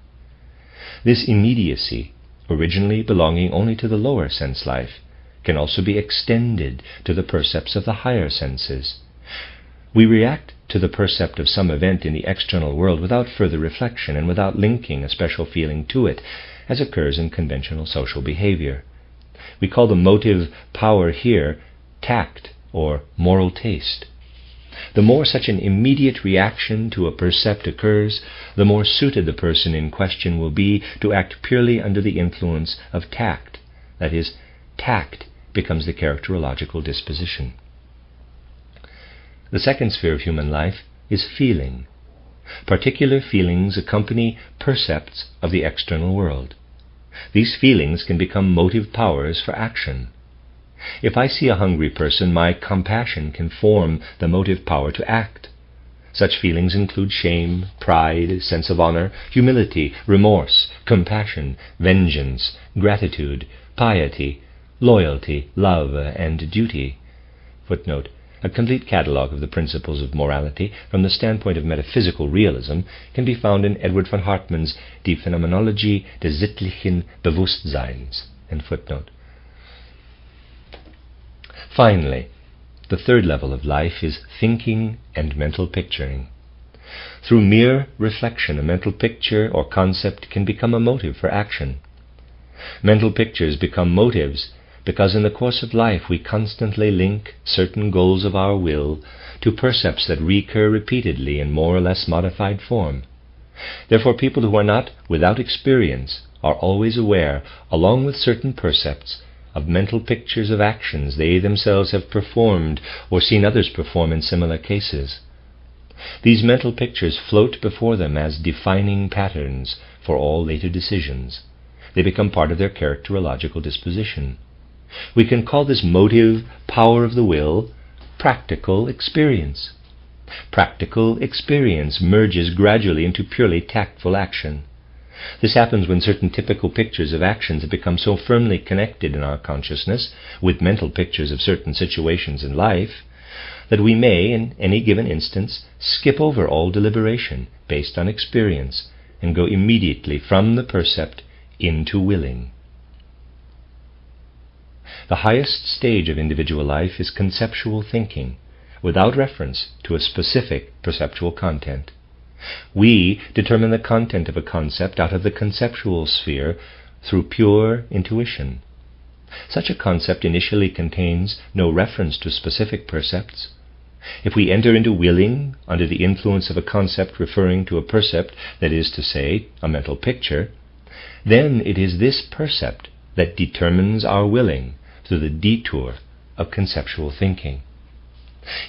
This immediacy, originally belonging only to the lower sense life, can also be extended to the percepts of the higher senses. We react to the percept of some event in the external world without further reflection and without linking a special feeling to it, as occurs in conventional social behavior. We call the motive power here tact or moral taste. The more such an immediate reaction to a percept occurs, the more suited the person in question will be to act purely under the influence of tact. That is, tact becomes the characterological disposition. The second sphere of human life is feeling. Particular feelings accompany percepts of the external world. These feelings can become motive powers for action. If I see a hungry person, my compassion can form the motive power to act. Such feelings include shame, pride, sense of honor, humility, remorse, compassion, vengeance, gratitude, piety, loyalty, love, and duty. Footnote: a complete catalogue of the principles of morality from the standpoint of metaphysical realism can be found in Edward von Hartmann's Die Phänomenologie des sittlichen Bewusstseins. Finally, the third level of life is thinking and mental picturing. Through mere reflection, a mental picture or concept can become a motive for action. Mental pictures become motives because in the course of life we constantly link certain goals of our will to percepts that recur repeatedly in more or less modified form. Therefore, people who are not without experience are always aware, along with certain percepts, of mental pictures of actions they themselves have performed or seen others perform in similar cases. These mental pictures float before them as defining patterns for all later decisions. They become part of their characterological disposition. We can call this motive power of the will practical experience. Practical experience merges gradually into purely tactful action. This happens when certain typical pictures of actions have become so firmly connected in our consciousness with mental pictures of certain situations in life that we may, in any given instance, skip over all deliberation based on experience and go immediately from the percept into willing. The highest stage of individual life is conceptual thinking, without reference to a specific perceptual content. We determine the content of a concept out of the conceptual sphere through pure intuition. Such a concept initially contains no reference to specific percepts. If we enter into willing under the influence of a concept referring to a percept, that is to say, a mental picture, then it is this percept that determines our willing through the detour of conceptual thinking.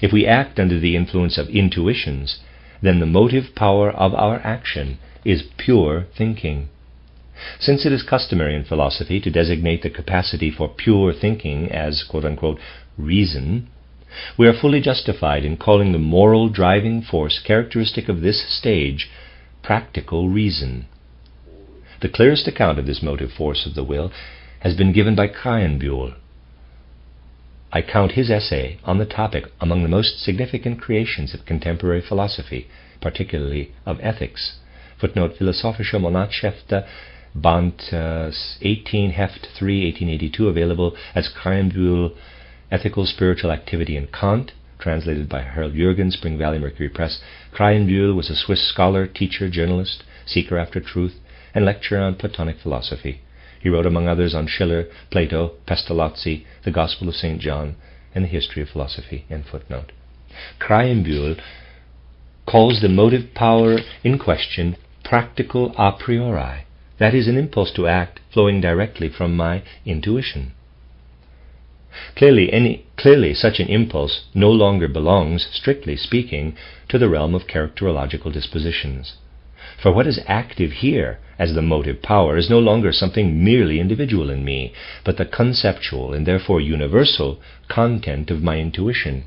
If we act under the influence of intuitions, then the motive power of our action is pure thinking. Since it is customary in philosophy to designate the capacity for pure thinking as quote-unquote reason, we are fully justified in calling the moral driving force characteristic of this stage practical reason. The clearest account of this motive force of the will has been given by Kryenbuhl. I count his essay on the topic among the most significant creations of contemporary philosophy, particularly of ethics. Footnote: Philosophische Monatshefte, Band 18, Heft 3, 1882, available as Kryenbuhl, Ethical Spiritual Activity in Kant, translated by Harold Jürgen, Spring Valley Mercury Press. Kryenbuhl was a Swiss scholar, teacher, journalist, seeker after truth, and lecturer on Platonic philosophy. He wrote, among others, on Schiller, Plato, Pestalozzi, the Gospel of St. John, and the history of philosophy. End footnote. Kryenbuhl calls the motive power in question practical a priori, that is, an impulse to act flowing directly from my intuition. Clearly, such an impulse no longer belongs, strictly speaking, to the realm of characterological dispositions. For what is active here as the motive power is no longer something merely individual in me, but the conceptual and therefore universal content of my intuition.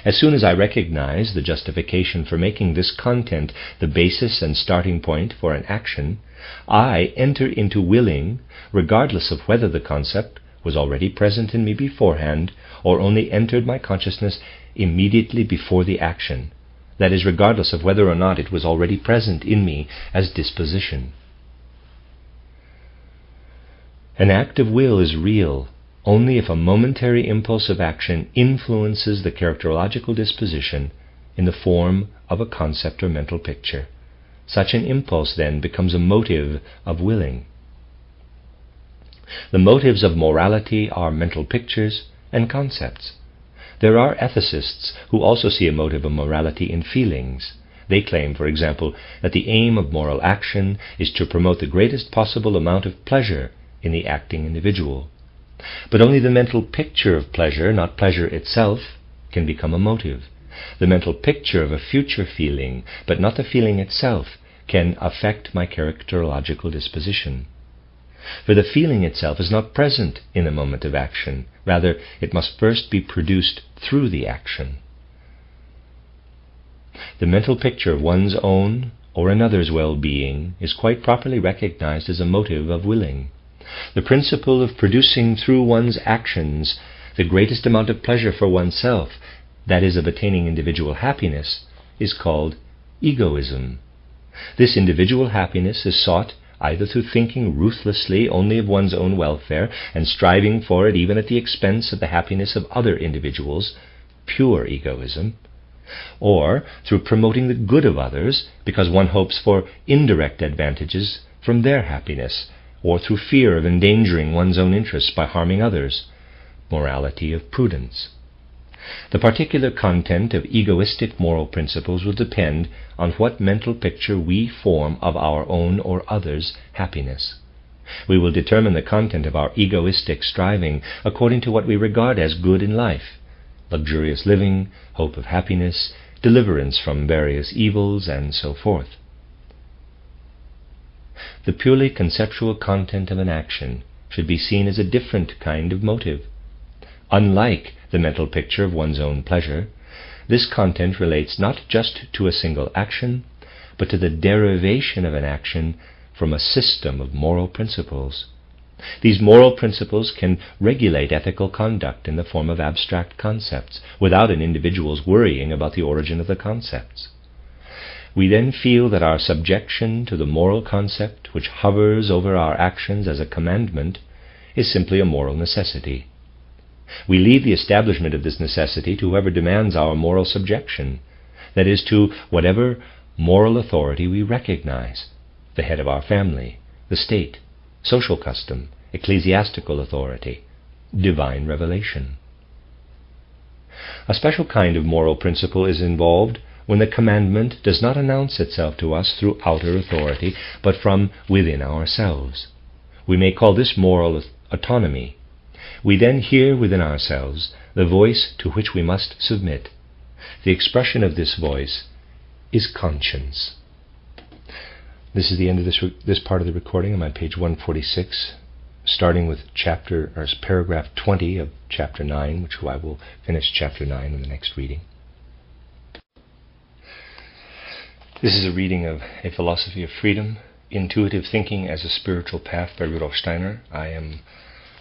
As soon as I recognize the justification for making this content the basis and starting point for an action, I enter into willing, regardless of whether the concept was already present in me beforehand or only entered my consciousness immediately before the action. That is, regardless of whether or not it was already present in me as disposition. An act of will is real only if a momentary impulse of action influences the characterological disposition in the form of a concept or mental picture. Such an impulse then becomes a motive of willing. The motives of morality are mental pictures and concepts. There are ethicists who also see a motive of morality in feelings. They claim, for example, that the aim of moral action is to promote the greatest possible amount of pleasure in the acting individual. But only the mental picture of pleasure, not pleasure itself, can become a motive. The mental picture of a future feeling, but not the feeling itself, can affect my characterological disposition. For the feeling itself is not present in the moment of action. Rather, it must first be produced through the action. The mental picture of one's own or another's well-being is quite properly recognized as a motive of willing. The principle of producing through one's actions the greatest amount of pleasure for oneself, that is, of attaining individual happiness, is called egoism. This individual happiness is sought either through thinking ruthlessly only of one's own welfare and striving for it even at the expense of the happiness of other individuals, pure egoism, or through promoting the good of others because one hopes for indirect advantages from their happiness, or through fear of endangering one's own interests by harming others, morality of prudence. The particular content of egoistic moral principles will depend on what mental picture we form of our own or others' happiness. We will determine the content of our egoistic striving according to what we regard as good in life: luxurious living, hope of happiness, deliverance from various evils, and so forth. The purely conceptual content of an action should be seen as a different kind of motive. Unlike the mental picture of one's own pleasure, this content relates not just to a single action, but to the derivation of an action from a system of moral principles. These moral principles can regulate ethical conduct in the form of abstract concepts, without an individual's worrying about the origin of the concepts. We then feel that our subjection to the moral concept which hovers over our actions as a commandment is simply a moral necessity. We leave the establishment of this necessity to whoever demands our moral subjection, that is, to whatever moral authority we recognize: the head of our family, the state, social custom, ecclesiastical authority, divine revelation. A special kind of moral principle is involved when the commandment does not announce itself to us through outer authority, but from within ourselves. We may call this moral autonomy. We then hear within ourselves the voice to which we must submit. The expression of this voice is conscience. This is the end of this part of the recording. I'm on page 146, starting with paragraph 20 of chapter 9, which I will finish chapter 9 in the next reading. This is a reading of A Philosophy of Freedom, Intuitive Thinking as a Spiritual Path by Rudolf Steiner. I am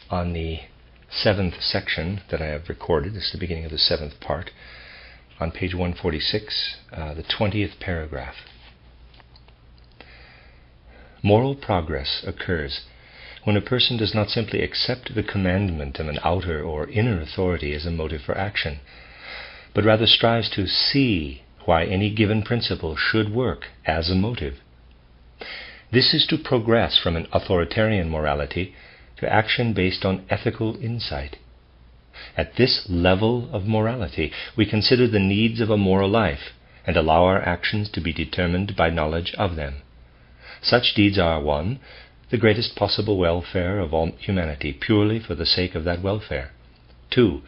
on the 7th section that I have recorded. This is the beginning of the 7th part. On page 146, the 20th paragraph. Moral progress occurs when a person does not simply accept the commandment of an outer or inner authority as a motive for action, but rather strives to see why any given principle should work as a motive. This is to progress from an authoritarian morality to action based on ethical insight. At this level of morality, we consider the needs of a moral life and allow our actions to be determined by knowledge of them. Such deeds are 1. The greatest possible welfare of all humanity, purely for the sake of that welfare. 2.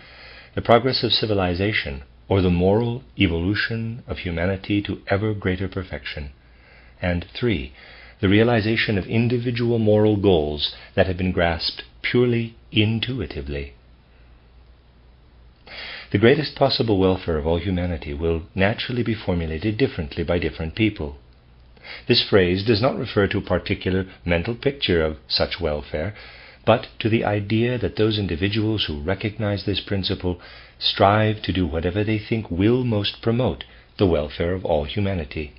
The progress of civilization, or the moral evolution of humanity to ever greater perfection. And 3. The realization of individual moral goals that have been grasped purely intuitively. The greatest possible welfare of all humanity will naturally be formulated differently by different people. This phrase does not refer to a particular mental picture of such welfare, but to the idea that those individuals who recognize this principle strive to do whatever they think will most promote the welfare of all humanity.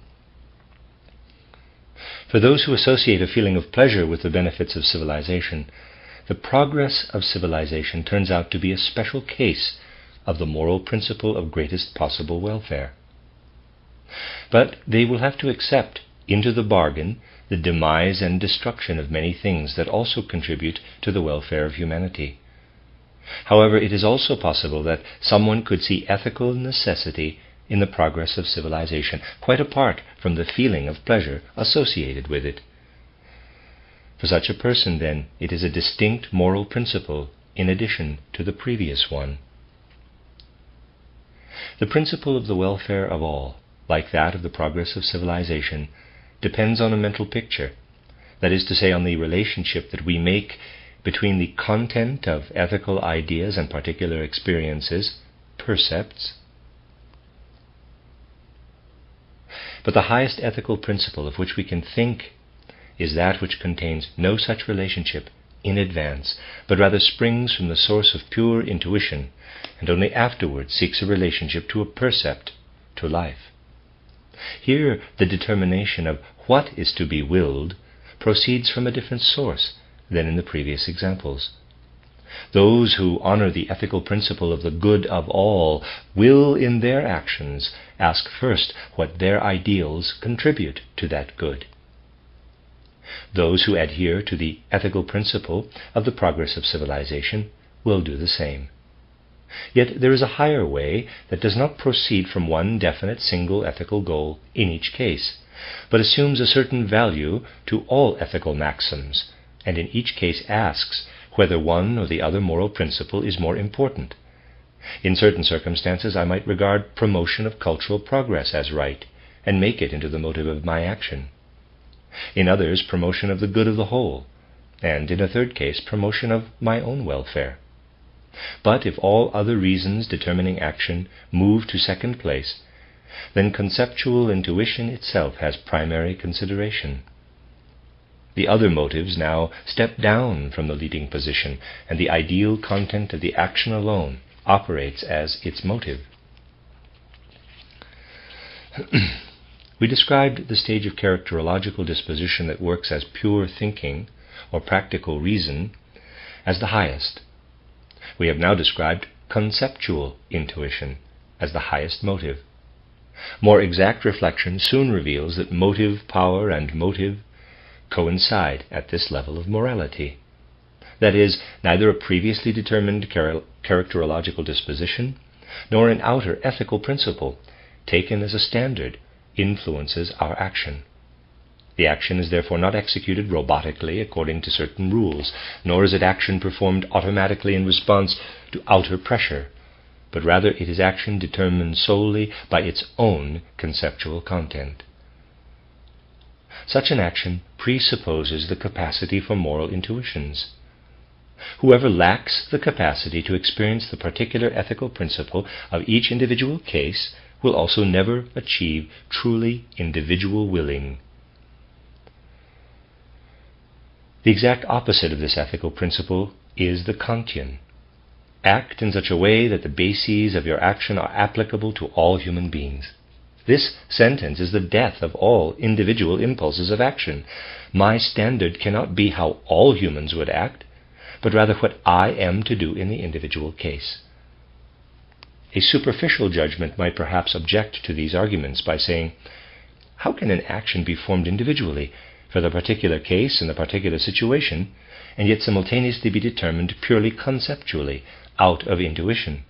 For those who associate a feeling of pleasure with the benefits of civilization, the progress of civilization turns out to be a special case of the moral principle of greatest possible welfare. But they will have to accept, into the bargain, the demise and destruction of many things that also contribute to the welfare of humanity. However, it is also possible that someone could see ethical necessity in the progress of civilization, quite apart from the feeling of pleasure associated with it. For such a person, then, it is a distinct moral principle in addition to the previous one. The principle of the welfare of all, like that of the progress of civilization, depends on a mental picture, that is to say, on the relationship that we make between the content of ethical ideas and particular experiences, percepts. But the highest ethical principle of which we can think is that which contains no such relationship in advance, but rather springs from the source of pure intuition, and only afterwards seeks a relationship to a percept, to life. Here the determination of what is to be willed proceeds from a different source than in the previous examples. Those who honor the ethical principle of the good of all will in their actions ask first what their ideals contribute to that good. Those who adhere to the ethical principle of the progress of civilization will do the same. Yet there is a higher way that does not proceed from one definite single ethical goal in each case, but assumes a certain value to all ethical maxims, and in each case asks whether one or the other moral principle is more important. In certain circumstances I might regard promotion of cultural progress as right, and make it into the motive of my action. In others, promotion of the good of the whole, and in a third case, promotion of my own welfare. But if all other reasons determining action move to second place, then conceptual intuition itself has primary consideration. The other motives now step down from the leading position, and the ideal content of the action alone operates as its motive. We described the stage of characterological disposition that works as pure thinking, or practical reason, as the highest. We have now described conceptual intuition as the highest motive. More exact reflection soon reveals that motive power and motive coincide at this level of morality. That is, neither a previously determined characterological disposition nor an outer ethical principle, taken as a standard, influences our action. The action is therefore not executed robotically according to certain rules, nor is it action performed automatically in response to outer pressure, but rather it is action determined solely by its own conceptual content. Such an action presupposes the capacity for moral intuitions. Whoever lacks the capacity to experience the particular ethical principle of each individual case will also never achieve truly individual willing. The exact opposite of this ethical principle is the Kantian. Act in such a way that the bases of your action are applicable to all human beings. This sentence is the death of all individual impulses of action. My standard cannot be how all humans would act, but rather what I am to do in the individual case. A superficial judgment might perhaps object to these arguments by saying, how can an action be formed individually for the particular case and the particular situation, and yet simultaneously be determined purely conceptually, out of intuition?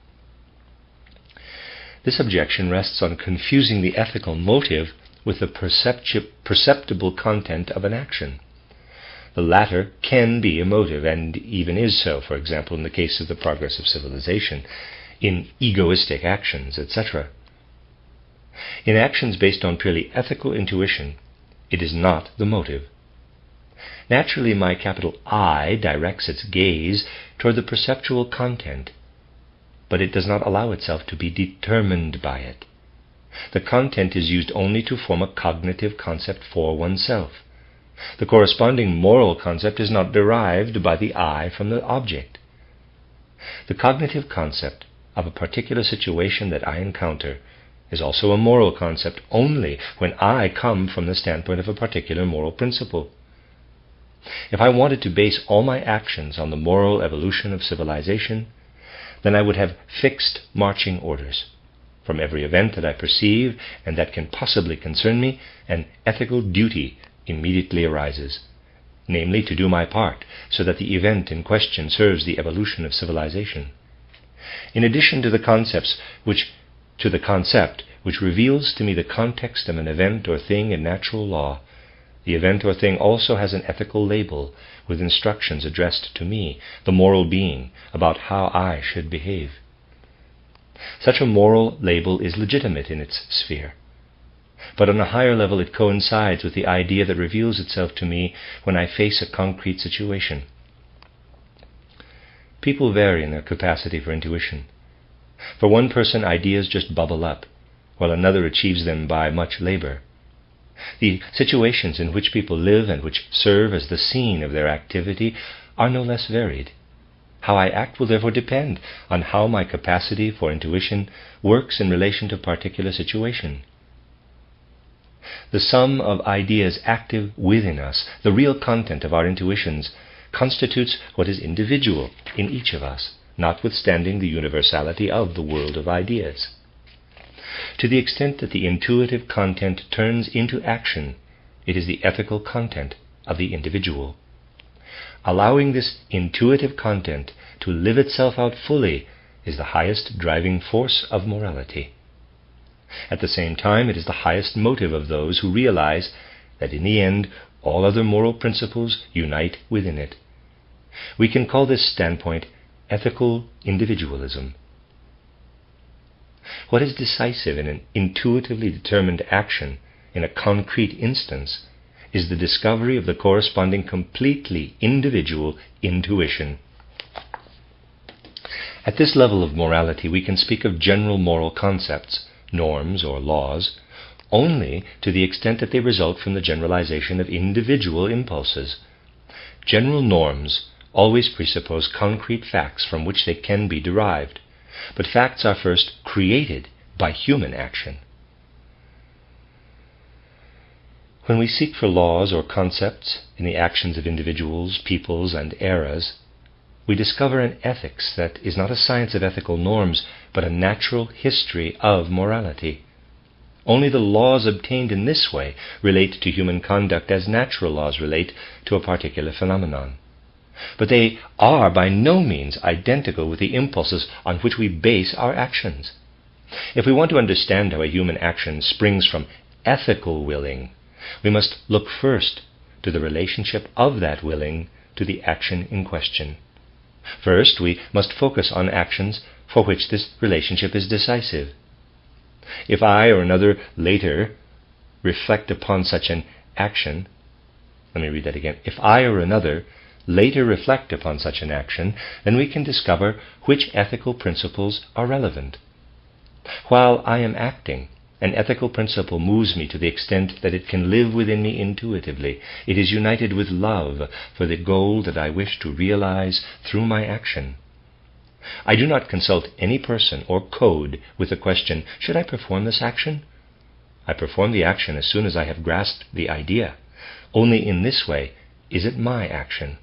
This objection rests on confusing the ethical motive with the perceptible content of an action. The latter can be a motive, and even is so, for example, in the case of the progress of civilization, in egoistic actions, etc. In actions based on purely ethical intuition, it is not the motive. Naturally, my capital I directs its gaze toward the perceptual content, but it does not allow itself to be determined by it. The content is used only to form a cognitive concept for oneself. The corresponding moral concept is not derived by the I from the object. The cognitive concept of a particular situation that I encounter is also a moral concept only when I come from the standpoint of a particular moral principle. If I wanted to base all my actions on the moral evolution of civilization, then I would have fixed marching orders. From every event that I perceive and that can possibly concern me, an ethical duty immediately arises, namely to do my part so that the event in question serves the evolution of civilization. In addition to the concept which reveals to me the context of an event or thing in natural law, the event or thing also has an ethical label with instructions addressed to me, the moral being, about how I should behave. Such a moral label is legitimate in its sphere, but on a higher level it coincides with the idea that reveals itself to me when I face a concrete situation. People vary in their capacity for intuition. For one person, ideas just bubble up, while another achieves them by much labor. The situations in which people live and which serve as the scene of their activity are no less varied. How I act will therefore depend on how my capacity for intuition works in relation to a particular situation. The sum of ideas active within us, the real content of our intuitions, constitutes what is individual in each of us, notwithstanding the universality of the world of ideas. To the extent that the intuitive content turns into action, it is the ethical content of the individual. Allowing this intuitive content to live itself out fully is the highest driving force of morality. At the same time, it is the highest motive of those who realize that in the end all other moral principles unite within it. We can call this standpoint ethical individualism. What is decisive in an intuitively determined action in a concrete instance is the discovery of the corresponding completely individual intuition. At this level of morality, we can speak of general moral concepts, norms or laws, only to the extent that they result from the generalization of individual impulses. General norms always presuppose concrete facts from which they can be derived, but facts are first created by human action. When we seek for laws or concepts in the actions of individuals, peoples, and eras, we discover an ethics that is not a science of ethical norms, but a natural history of morality. Only the laws obtained in this way relate to human conduct as natural laws relate to a particular phenomenon. But they are by no means identical with the impulses on which we base our actions. If we want to understand how a human action springs from ethical willing, we must look first to the relationship of that willing to the action in question. First, we must focus on actions for which this relationship is decisive. If I or another later reflect upon such an action, If I or another later reflect upon such an action, then we can discover which ethical principles are relevant. While I am acting, An ethical principle moves me to the extent that it can live within me intuitively. It is united with love for the goal that I wish to realize through my action. I do not consult any person or code with the question, should I perform this action? I perform the action as soon as I have grasped the idea. Only in this way is it my action.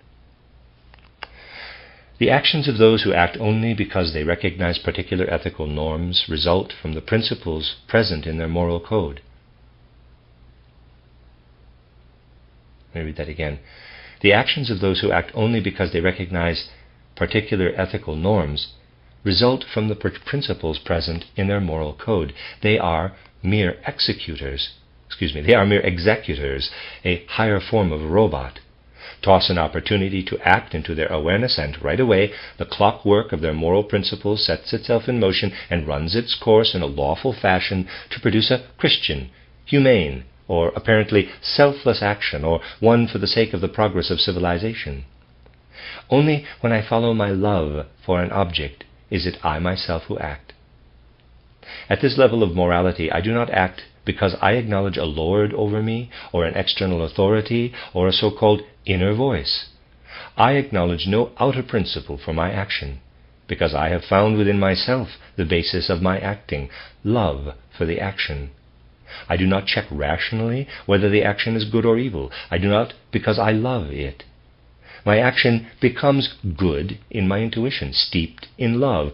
The actions of those who act only because they recognize particular ethical norms result from the principles present in their moral code. Let me read that again. The actions of those who act only because they recognize particular ethical norms result from the principles present in their moral code. They are mere executors, a higher form of robot. Toss an opportunity to act into their awareness, and right away the clockwork of their moral principles sets itself in motion and runs its course in a lawful fashion to produce a Christian, humane, or apparently selfless action, or one for the sake of the progress of civilization. Only when I follow my love for an object is it I myself who act. At this level of morality, I do not act because I acknowledge a lord over me, or an external authority, or a so-called inner voice. I acknowledge no outer principle for my action, because I have found within myself the basis of my acting, love for the action. I do not check rationally whether the action is good or evil. I do not because I love it. My action becomes good in my intuition, steeped in love.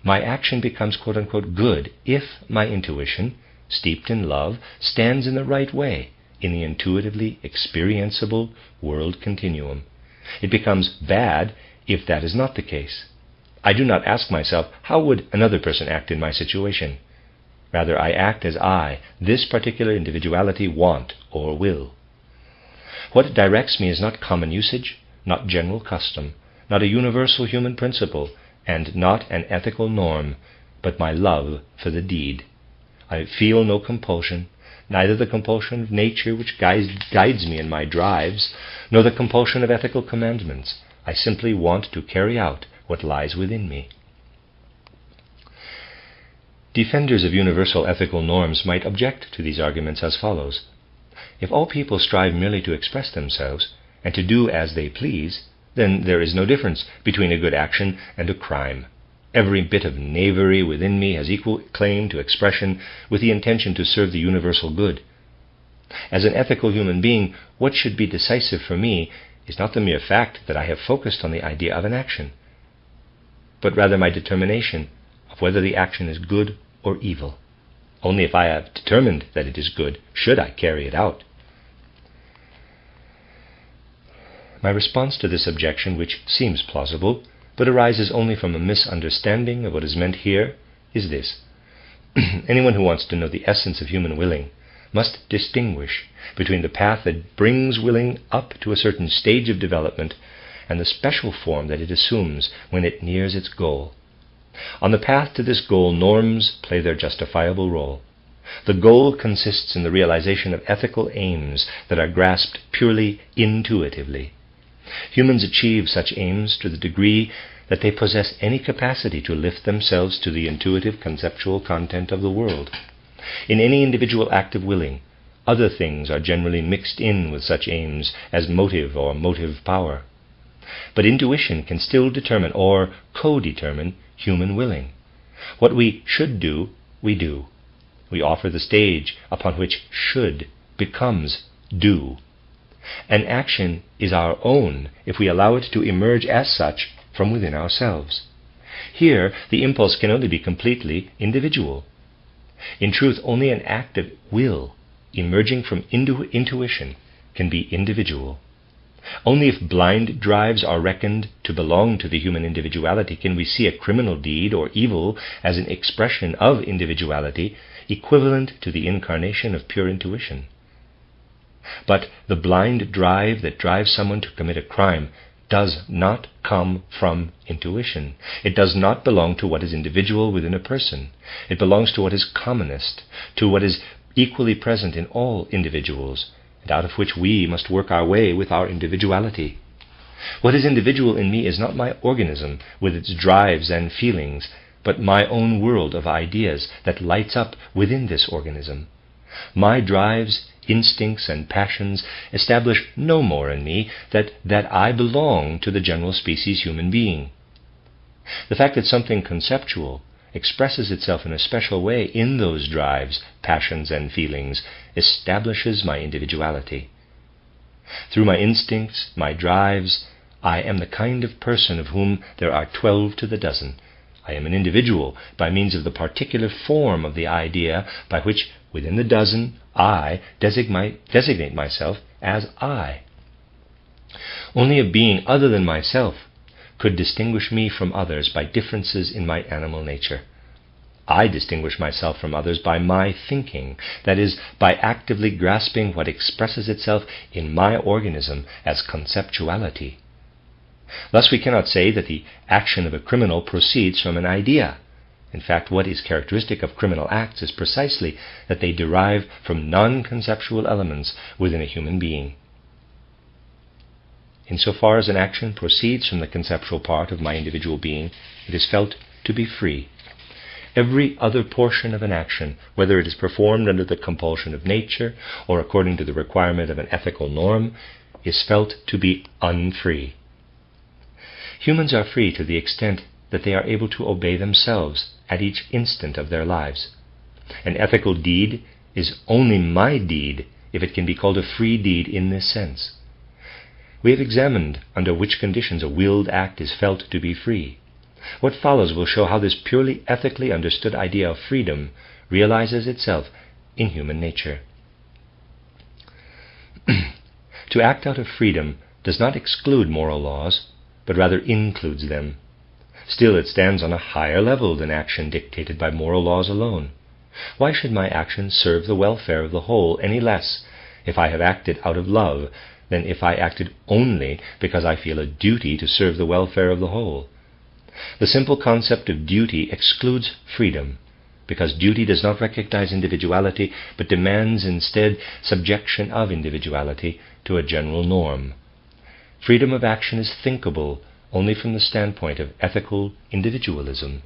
My action becomes quote-unquote good if my intuition, steeped in love, stands in the right way in the intuitively experienceable world continuum. It becomes bad if that is not the case. I do not ask myself, how would another person act in my situation? Rather, I act as I, this particular individuality, want or will. What directs me is not common usage, not general custom, not a universal human principle, and not an ethical norm, but my love for the deed. I feel no compulsion, neither the compulsion of nature which guides me in my drives, nor the compulsion of ethical commandments. I simply want to carry out what lies within me. Defenders of universal ethical norms might object to these arguments as follows. If all people strive merely to express themselves, and to do as they please, then there is no difference between a good action and a crime. Every bit of knavery within me has equal claim to expression with the intention to serve the universal good. As an ethical human being, what should be decisive for me is not the mere fact that I have focused on the idea of an action, but rather my determination of whether the action is good or evil. Only if I have determined that it is good should I carry it out. My response to this objection, which seems plausible, but arises only from a misunderstanding of what is meant here, is this. Anyone who wants to know the essence of human willing must distinguish between the path that brings willing up to a certain stage of development and the special form that it assumes when it nears its goal. On the path to this goal, norms play their justifiable role. The goal consists in the realization of ethical aims that are grasped purely intuitively. Humans achieve such aims to the degree that they possess any capacity to lift themselves to the intuitive conceptual content of the world. In any individual act of willing, other things are generally mixed in with such aims as motive or motive power. But intuition can still determine or co-determine human willing. What we should do, we do. We offer the stage upon which should becomes do. An action is our own if we allow it to emerge as such from within ourselves. Here, the impulse can only be completely individual. In truth, only an act of will, emerging from intuition, can be individual. Only if blind drives are reckoned to belong to the human individuality can we see a criminal deed or evil as an expression of individuality equivalent to the incarnation of pure intuition. But the blind drive that drives someone to commit a crime does not come from intuition. It does not belong to what is individual within a person. It belongs to what is commonest, to what is equally present in all individuals, and out of which we must work our way with our individuality. What is individual in me is not my organism with its drives and feelings, but my own world of ideas that lights up within this organism. My drives, instincts, and passions establish no more in me that I belong to the general species human being. The fact that something conceptual expresses itself in a special way in those drives, passions, and feelings establishes my individuality. Through my instincts, my drives, I am the kind of person of whom there are 12 to the dozen. I am an individual by means of the particular form of the idea by which, within the dozen, I designate myself as I. Only a being other than myself could distinguish me from others by differences in my animal nature. I distinguish myself from others by my thinking, that is, by actively grasping what expresses itself in my organism as conceptuality. Thus we cannot say that the action of a criminal proceeds from an idea. In fact, what is characteristic of criminal acts is precisely that they derive from non-conceptual elements within a human being. Insofar as an action proceeds from the conceptual part of my individual being, it is felt to be free. Every other portion of an action, whether it is performed under the compulsion of nature or according to the requirement of an ethical norm, is felt to be unfree. Humans are free to the extent that they are able to obey themselves at each instant of their lives. An ethical deed is only my deed if it can be called a free deed in this sense. We have examined under which conditions a willed act is felt to be free. What follows will show how this purely ethically understood idea of freedom realizes itself in human nature. To act out of freedom does not exclude moral laws, but rather includes them. Still, it stands on a higher level than action dictated by moral laws alone. Why should my actions serve the welfare of the whole any less if I have acted out of love than if I acted only because I feel a duty to serve the welfare of the whole? The simple concept of duty excludes freedom, because duty does not recognize individuality, but demands instead subjection of individuality to a general norm. Freedom of action is thinkable only from the standpoint of ethical individualism.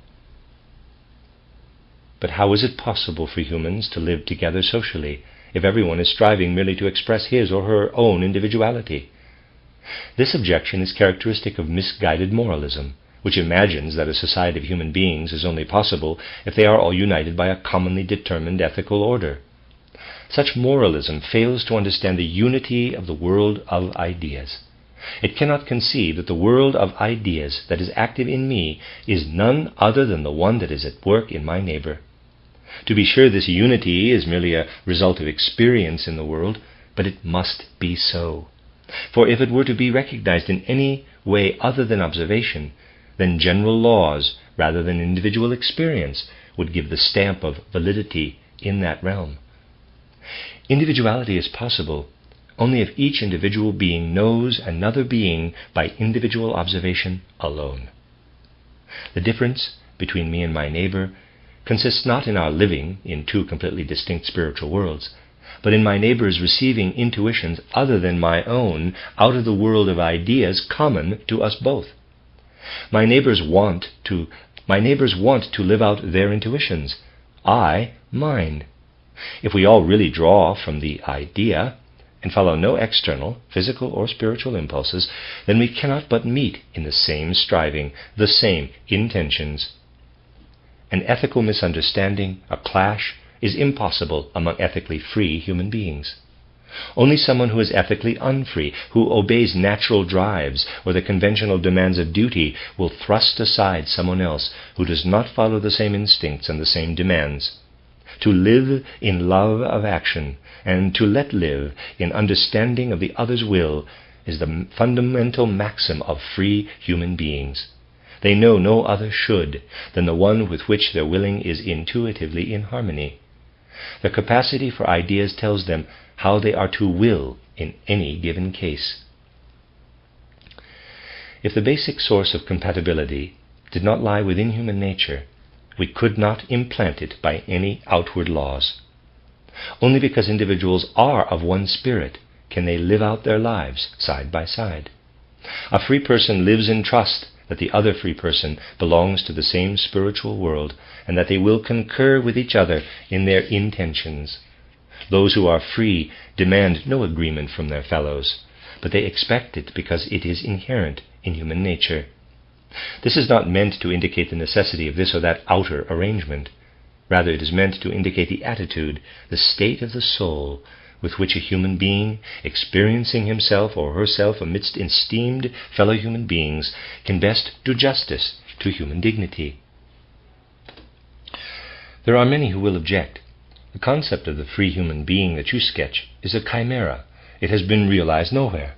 But how is it possible for humans to live together socially if everyone is striving merely to express his or her own individuality? This objection is characteristic of misguided moralism, which imagines that a society of human beings is only possible if they are all united by a commonly determined ethical order. Such moralism fails to understand the unity of the world of ideas. It cannot conceive that the world of ideas that is active in me is none other than the one that is at work in my neighbor. To be sure, this unity is merely a result of experience in the world, but it must be so. For if it were to be recognized in any way other than observation, then general laws, rather than individual experience, would give the stamp of validity in that realm. Individuality is possible only if each individual being knows another being by individual observation alone. The difference between me and my neighbor consists not in our living in two completely distinct spiritual worlds, but in my neighbor's receiving intuitions other than my own out of the world of ideas common to us both. My neighbors want to live out their intuitions, I mine. If we all really draw from the idea and follow no external, physical or spiritual impulses, then we cannot but meet in the same striving, the same intentions. An ethical misunderstanding, a clash, is impossible among ethically free human beings. Only someone who is ethically unfree, who obeys natural drives or the conventional demands of duty, will thrust aside someone else who does not follow the same instincts and the same demands. To live in love of action and to let live in understanding of the other's will is the fundamental maxim of free human beings. They know no other should than the one with which their willing is intuitively in harmony. The capacity for ideas tells them how they are to will in any given case. If the basic source of compatibility did not lie within human nature, we could not implant it by any outward laws. Only because individuals are of one spirit can they live out their lives side by side. A free person lives in trust that the other free person belongs to the same spiritual world, and that they will concur with each other in their intentions. Those who are free demand no agreement from their fellows, but they expect it because it is inherent in human nature. This is not meant to indicate the necessity of this or that outer arrangement. Rather, it is meant to indicate the attitude, the state of the soul, with which a human being, experiencing himself or herself amidst esteemed fellow human beings, can best do justice to human dignity. There are many who will object. The concept of the free human being that you sketch is a chimera. It has been realized nowhere.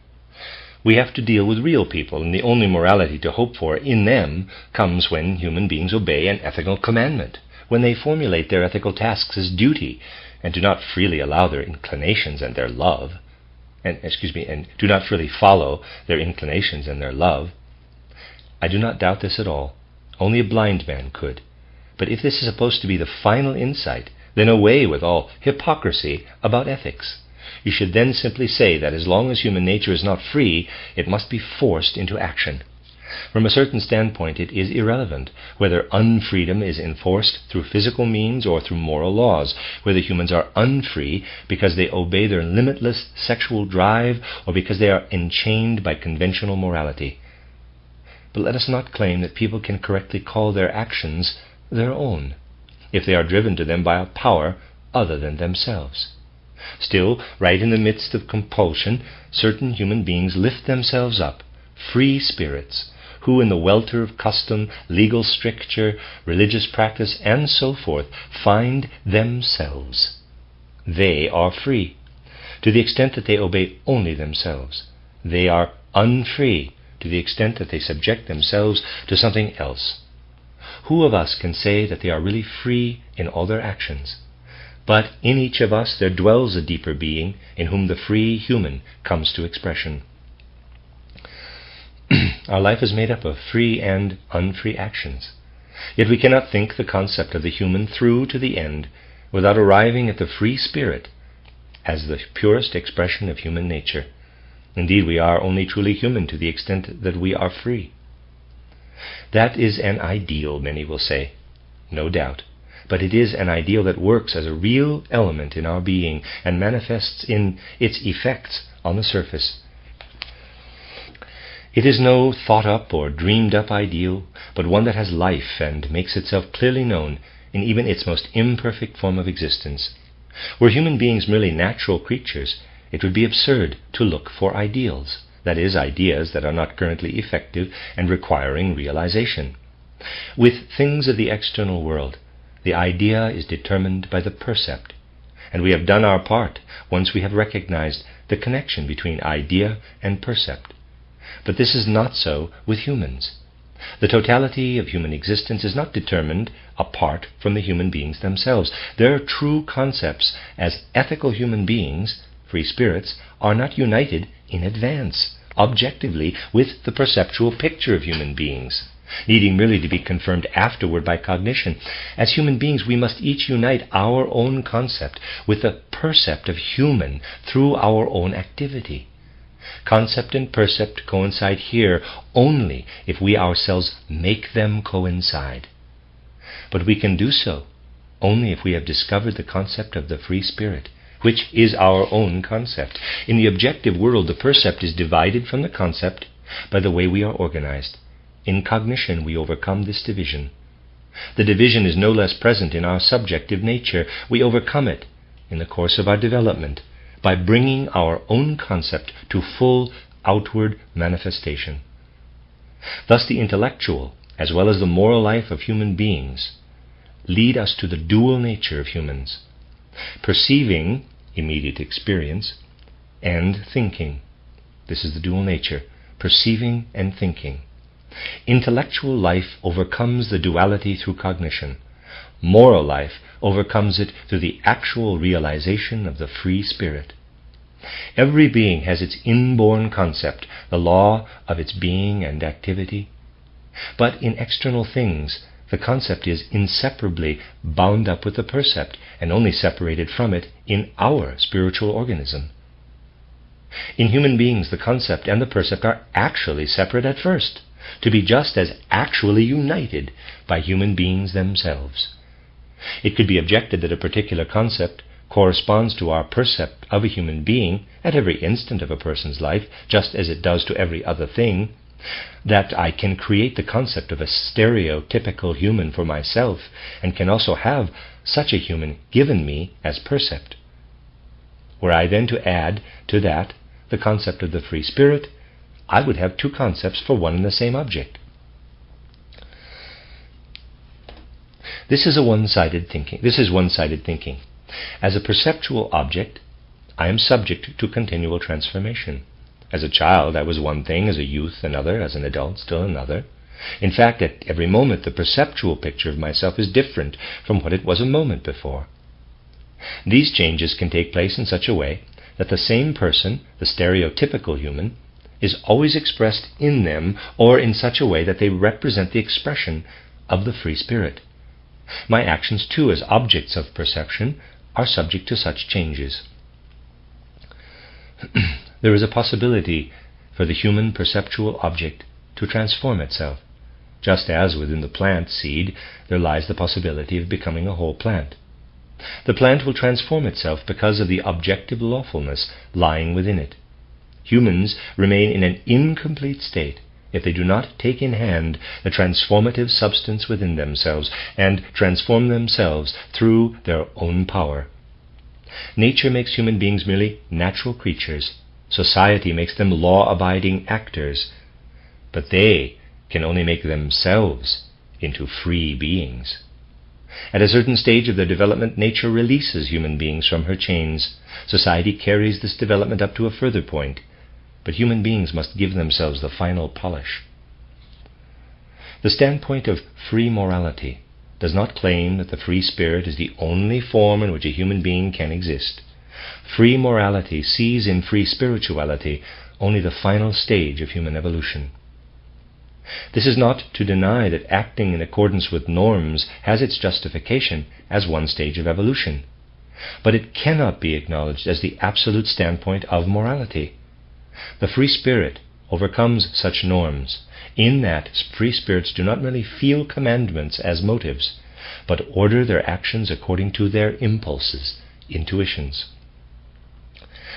We have to deal with real people, and the only morality to hope for in them comes when human beings obey an ethical commandment, when they formulate their ethical tasks as duty, and do not freely allow their inclinations and their love, and do not freely follow their inclinations and their love. I do not doubt this at all. Only a blind man could. But if this is supposed to be the final insight, then away with all hypocrisy about ethics. You should then simply say that as long as human nature is not free, it must be forced into action. From a certain standpoint, it is irrelevant whether unfreedom is enforced through physical means or through moral laws, whether humans are unfree because they obey their limitless sexual drive or because they are enchained by conventional morality. But let us not claim that people can correctly call their actions their own, if they are driven to them by a power other than themselves. Still, right in the midst of compulsion, certain human beings lift themselves up, free spirits, who in the welter of custom, legal stricture, religious practice, and so forth, find themselves. They are free, to the extent that they obey only themselves. They are unfree, to the extent that they subject themselves to something else. Who of us can say that they are really free in all their actions? But in each of us there dwells a deeper being in whom the free human comes to expression. Our life is made up of free and unfree actions. Yet we cannot think the concept of the human through to the end without arriving at the free spirit as the purest expression of human nature. Indeed, we are only truly human to the extent that we are free. That is an ideal, many will say. No doubt. But it is an ideal that works as a real element in our being and manifests in its effects on the surface. It is no thought-up or dreamed-up ideal, but one that has life and makes itself clearly known in even its most imperfect form of existence. Were human beings merely natural creatures, it would be absurd to look for ideals, that is, ideas that are not currently effective and requiring realization. With things of the external world, the idea is determined by the percept, and we have done our part once we have recognized the connection between idea and percept. But this is not so with humans. The totality of human existence is not determined apart from the human beings themselves. Their true concepts as ethical human beings, free spirits, are not united in advance, objectively, with the perceptual picture of human beings, needing merely to be confirmed afterward by cognition. As human beings, we must each unite our own concept with the percept of human through our own activity. Concept and percept coincide here only if we ourselves make them coincide. But we can do so only if we have discovered the concept of the free spirit, which is our own concept. In the objective world, the percept is divided from the concept by the way we are organized. In cognition, we overcome this division. The division is no less present in our subjective nature. We overcome it in the course of our development by bringing our own concept to full outward manifestation. Thus the intellectual, as well as the moral life of human beings, lead us to the dual nature of humans, perceiving, immediate experience, and thinking. This is the dual nature, perceiving and thinking. Intellectual life overcomes the duality through cognition. Moral life overcomes it through the actual realization of the free spirit. Every being has its inborn concept, the law of its being and activity. But in external things, the concept is inseparably bound up with the percept and only separated from it in our spiritual organism. In human beings, the concept and the percept are actually separate at first, to be just as actually united by human beings themselves. It could be objected that a particular concept corresponds to our percept of a human being at every instant of a person's life, just as it does to every other thing, that I can create the concept of a stereotypical human for myself, and can also have such a human given me as percept. Were I then to add to that the concept of the free spirit, I would have two concepts for one and the same object. This is one-sided thinking. As a perceptual object, I am subject to continual transformation. As a child, I was one thing; as a youth, another; as an adult, still another. In fact, at every moment, the perceptual picture of myself is different from what it was a moment before. These changes can take place in such a way that the same person, the stereotypical human, is always expressed in them, or in such a way that they represent the expression of the free spirit. My actions, too, as objects of perception, are subject to such changes. There is a possibility for the human perceptual object to transform itself, just as within the plant seed there lies the possibility of becoming a whole plant. The plant will transform itself because of the objective lawfulness lying within it. Humans remain in an incomplete state if they do not take in hand the transformative substance within themselves and transform themselves through their own power. Nature makes human beings merely natural creatures. Society makes them law-abiding actors. But they can only make themselves into free beings. At a certain stage of their development, nature releases human beings from her chains. Society carries this development up to a further point, but human beings must give themselves the final polish. The standpoint of free morality does not claim that the free spirit is the only form in which a human being can exist. Free morality sees in free spirituality only the final stage of human evolution. This is not to deny that acting in accordance with norms has its justification as one stage of evolution, but it cannot be acknowledged as the absolute standpoint of morality. The free spirit overcomes such norms, in that free spirits do not merely feel commandments as motives, but order their actions according to their impulses, intuitions.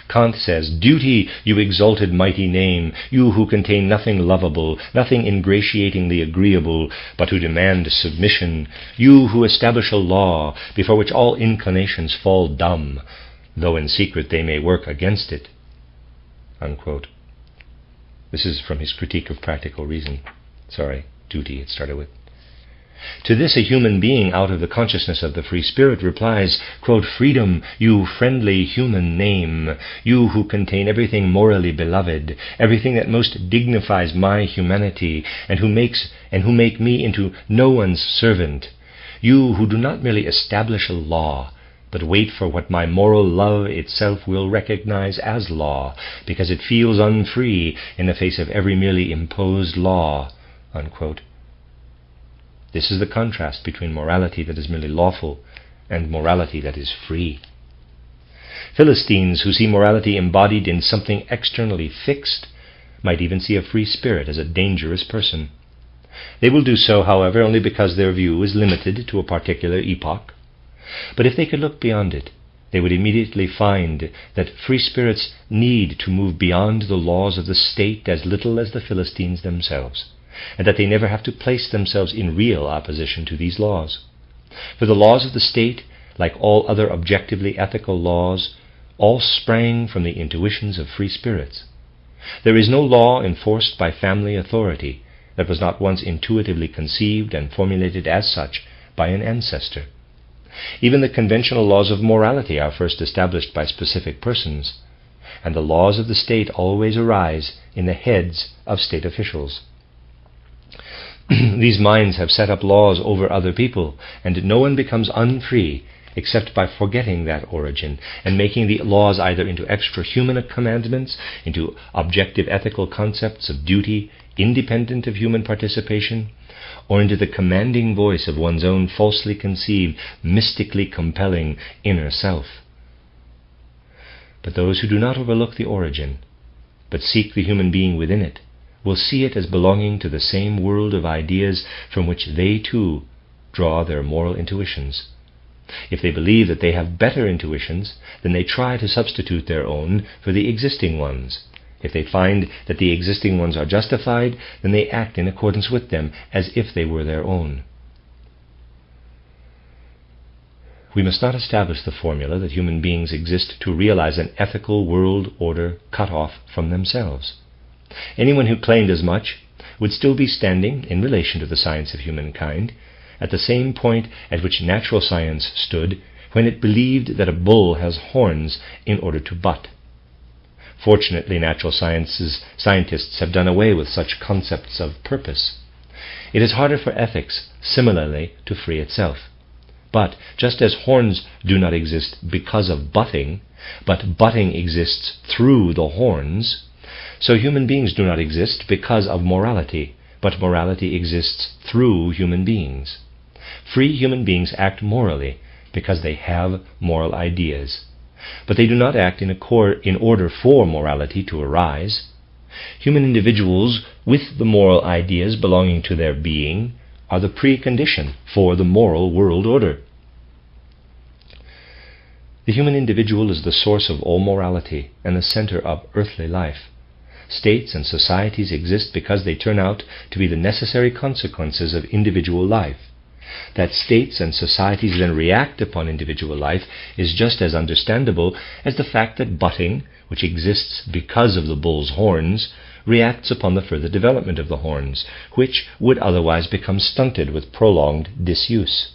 Kant says, "Duty, you exalted mighty name, you who contain nothing lovable, nothing ingratiatingly agreeable, but who demand submission, you who establish a law before which all inclinations fall dumb, though in secret they may work against it." Unquote. This is from his Critique of Practical Reason. Duty it started with. To this a human being out of the consciousness of the free spirit replies, quote, "Freedom, you friendly human name, you who contain everything morally beloved, everything that most dignifies my humanity, and who make me into no one's servant, you who do not merely establish a law, but wait for what my moral love itself will recognize as law, because it feels unfree in the face of every merely imposed law." Unquote. This is the contrast between morality that is merely lawful and morality that is free. Philistines who see morality embodied in something externally fixed might even see a free spirit as a dangerous person. They will do so, however, only because their view is limited to a particular epoch. But if they could look beyond it, they would immediately find that free spirits need to move beyond the laws of the state as little as the Philistines themselves, and that they never have to place themselves in real opposition to these laws. For the laws of the state, like all other objectively ethical laws, all sprang from the intuitions of free spirits. There is no law enforced by family authority that was not once intuitively conceived and formulated as such by an ancestor. Even the conventional laws of morality are first established by specific persons, and the laws of the state always arise in the heads of state officials. These minds have set up laws over other people, and no one becomes unfree except by forgetting that origin and making the laws either into extra-human commandments, into objective ethical concepts of duty independent of human participation, or into the commanding voice of one's own falsely conceived, mystically compelling inner self. But those who do not overlook the origin, but seek the human being within it, will see it as belonging to the same world of ideas from which they too draw their moral intuitions. If they believe that they have better intuitions, then they try to substitute their own for the existing ones. If they find that the existing ones are justified, then they act in accordance with them as if they were their own. We must not establish the formula that human beings exist to realize an ethical world order cut off from themselves. Anyone who claimed as much would still be standing, in relation to the science of humankind, at the same point at which natural science stood when it believed that a bull has horns in order to butt. Fortunately, natural scientists have done away with such concepts of purpose. It is harder for ethics, similarly, to free itself. But just as horns do not exist because of butting, but butting exists through the horns, so human beings do not exist because of morality, but morality exists through human beings. Free human beings act morally because they have moral ideas, but they do not act in order for morality to arise. Human individuals with the moral ideas belonging to their being are the precondition for the moral world order. The human individual is the source of all morality and the center of earthly life. States and societies exist because they turn out to be the necessary consequences of individual life. That states and societies then react upon individual life is just as understandable as the fact that butting, which exists because of the bull's horns, reacts upon the further development of the horns, which would otherwise become stunted with prolonged disuse.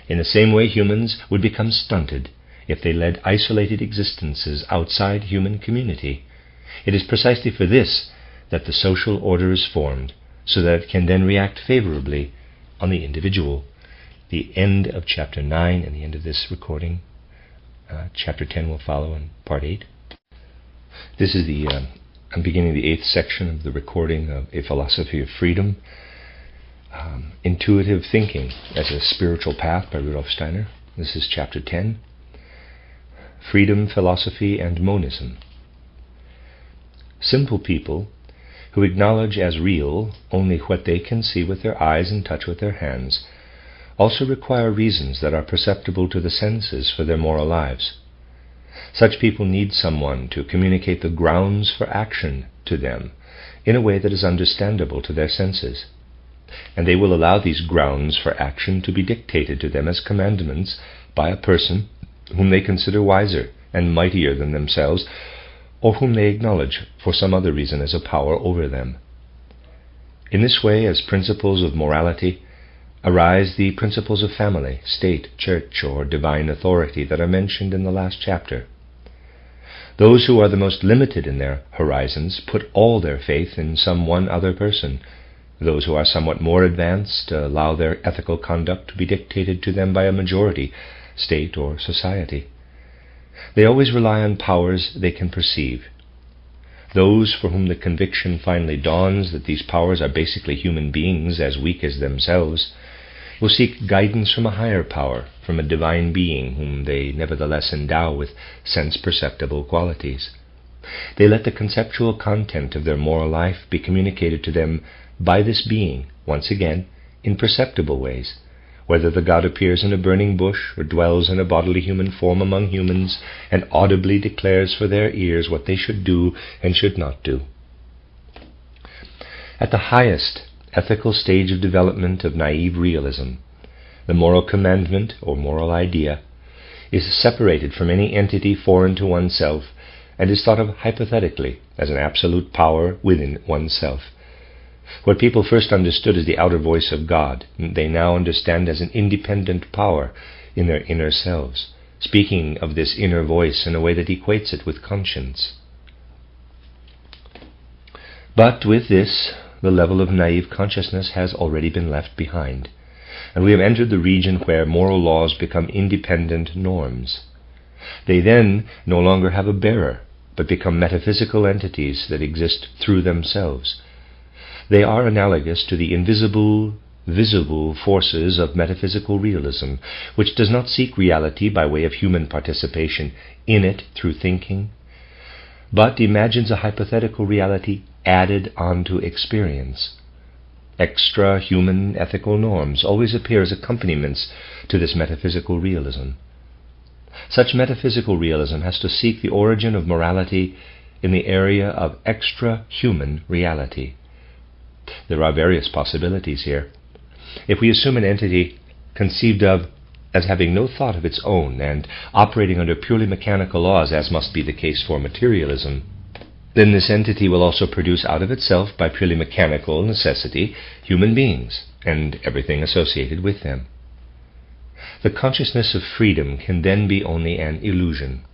In the same way, humans would become stunted if they led isolated existences outside human community. It is precisely for this that the social order is formed, so that it can then react favorably on the individual. The end of chapter 9 and the end of this recording. Chapter 10 will follow in part 8. This is I'm beginning the 8th section of the recording of A Philosophy of Freedom, Intuitive Thinking as a Spiritual Path by Rudolf Steiner. This is chapter 10, Freedom, Philosophy, and Monism. Simple people who acknowledge as real only what they can see with their eyes and touch with their hands also require reasons that are perceptible to the senses for their moral lives. Such people need someone to communicate the grounds for action to them in a way that is understandable to their senses, and they will allow these grounds for action to be dictated to them as commandments by a person whom they consider wiser and mightier than themselves, or whom they acknowledge for some other reason as a power over them. In this way, as principles of morality, arise the principles of family, state, church, or divine authority that are mentioned in the last chapter. Those who are the most limited in their horizons put all their faith in some one other person. Those who are somewhat more advanced allow their ethical conduct to be dictated to them by a majority, state, or society. They always rely on powers they can perceive. Those for whom the conviction finally dawns that these powers are basically human beings as weak as themselves will seek guidance from a higher power, from a divine being whom they nevertheless endow with sense-perceptible qualities. They let the conceptual content of their moral life be communicated to them by this being, once again, in perceptible ways, whether the god appears in a burning bush or dwells in a bodily human form among humans and audibly declares for their ears what they should do and should not do. At the highest ethical stage of development of naive realism, the moral commandment or moral idea is separated from any entity foreign to oneself and is thought of hypothetically as an absolute power within oneself. What people first understood as the outer voice of God, they now understand as an independent power in their inner selves, speaking of this inner voice in a way that equates it with conscience. But with this, the level of naive consciousness has already been left behind, and we have entered the region where moral laws become independent norms. They then no longer have a bearer, but become metaphysical entities that exist through themselves. They are analogous to the invisible, visible forces of metaphysical realism, which does not seek reality by way of human participation in it through thinking, but imagines a hypothetical reality added onto experience. Extra-human ethical norms always appear as accompaniments to this metaphysical realism. Such metaphysical realism has to seek the origin of morality in the area of extra-human reality. There are various possibilities here. If we assume an entity conceived of as having no thought of its own and operating under purely mechanical laws, as must be the case for materialism, then this entity will also produce out of itself, by purely mechanical necessity, human beings and everything associated with them. The consciousness of freedom can then be only an illusion.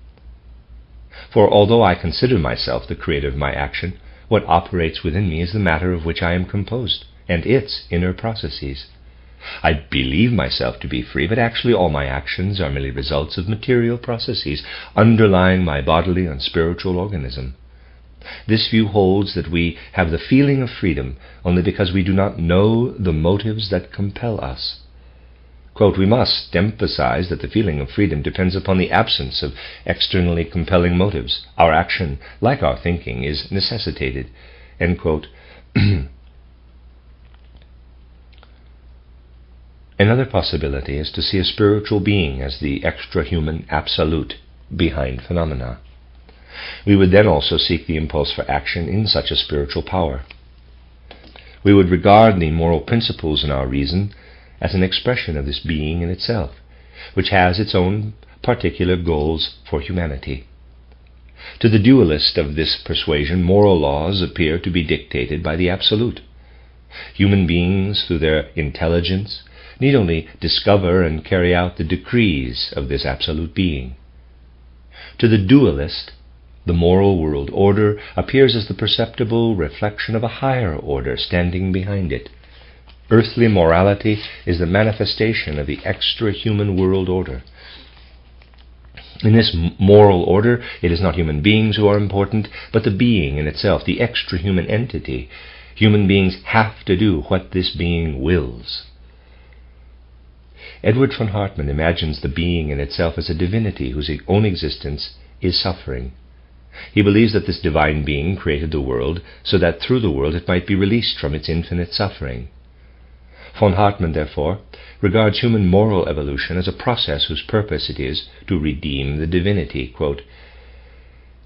For although I consider myself the creator of my action, what operates within me is the matter of which I am composed, and its inner processes. I believe myself to be free, but actually all my actions are merely results of material processes underlying my bodily and spiritual organism. This view holds that we have the feeling of freedom only because we do not know the motives that compel us. Quote, we must emphasize that the feeling of freedom depends upon the absence of externally compelling motives. Our action, like our thinking, is necessitated. End quote. Another possibility is to see a spiritual being as the extra-human absolute behind phenomena. We would then also seek the impulse for action in such a spiritual power. We would regard the moral principles in our reason as an expression of this being in itself, which has its own particular goals for humanity. To the dualist of this persuasion, moral laws appear to be dictated by the absolute. Human beings, through their intelligence, need only discover and carry out the decrees of this absolute being. To the dualist, the moral world order appears as the perceptible reflection of a higher order standing behind it. Earthly morality is the manifestation of the extra-human world order. In this moral order, it is not human beings who are important, but the being in itself, the extra-human entity. Human beings have to do what this being wills. Edward von Hartmann imagines the being in itself as a divinity whose own existence is suffering. He believes that this divine being created the world so that through the world it might be released from its infinite suffering. Von Hartmann, therefore, regards human moral evolution as a process whose purpose it is to redeem the divinity. Quote,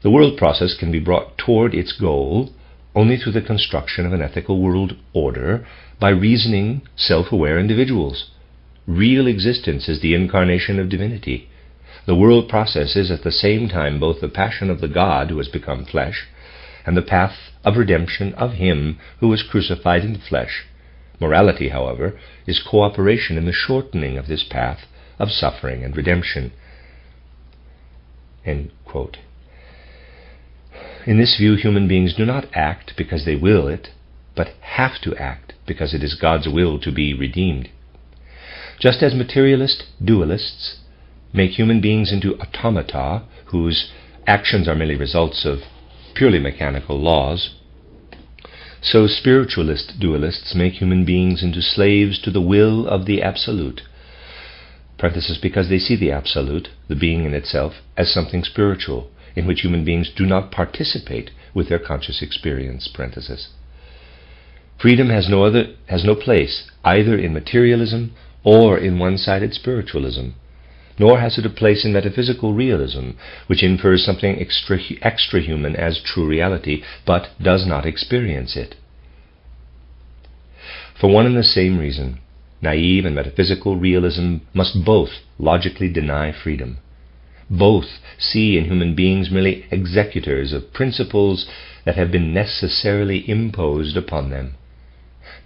the world process can be brought toward its goal only through the construction of an ethical world order by reasoning, self-aware individuals. Real existence is the incarnation of divinity. The world process is at the same time both the passion of the God who has become flesh and the path of redemption of him who was crucified in the flesh. Morality, however, is cooperation in the shortening of this path of suffering and redemption. End quote. In this view, human beings do not act because they will it, but have to act because it is God's will to be redeemed. Just as materialist dualists make human beings into automata whose actions are merely results of purely mechanical laws, so spiritualist dualists make human beings into slaves to the will of the Absolute, because they see the Absolute, the being in itself, as something spiritual, in which human beings do not participate with their conscious experience. Freedom has no place either in materialism or in one-sided spiritualism, nor has it a place in metaphysical realism, which infers something extra-human as true reality, but does not experience it. For one and the same reason, naive and metaphysical realism must both logically deny freedom. Both see in human beings merely executors of principles that have been necessarily imposed upon them.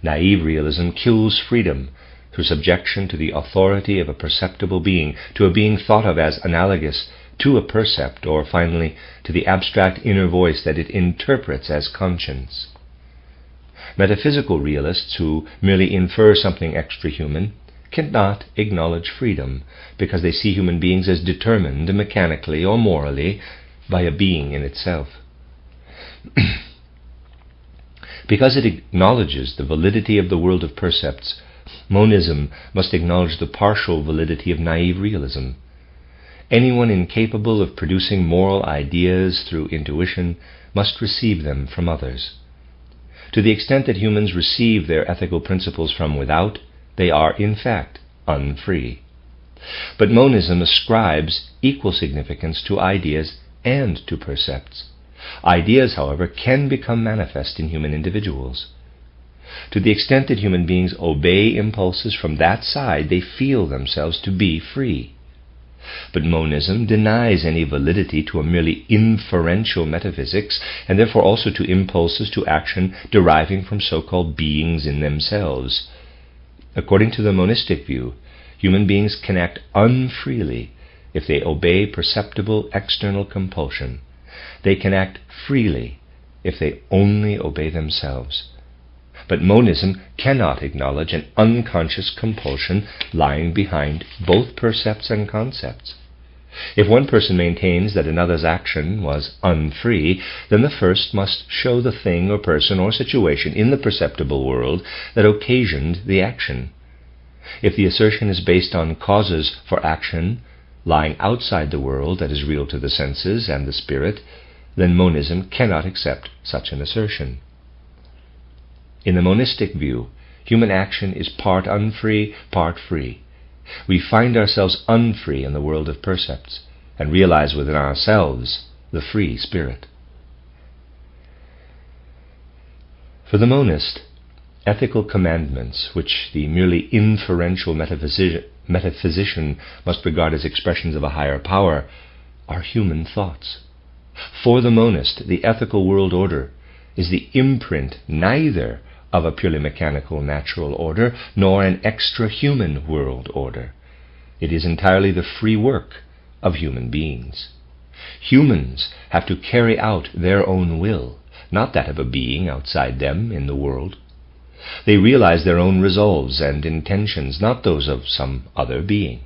Naive realism kills freedom through subjection to the authority of a perceptible being, to a being thought of as analogous to a percept, or finally to the abstract inner voice that it interprets as conscience. Metaphysical realists who merely infer something extra-human cannot acknowledge freedom because they see human beings as determined mechanically or morally by a being in itself. Because it acknowledges the validity of the world of percepts, monism must acknowledge the partial validity of naive realism. Anyone incapable of producing moral ideas through intuition must receive them from others. To the extent that humans receive their ethical principles from without, they are, in fact, unfree. But monism ascribes equal significance to ideas and to percepts. Ideas, however, can become manifest in human individuals. To the extent that human beings obey impulses from that side, they feel themselves to be free. But monism denies any validity to a merely inferential metaphysics, and therefore also to impulses to action deriving from so-called beings in themselves. According to the monistic view, human beings can act unfreely if they obey perceptible external compulsion. They can act freely if they only obey themselves. But monism cannot acknowledge an unconscious compulsion lying behind both percepts and concepts. If one person maintains that another's action was unfree, then the first must show the thing or person or situation in the perceptible world that occasioned the action. If the assertion is based on causes for action lying outside the world that is real to the senses and the spirit, then monism cannot accept such an assertion. In the monistic view, human action is part unfree, part free. We find ourselves unfree in the world of percepts and realize within ourselves the free spirit. For the monist, ethical commandments, which the merely inferential metaphysician must regard as expressions of a higher power, are human thoughts. For the monist, the ethical world order is the imprint neither of a purely mechanical natural order nor an extra-human world order. It is entirely the free work of human beings. Humans have to carry out their own will, not that of a being outside them in the world. They realize their own resolves and intentions, not those of some other being.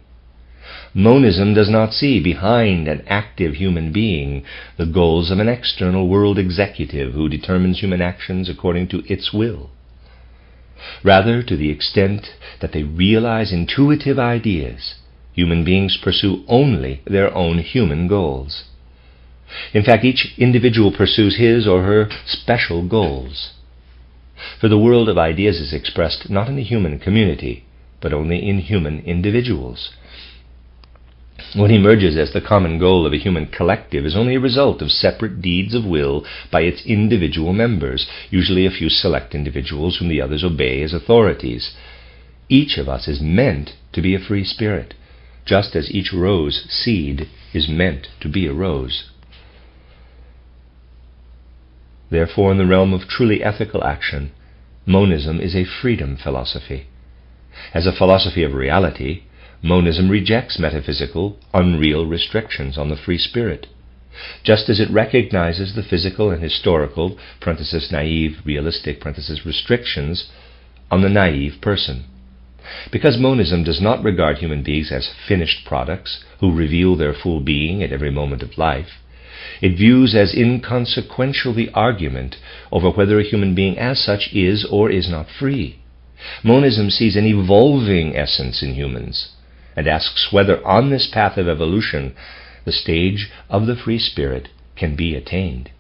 Monism does not see behind an active human being the goals of an external world executive who determines human actions according to its will. Rather, to the extent that they realize intuitive ideas, human beings pursue only their own human goals. In fact, each individual pursues his or her special goals. For the world of ideas is expressed not in the human community, but only in human individuals. What emerges as the common goal of a human collective is only a result of separate deeds of will by its individual members, usually a few select individuals whom the others obey as authorities. Each of us is meant to be a free spirit, just as each rose seed is meant to be a rose. Therefore, in the realm of truly ethical action, monism is a freedom philosophy. As a philosophy of reality, monism rejects metaphysical, unreal restrictions on the free spirit, just as it recognizes the physical and historical (naive, realistic) restrictions on the naive person. Because monism does not regard human beings as finished products who reveal their full being at every moment of life, it views as inconsequential the argument over whether a human being as such is or is not free. Monism sees an evolving essence in humans, and asks whether on this path of evolution the stage of the free spirit can be attained.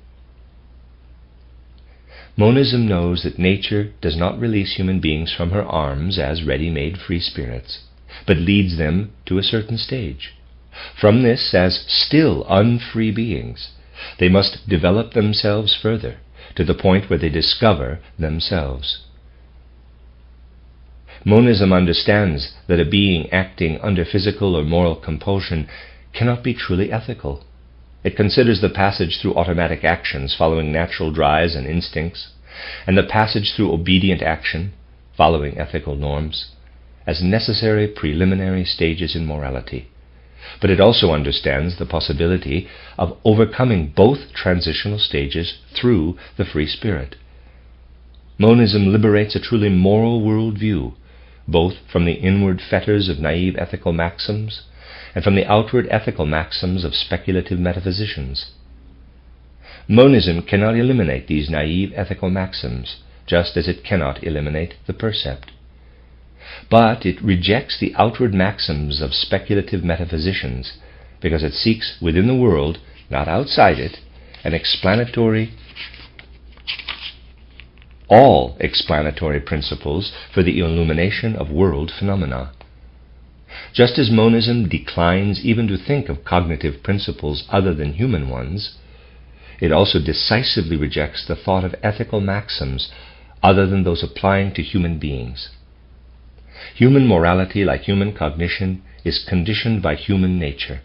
Monism knows that nature does not release human beings from her arms as ready-made free spirits, but leads them to a certain stage. From this, as still unfree beings, they must develop themselves further, to the point where they discover themselves. Monism understands that a being acting under physical or moral compulsion cannot be truly ethical. It considers the passage through automatic actions following natural drives and instincts, and the passage through obedient action following ethical norms, as necessary preliminary stages in morality. But it also understands the possibility of overcoming both transitional stages through the free spirit. Monism liberates a truly moral worldview, both from the inward fetters of naive ethical maxims and from the outward ethical maxims of speculative metaphysicians. Monism cannot eliminate these naive ethical maxims, just as it cannot eliminate the percept. But it rejects the outward maxims of speculative metaphysicians because it seeks within the world, not outside it, an explanatory all explanatory principles for the illumination of world phenomena. Just as monism declines even to think of cognitive principles other than human ones, it also decisively rejects the thought of ethical maxims other than those applying to human beings. Human morality, like human cognition, is conditioned by human nature.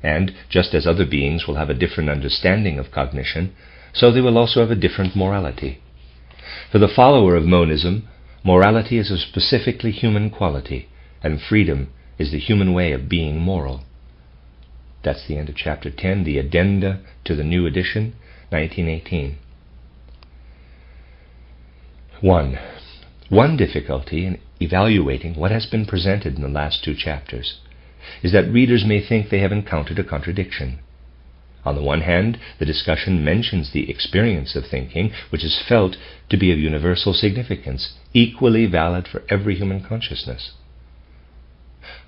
And just as other beings will have a different understanding of cognition, so they will also have a different morality. For the follower of monism, morality is a specifically human quality, and freedom is the human way of being moral. That's the end of Chapter 10, the addenda to the new edition, 1918. 1 difficulty in evaluating what has been presented in the last 2 chapters is that readers may think they have encountered a contradiction. On the one hand, the discussion mentions the experience of thinking, which is felt to be of universal significance, equally valid for every human consciousness.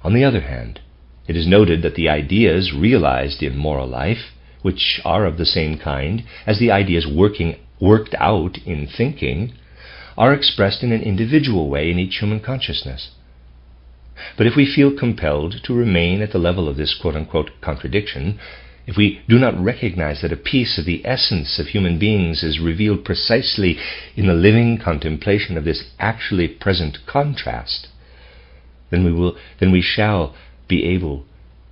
On the other hand, it is noted that the ideas realized in moral life, which are of the same kind as the ideas worked out in thinking, are expressed in an individual way in each human consciousness. But if we feel compelled to remain at the level of this quote-unquote contradiction, if we do not recognize that a piece of the essence of human beings is revealed precisely in the living contemplation of this actually present contrast, then we shall be able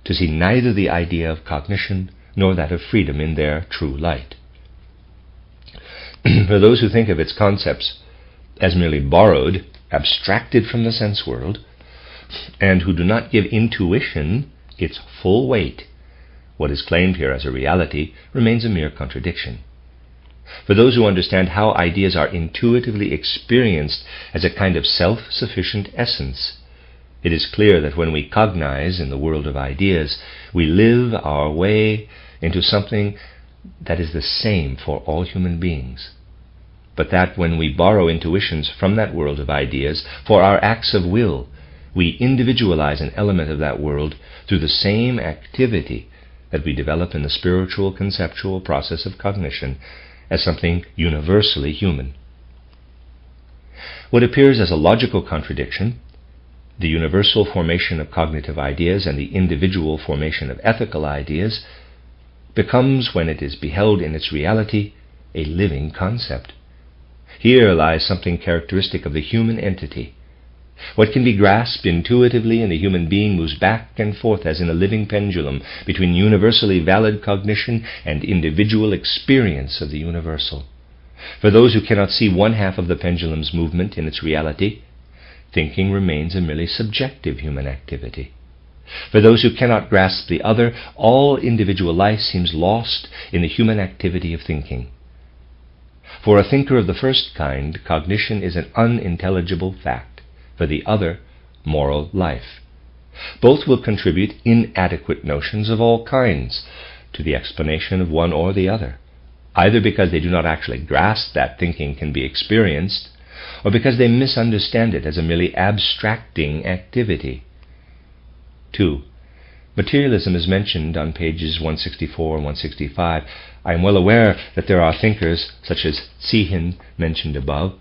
to see neither the idea of cognition nor that of freedom in their true light. For those who think of its concepts as merely borrowed, abstracted from the sense world, and who do not give intuition its full weight, what is claimed here as a reality remains a mere contradiction. For those who understand how ideas are intuitively experienced as a kind of self-sufficient essence, it is clear that when we cognize in the world of ideas, we live our way into something that is the same for all human beings. But that when we borrow intuitions from that world of ideas for our acts of will, we individualize an element of that world through the same activity that we develop in the spiritual conceptual process of cognition as something universally human. What appears as a logical contradiction, the universal formation of cognitive ideas and the individual formation of ethical ideas, becomes, when it is beheld in its reality, a living concept. Here lies something characteristic of the human entity. What can be grasped intuitively in the human being moves back and forth as in a living pendulum between universally valid cognition and individual experience of the universal. For those who cannot see one half of the pendulum's movement in its reality, thinking remains a merely subjective human activity. For those who cannot grasp the other, all individual life seems lost in the human activity of thinking. For a thinker of the first kind, cognition is an unintelligible fact. For the other, moral life. Both will contribute inadequate notions of all kinds to the explanation of one or the other, either because they do not actually grasp that thinking can be experienced, or because they misunderstand it as a merely abstracting activity. 2. Materialism is mentioned on pages 164 and 165. I am well aware that there are thinkers, such as Zihin mentioned above,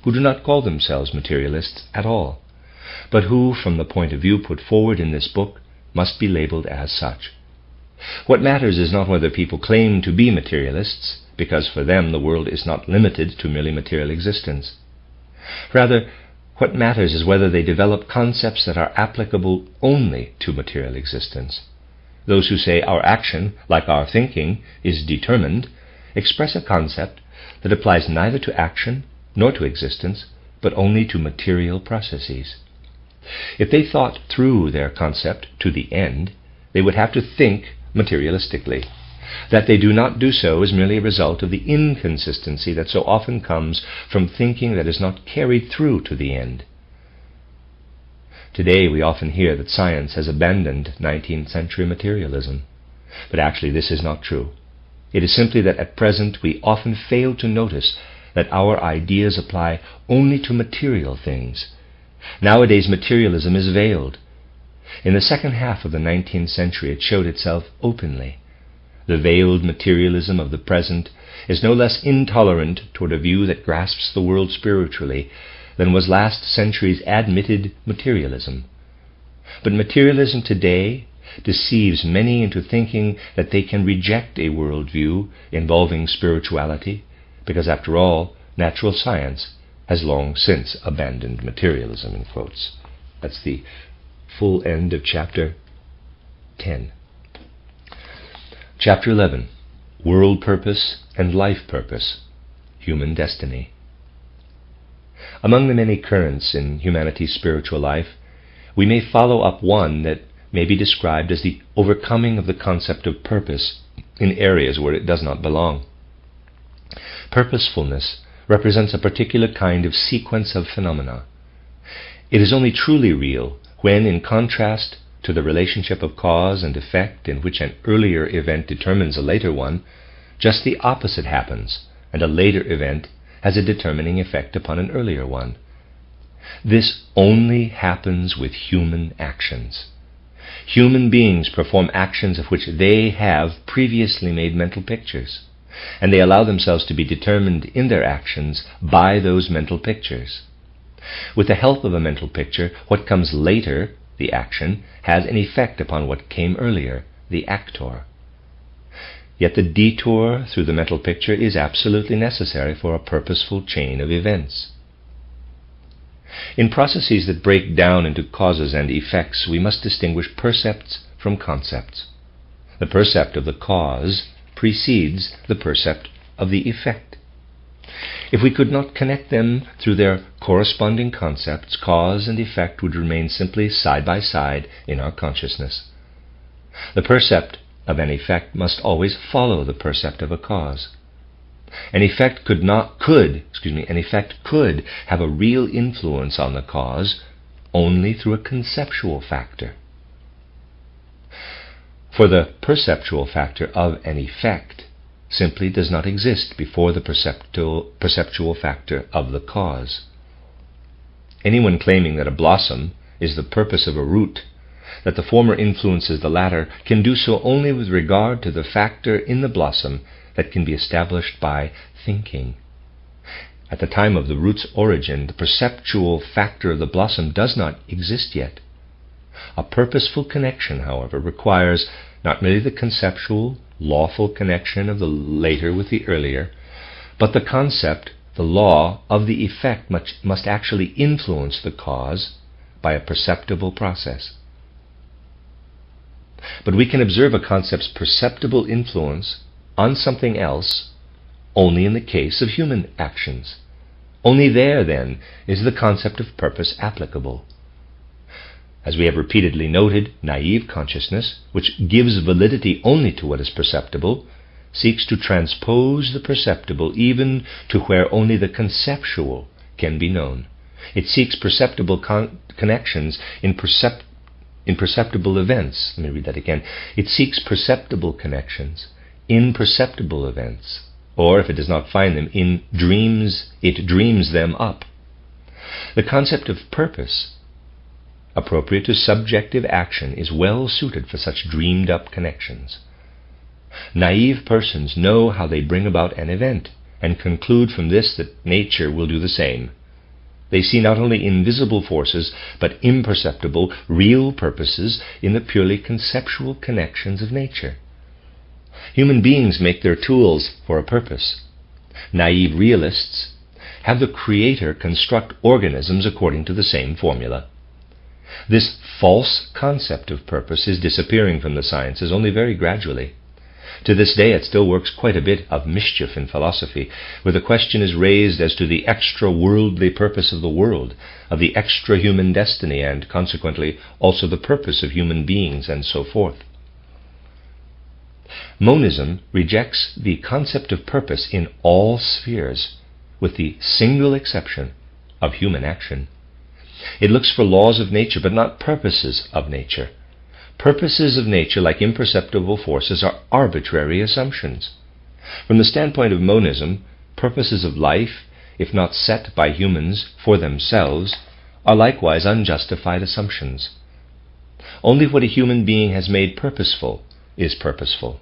who do not call themselves materialists at all, but who, from the point of view put forward in this book, must be labeled as such. What matters is not whether people claim to be materialists, because for them the world is not limited to merely material existence. Rather, what matters is whether they develop concepts that are applicable only to material existence. Those who say our action, like our thinking, is determined, express a concept that applies neither to action nor to existence, but only to material processes. If they thought through their concept to the end, they would have to think materialistically. That they do not do so is merely a result of the inconsistency that so often comes from thinking that is not carried through to the end. Today we often hear that science has abandoned 19th century materialism, but actually this is not true. It is simply that at present we often fail to notice that our ideas apply only to material things. Nowadays materialism is veiled. In the second half of the 19th century it showed itself openly. the veiled materialism of the present is no less intolerant toward a view that grasps the world spiritually than was last century's admitted materialism. But materialism today deceives many into thinking that they can reject a worldview involving spirituality, because after all, natural science has long since abandoned materialism, in quotes. That's the full end of chapter 10. Chapter 11, World Purpose and Life Purpose, Human Destiny. Among the many currents in humanity's spiritual life, we may follow up one that may be described as the overcoming of the concept of purpose in areas where it does not belong. Purposefulness represents a particular kind of sequence of phenomena. It is only truly real when, in contrast to the relationship of cause and effect in which an earlier event determines a later one, just the opposite happens, and a later event has a determining effect upon an earlier one. This only happens with human actions. Human beings perform actions of which they have previously made mental pictures, and they allow themselves to be determined in their actions by those mental pictures. With the help of a mental picture, what comes later, the action, has an effect upon what came earlier, the actor. Yet the detour through the mental picture is absolutely necessary for a purposeful chain of events. In processes that break down into causes and effects, we must distinguish percepts from concepts. The percept of the cause precedes the percept of the effect. If we could not connect them through their corresponding concepts, cause and effect would remain simply side by side in our consciousness. The percept of an effect must always follow the percept of a cause. An effect could have a real influence on the cause only through a conceptual factor. For the perceptual factor of an effect simply does not exist before the perceptual factor of the cause. Anyone claiming that a blossom is the purpose of a root, that the former influences the latter, can do so only with regard to the factor in the blossom that can be established by thinking. At the time of the root's origin, the perceptual factor of the blossom does not exist yet. A purposeful connection, however, requires not merely the conceptual, lawful connection of the later with the earlier, but the concept, the law of the effect must actually influence the cause by a perceptible process. But we can observe a concept's perceptible influence on something else only in the case of human actions. Only there, then, is the concept of purpose applicable. As we have repeatedly noted, naive consciousness, which gives validity only to what is perceptible, seeks to transpose the perceptible even to where only the conceptual can be known. It seeks perceptible connections in perceptible events. Let me read that again. It seeks perceptible connections in perceptible events, or if it does not find them in dreams, it dreams them up. The concept of purpose, appropriate to subjective action, is well suited for such dreamed up connections. Naive persons know how they bring about an event, and conclude from this that nature will do the same. They see not only invisible forces, but imperceptible, real purposes in the purely conceptual connections of nature. Human beings make their tools for a purpose. Naive realists have the Creator construct organisms according to the same formula. This false concept of purpose is disappearing from the sciences only very gradually. To this day it still works quite a bit of mischief in philosophy, where the question is raised as to the extra-worldly purpose of the world, of the extra-human destiny, and consequently also the purpose of human beings, and so forth. Monism rejects the concept of purpose in all spheres, with the single exception of human action. It looks for laws of nature, but not purposes of nature. Purposes of nature, like imperceptible forces, are arbitrary assumptions. From the standpoint of monism, purposes of life, if not set by humans for themselves, are likewise unjustified assumptions. Only what a human being has made purposeful is purposeful.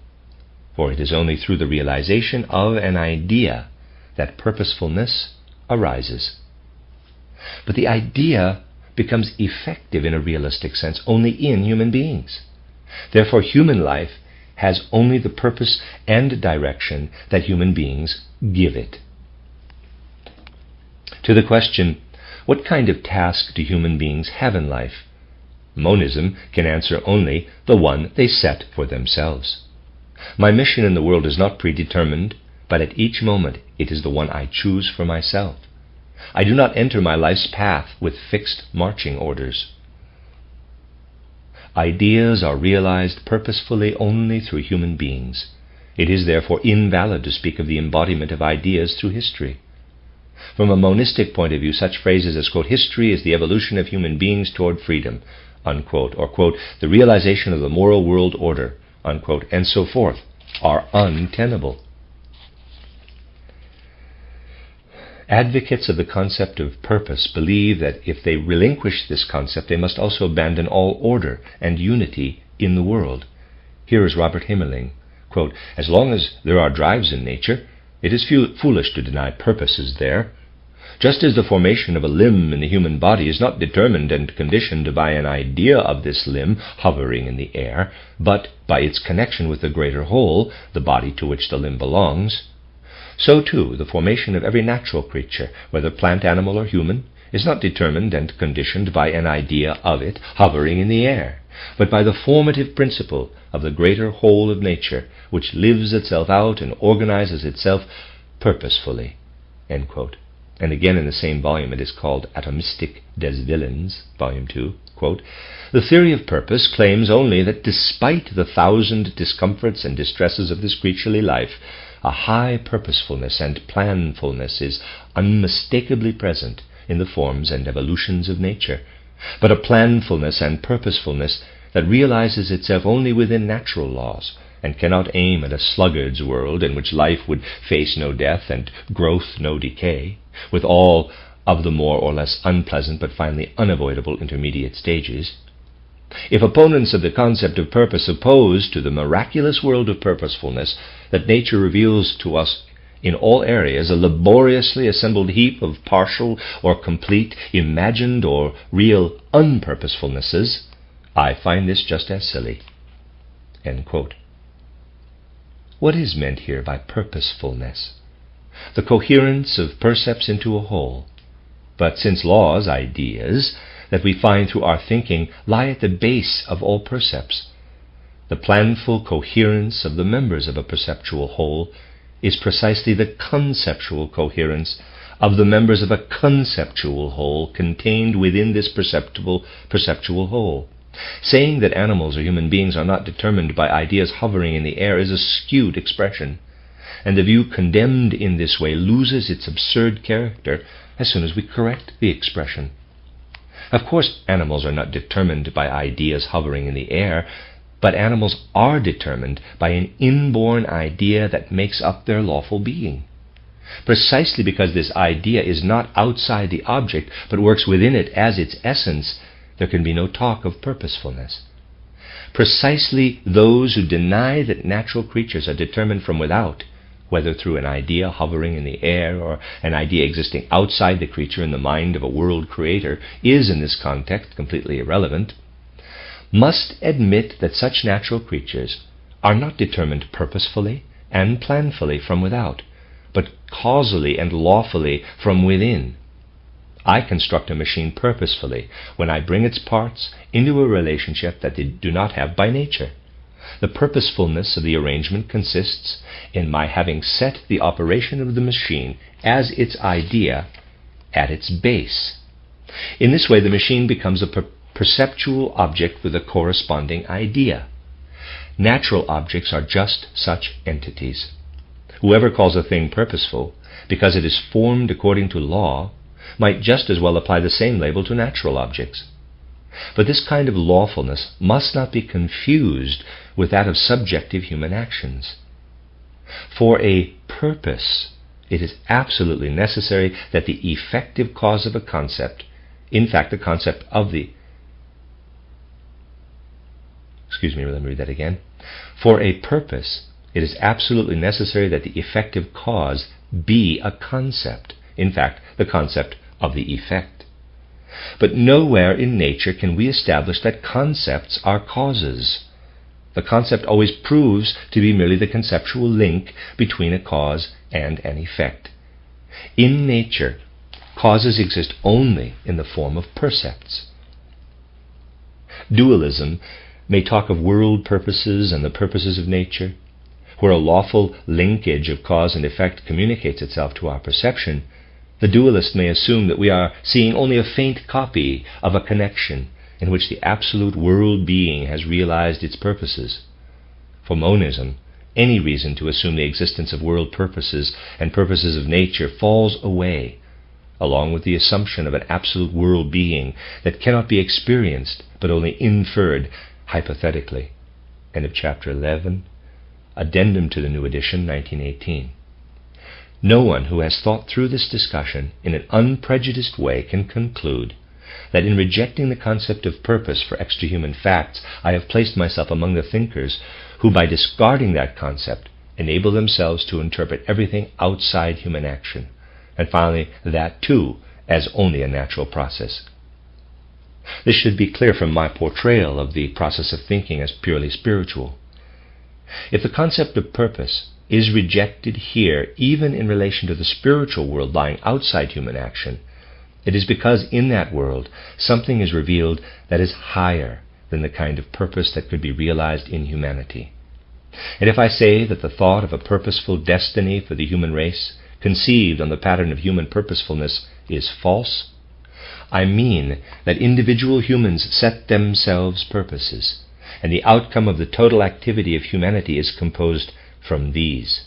for it is only through the realization of an idea that purposefulness arises. But the idea becomes effective in a realistic sense only in human beings. Therefore, human life has only the purpose and direction that human beings give it. To the question, what kind of task do human beings have in life? Monism can answer only the one they set for themselves. My mission in the world is not predetermined, but at each moment it is the one I choose for myself. I do not enter my life's path with fixed marching orders. Ideas are realized purposefully only through human beings. It is therefore invalid to speak of the embodiment of ideas through history. From a monistic point of view, such phrases as, quote, history is the evolution of human beings toward freedom, unquote, or, quote, the realization of the moral world order, unquote, and so forth, are untenable. Advocates of the concept of purpose believe that if they relinquish this concept, they must also abandon all order and unity in the world. Here is Robert Himmerling, quote, as long as there are drives in nature, it is foolish to deny purposes there. Just as the formation of a limb in the human body is not determined and conditioned by an idea of this limb hovering in the air, but by its connection with the greater whole, the body to which the limb belongs, so too the formation of every natural creature, whether plant, animal, or human, is not determined and conditioned by an idea of it hovering in the air, but by the formative principle of the greater whole of nature, which lives itself out and organizes itself purposefully. End quote. And again in the same volume it is called Atomistik des Willens, Volume 2, quote, the theory of purpose claims only that despite the 1,000 discomforts and distresses of this creaturely life, a high purposefulness and planfulness is unmistakably present in the forms and evolutions of nature, but a planfulness and purposefulness that realizes itself only within natural laws, and cannot aim at a sluggard's world in which life would face no death and growth no decay, with all of the more or less unpleasant but finally unavoidable intermediate stages. If opponents of the concept of purpose oppose to the miraculous world of purposefulness that nature reveals to us in all areas a laboriously assembled heap of partial or complete, imagined or real unpurposefulnesses, I find this just as silly. End quote. What is meant here by purposefulness? The coherence of percepts into a whole. But since laws, ideas, that we find through our thinking lie at the base of all percepts, the planful coherence of the members of a perceptual whole is precisely the conceptual coherence of the members of a conceptual whole contained within this perceptual whole. Saying that animals or human beings are not determined by ideas hovering in the air is a skewed expression, and the view condemned in this way loses its absurd character as soon as we correct the expression. Of course, animals are not determined by ideas hovering in the air, but animals are determined by an inborn idea that makes up their lawful being. Precisely because this idea is not outside the object, but works within it as its essence, there can be no talk of purposefulness. Precisely those who deny that natural creatures are determined from without, whether through an idea hovering in the air or an idea existing outside the creature in the mind of a world creator, is in this context completely irrelevant, must admit that such natural creatures are not determined purposefully and planfully from without, but causally and lawfully from within. I construct a machine purposefully when I bring its parts into a relationship that they do not have by nature. The purposefulness of the arrangement consists in my having set the operation of the machine as its idea at its base. In this way, the machine becomes a perceptual object with a corresponding idea. Natural objects are just such entities. Whoever calls a thing purposeful, because it is formed according to law, might just as well apply the same label to natural objects. But this kind of lawfulness must not be confused with that of subjective human actions. For a purpose, it is absolutely necessary that the effective cause of a concept, in fact the concept of the For a purpose, it is absolutely necessary that the effective cause be a concept, in fact, the concept of the effect. But nowhere in nature can we establish that concepts are causes. The concept always proves to be merely the conceptual link between a cause and an effect. In nature, causes exist only in the form of percepts. Dualism may talk of world purposes and the purposes of nature. Where a lawful linkage of cause and effect communicates itself to our perception, the dualist may assume that we are seeing only a faint copy of a connection in which the absolute world being has realized its purposes. For monism, any reason to assume the existence of world purposes and purposes of nature falls away, along with the assumption of an absolute world being that cannot be experienced but only inferred hypothetically. End of chapter 11. Addendum to the new edition, 1918. No one who has thought through this discussion in an unprejudiced way can conclude that in rejecting the concept of purpose for extrahuman facts, I have placed myself among the thinkers who, by discarding that concept, enable themselves to interpret everything outside human action, and finally that too as only a natural process. This should be clear from my portrayal of the process of thinking as purely spiritual. If the concept of purpose is rejected here, even in relation to the spiritual world lying outside human action, it is because in that world something is revealed that is higher than the kind of purpose that could be realized in humanity. And if I say that the thought of a purposeful destiny for the human race, conceived on the pattern of human purposefulness, is false, I mean that individual humans set themselves purposes, and the outcome of the total activity of humanity is composed from these.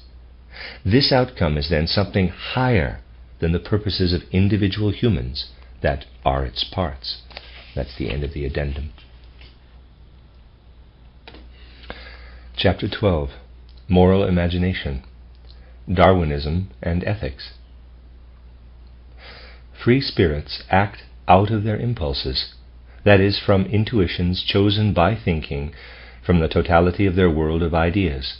This outcome is then something higher than the purposes of individual humans that are its parts. That's the end of the addendum. Chapter 12. Moral Imagination, Darwinism and Ethics. Free spirits act out of their impulses, that is, from intuitions chosen by thinking from the totality of their world of ideas.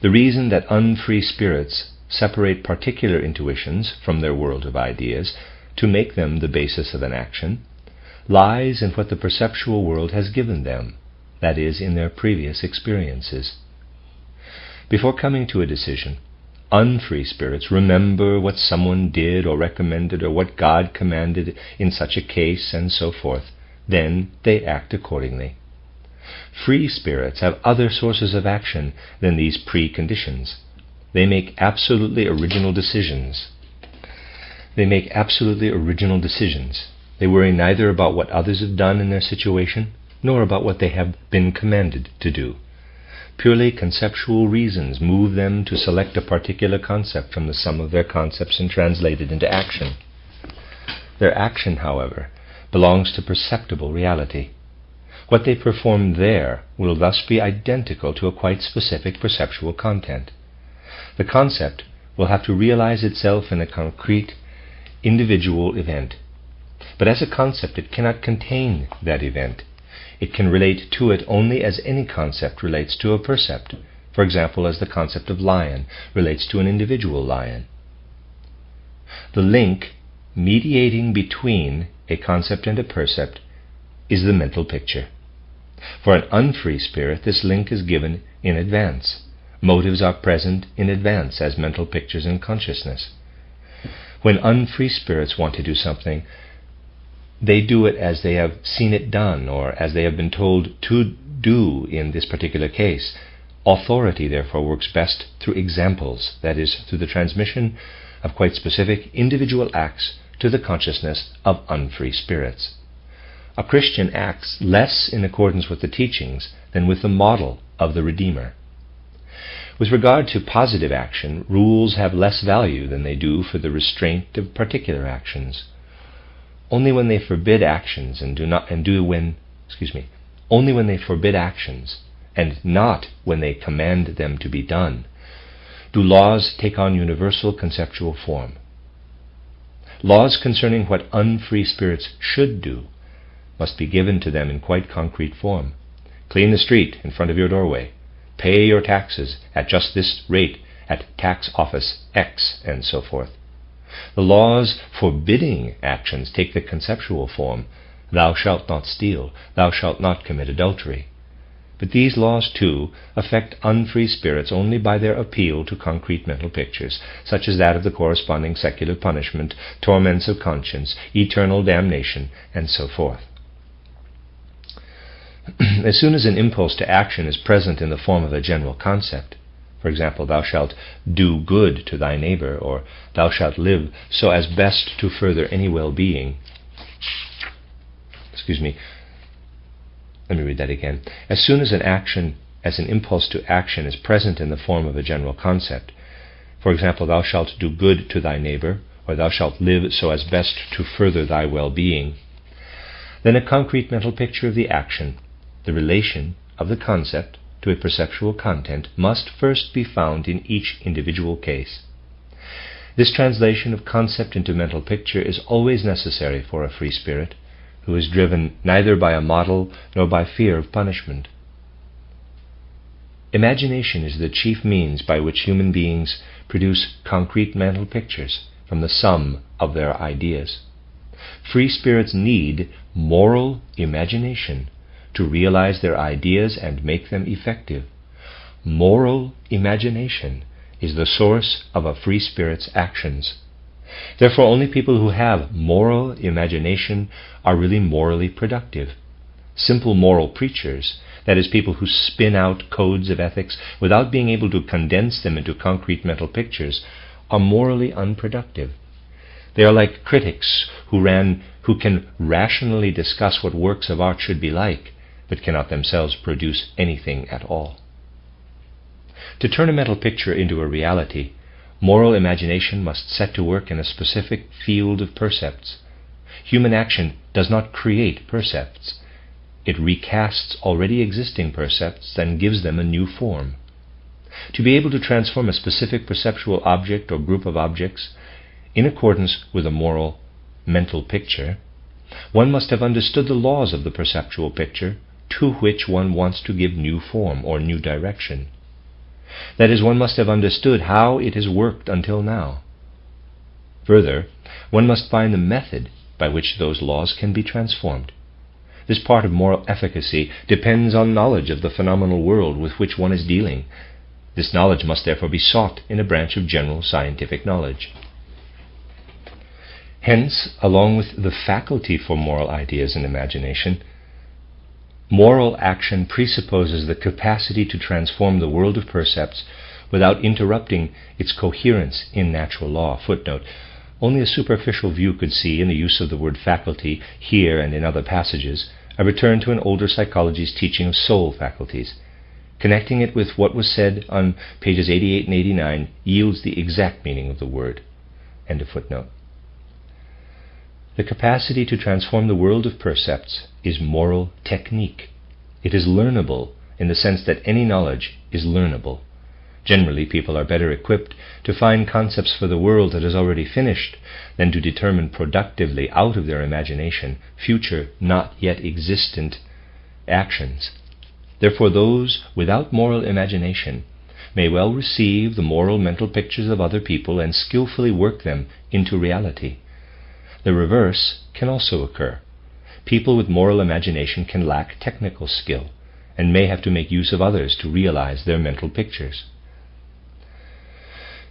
The reason that unfree spirits separate particular intuitions from their world of ideas to make them the basis of an action lies in what the perceptual world has given them, that is, in their previous experiences. Before coming to a decision, unfree spirits remember what someone did or recommended or what God commanded in such a case and so forth. Then they act accordingly. Free spirits have other sources of action than these preconditions. They make absolutely original decisions. They worry neither about what others have done in their situation, nor about what they have been commanded to do. Purely conceptual reasons move them to select a particular concept from the sum of their concepts and translate it into action. Their action, however, belongs to perceptible reality. What they perform there will thus be identical to a quite specific perceptual content. The concept will have to realize itself in a concrete, individual event. But as a concept, it cannot contain that event. It can relate to it only as any concept relates to a percept. For example, as the concept of lion relates to an individual lion. The link mediating between a concept and a percept is the mental picture. For an unfree spirit, this link is given in advance. Motives are present in advance as mental pictures in consciousness. When unfree spirits want to do something, they do it as they have seen it done or as they have been told to do in this particular case. Authority, therefore, works best through examples, that is, through the transmission of quite specific individual acts to the consciousness of unfree spirits. A Christian acts less in accordance with the teachings than with the model of the Redeemer. With regard to positive action, rules have less value than they do for the restraint of particular actions. Only when they forbid actions only when they forbid actions and not when they command them to be done, do laws take on universal conceptual form. Laws concerning what unfree spirits should do must be given to them in quite concrete form. Clean the street in front of your doorway. pay your taxes at just this rate at tax office X, and so forth. The laws forbidding actions take the conceptual form, thou shalt not steal, thou shalt not commit adultery. But these laws, too, affect unfree spirits only by their appeal to concrete mental pictures, such as that of the corresponding secular punishment, torments of conscience, eternal damnation, and so forth. As soon as an impulse to action is present in the form of a general concept, for example, thou shalt do good to thy neighbor, or thou shalt live so as best to further any well-being. Let me read that again. As soon as an impulse to action is present in the form of a general concept, for example, thou shalt do good to thy neighbor, or thou shalt live so as best to further thy well-being, then a concrete mental picture of the action, the relation of the concept to a perceptual content, must first be found in each individual case. This translation of concept into mental picture is always necessary for a free spirit, who is driven neither by a model nor by fear of punishment. Imagination is the chief means by which human beings produce concrete mental pictures from the sum of their ideas. Free spirits need moral imagination to realize their ideas and make them effective. Moral imagination is the source of a free spirit's actions. Therefore, only people who have moral imagination are really morally productive. Simple moral preachers, that is, people who spin out codes of ethics without being able to condense them into concrete mental pictures, are morally unproductive. They are like critics who can rationally discuss what works of art should be like, but cannot themselves produce anything at all. To turn a mental picture into a reality, moral imagination must set to work in a specific field of percepts. Human action does not create percepts. It recasts already existing percepts and gives them a new form. To be able to transform a specific perceptual object or group of objects in accordance with a moral mental picture, one must have understood the laws of the perceptual picture to which one wants to give new form or new direction. That is, one must have understood how it has worked until now. Further, one must find the method by which those laws can be transformed. This part of moral efficacy depends on knowledge of the phenomenal world with which one is dealing. This knowledge must therefore be sought in a branch of general scientific knowledge. Hence, along with the faculty for moral ideas and imagination, moral action presupposes the capacity to transform the world of percepts without interrupting its coherence in natural law. Footnote: only a superficial view could see, in the use of the word faculty here and in other passages, a return to an older psychology's teaching of soul faculties. Connecting it with what was said on pages 88 and 89 yields the exact meaning of the word. End of footnote. The capacity to transform the world of percepts is moral technique. It is learnable in the sense that any knowledge is learnable. Generally, people are better equipped to find concepts for the world that is already finished than to determine productively out of their imagination future, not yet existent actions. Therefore, those without moral imagination may well receive the moral mental pictures of other people and skillfully work them into reality. The reverse can also occur. People with moral imagination can lack technical skill and may have to make use of others to realize their mental pictures.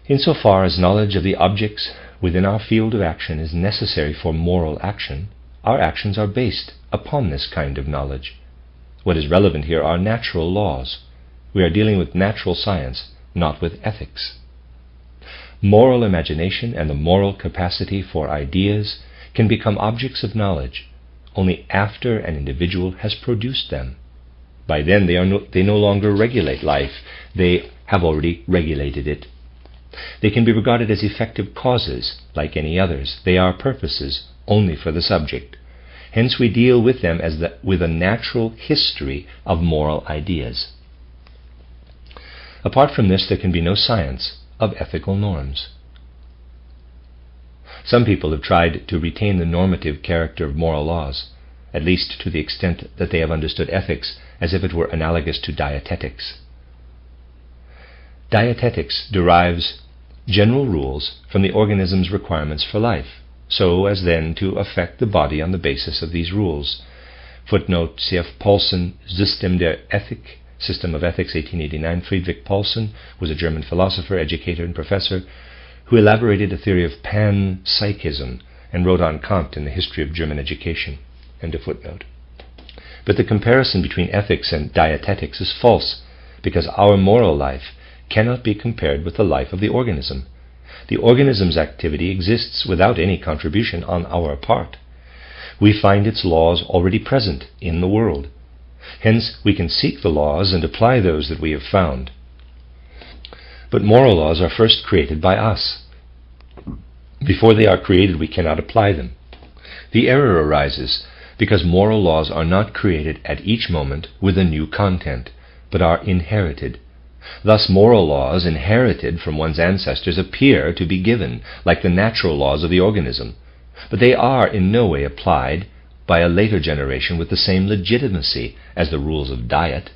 Insofar as knowledge of the objects within our field of action is necessary for moral action, our actions are based upon this kind of knowledge. What is relevant here are natural laws. We are dealing with natural science, not with ethics. Moral imagination and the moral capacity for ideas can become objects of knowledge only after an individual has produced them. By then they no longer regulate life, they have already regulated it. They can be regarded as effective causes, like any others. They are purposes only for the subject. Hence we deal with them as with a natural history of moral ideas. Apart from this, there can be no science of ethical norms. Some people have tried to retain the normative character of moral laws, at least to the extent that they have understood ethics as if it were analogous to dietetics. Dietetics derives general rules from the organism's requirements for life, so as then to affect the body on the basis of these rules. Footnote, cf. Paulsen, System der Ethik, System of Ethics, 1889. Friedrich Paulsen was a German philosopher, educator, and professor who elaborated a theory of panpsychism and wrote on Kant in the history of German education. End of footnote. But the comparison between ethics and dietetics is false, because our moral life cannot be compared with the life of the organism. The organism's activity exists without any contribution on our part. We find its laws already present in the world. Hence, we can seek the laws and apply those that we have found. But moral laws are first created by us. Before they are created, we cannot apply them. The error arises because moral laws are not created at each moment with a new content, but are inherited. Thus, moral laws inherited from one's ancestors appear to be given, like the natural laws of the organism, but they are in no way applied by a later generation with the same legitimacy as the rules of diet.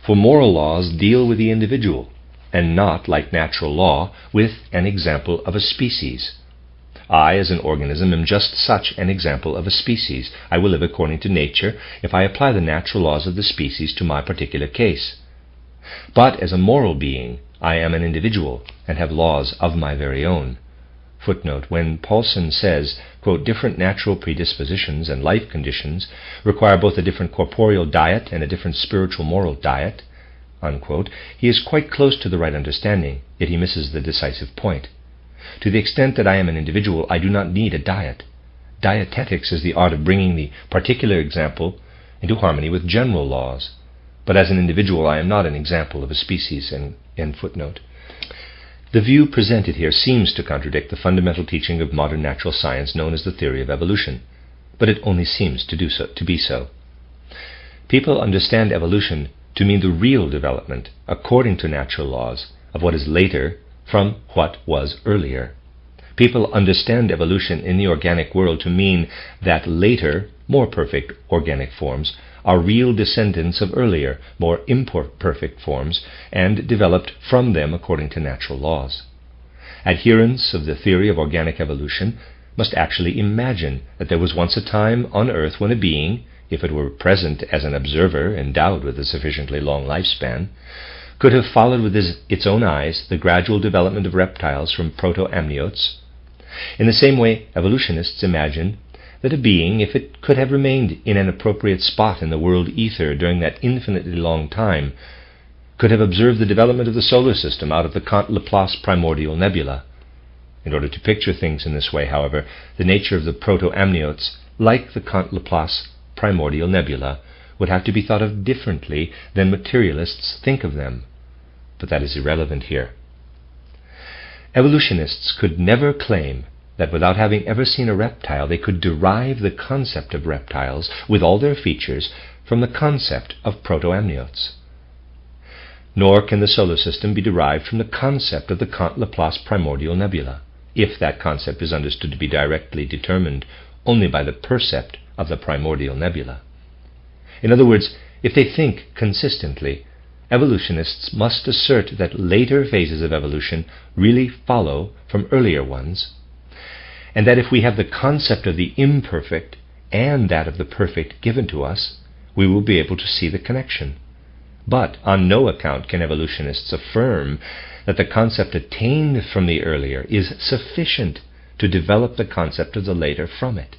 For moral laws deal with the individual, and not, like natural law, with an example of a species. I, as an organism, am just such an example of a species. I will live according to nature if I apply the natural laws of the species to my particular case. But as a moral being, I am an individual and have laws of my very own. Footnote, when Paulsen says, quote, different natural predispositions and life conditions require both a different corporeal diet and a different spiritual moral diet, unquote, he is quite close to the right understanding, yet he misses the decisive point. To the extent that I am an individual, I do not need a diet. Dietetics is the art of bringing the particular example into harmony with general laws. But as an individual, I am not an example of a species. End footnote. The view presented here seems to contradict the fundamental teaching of modern natural science known as the theory of evolution, but it only seems to be so. People understand evolution to mean the real development, according to natural laws, of what is later from what was earlier. People understand evolution in the organic world to mean that later, more perfect organic forms are real descendants of earlier, more imperfect forms, and developed from them according to natural laws. Adherents of the theory of organic evolution must actually imagine that there was once a time on Earth when a being, if it were present as an observer endowed with a sufficiently long lifespan, could have followed with its own eyes the gradual development of reptiles from proto-amniotes. In the same way, evolutionists imagine that a being, if it could have remained in an appropriate spot in the world ether during that infinitely long time, could have observed the development of the solar system out of the Laplace primordial nebula. In order to picture things in this way, however, the nature of the proto-amniotes, like the Laplace primordial nebula, would have to be thought of differently than materialists think of them. But that is irrelevant here. Evolutionists could never claim that without having ever seen a reptile, they could derive the concept of reptiles with all their features from the concept of proto-amniotes. Nor can the solar system be derived from the concept of the Laplace primordial nebula, if that concept is understood to be directly determined only by the percept of the primordial nebula. In other words, if they think consistently, evolutionists must assert that later phases of evolution really follow from earlier ones, and that if we have the concept of the imperfect and that of the perfect given to us, we will be able to see the connection. But on no account can evolutionists affirm that the concept attained from the earlier is sufficient to develop the concept of the later from it.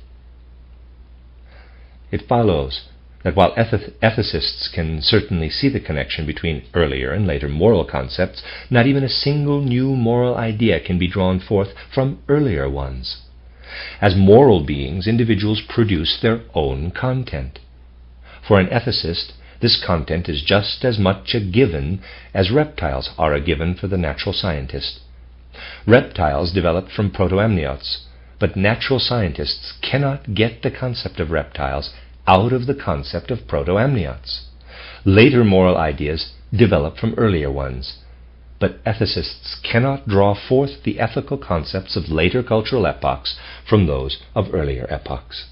It follows that while ethicists can certainly see the connection between earlier and later moral concepts, not even a single new moral idea can be drawn forth from earlier ones. As moral beings, individuals produce their own content. For an ethicist, this content is just as much a given as reptiles are a given for the natural scientist. Reptiles developed from proto-amniotes, but natural scientists cannot get the concept of reptiles out of the concept of proto-amniotes. Later moral ideas develop from earlier ones, but ethicists cannot draw forth the ethical concepts of later cultural epochs from those of earlier epochs.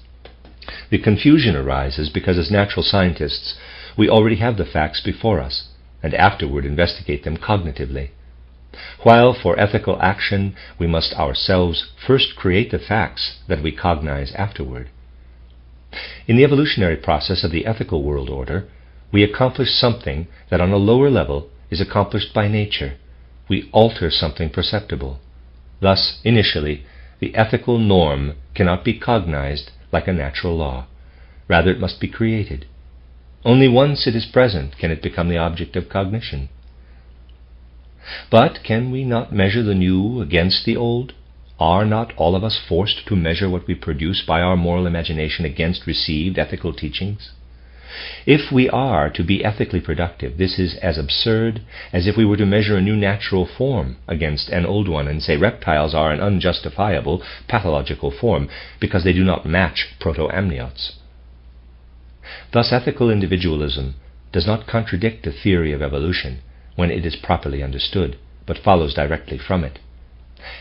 The confusion arises because as natural scientists we already have the facts before us, and afterward investigate them cognitively. While for ethical action we must ourselves first create the facts that we cognize afterward. In the evolutionary process of the ethical world order, we accomplish something that on a lower level is accomplished by nature. We alter something perceptible. Thus, initially, the ethical norm cannot be cognized like a natural law. Rather, it must be created. Only once it is present can it become the object of cognition. But can we not measure the new against the old? Are not all of us forced to measure what we produce by our moral imagination against received ethical teachings? If we are to be ethically productive, this is as absurd as if we were to measure a new natural form against an old one and say reptiles are an unjustifiable pathological form because they do not match proto-amniotes. Thus, ethical individualism does not contradict the theory of evolution when it is properly understood, but follows directly from it.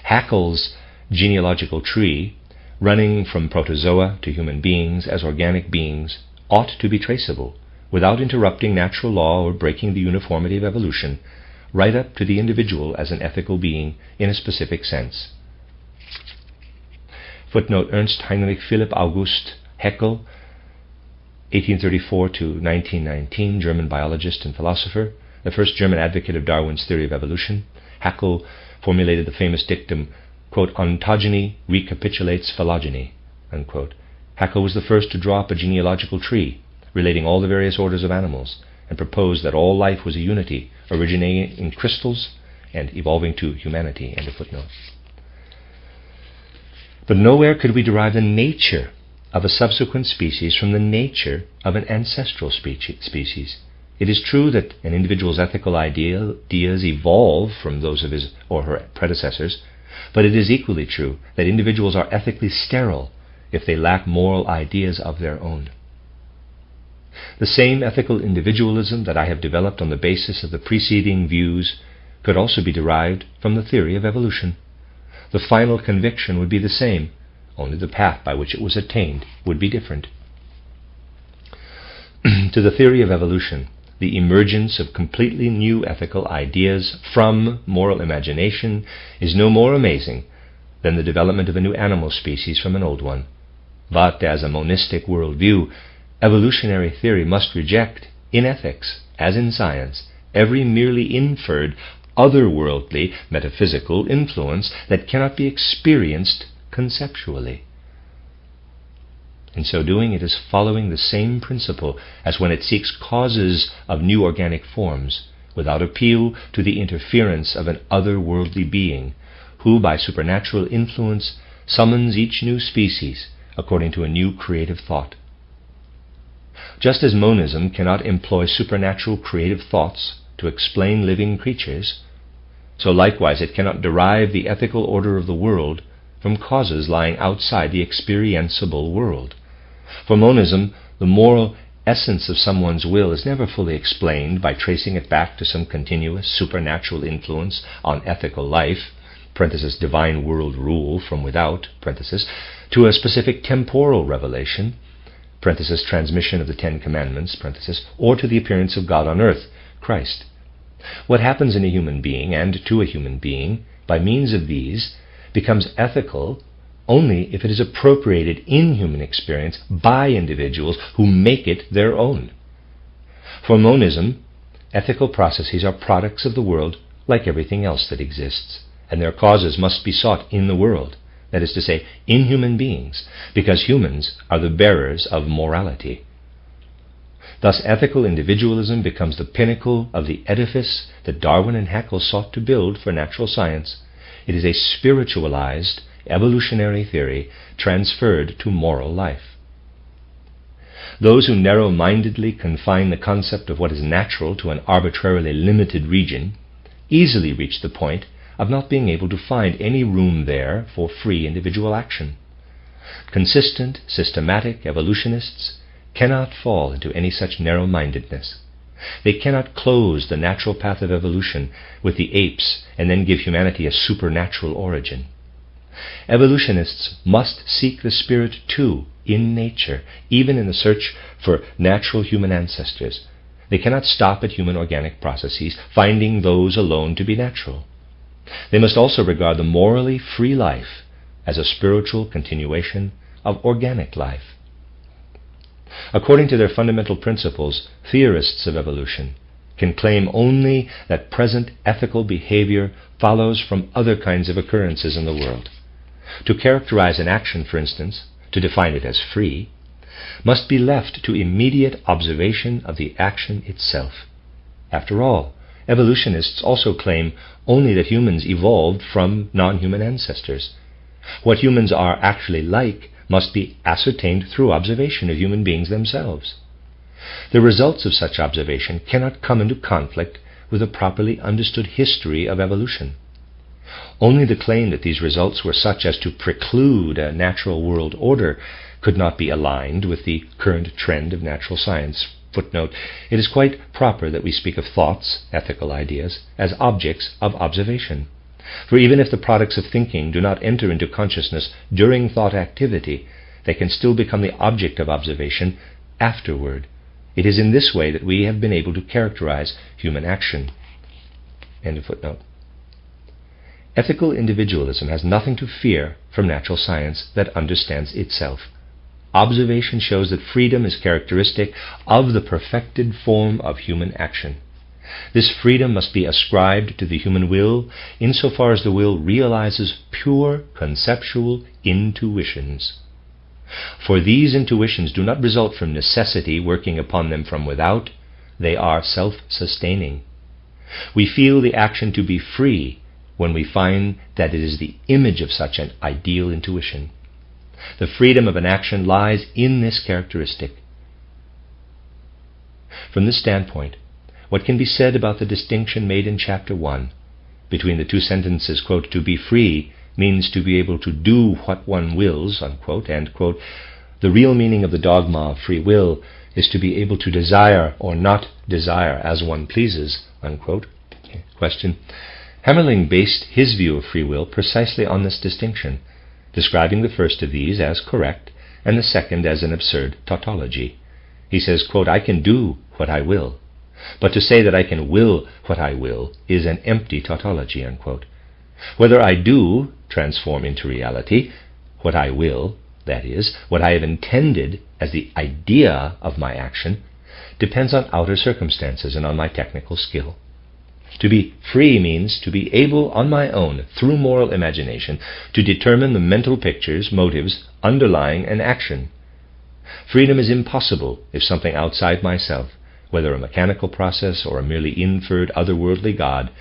Haeckel's genealogical tree, running from protozoa to human beings as organic beings, ought to be traceable, without interrupting natural law or breaking the uniformity of evolution, right up to the individual as an ethical being in a specific sense. Footnote: Ernst Heinrich Philipp August Haeckel, 1834 to 1919, German biologist and philosopher, the first German advocate of Darwin's theory of evolution. Haeckel formulated the famous dictum, quote, "Ontogeny recapitulates phylogeny," unquote. Haeckel was the first to draw up a genealogical tree relating all the various orders of animals and proposed that all life was a unity originating in crystals and evolving to humanity. End of footnote. But nowhere could we derive the nature of a subsequent species from the nature of an ancestral species. It is true that an individual's ethical ideas evolve from those of his or her predecessors, but it is equally true that individuals are ethically sterile if they lack moral ideas of their own. The same ethical individualism that I have developed on the basis of the preceding views could also be derived from the theory of evolution. The final conviction would be the same, only the path by which it was attained would be different. To the theory of evolution, the emergence of completely new ethical ideas from moral imagination is no more amazing than the development of a new animal species from an old one. But as a monistic worldview, evolutionary theory must reject, in ethics as in science, every merely inferred, otherworldly, metaphysical influence that cannot be experienced conceptually. In so doing, it is following the same principle as when it seeks causes of new organic forms, without appeal to the interference of an otherworldly being, who by supernatural influence summons each new species according to a new creative thought. Just as monism cannot employ supernatural creative thoughts to explain living creatures, so likewise it cannot derive the ethical order of the world from causes lying outside the experienceable world. For monism, the moral essence of someone's will is never fully explained by tracing it back to some continuous supernatural influence on ethical life, divine world rule from without, to a specific temporal revelation, transmission of the Ten Commandments, or to the appearance of God on earth, Christ. What happens in a human being and to a human being by means of these becomes ethical only if it is appropriated in human experience by individuals who make it their own. For monism, ethical processes are products of the world like everything else that exists, and their causes must be sought in the world, that is to say, in human beings, because humans are the bearers of morality. Thus, ethical individualism becomes the pinnacle of the edifice that Darwin and Haeckel sought to build for natural science. It is a spiritualized evolutionary theory transferred to moral life. Those who narrow-mindedly confine the concept of what is natural to an arbitrarily limited region easily reach the point of not being able to find any room there for free individual action. Consistent, systematic evolutionists cannot fall into any such narrow-mindedness. They cannot close the natural path of evolution with the apes and then give humanity a supernatural origin. Evolutionists must seek the spirit too in nature, even in the search for natural human ancestors. They cannot stop at human organic processes, finding those alone to be natural. They must also regard the morally free life as a spiritual continuation of organic life. According to their fundamental principles, theorists of evolution can claim only that present ethical behavior follows from other kinds of occurrences in the world. To characterize an action, for instance, to define it as free, must be left to immediate observation of the action itself. After all, evolutionists also claim only that humans evolved from non-human ancestors. What humans are actually like must be ascertained through observation of human beings themselves. The results of such observation cannot come into conflict with a properly understood history of evolution. Only the claim that these results were such as to preclude a natural world order could not be aligned with the current trend of natural science. Footnote: it is quite proper that we speak of thoughts, ethical ideas, as objects of observation. For even if the products of thinking do not enter into consciousness during thought activity, they can still become the object of observation afterward. It is in this way that we have been able to characterize human action. End of footnote. Ethical individualism has nothing to fear from natural science that understands itself. Observation shows that freedom is characteristic of the perfected form of human action. This freedom must be ascribed to the human will insofar as the will realizes pure conceptual intuitions. For these intuitions do not result from necessity working upon them from without, they are self-sustaining. We feel the action to be free when we find that it is the image of such an ideal intuition. The freedom of an action lies in this characteristic. From this standpoint, what can be said about the distinction made in Chapter 1 between the two sentences, quote, "to be free means to be able to do what one wills," unquote, and, quote, "the real meaning of the dogma of free will is to be able to desire or not desire as one pleases," unquote. Question: Hammerling based his view of free will precisely on this distinction, describing the first of these as correct and the second as an absurd tautology. He says, quote, "I can do what I will, but to say that I can will what I will is an empty tautology," unquote. Whether I do transform into reality what I will, that is, what I have intended as the idea of my action, depends on outer circumstances and on my technical skill. To be free means to be able on my own, through moral imagination, to determine the mental pictures, motives, underlying an action. Freedom is impossible if something outside myself, whether a mechanical process or a merely inferred otherworldly God,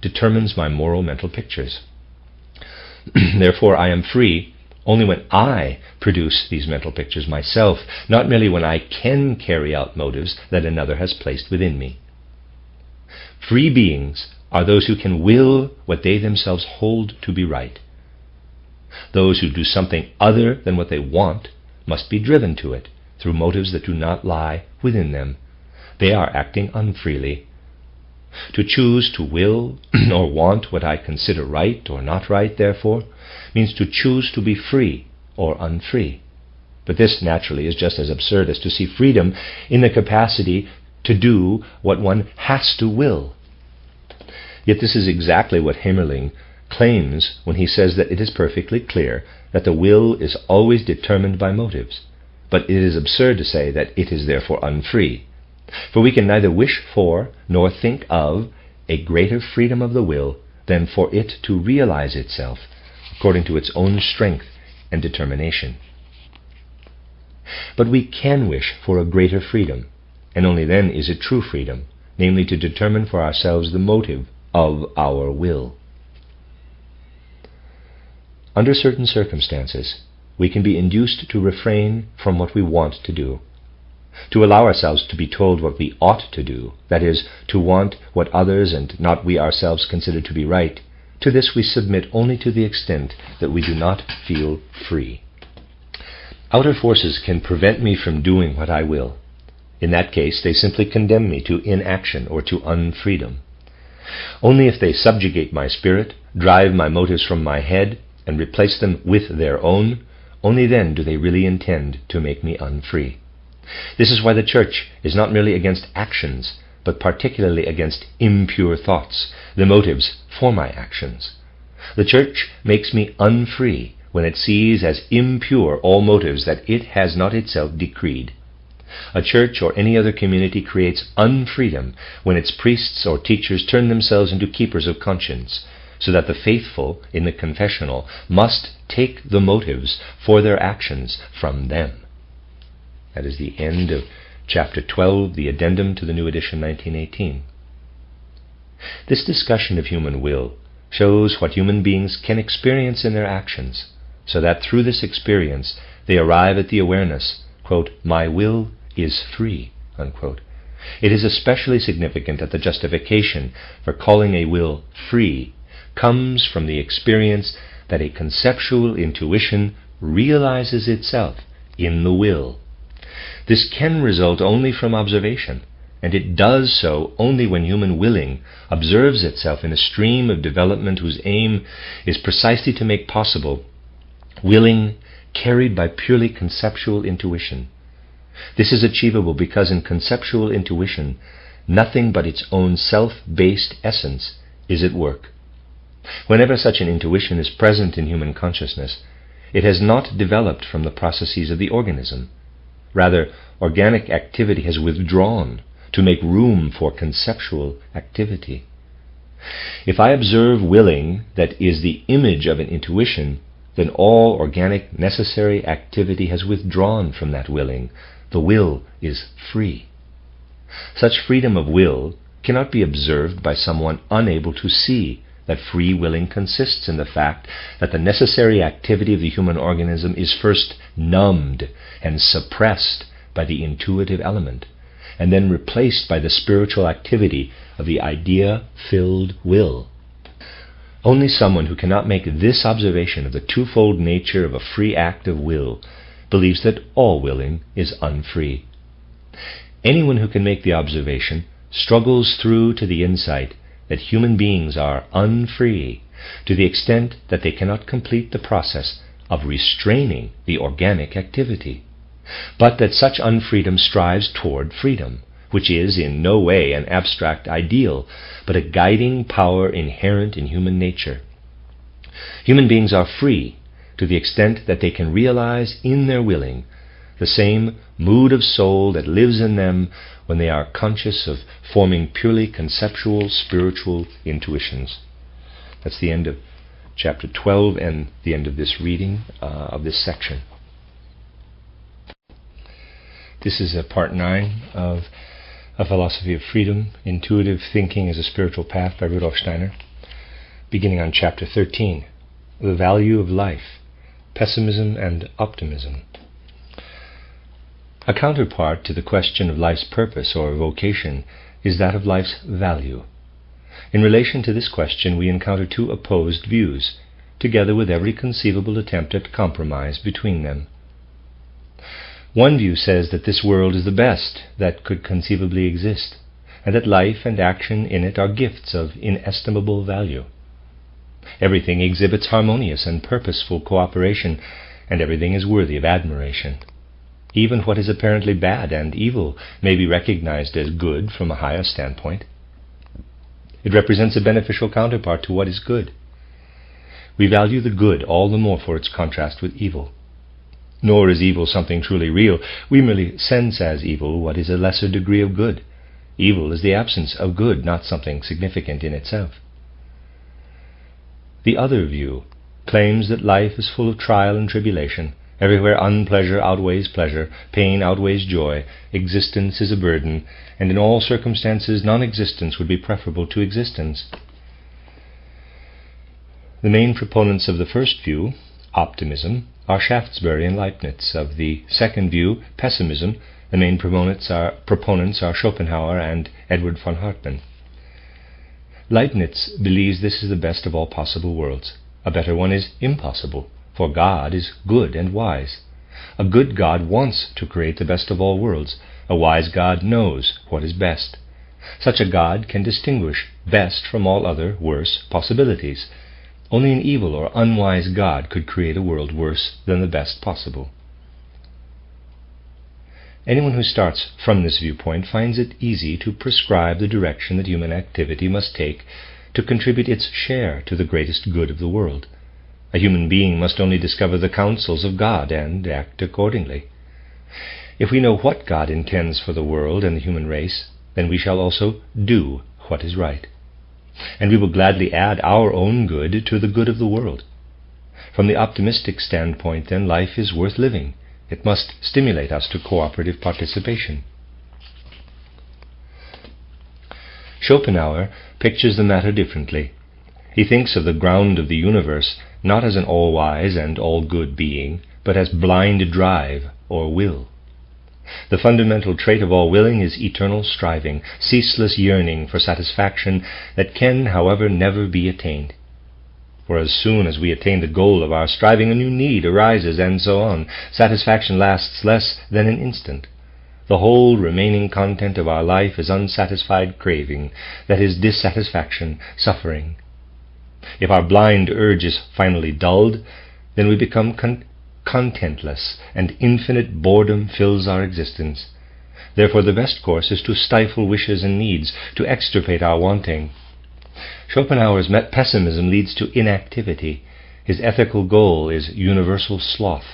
determines my moral mental pictures. Therefore, I am free only when I produce these mental pictures myself, not merely when I can carry out motives that another has placed within me. Free beings are those who can will what they themselves hold to be right. Those who do something other than what they want must be driven to it through motives that do not lie within them. They are acting unfreely. To choose to will or want what I consider right or not right, therefore, means to choose to be free or unfree. But this, naturally, is just as absurd as to see freedom in the capacity to do what one has to will. Yet this is exactly what Hammerling claims when he says that it is perfectly clear that the will is always determined by motives, but it is absurd to say that it is therefore unfree. For we can neither wish for nor think of a greater freedom of the will than for it to realize itself according to its own strength and determination. But we can wish for a greater freedom, and only then is it true freedom, namely to determine for ourselves the motive of our will. Under certain circumstances, we can be induced to refrain from what we want to do, to allow ourselves to be told what we ought to do, that is, to want what others and not we ourselves consider to be right. To this we submit only to the extent that we do not feel free. Outer forces can prevent me from doing what I will. In that case, they simply condemn me to inaction or to unfreedom. Only if they subjugate my spirit, drive my motives from my head, and replace them with their own, only then do they really intend to make me unfree. This is why the Church is not merely against actions, but particularly against impure thoughts, the motives for my actions. The Church makes me unfree when it sees as impure all motives that it has not itself decreed. A church or any other community creates unfreedom when its priests or teachers turn themselves into keepers of conscience, so that the faithful in the confessional must take the motives for their actions from them. That is the end of Chapter 12, the addendum to the new edition 1918. This discussion of human will shows what human beings can experience in their actions, so that through this experience they arrive at the awareness, quote, "My will is free," unquote. It is especially significant that the justification for calling a will free comes from the experience that a conceptual intuition realizes itself in the will. This can result only from observation, and it does so only when human willing observes itself in a stream of development whose aim is precisely to make possible willing carried by purely conceptual intuition. This is achievable because in conceptual intuition, nothing but its own self-based essence is at work. Whenever such an intuition is present in human consciousness, it has not developed from the processes of the organism. Rather, organic activity has withdrawn to make room for conceptual activity. If I observe willing that is the image of an intuition, then all organic necessary activity has withdrawn from that willing. The will is free. Such freedom of will cannot be observed by someone unable to see that free willing consists in the fact that the necessary activity of the human organism is first numbed and suppressed by the intuitive element, and then replaced by the spiritual activity of the idea-filled will. Only someone who cannot make this observation of the twofold nature of a free act of will believes that all willing is unfree. Anyone who can make the observation struggles through to the insight that human beings are unfree to the extent that they cannot complete the process of restraining the organic activity, but that such unfreedom strives toward freedom, which is in no way an abstract ideal, but a guiding power inherent in human nature. Human beings are free to the extent that they can realize in their willing the same mood of soul that lives in them when they are conscious of forming purely conceptual spiritual intuitions. That's the end of chapter 12 and the end of this reading of this section. This is part 9 of A Philosophy of Freedom, Intuitive Thinking as a Spiritual Path by Rudolf Steiner, beginning on chapter 13, The Value of Life, Pessimism and Optimism. A counterpart to the question of life's purpose or vocation is that of life's value. In relation to this question, we encounter two opposed views, together with every conceivable attempt at compromise between them. One view says that this world is the best that could conceivably exist, and that life and action in it are gifts of inestimable value. Everything exhibits harmonious and purposeful cooperation, and everything is worthy of admiration. Even what is apparently bad and evil may be recognized as good from a higher standpoint. It represents a beneficial counterpart to what is good. We value the good all the more for its contrast with evil. Nor is evil something truly real. We merely sense as evil what is a lesser degree of good. Evil is the absence of good, not something significant in itself. The other view claims that life is full of trial and tribulation. Everywhere unpleasure outweighs pleasure, pain outweighs joy, existence is a burden, and in all circumstances non-existence would be preferable to existence. The main proponents of the first view, optimism, are Shaftesbury and Leibniz. Of the second view, pessimism, the main proponents are Schopenhauer and Edward von Hartmann. Leibniz believes this is the best of all possible worlds. A better one is impossible, for God is good and wise. A good God wants to create the best of all worlds. A wise God knows what is best. Such a God can distinguish best from all other worse possibilities. Only an evil or unwise God could create a world worse than the best possible. Anyone who starts from this viewpoint finds it easy to prescribe the direction that human activity must take to contribute its share to the greatest good of the world. A human being must only discover the counsels of God and act accordingly. If we know what God intends for the world and the human race, then we shall also do what is right. And we will gladly add our own good to the good of the world. From the optimistic standpoint, then, life is worth living. It must stimulate us to cooperative participation. Schopenhauer pictures the matter differently. He thinks of the ground of the universe not as an all-wise and all-good being, but as blind drive or will. The fundamental trait of all willing is eternal striving, ceaseless yearning for satisfaction that can, however, never be attained. For as soon as we attain the goal of our striving, a new need arises, and so on. Satisfaction lasts less than an instant. The whole remaining content of our life is unsatisfied craving, that is, dissatisfaction, suffering. If our blind urge is finally dulled, then we become contentless, and infinite boredom fills our existence. Therefore the best course is to stifle wishes and needs, to extirpate our wanting. Schopenhauer's pessimism leads to inactivity. His ethical goal is universal sloth.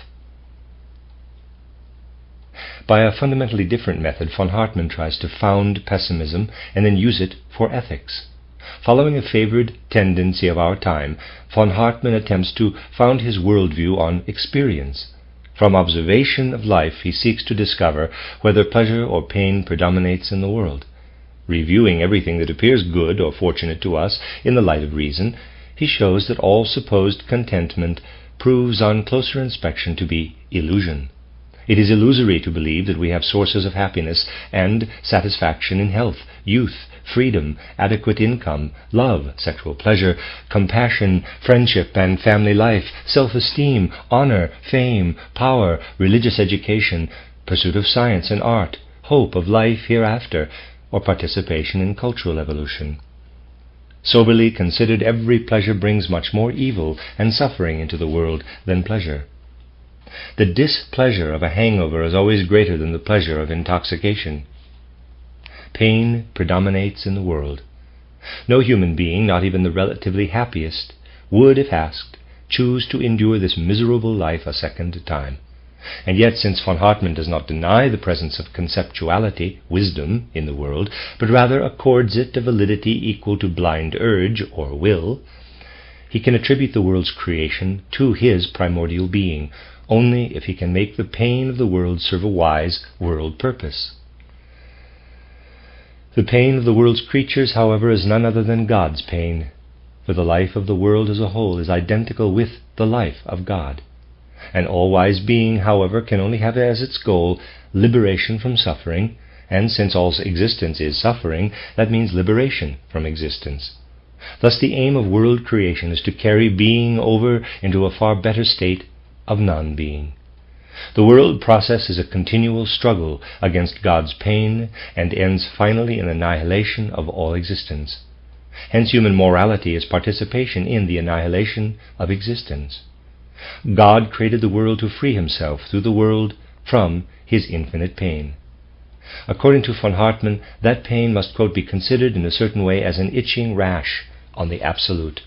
By a fundamentally different method, von Hartmann tries to found pessimism and then use it for ethics. Following a favored tendency of our time, von Hartmann attempts to found his worldview on experience. From observation of life, he seeks to discover whether pleasure or pain predominates in the world. Reviewing everything that appears good or fortunate to us in the light of reason, he shows that all supposed contentment proves on closer inspection to be illusion. It is illusory to believe that we have sources of happiness and satisfaction in health, youth, freedom, adequate income, love, sexual pleasure, compassion, friendship and family life, self-esteem, honor, fame, power, religious education, pursuit of science and art, hope of life hereafter, or participation in cultural evolution. Soberly considered, every pleasure brings much more evil and suffering into the world than pleasure. The displeasure of a hangover is always greater than the pleasure of intoxication. Pain predominates in the world. No human being, not even the relatively happiest, would, if asked, choose to endure this miserable life a second time. And yet, since von Hartmann does not deny the presence of conceptuality, wisdom, in the world, but rather accords it a validity equal to blind urge, or will, he can attribute the world's creation to his primordial being, only if he can make the pain of the world serve a wise world purpose. The pain of the world's creatures, however, is none other than God's pain, for the life of the world as a whole is identical with the life of God. An all-wise being, however, can only have as its goal liberation from suffering, and since all existence is suffering, that means liberation from existence. Thus the aim of world creation is to carry being over into a far better state of non-being. The world process is a continual struggle against God's pain and ends finally in annihilation of all existence. Hence human morality is participation in the annihilation of existence. God created the world to free himself through the world from his infinite pain. According to von Hartmann, that pain must, quote, be considered in a certain way as an itching rash on the absolute,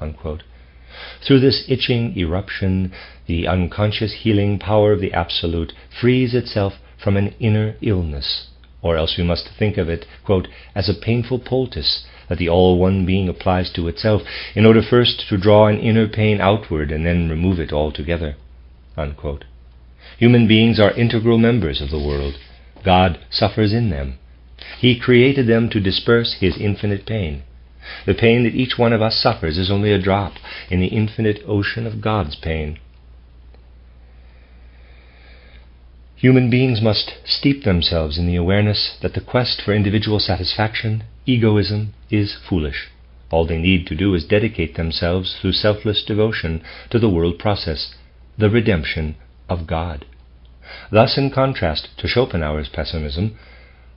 unquote. Through this itching eruption, the unconscious healing power of the Absolute frees itself from an inner illness, or else we must think of it, quote, as a painful poultice that the All-One Being applies to itself, in order first to draw an inner pain outward and then remove it altogether, unquote. Human beings are integral members of the world. God suffers in them. He created them to disperse his infinite pain. The pain that each one of us suffers is only a drop in the infinite ocean of God's pain. Human beings must steep themselves in the awareness that the quest for individual satisfaction, egoism, is foolish. All they need to do is dedicate themselves through selfless devotion to the world process, the redemption of God. Thus, in contrast to Schopenhauer's pessimism,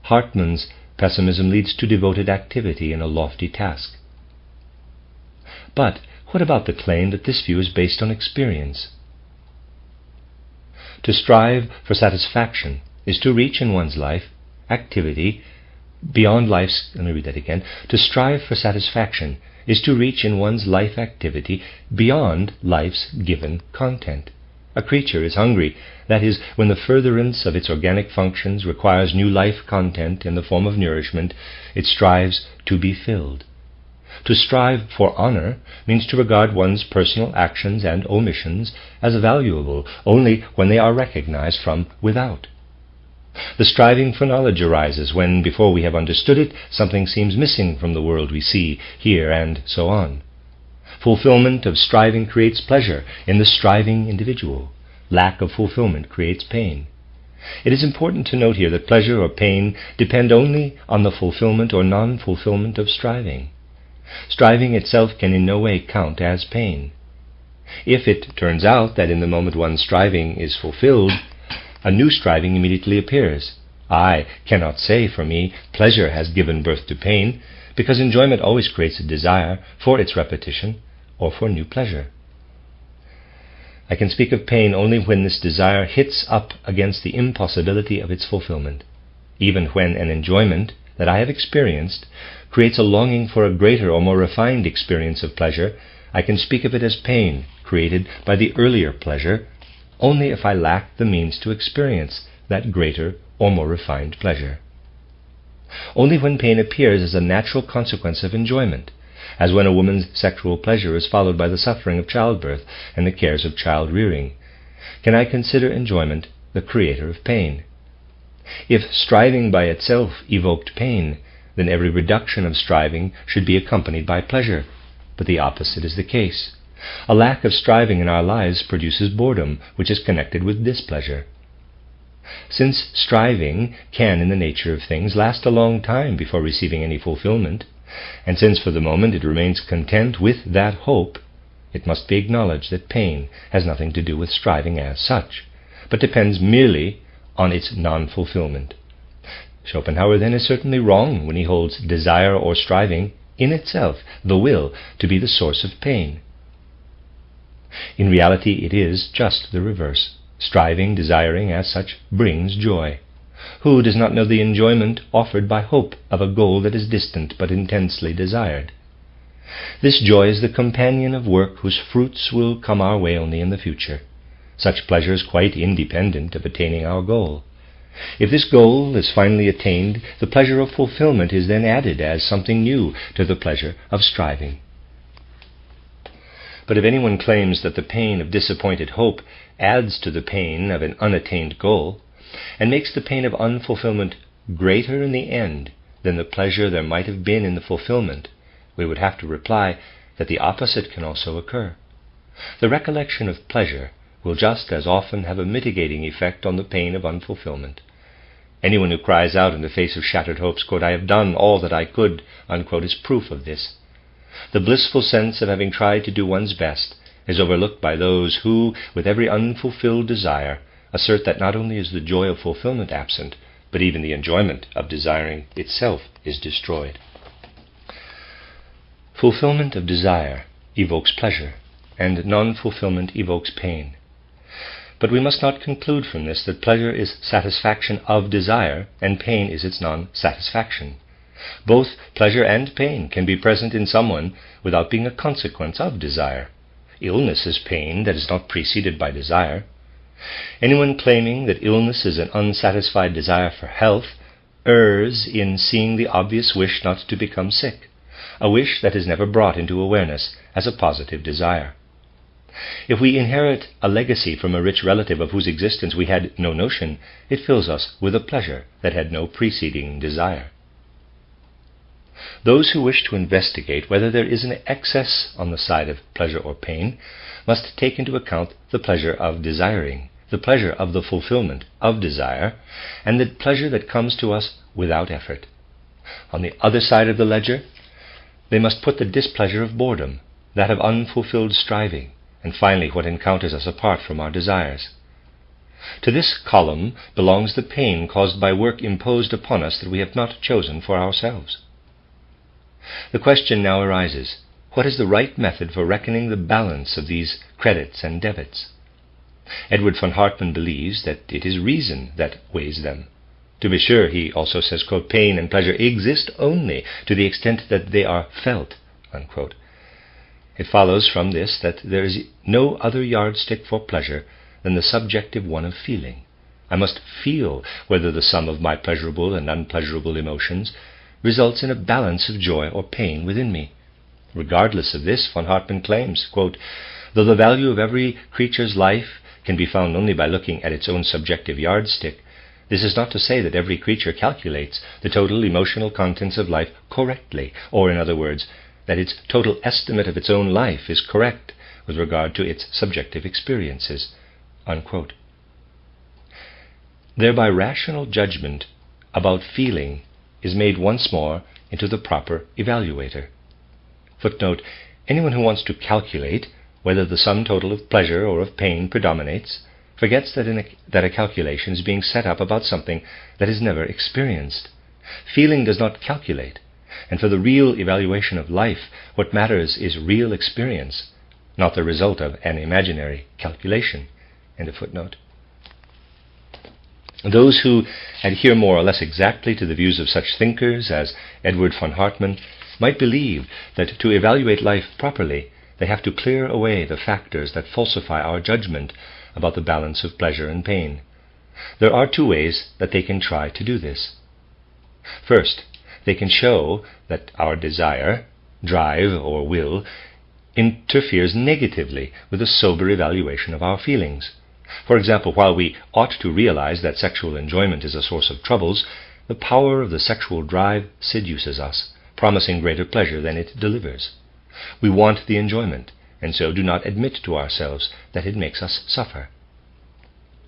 Hartmann's pessimism leads to devoted activity in a lofty task. But what about the claim that this view is based on experience? To strive for satisfaction is to reach in one's life activity beyond life's, to strive for satisfaction is to reach in one's life activity beyond life's given content. A creature is hungry, that is, when the furtherance of its organic functions requires new life content in the form of nourishment, it strives to be filled. To strive for honor means to regard one's personal actions and omissions as valuable only when they are recognized from without. The striving for knowledge arises when, before we have understood it, something seems missing from the world we see, hear, and so on. Fulfillment of striving creates pleasure in the striving individual. Lack of fulfillment creates pain. It is important to note here that pleasure or pain depend only on the fulfillment or non-fulfillment of striving. Striving itself can in no way count as pain. If it turns out that in the moment one's striving is fulfilled, a new striving immediately appears. I cannot say for me pleasure has given birth to pain, because enjoyment always creates a desire for its repetition or for new pleasure. I can speak of pain only when this desire hits up against the impossibility of its fulfillment. Even when an enjoyment that I have experienced creates a longing for a greater or more refined experience of pleasure, I can speak of it as pain created by the earlier pleasure only if I lack the means to experience that greater or more refined pleasure. Only when pain appears as a natural consequence of enjoyment, as when a woman's sexual pleasure is followed by the suffering of childbirth and the cares of child-rearing, can I consider enjoyment the creator of pain. If striving by itself evoked pain, then every reduction of striving should be accompanied by pleasure, but the opposite is the case. A lack of striving in our lives produces boredom, which is connected with displeasure. Since striving can, in the nature of things, last a long time before receiving any fulfillment, and since for the moment it remains content with that hope, it must be acknowledged that pain has nothing to do with striving as such, but depends merely on its non-fulfillment. Schopenhauer then is certainly wrong when he holds desire or striving in itself, the will, to be the source of pain. In reality, it is just the reverse. Striving, desiring as such, brings joy. Who does not know the enjoyment offered by hope of a goal that is distant but intensely desired? This joy is the companion of work whose fruits will come our way only in the future. Such pleasure is quite independent of attaining our goal. If this goal is finally attained, the pleasure of fulfillment is then added as something new to the pleasure of striving. But if anyone claims that the pain of disappointed hope adds to the pain of an unattained goal, and makes the pain of unfulfillment greater in the end than the pleasure there might have been in the fulfillment, we would have to reply that the opposite can also occur. The recollection of pleasure will just as often have a mitigating effect on the pain of unfulfillment. Anyone who cries out in the face of shattered hopes, quote, "I have done all that I could," unquote, is proof of this. The blissful sense of having tried to do one's best is overlooked by those who, with every unfulfilled desire, assert that not only is the joy of fulfillment absent, but even the enjoyment of desiring itself is destroyed. Fulfillment of desire evokes pleasure, and non-fulfillment evokes pain. But we must not conclude from this that pleasure is satisfaction of desire, and pain is its non-satisfaction. Both pleasure and pain can be present in someone without being a consequence of desire. Illness is pain that is not preceded by desire. Anyone claiming that illness is an unsatisfied desire for health errs in seeing the obvious wish not to become sick, a wish that is never brought into awareness as a positive desire. If we inherit a legacy from a rich relative of whose existence we had no notion, it fills us with a pleasure that had no preceding desire. Those who wish to investigate whether there is an excess on the side of pleasure or pain must take into account the pleasure of desiring, the pleasure of the fulfillment of desire, and the pleasure that comes to us without effort. On the other side of the ledger, they must put the displeasure of boredom, that of unfulfilled striving, and finally what encounters us apart from our desires. To this column belongs the pain caused by work imposed upon us that we have not chosen for ourselves. The question now arises, what is the right method for reckoning the balance of these credits and debits? Edward von Hartmann believes that it is reason that weighs them. To be sure, he also says, quote, pain and pleasure exist only to the extent that they are felt, unquote. It follows from this that there is no other yardstick for pleasure than the subjective one of feeling. I must feel whether the sum of my pleasurable and unpleasurable emotions results in a balance of joy or pain within me. Regardless of this, von Hartmann claims, quote, though the value of every creature's life can be found only by looking at its own subjective yardstick, this is not to say that every creature calculates the total emotional contents of life correctly, or in other words, that its total estimate of its own life is correct with regard to its subjective experiences, unquote. Thereby rational judgment about feeling is made once more into the proper evaluator. Footnote, anyone who wants to calculate whether the sum total of pleasure or of pain predominates forgets that a calculation is being set up about something that is never experienced. Feeling does not calculate, and for the real evaluation of life, what matters is real experience, not the result of an imaginary calculation. End of footnote. Those who adhere more or less exactly to the views of such thinkers as Edward von Hartmann might believe that to evaluate life properly, they have to clear away the factors that falsify our judgment about the balance of pleasure and pain. There are two ways that they can try to do this. First, they can show that our desire, drive, or will interferes negatively with a sober evaluation of our feelings. For example, while we ought to realize that sexual enjoyment is a source of troubles, the power of the sexual drive seduces us, promising greater pleasure than it delivers. We want the enjoyment, and so do not admit to ourselves that it makes us suffer.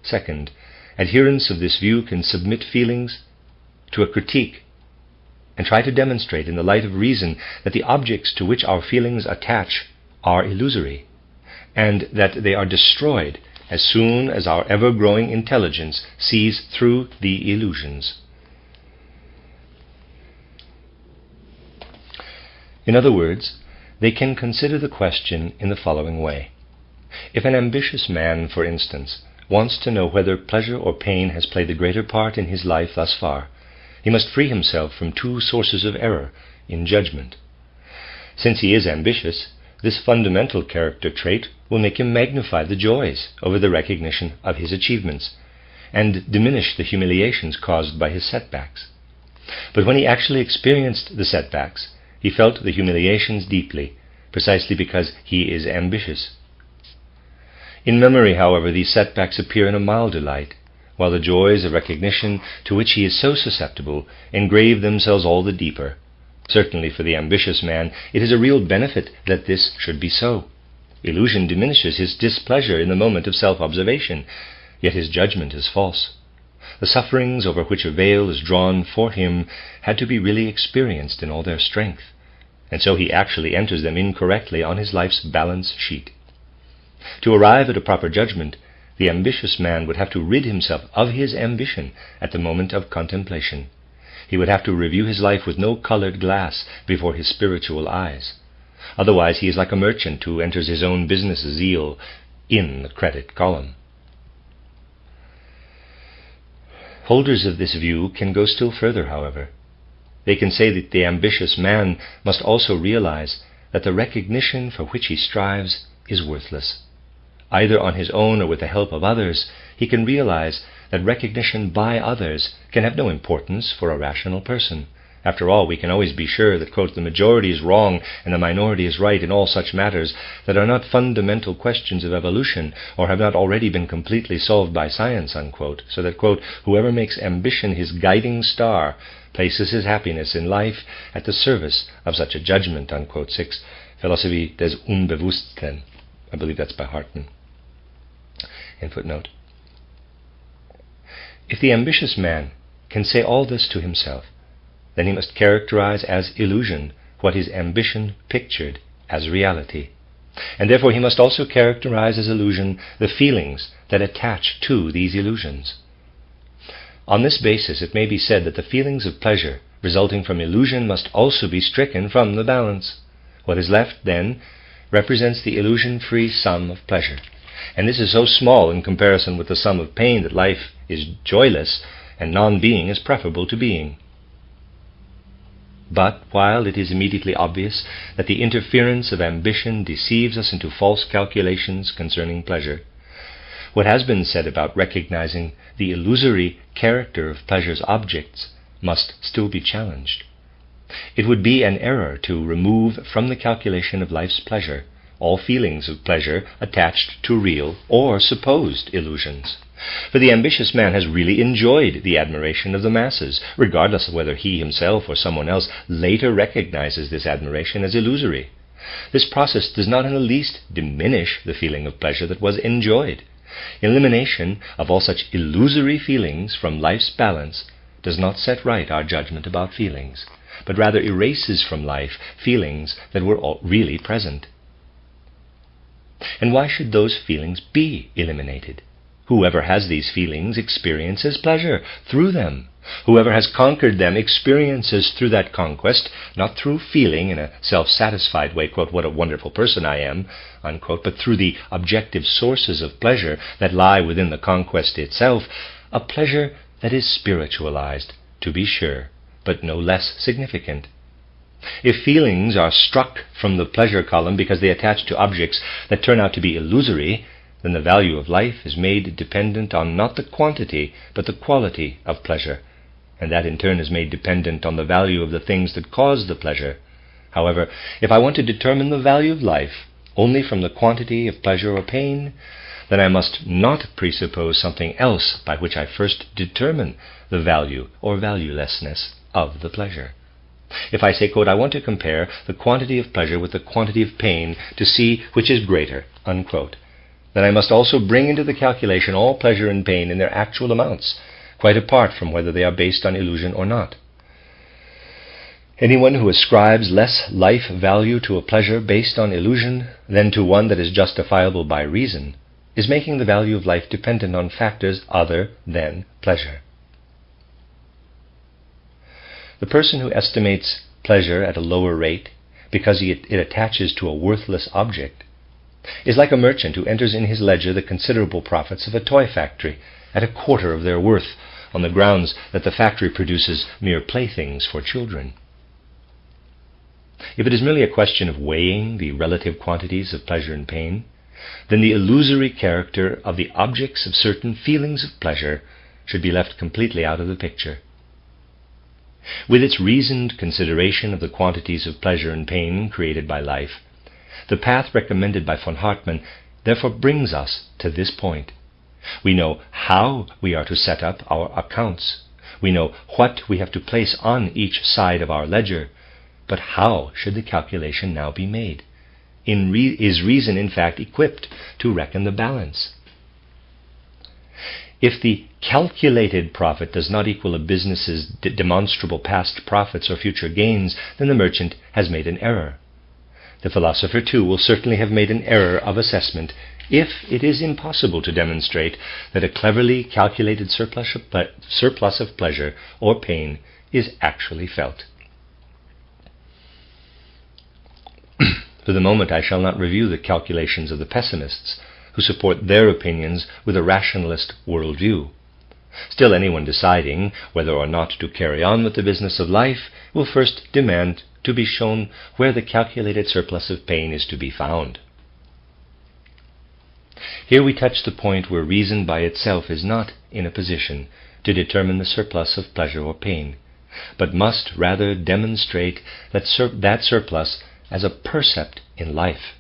Second, adherents of this view can submit feelings to a critique and try to demonstrate in the light of reason that the objects to which our feelings attach are illusory, and that they are destroyed as soon as our ever-growing intelligence sees through the illusions. In other words, they can consider the question in the following way. If an ambitious man, for instance, wants to know whether pleasure or pain has played the greater part in his life thus far, he must free himself from two sources of error in judgment. Since he is ambitious, this fundamental character trait will make him magnify the joys over the recognition of his achievements, and diminish the humiliations caused by his setbacks. But when he actually experienced the setbacks, he felt the humiliations deeply, precisely because he is ambitious. In memory, however, these setbacks appear in a milder light, while the joys of recognition to which he is so susceptible engrave themselves all the deeper. Certainly for the ambitious man, it is a real benefit that this should be so. Illusion diminishes his displeasure in the moment of self-observation, yet his judgment is false. The sufferings over which a veil is drawn for him had to be really experienced in all their strength, and so he actually enters them incorrectly on his life's balance sheet. To arrive at a proper judgment, the ambitious man would have to rid himself of his ambition at the moment of contemplation. He would have to review his life with no colored glass before his spiritual eyes. Otherwise he is like a merchant who enters his own business zeal in the credit column. Holders of this view can go still further, however. They can say that the ambitious man must also realize that the recognition for which he strives is worthless. Either on his own or with the help of others, he can realize that recognition by others can have no importance for a rational person. After all, we can always be sure that, quote, the majority is wrong and the minority is right in all such matters that are not fundamental questions of evolution or have not already been completely solved by science, unquote, so that, quote, whoever makes ambition his guiding star places his happiness in life at the service of such a judgment, unquote. 6. Philosophy des Unbewussten. I believe that's by Hartmann. In footnote. If the ambitious man can say all this to himself, then he must characterize as illusion what his ambition pictured as reality. And therefore he must also characterize as illusion the feelings that attach to these illusions. On this basis, it may be said that the feelings of pleasure resulting from illusion must also be stricken from the balance. What is left, then, represents the illusion-free sum of pleasure, and this is so small in comparison with the sum of pain that life is joyless, and non-being is preferable to being. But while it is immediately obvious that the interference of ambition deceives us into false calculations concerning pleasure, what has been said about recognizing the illusory character of pleasure's objects must still be challenged. It would be an error to remove from the calculation of life's pleasure all feelings of pleasure attached to real or supposed illusions. For the ambitious man has really enjoyed the admiration of the masses, regardless of whether he himself or someone else later recognizes this admiration as illusory. This process does not in the least diminish the feeling of pleasure that was enjoyed. Elimination of all such illusory feelings from life's balance does not set right our judgment about feelings, but rather erases from life feelings that were really present. And why should those feelings be eliminated? Whoever has these feelings experiences pleasure through them. Whoever has conquered them experiences through that conquest, not through feeling in a self-satisfied way, quote, what a wonderful person I am, unquote, but through the objective sources of pleasure that lie within the conquest itself, a pleasure that is spiritualized, to be sure, but no less significant. If feelings are struck from the pleasure column because they attach to objects that turn out to be illusory, then the value of life is made dependent on not the quantity, but the quality of pleasure, and that in turn is made dependent on the value of the things that cause the pleasure. However, if I want to determine the value of life only from the quantity of pleasure or pain, then I must not presuppose something else by which I first determine the value or valuelessness of the pleasure. If I say, quote, I want to compare the quantity of pleasure with the quantity of pain to see which is greater, unquote, then I must also bring into the calculation all pleasure and pain in their actual amounts, quite apart from whether they are based on illusion or not. Anyone who ascribes less life value to a pleasure based on illusion than to one that is justifiable by reason is making the value of life dependent on factors other than pleasure. The person who estimates pleasure at a lower rate because it attaches to a worthless object is like a merchant who enters in his ledger the considerable profits of a toy factory at a quarter of their worth on the grounds that the factory produces mere playthings for children. If it is merely a question of weighing the relative quantities of pleasure and pain, then the illusory character of the objects of certain feelings of pleasure should be left completely out of the picture. With its reasoned consideration of the quantities of pleasure and pain created by life, the path recommended by von Hartmann therefore brings us to this point. We know how we are to set up our accounts. We know what we have to place on each side of our ledger, but how should the calculation now be made? Is reason, in fact, equipped to reckon the balance? If the calculated profit does not equal a business's demonstrable past profits or future gains, then the merchant has made an error. The philosopher, too, will certainly have made an error of assessment if it is impossible to demonstrate that a cleverly calculated surplus of pleasure or pain is actually felt. For the moment, I shall not review the calculations of the pessimists who support their opinions with a rationalist worldview. Still, anyone deciding whether or not to carry on with the business of life will first demand to be shown where the calculated surplus of pain is to be found. Here we touch the point where reason by itself is not in a position to determine the surplus of pleasure or pain, but must rather demonstrate that surplus as a percept in life.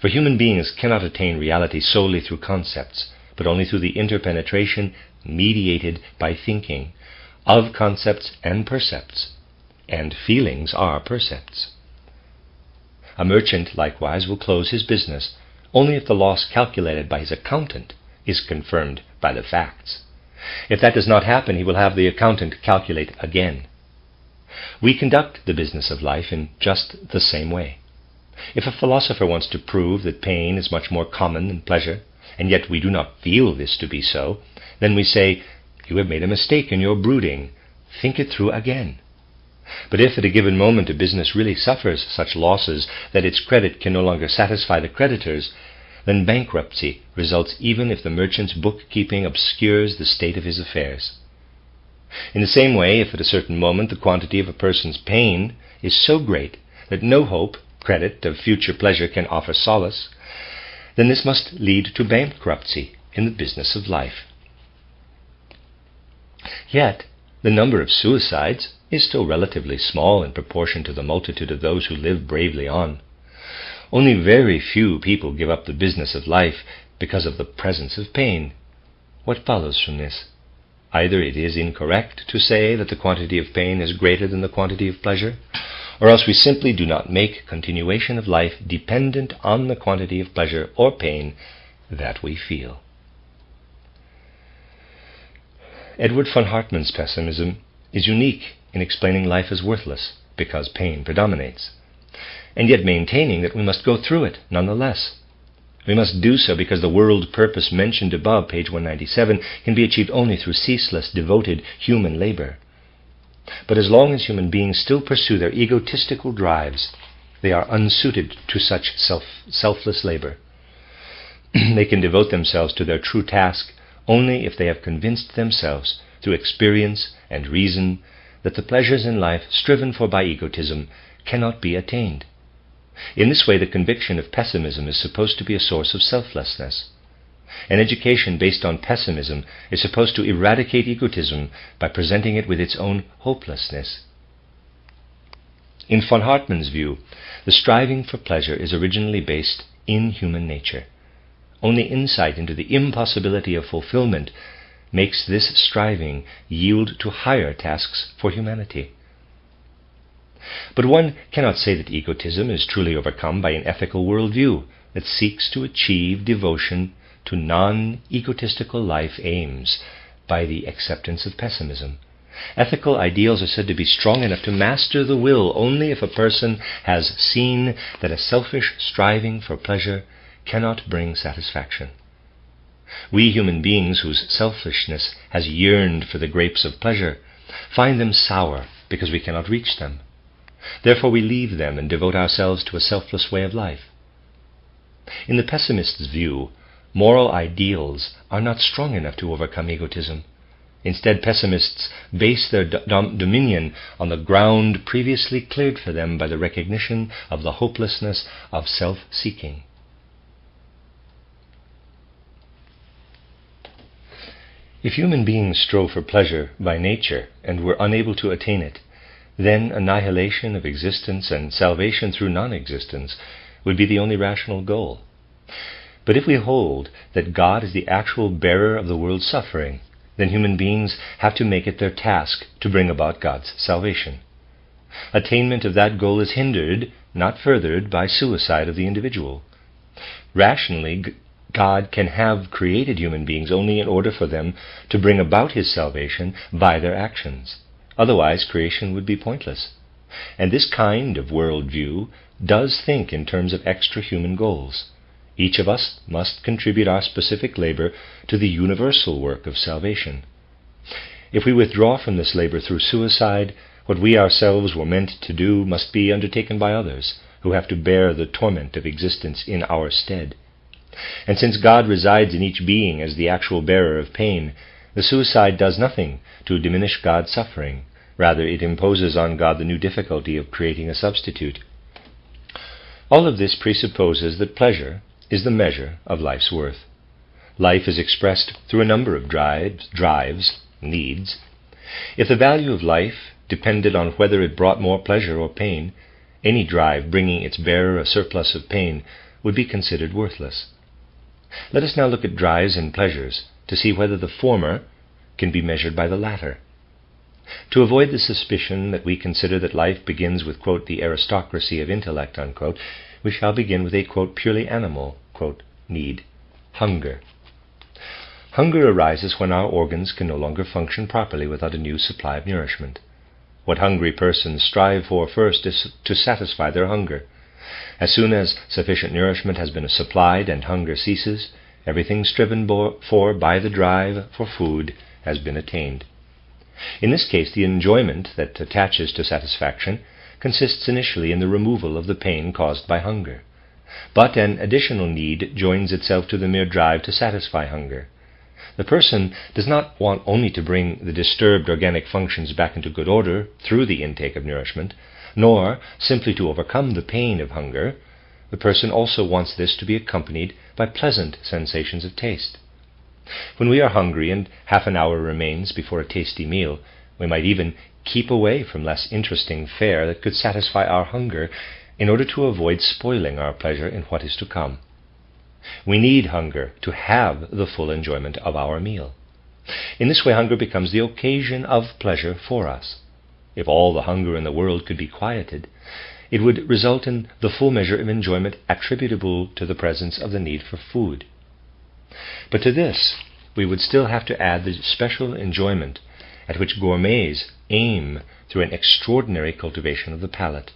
For human beings cannot attain reality solely through concepts, but only through the interpenetration mediated by thinking of concepts and percepts, and feelings are percepts. A merchant, likewise, will close his business only if the loss calculated by his accountant is confirmed by the facts. If that does not happen, he will have the accountant calculate again. We conduct the business of life in just the same way. If a philosopher wants to prove that pain is much more common than pleasure, and yet we do not feel this to be so, then we say, "You have made a mistake in your brooding. Think it through again." But if at a given moment a business really suffers such losses that its credit can no longer satisfy the creditors, then bankruptcy results even if the merchant's bookkeeping obscures the state of his affairs. In the same way, if at a certain moment the quantity of a person's pain is so great that no hope, credit, of future pleasure can offer solace, then this must lead to bankruptcy in the business of life. Yet, the number of suicides is still relatively small in proportion to the multitude of those who live bravely on. Only very few people give up the business of life because of the presence of pain. What follows from this? Either it is incorrect to say that the quantity of pain is greater than the quantity of pleasure, or else we simply do not make continuation of life dependent on the quantity of pleasure or pain that we feel. Edward von Hartmann's pessimism is unique in explaining life as worthless because pain predominates, and yet maintaining that we must go through it nonetheless. We must do so because the world purpose mentioned above, page 197, can be achieved only through ceaseless, devoted human labor. But as long as human beings still pursue their egotistical drives, they are unsuited to such selfless labor. They can devote themselves to their true task only if they have convinced themselves through experience and reason that the pleasures in life striven for by egotism cannot be attained. In this way, the conviction of pessimism is supposed to be a source of selflessness. An education based on pessimism is supposed to eradicate egotism by presenting it with its own hopelessness. In von Hartmann's view, the striving for pleasure is originally based in human nature. Only insight into the impossibility of fulfillment makes this striving yield to higher tasks for humanity. But one cannot say that egotism is truly overcome by an ethical worldview that seeks to achieve devotion to non-egotistical life aims by the acceptance of pessimism. Ethical ideals are said to be strong enough to master the will only if a person has seen that a selfish striving for pleasure cannot bring satisfaction. We human beings whose selfishness has yearned for the grapes of pleasure find them sour because we cannot reach them. Therefore we leave them and devote ourselves to a selfless way of life. In the pessimist's view, moral ideals are not strong enough to overcome egotism. Instead, pessimists base their dominion on the ground previously cleared for them by the recognition of the hopelessness of self-seeking. If human beings strove for pleasure by nature and were unable to attain it, then annihilation of existence and salvation through non-existence would be the only rational goal. But if we hold that God is the actual bearer of the world's suffering, then human beings have to make it their task to bring about God's salvation. Attainment of that goal is hindered, not furthered, by suicide of the individual. Rationally, God can have created human beings only in order for them to bring about His salvation by their actions. Otherwise, creation would be pointless. And this kind of worldview does think in terms of extra-human goals. Each of us must contribute our specific labor to the universal work of salvation. If we withdraw from this labor through suicide, what we ourselves were meant to do must be undertaken by others, who have to bear the torment of existence in our stead. And since God resides in each being as the actual bearer of pain, the suicide does nothing to diminish God's suffering. Rather, it imposes on God the new difficulty of creating a substitute. All of this presupposes that pleasure is the measure of life's worth. Life is expressed through a number of drives, needs. If the value of life depended on whether it brought more pleasure or pain, any drive bringing its bearer a surplus of pain would be considered worthless. Let us now look at drives and pleasures to see whether the former can be measured by the latter. To avoid the suspicion that we consider that life begins with, quote, the aristocracy of intellect, unquote, we shall begin with a, quote, purely animal, quote, need, hunger. Hunger arises when our organs can no longer function properly without a new supply of nourishment. What hungry persons strive for first is to satisfy their hunger. As soon as sufficient nourishment has been supplied and hunger ceases, everything striven for by the drive for food has been attained. In this case, the enjoyment that attaches to satisfaction consists initially in the removal of the pain caused by hunger. But an additional need joins itself to the mere drive to satisfy hunger. The person does not want only to bring the disturbed organic functions back into good order through the intake of nourishment, nor simply to overcome the pain of hunger. The person also wants this to be accompanied by pleasant sensations of taste. When we are hungry and half an hour remains before a tasty meal, we might even keep away from less interesting fare that could satisfy our hunger in order to avoid spoiling our pleasure in what is to come. We need hunger to have the full enjoyment of our meal. In this way, hunger becomes the occasion of pleasure for us. If all the hunger in the world could be quieted, it would result in the full measure of enjoyment attributable to the presence of the need for food. But to this, we would still have to add the special enjoyment at which gourmets aim through an extraordinary cultivation of the palate.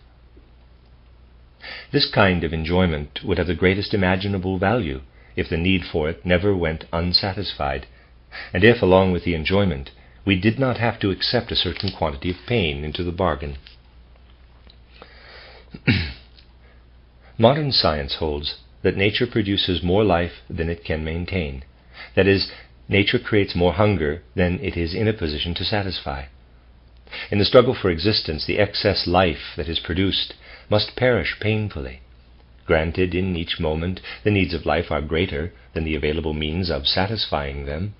This kind of enjoyment would have the greatest imaginable value if the need for it never went unsatisfied, and if, along with the enjoyment, we did not have to accept a certain quantity of pain into the bargain. Modern science holds that nature produces more life than it can maintain. That is, nature creates more hunger than it is in a position to satisfy. In the struggle for existence, the excess life that is produced must perish painfully. Granted, in each moment the needs of life are greater than the available means of satisfying them,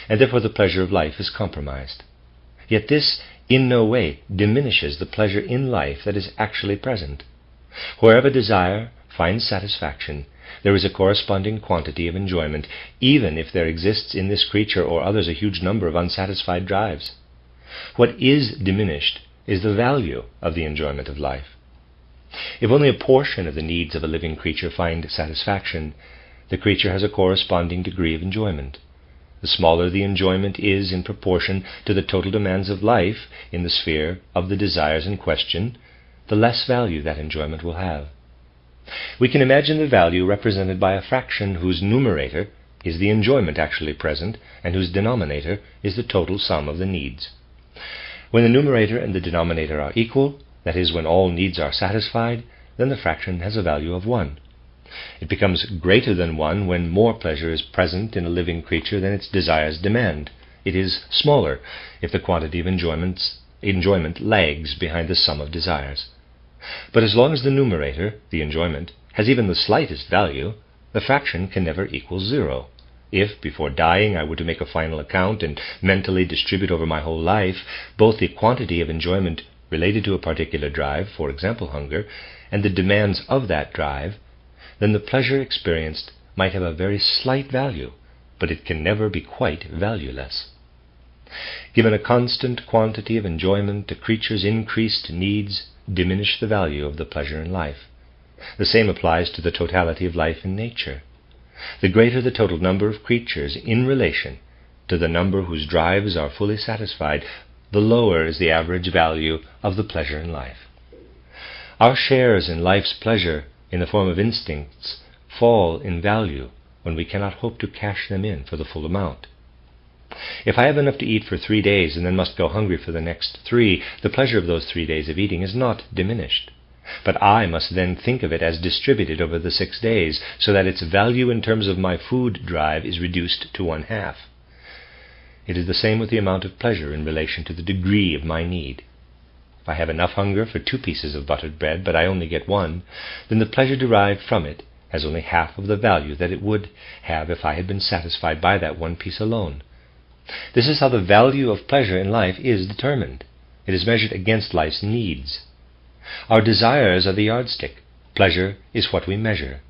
and therefore the pleasure of life is compromised. Yet this in no way diminishes the pleasure in life that is actually present. Wherever desire finds satisfaction, there is a corresponding quantity of enjoyment, even if there exists in this creature or others a huge number of unsatisfied drives. What is diminished is the value of the enjoyment of life. If only a portion of the needs of a living creature find satisfaction, the creature has a corresponding degree of enjoyment. The smaller the enjoyment is in proportion to the total demands of life in the sphere of the desires in question, the less value that enjoyment will have. We can imagine the value represented by a fraction whose numerator is the enjoyment actually present and whose denominator is the total sum of the needs. When the numerator and the denominator are equal, that is, when all needs are satisfied, then the fraction has a value of 1. It becomes greater than 1 when more pleasure is present in a living creature than its desires demand. It is smaller if the quantity of enjoyment lags behind the sum of desires. But as long as the numerator, the enjoyment, has even the slightest value, the fraction can never equal 0. If, before dying, I were to make a final account and mentally distribute over my whole life both the quantity of enjoyment related to a particular drive, for example hunger, and the demands of that drive, then the pleasure experienced might have a very slight value, but it can never be quite valueless. Given a constant quantity of enjoyment, a creature's increased needs diminish the value of the pleasure in life. The same applies to the totality of life in nature. The greater the total number of creatures in relation to the number whose drives are fully satisfied, the lower is the average value of the pleasure in life. Our shares in life's pleasure in the form of instincts fall in value when we cannot hope to cash them in for the full amount. If I have enough to eat for 3 days and then must go hungry for the next 3, the pleasure of those 3 days of eating is not diminished. But I must then think of it as distributed over the 6 days, so that its value in terms of my food drive is reduced to 1/2. It is the same with the amount of pleasure in relation to the degree of my need. If I have enough hunger for 2 pieces of buttered bread, but I only get 1, then the pleasure derived from it has only half of the value that it would have if I had been satisfied by that 1 piece alone. This is how the value of pleasure in life is determined. It is measured against life's needs. Our desires are the yardstick. Pleasure is what we measure.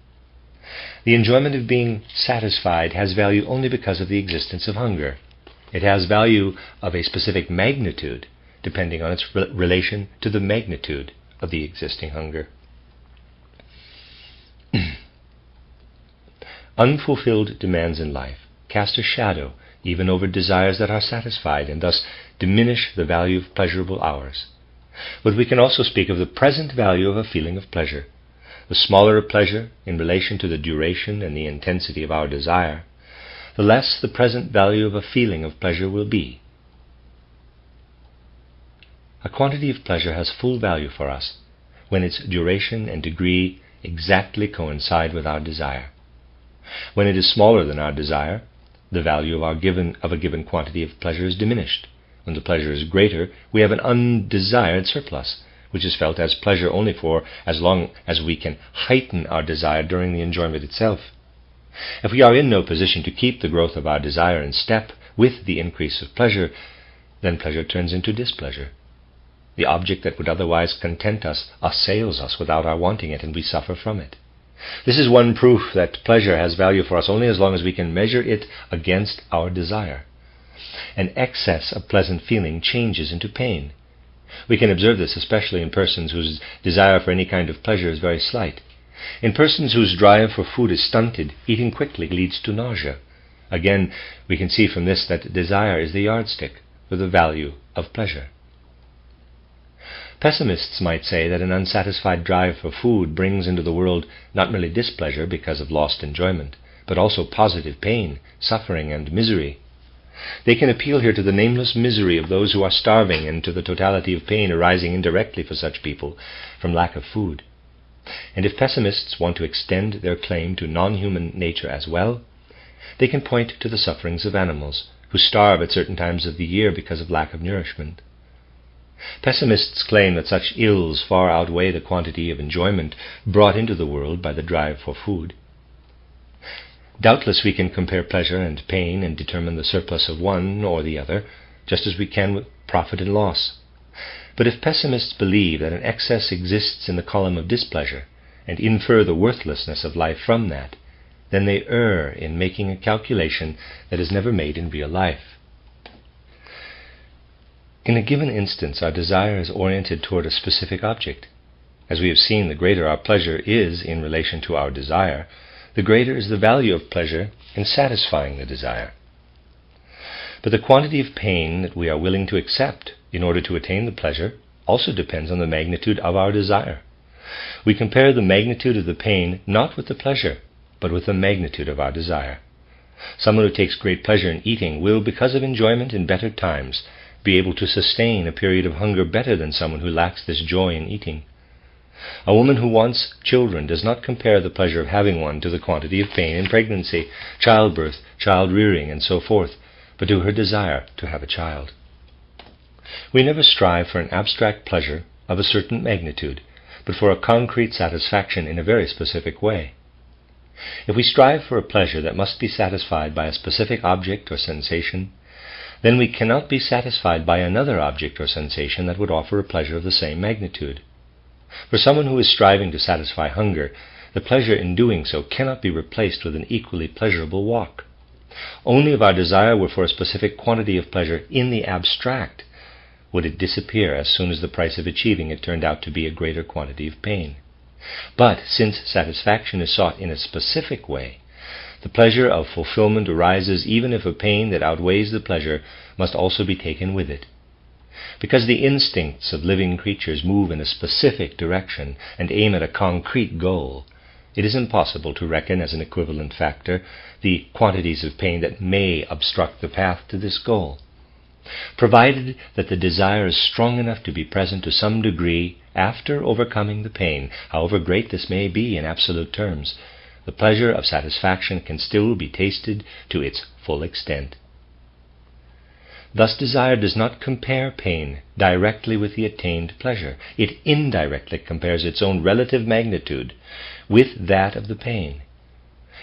The enjoyment of being satisfied has value only because of the existence of hunger. It has value of a specific magnitude, depending on its relation to the magnitude of the existing hunger. Unfulfilled demands in life cast a shadow even over desires that are satisfied, and thus diminish the value of pleasurable hours. But we can also speak of the present value of a feeling of pleasure. The smaller a pleasure in relation to the duration and the intensity of our desire, the less the present value of a feeling of pleasure will be. A quantity of pleasure has full value for us when its duration and degree exactly coincide with our desire. When it is smaller than our desire, the value of a given quantity of pleasure is diminished. When the pleasure is greater, we have an undesired surplus, which is felt as pleasure only for as long as we can heighten our desire during the enjoyment itself. If we are in no position to keep the growth of our desire in step with the increase of pleasure, then pleasure turns into displeasure. The object that would otherwise content us assails us without our wanting it, and we suffer from it. This is one proof that pleasure has value for us only as long as we can measure it against our desire. An excess of pleasant feeling changes into pain. We can observe this especially in persons whose desire for any kind of pleasure is very slight. In persons whose drive for food is stunted, eating quickly leads to nausea. Again, we can see from this that desire is the yardstick for the value of pleasure. Pessimists might say that an unsatisfied drive for food brings into the world not merely displeasure because of lost enjoyment, but also positive pain, suffering, and misery. They can appeal here to the nameless misery of those who are starving and to the totality of pain arising indirectly for such people from lack of food. And if pessimists want to extend their claim to non-human nature as well, they can point to the sufferings of animals who starve at certain times of the year because of lack of nourishment. Pessimists claim that such ills far outweigh the quantity of enjoyment brought into the world by the drive for food. Doubtless we can compare pleasure and pain and determine the surplus of one or the other, just as we can with profit and loss. But if pessimists believe that an excess exists in the column of displeasure, and infer the worthlessness of life from that, then they err in making a calculation that is never made in real life. In a given instance, our desire is oriented toward a specific object. As we have seen, the greater our pleasure is in relation to our desire, the greater is the value of pleasure in satisfying the desire. But the quantity of pain that we are willing to accept in order to attain the pleasure also depends on the magnitude of our desire. We compare the magnitude of the pain not with the pleasure, but with the magnitude of our desire. Someone who takes great pleasure in eating will, because of enjoyment in better times, be able to sustain a period of hunger better than someone who lacks this joy in eating. A woman who wants children does not compare the pleasure of having one to the quantity of pain in pregnancy, childbirth, child-rearing, and so forth, but to her desire to have a child. We never strive for an abstract pleasure of a certain magnitude, but for a concrete satisfaction in a very specific way. If we strive for a pleasure that must be satisfied by a specific object or sensation, then we cannot be satisfied by another object or sensation that would offer a pleasure of the same magnitude. For someone who is striving to satisfy hunger, the pleasure in doing so cannot be replaced with an equally pleasurable walk. Only if our desire were for a specific quantity of pleasure in the abstract would it disappear as soon as the price of achieving it turned out to be a greater quantity of pain. But since satisfaction is sought in a specific way, the pleasure of fulfillment arises even if a pain that outweighs the pleasure must also be taken with it. Because the instincts of living creatures move in a specific direction and aim at a concrete goal, it is impossible to reckon as an equivalent factor the quantities of pain that may obstruct the path to this goal. Provided that the desire is strong enough to be present to some degree after overcoming the pain, however great this may be in absolute terms, the pleasure of satisfaction can still be tasted to its full extent. Thus desire does not compare pain directly with the attained pleasure. It indirectly compares its own relative magnitude with that of the pain.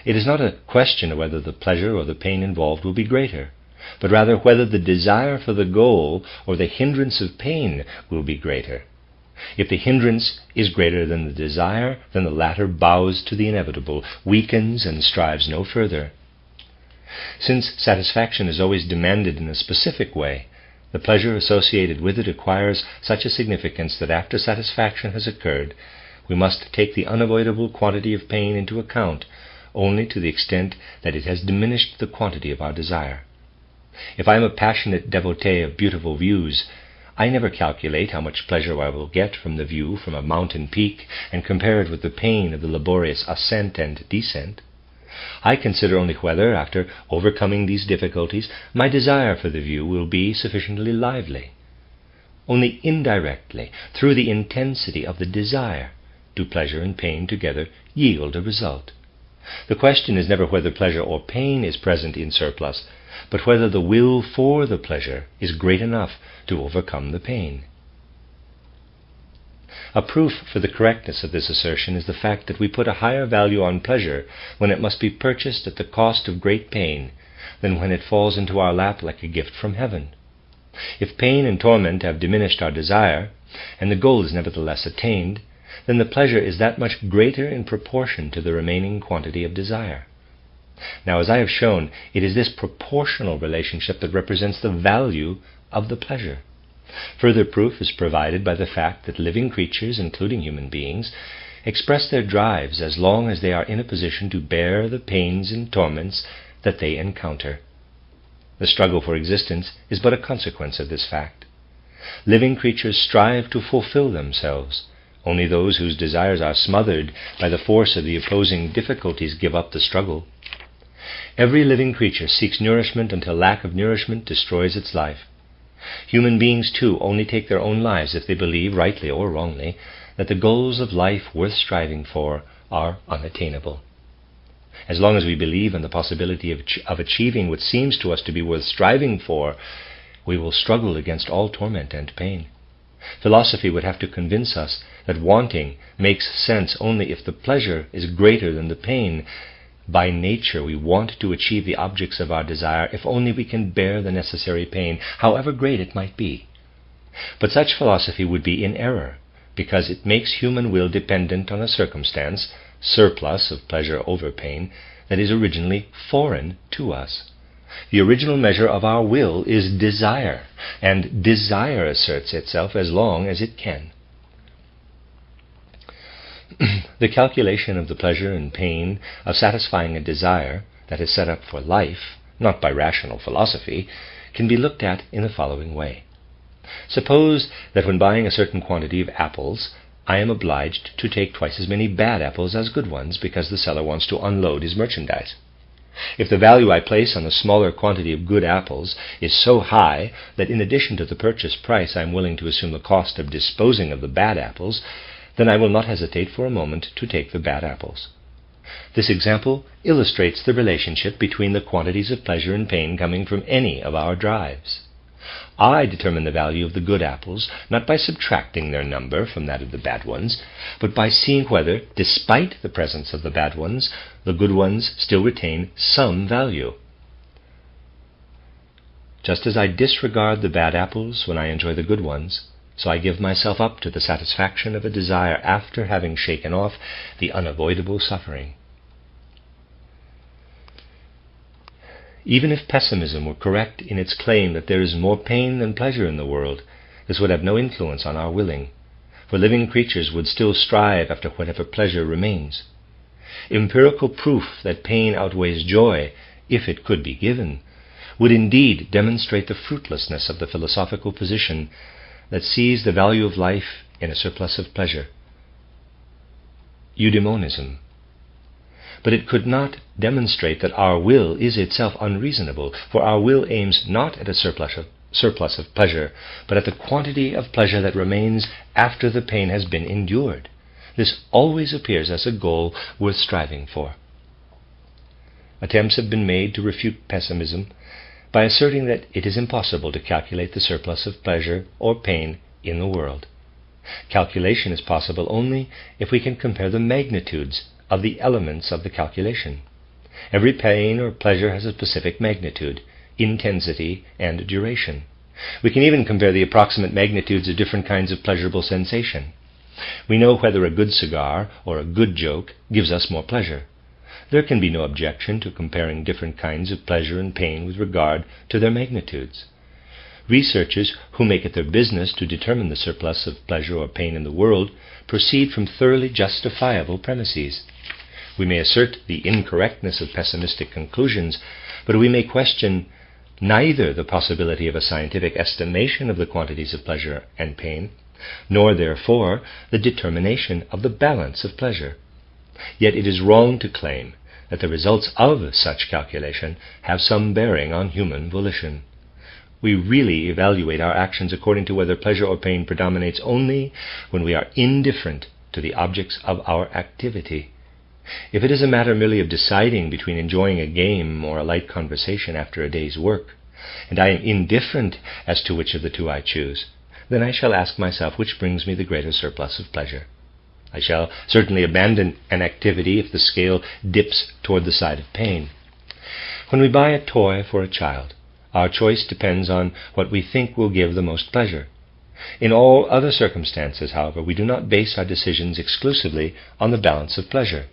It is not a question of whether the pleasure or the pain involved will be greater, but rather whether the desire for the goal or the hindrance of pain will be greater. If the hindrance is greater than the desire, then the latter bows to the inevitable, weakens, and strives no further. Since satisfaction is always demanded in a specific way, the pleasure associated with it acquires such a significance that after satisfaction has occurred, we must take the unavoidable quantity of pain into account only to the extent that it has diminished the quantity of our desire. If I am a passionate devotee of beautiful views, I never calculate how much pleasure I will get from the view from a mountain peak and compare it with the pain of the laborious ascent and descent. I consider only whether, after overcoming these difficulties, my desire for the view will be sufficiently lively. Only indirectly, through the intensity of the desire, do pleasure and pain together yield a result. The question is never whether pleasure or pain is present in surplus, but whether the will for the pleasure is great enough to overcome the pain. A proof for the correctness of this assertion is the fact that we put a higher value on pleasure when it must be purchased at the cost of great pain than when it falls into our lap like a gift from heaven. If pain and torment have diminished our desire, and the goal is nevertheless attained, then the pleasure is that much greater in proportion to the remaining quantity of desire. Now, as I have shown, it is this proportional relationship that represents the value of the pleasure. Further proof is provided by the fact that living creatures, including human beings, express their drives as long as they are in a position to bear the pains and torments that they encounter. The struggle for existence is but a consequence of this fact. Living creatures strive to fulfill themselves. Only those whose desires are smothered by the force of the opposing difficulties give up the struggle. Every living creature seeks nourishment until lack of nourishment destroys its life. Human beings, too, only take their own lives if they believe, rightly or wrongly, that the goals of life worth striving for are unattainable. As long as we believe in the possibility of achieving what seems to us to be worth striving for, we will struggle against all torment and pain. Philosophy would have to convince us that wanting makes sense only if the pleasure is greater than the pain. By nature, we want to achieve the objects of our desire if only we can bear the necessary pain, however great it might be. But such philosophy would be in error, because it makes human will dependent on a circumstance, surplus of pleasure over pain, that is originally foreign to us. The original measure of our will is desire, and desire asserts itself as long as it can. The calculation of the pleasure and pain of satisfying a desire that is set up for life, not by rational philosophy, can be looked at in the following way. Suppose that when buying a certain quantity of apples, I am obliged to take twice as many bad apples as good ones because the seller wants to unload his merchandise. If the value I place on the smaller quantity of good apples is so high that in addition to the purchase price I am willing to assume the cost of disposing of the bad apples, then I will not hesitate for a moment to take the bad apples. This example illustrates the relationship between the quantities of pleasure and pain coming from any of our drives. I determine the value of the good apples not by subtracting their number from that of the bad ones, but by seeing whether, despite the presence of the bad ones, the good ones still retain some value. Just as I disregard the bad apples when I enjoy the good ones, so I give myself up to the satisfaction of a desire after having shaken off the unavoidable suffering. Even if pessimism were correct in its claim that there is more pain than pleasure in the world, this would have no influence on our willing, for living creatures would still strive after whatever pleasure remains. Empirical proof that pain outweighs joy, if it could be given, would indeed demonstrate the fruitlessness of the philosophical position that sees the value of life in a surplus of pleasure. Eudaimonism. But it could not demonstrate that our will is itself unreasonable, for our will aims not at a surplus of pleasure, but at the quantity of pleasure that remains after the pain has been endured. This always appears as a goal worth striving for. Attempts have been made to refute pessimism by asserting that it is impossible to calculate the surplus of pleasure or pain in the world. Calculation is possible only if we can compare the magnitudes of the elements of the calculation. Every pain or pleasure has a specific magnitude, intensity, and duration. We can even compare the approximate magnitudes of different kinds of pleasurable sensation. We know whether a good cigar or a good joke gives us more pleasure. There can be no objection to comparing different kinds of pleasure and pain with regard to their magnitudes. Researchers who make it their business to determine the surplus of pleasure or pain in the world proceed from thoroughly justifiable premises. We may assert the incorrectness of pessimistic conclusions, but we may question neither the possibility of a scientific estimation of the quantities of pleasure and pain, nor therefore the determination of the balance of pleasure. Yet it is wrong to claim that the results of such calculation have some bearing on human volition. We really evaluate our actions according to whether pleasure or pain predominates only when we are indifferent to the objects of our activity. If it is a matter merely of deciding between enjoying a game or a light conversation after a day's work, and I am indifferent as to which of the two I choose, then I shall ask myself which brings me the greater surplus of pleasure. I shall certainly abandon an activity if the scale dips toward the side of pain. When we buy a toy for a child, our choice depends on what we think will give the most pleasure. In all other circumstances, however, we do not base our decisions exclusively on the balance of pleasure.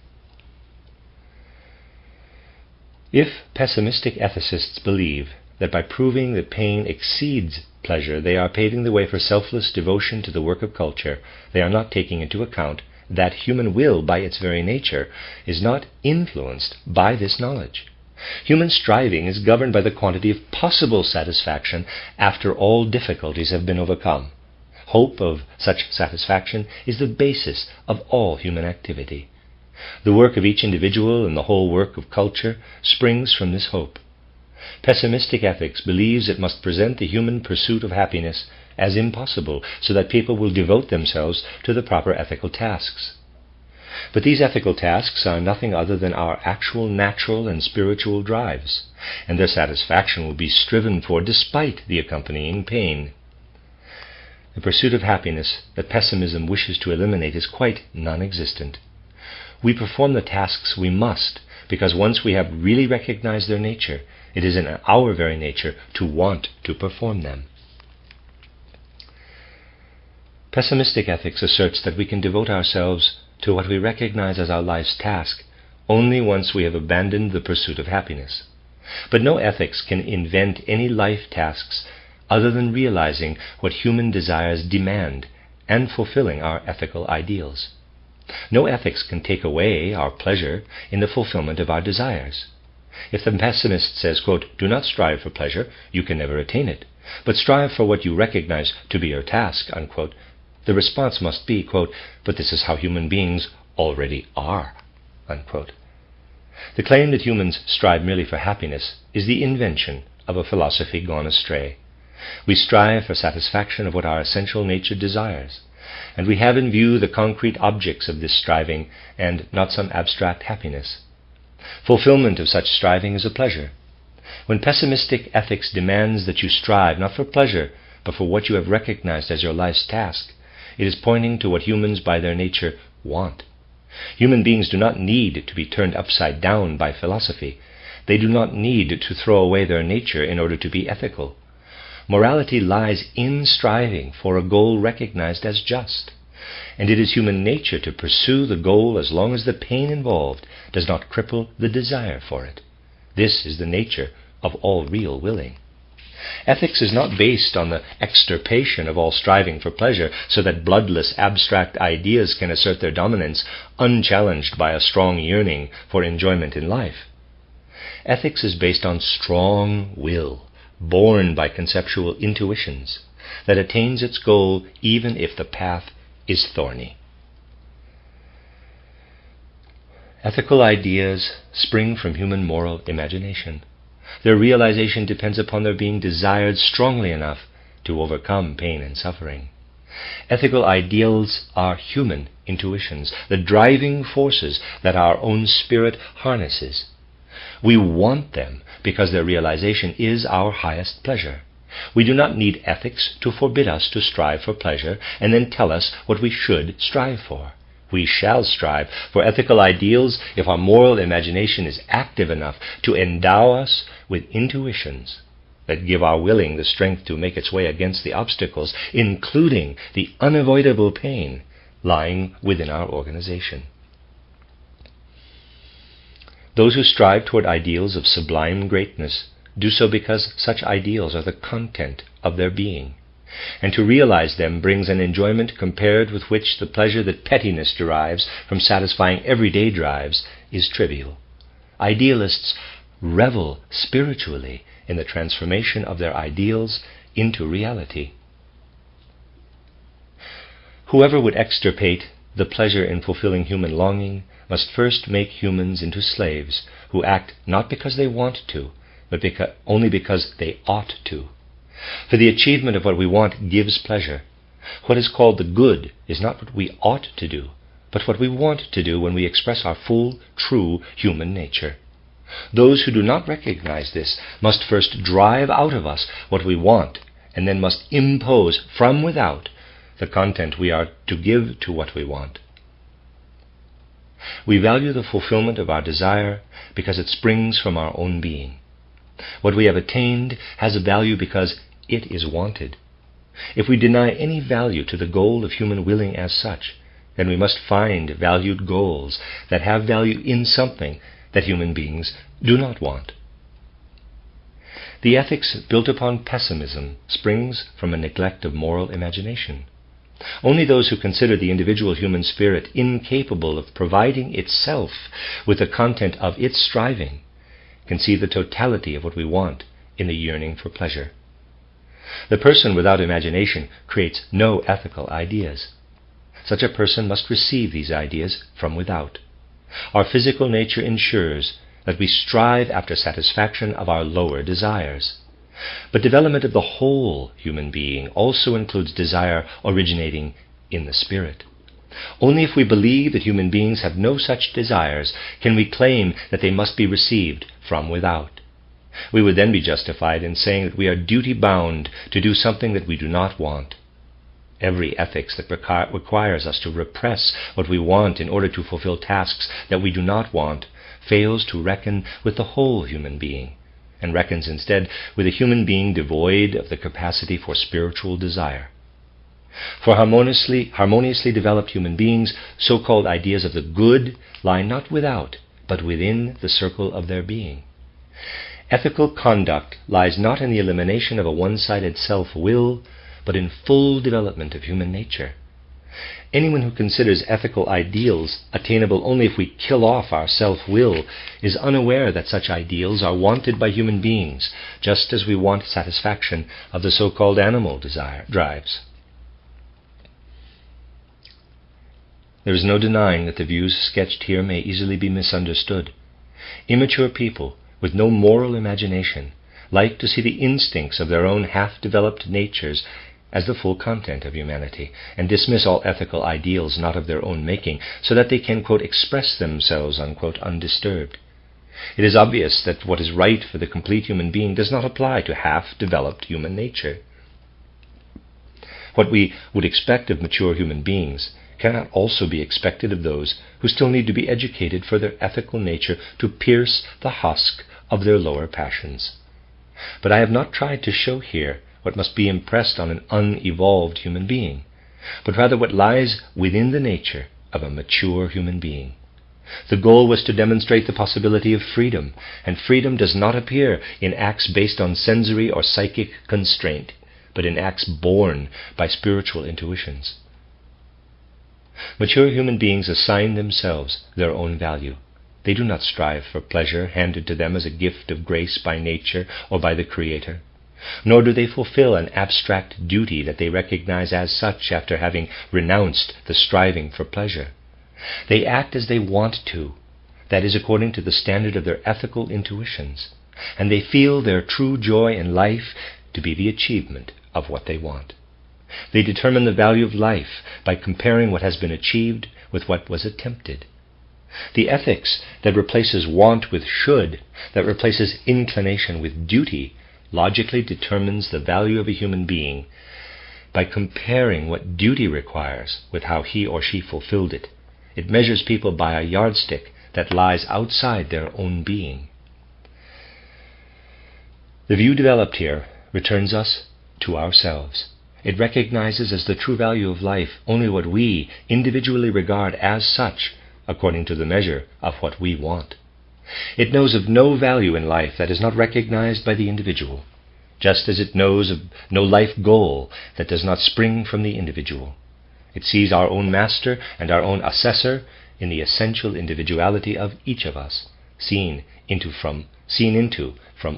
If pessimistic ethicists believe that by proving that pain exceeds pleasure, they are paving the way for selfless devotion to the work of culture, they are not taking into account that human will, by its very nature, is not influenced by this knowledge. Human striving is governed by the quantity of possible satisfaction after all difficulties have been overcome. Hope of such satisfaction is the basis of all human activity. The work of each individual and the whole work of culture springs from this hope. Pessimistic ethics believes it must present the human pursuit of happiness as impossible, so that people will devote themselves to the proper ethical tasks. But these ethical tasks are nothing other than our actual natural and spiritual drives, and their satisfaction will be striven for despite the accompanying pain. The pursuit of happiness that pessimism wishes to eliminate is quite non-existent. We perform the tasks we must, because once we have really recognized their nature, it is in our very nature to want to perform them. Pessimistic ethics asserts that we can devote ourselves to what we recognize as our life's task only once we have abandoned the pursuit of happiness. But no ethics can invent any life tasks other than realizing what human desires demand and fulfilling our ethical ideals. No ethics can take away our pleasure in the fulfillment of our desires. If the pessimist says, quote, "Do not strive for pleasure, you can never attain it, but strive for what you recognize to be your task," unquote, the response must be, quote, "But this is how human beings already are," unquote. The claim that humans strive merely for happiness is the invention of a philosophy gone astray. We strive for satisfaction of what our essential nature desires, and we have in view the concrete objects of this striving and not some abstract happiness. Fulfillment of such striving is a pleasure. When pessimistic ethics demands that you strive not for pleasure, but for what you have recognized as your life's task, it is pointing to what humans by their nature want. Human beings do not need to be turned upside down by philosophy. They do not need to throw away their nature in order to be ethical. Morality lies in striving for a goal recognized as just, and it is human nature to pursue the goal as long as the pain involved does not cripple the desire for it. This is the nature of all real willing. Ethics is not based on the extirpation of all striving for pleasure so that bloodless abstract ideas can assert their dominance unchallenged by a strong yearning for enjoyment in life. Ethics is based on strong will, born by conceptual intuitions, that attains its goal even if the path is thorny. Ethical ideas spring from human moral imagination. Their realization depends upon their being desired strongly enough to overcome pain and suffering. Ethical ideals are human intuitions, the driving forces that our own spirit harnesses. We want them because their realization is our highest pleasure. We do not need ethics to forbid us to strive for pleasure and then tell us what we should strive for. We shall strive for ethical ideals if our moral imagination is active enough to endow us with intuitions that give our willing the strength to make its way against the obstacles, including the unavoidable pain lying within our organization. Those who strive toward ideals of sublime greatness do so because such ideals are the content of their being, and to realize them brings an enjoyment compared with which the pleasure that pettiness derives from satisfying everyday drives is trivial. Idealists revel spiritually in the transformation of their ideals into reality. Whoever would extirpate the pleasure in fulfilling human longing must first make humans into slaves who act not because they want to, but only because they ought to. For the achievement of what we want gives pleasure. What is called the good is not what we ought to do, but what we want to do when we express our full, true human nature. Those who do not recognize this must first drive out of us what we want, and then must impose from without the content we are to give to what we want. We value the fulfillment of our desire because it springs from our own being. What we have attained has a value because it is wanted. If we deny any value to the goal of human willing as such, then we must find valued goals that have value in something that human beings do not want. The ethics built upon pessimism springs from a neglect of moral imagination. Only those who consider the individual human spirit incapable of providing itself with the content of its striving can see the totality of what we want in the yearning for pleasure. The person without imagination creates no ethical ideas. Such a person must receive these ideas from without. Our physical nature ensures that we strive after satisfaction of our lower desires. But development of the whole human being also includes desire originating in the spirit. Only if we believe that human beings have no such desires can we claim that they must be received from without. We would then be justified in saying that we are duty-bound to do something that we do not want. Every ethics that requires us to repress what we want in order to fulfill tasks that we do not want fails to reckon with the whole human being, and reckons instead with a human being devoid of the capacity for spiritual desire. For harmoniously developed human beings, so-called ideas of the good lie not without, but within the circle of their being. Ethical conduct lies not in the elimination of a one-sided self-will, but in full development of human nature. Anyone who considers ethical ideals attainable only if we kill off our self-will is unaware that such ideals are wanted by human beings, just as we want satisfaction of the so-called animal drives. There is no denying that the views sketched here may easily be misunderstood. Immature people with no moral imagination like to see the instincts of their own half-developed natures as the full content of humanity, and dismiss all ethical ideals not of their own making, so that they can, quote, express themselves, unquote, undisturbed. It is obvious that what is right for the complete human being does not apply to half-developed human nature. What we would expect of mature human beings cannot also be expected of those who still need to be educated for their ethical nature to pierce the husk of their lower passions. But I have not tried to show here what must be impressed on an unevolved human being, but rather what lies within the nature of a mature human being. The goal was to demonstrate the possibility of freedom, and freedom does not appear in acts based on sensory or psychic constraint, but in acts born by spiritual intuitions. Mature human beings assign themselves their own value. They do not strive for pleasure handed to them as a gift of grace by nature or by the Creator. Nor do they fulfill an abstract duty that they recognize as such after having renounced the striving for pleasure. They act as they want to, that is, according to the standard of their ethical intuitions, and they feel their true joy in life to be the achievement of what they want. They determine the value of life by comparing what has been achieved with what was attempted. The ethics that replaces want with should, that replaces inclination with duty, logically determines the value of a human being by comparing what duty requires with how he or she fulfilled it. It measures people by a yardstick that lies outside their own being. The view developed here returns us to ourselves. It recognizes as the true value of life only what we individually regard as such, according to the measure of what we want. It knows of no value in life that is not recognized by the individual, just as it knows of no life goal that does not spring from the individual. It sees our own master and our own assessor in the essential individuality of each of us, seen into from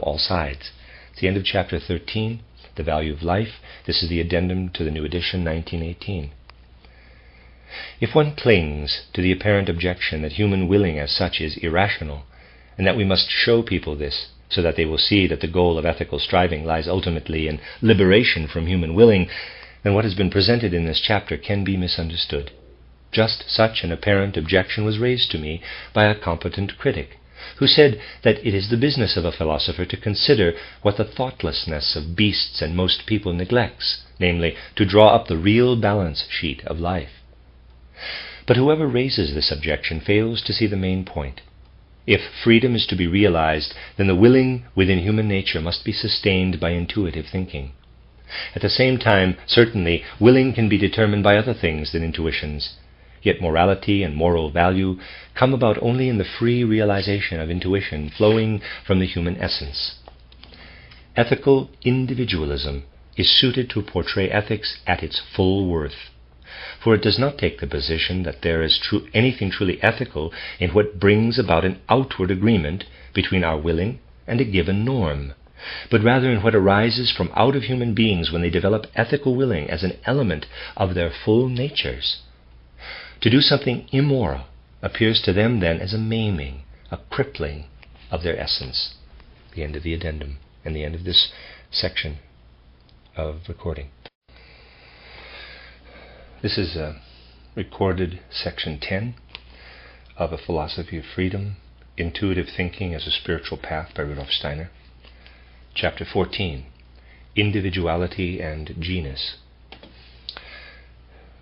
all sides. It's the end of chapter 13, The Value of Life. This is the addendum to the new edition, 1918. If one clings to the apparent objection that human willing as such is irrational, and that we must show people this so that they will see that the goal of ethical striving lies ultimately in liberation from human willing, then what has been presented in this chapter can be misunderstood. Just such an apparent objection was raised to me by a competent critic, who said that it is the business of a philosopher to consider what the thoughtlessness of beasts and most people neglects, namely, to draw up the real balance sheet of life. But whoever raises this objection fails to see the main point. If freedom is to be realized, then the willing within human nature must be sustained by intuitive thinking. At the same time, certainly, willing can be determined by other things than intuitions. Yet morality and moral value come about only in the free realization of intuition flowing from the human essence. Ethical individualism is suited to portray ethics at its full worth, for it does not take the position that there is anything truly ethical in what brings about an outward agreement between our willing and a given norm, but rather in what arises from out of human beings when they develop ethical willing as an element of their full natures. To do something immoral appears to them then as a maiming, a crippling of their essence. The end of the addendum and the end of this section of recording. This is recorded section 10 of A Philosophy of Freedom, Intuitive Thinking as a Spiritual Path by Rudolf Steiner. Chapter 14, Individuality and Genus.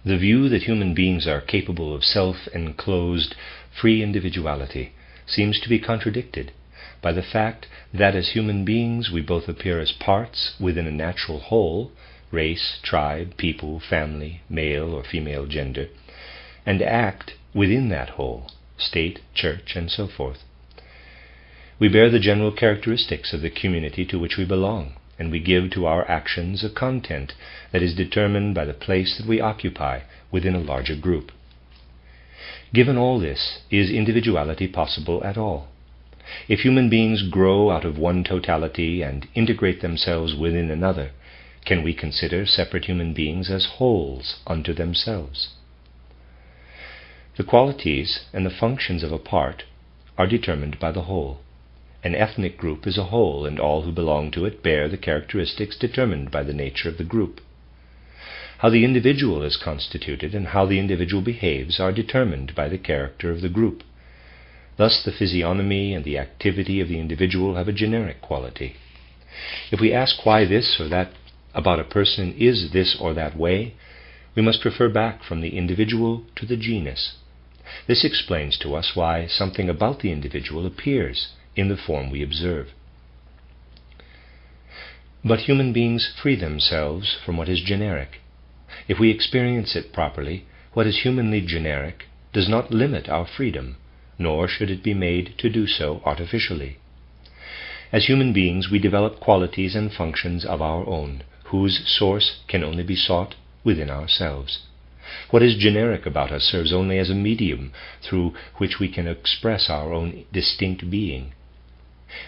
The view that human beings are capable of self-enclosed, free individuality seems to be contradicted by the fact that as human beings we both appear as parts within a natural whole, race, tribe, people, family, male or female gender, and act within that whole, state, church, and so forth. We bear the general characteristics of the community to which we belong, and we give to our actions a content that is determined by the place that we occupy within a larger group. Given all this, is individuality possible at all? If human beings grow out of one totality and integrate themselves within another, can we consider separate human beings as wholes unto themselves? The qualities and the functions of a part are determined by the whole. An ethnic group is a whole, and all who belong to it bear the characteristics determined by the nature of the group. How the individual is constituted and how the individual behaves are determined by the character of the group. Thus the physiognomy and the activity of the individual have a generic quality. If we ask why this or that about a person is this or that way, we must refer back from the individual to the genus. This explains to us why something about the individual appears in the form we observe. But human beings free themselves from what is generic. If we experience it properly, what is humanly generic does not limit our freedom, nor should it be made to do so artificially. As human beings, we develop qualities and functions of our own, whose source can only be sought within ourselves. What is generic about us serves only as a medium through which we can express our own distinct being.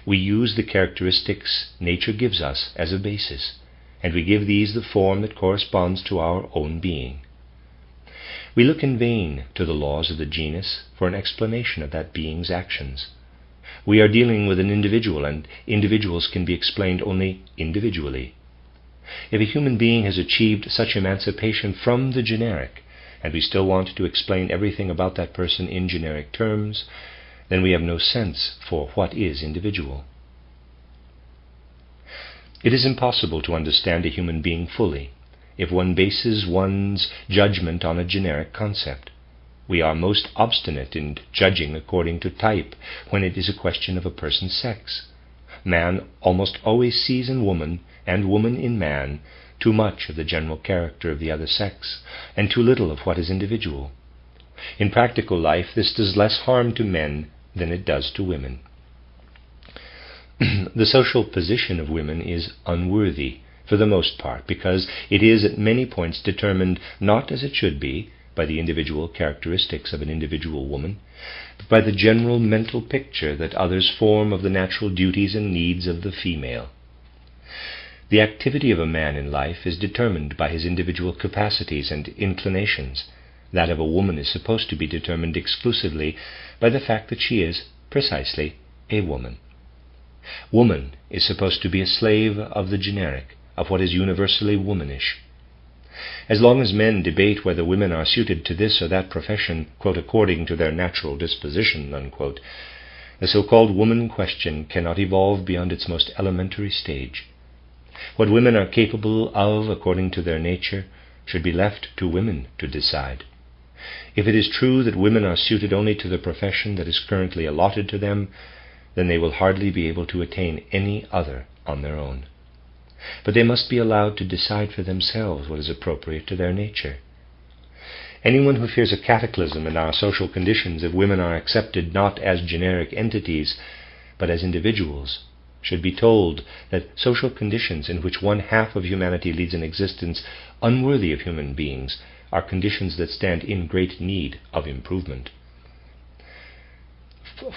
We use the characteristics nature gives us as a basis, and we give these the form that corresponds to our own being. We look in vain to the laws of the genus for an explanation of that being's actions. We are dealing with an individual, and individuals can be explained only individually. If a human being has achieved such emancipation from the generic, and we still want to explain everything about that person in generic terms, then we have no sense for what is individual. It is impossible to understand a human being fully if one bases one's judgment on a generic concept. We are most obstinate in judging according to type when it is a question of a person's sex. Man almost always sees in woman, and woman in man, too much of the general character of the other sex, and too little of what is individual. In practical life, this does less harm to men than it does to women. The social position of women is unworthy, for the most part, because it is at many points determined not as it should be by the individual characteristics of an individual woman, but by the general mental picture that others form of the natural duties and needs of the female. The activity of a man in life is determined by his individual capacities and inclinations. That of a woman is supposed to be determined exclusively by the fact that she is, precisely, a woman. Woman is supposed to be a slave of the generic, of what is universally womanish. As long as men debate whether women are suited to this or that profession, quote, according to their natural disposition, unquote, the so-called woman question cannot evolve beyond its most elementary stage. What women are capable of according to their nature should be left to women to decide. If it is true that women are suited only to the profession that is currently allotted to them, then they will hardly be able to attain any other on their own. But they must be allowed to decide for themselves what is appropriate to their nature. Anyone who fears a cataclysm in our social conditions if women are accepted not as generic entities, but as individuals, should be told that social conditions in which one half of humanity leads an existence unworthy of human beings are conditions that stand in great need of improvement.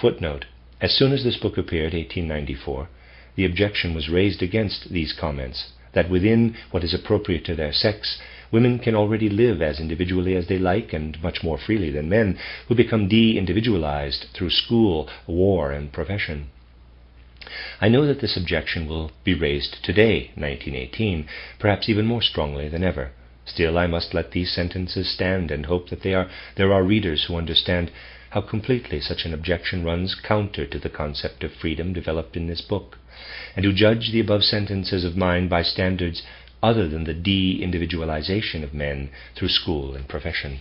Footnote: as soon as this book appeared, 1894, the objection was raised against these comments, that within what is appropriate to their sex, women can already live as individually as they like and much more freely than men, who become de-individualized through school, war, and profession. I know that this objection will be raised today, 1918, perhaps even more strongly than ever. Still, I must let these sentences stand and hope that there are readers who understand how completely such an objection runs counter to the concept of freedom developed in this book, and who judge the above sentences of mine by standards other than the de-individualization of men through school and profession.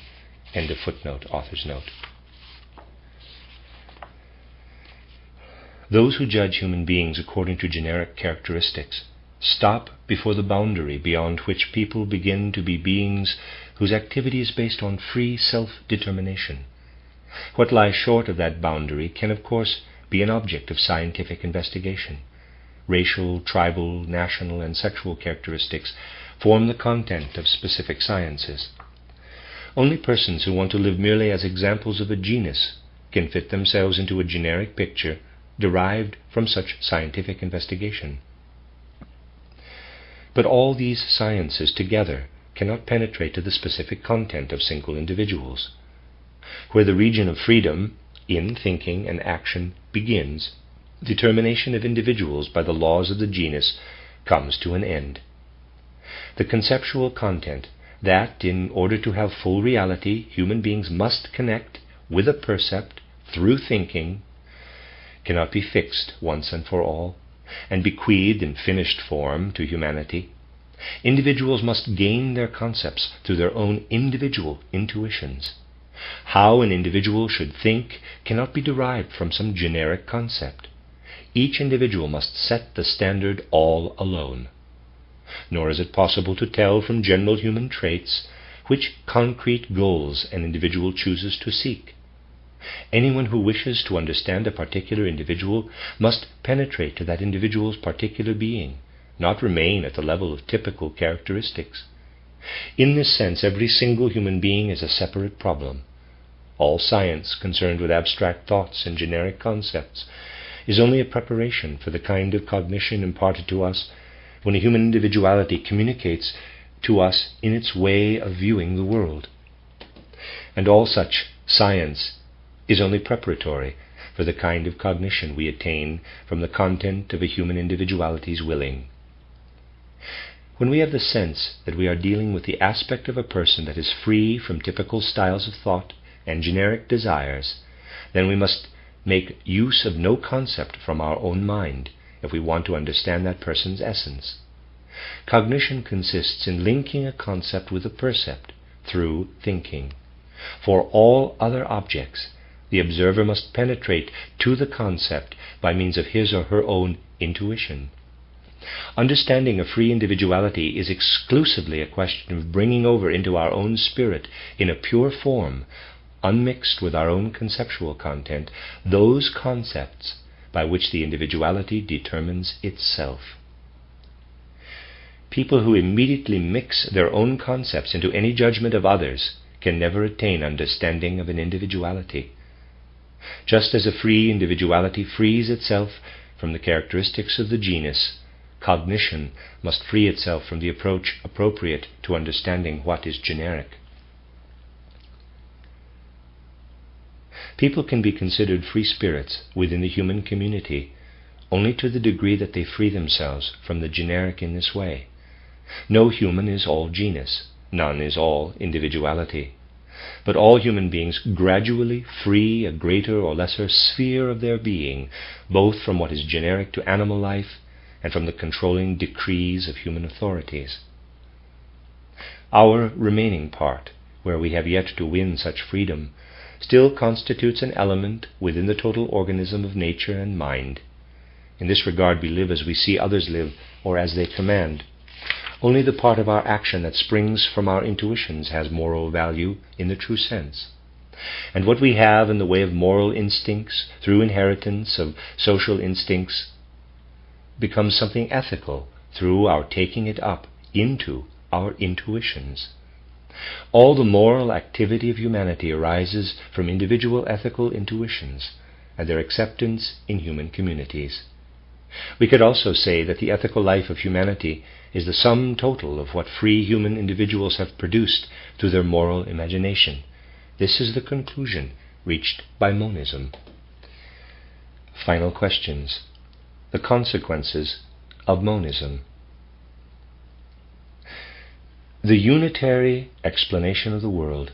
End of footnote, author's note. Those who judge human beings according to generic characteristics stop before the boundary beyond which people begin to be beings whose activity is based on free self-determination. What lies short of that boundary can, of course, be an object of scientific investigation. Racial, tribal, national, and sexual characteristics form the content of specific sciences. Only persons who want to live merely as examples of a genus can fit themselves into a generic picture derived from such scientific investigation. But all these sciences together cannot penetrate to the specific content of single individuals. Where the region of freedom in thinking and action begins, determination of individuals by the laws of the genus comes to an end. The conceptual content that, in order to have full reality, human beings must connect with a percept through thinking, cannot be fixed once and for all, and bequeathed in finished form to humanity. Individuals must gain their concepts through their own individual intuitions. How an individual should think cannot be derived from some generic concept. Each individual must set the standard all alone. Nor is it possible to tell from general human traits which concrete goals an individual chooses to seek. Anyone who wishes to understand a particular individual must penetrate to that individual's particular being, not remain at the level of typical characteristics. In this sense, every single human being is a separate problem. All science concerned with abstract thoughts and generic concepts is only a preparation for the kind of cognition imparted to us when a human individuality communicates to us in its way of viewing the world. And all such science is only preparatory for the kind of cognition we attain from the content of a human individuality's willing. When we have the sense that we are dealing with the aspect of a person that is free from typical styles of thought and generic desires, then we must make use of no concept from our own mind if we want to understand that person's essence. Cognition consists in linking a concept with a percept through thinking. For all other objects, the observer must penetrate to the concept by means of his or her own intuition. Understanding a free individuality is exclusively a question of bringing over into our own spirit, in a pure form, unmixed with our own conceptual content, those concepts by which the individuality determines itself. People who immediately mix their own concepts into any judgment of others can never attain understanding of an individuality. Just as a free individuality frees itself from the characteristics of the genus, cognition must free itself from the approach appropriate to understanding what is generic. People can be considered free spirits within the human community only to the degree that they free themselves from the generic in this way. No human is all genus, None is all individuality. But all human beings gradually free a greater or lesser sphere of their being, both from what is generic to animal life and from the controlling decrees of human authorities. Our remaining part, where we have yet to win such freedom, still constitutes an element within the total organism of nature and mind. In this regard we live as we see others live, or as they command. Only the part of our action that springs from our intuitions has moral value in the true sense. And what we have in the way of moral instincts, through inheritance of social instincts, becomes something ethical through our taking it up into our intuitions. All the moral activity of humanity arises from individual ethical intuitions and their acceptance in human communities. We could also say that the ethical life of humanity is the sum total of what free human individuals have produced through their moral imagination. This is the conclusion reached by monism. Final questions. The consequences of monism. The unitary explanation of the world,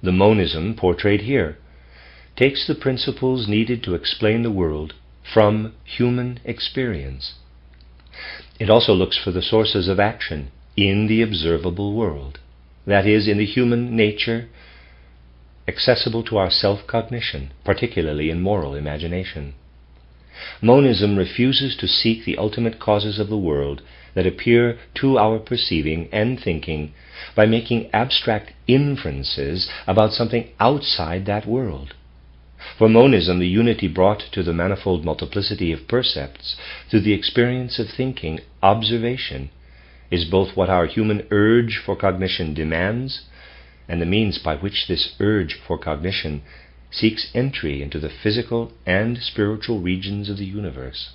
the monism portrayed here, takes the principles needed to explain the world from human experience. It also looks for the sources of action in the observable world, that is, in the human nature accessible to our self-cognition, particularly in moral imagination. Monism refuses to seek the ultimate causes of the world that appear to our perceiving and thinking by making abstract inferences about something outside that world. For monism, the unity brought to the manifold multiplicity of percepts through the experience of thinking, observation, is both what our human urge for cognition demands and the means by which this urge for cognition seeks entry into the physical and spiritual regions of the universe.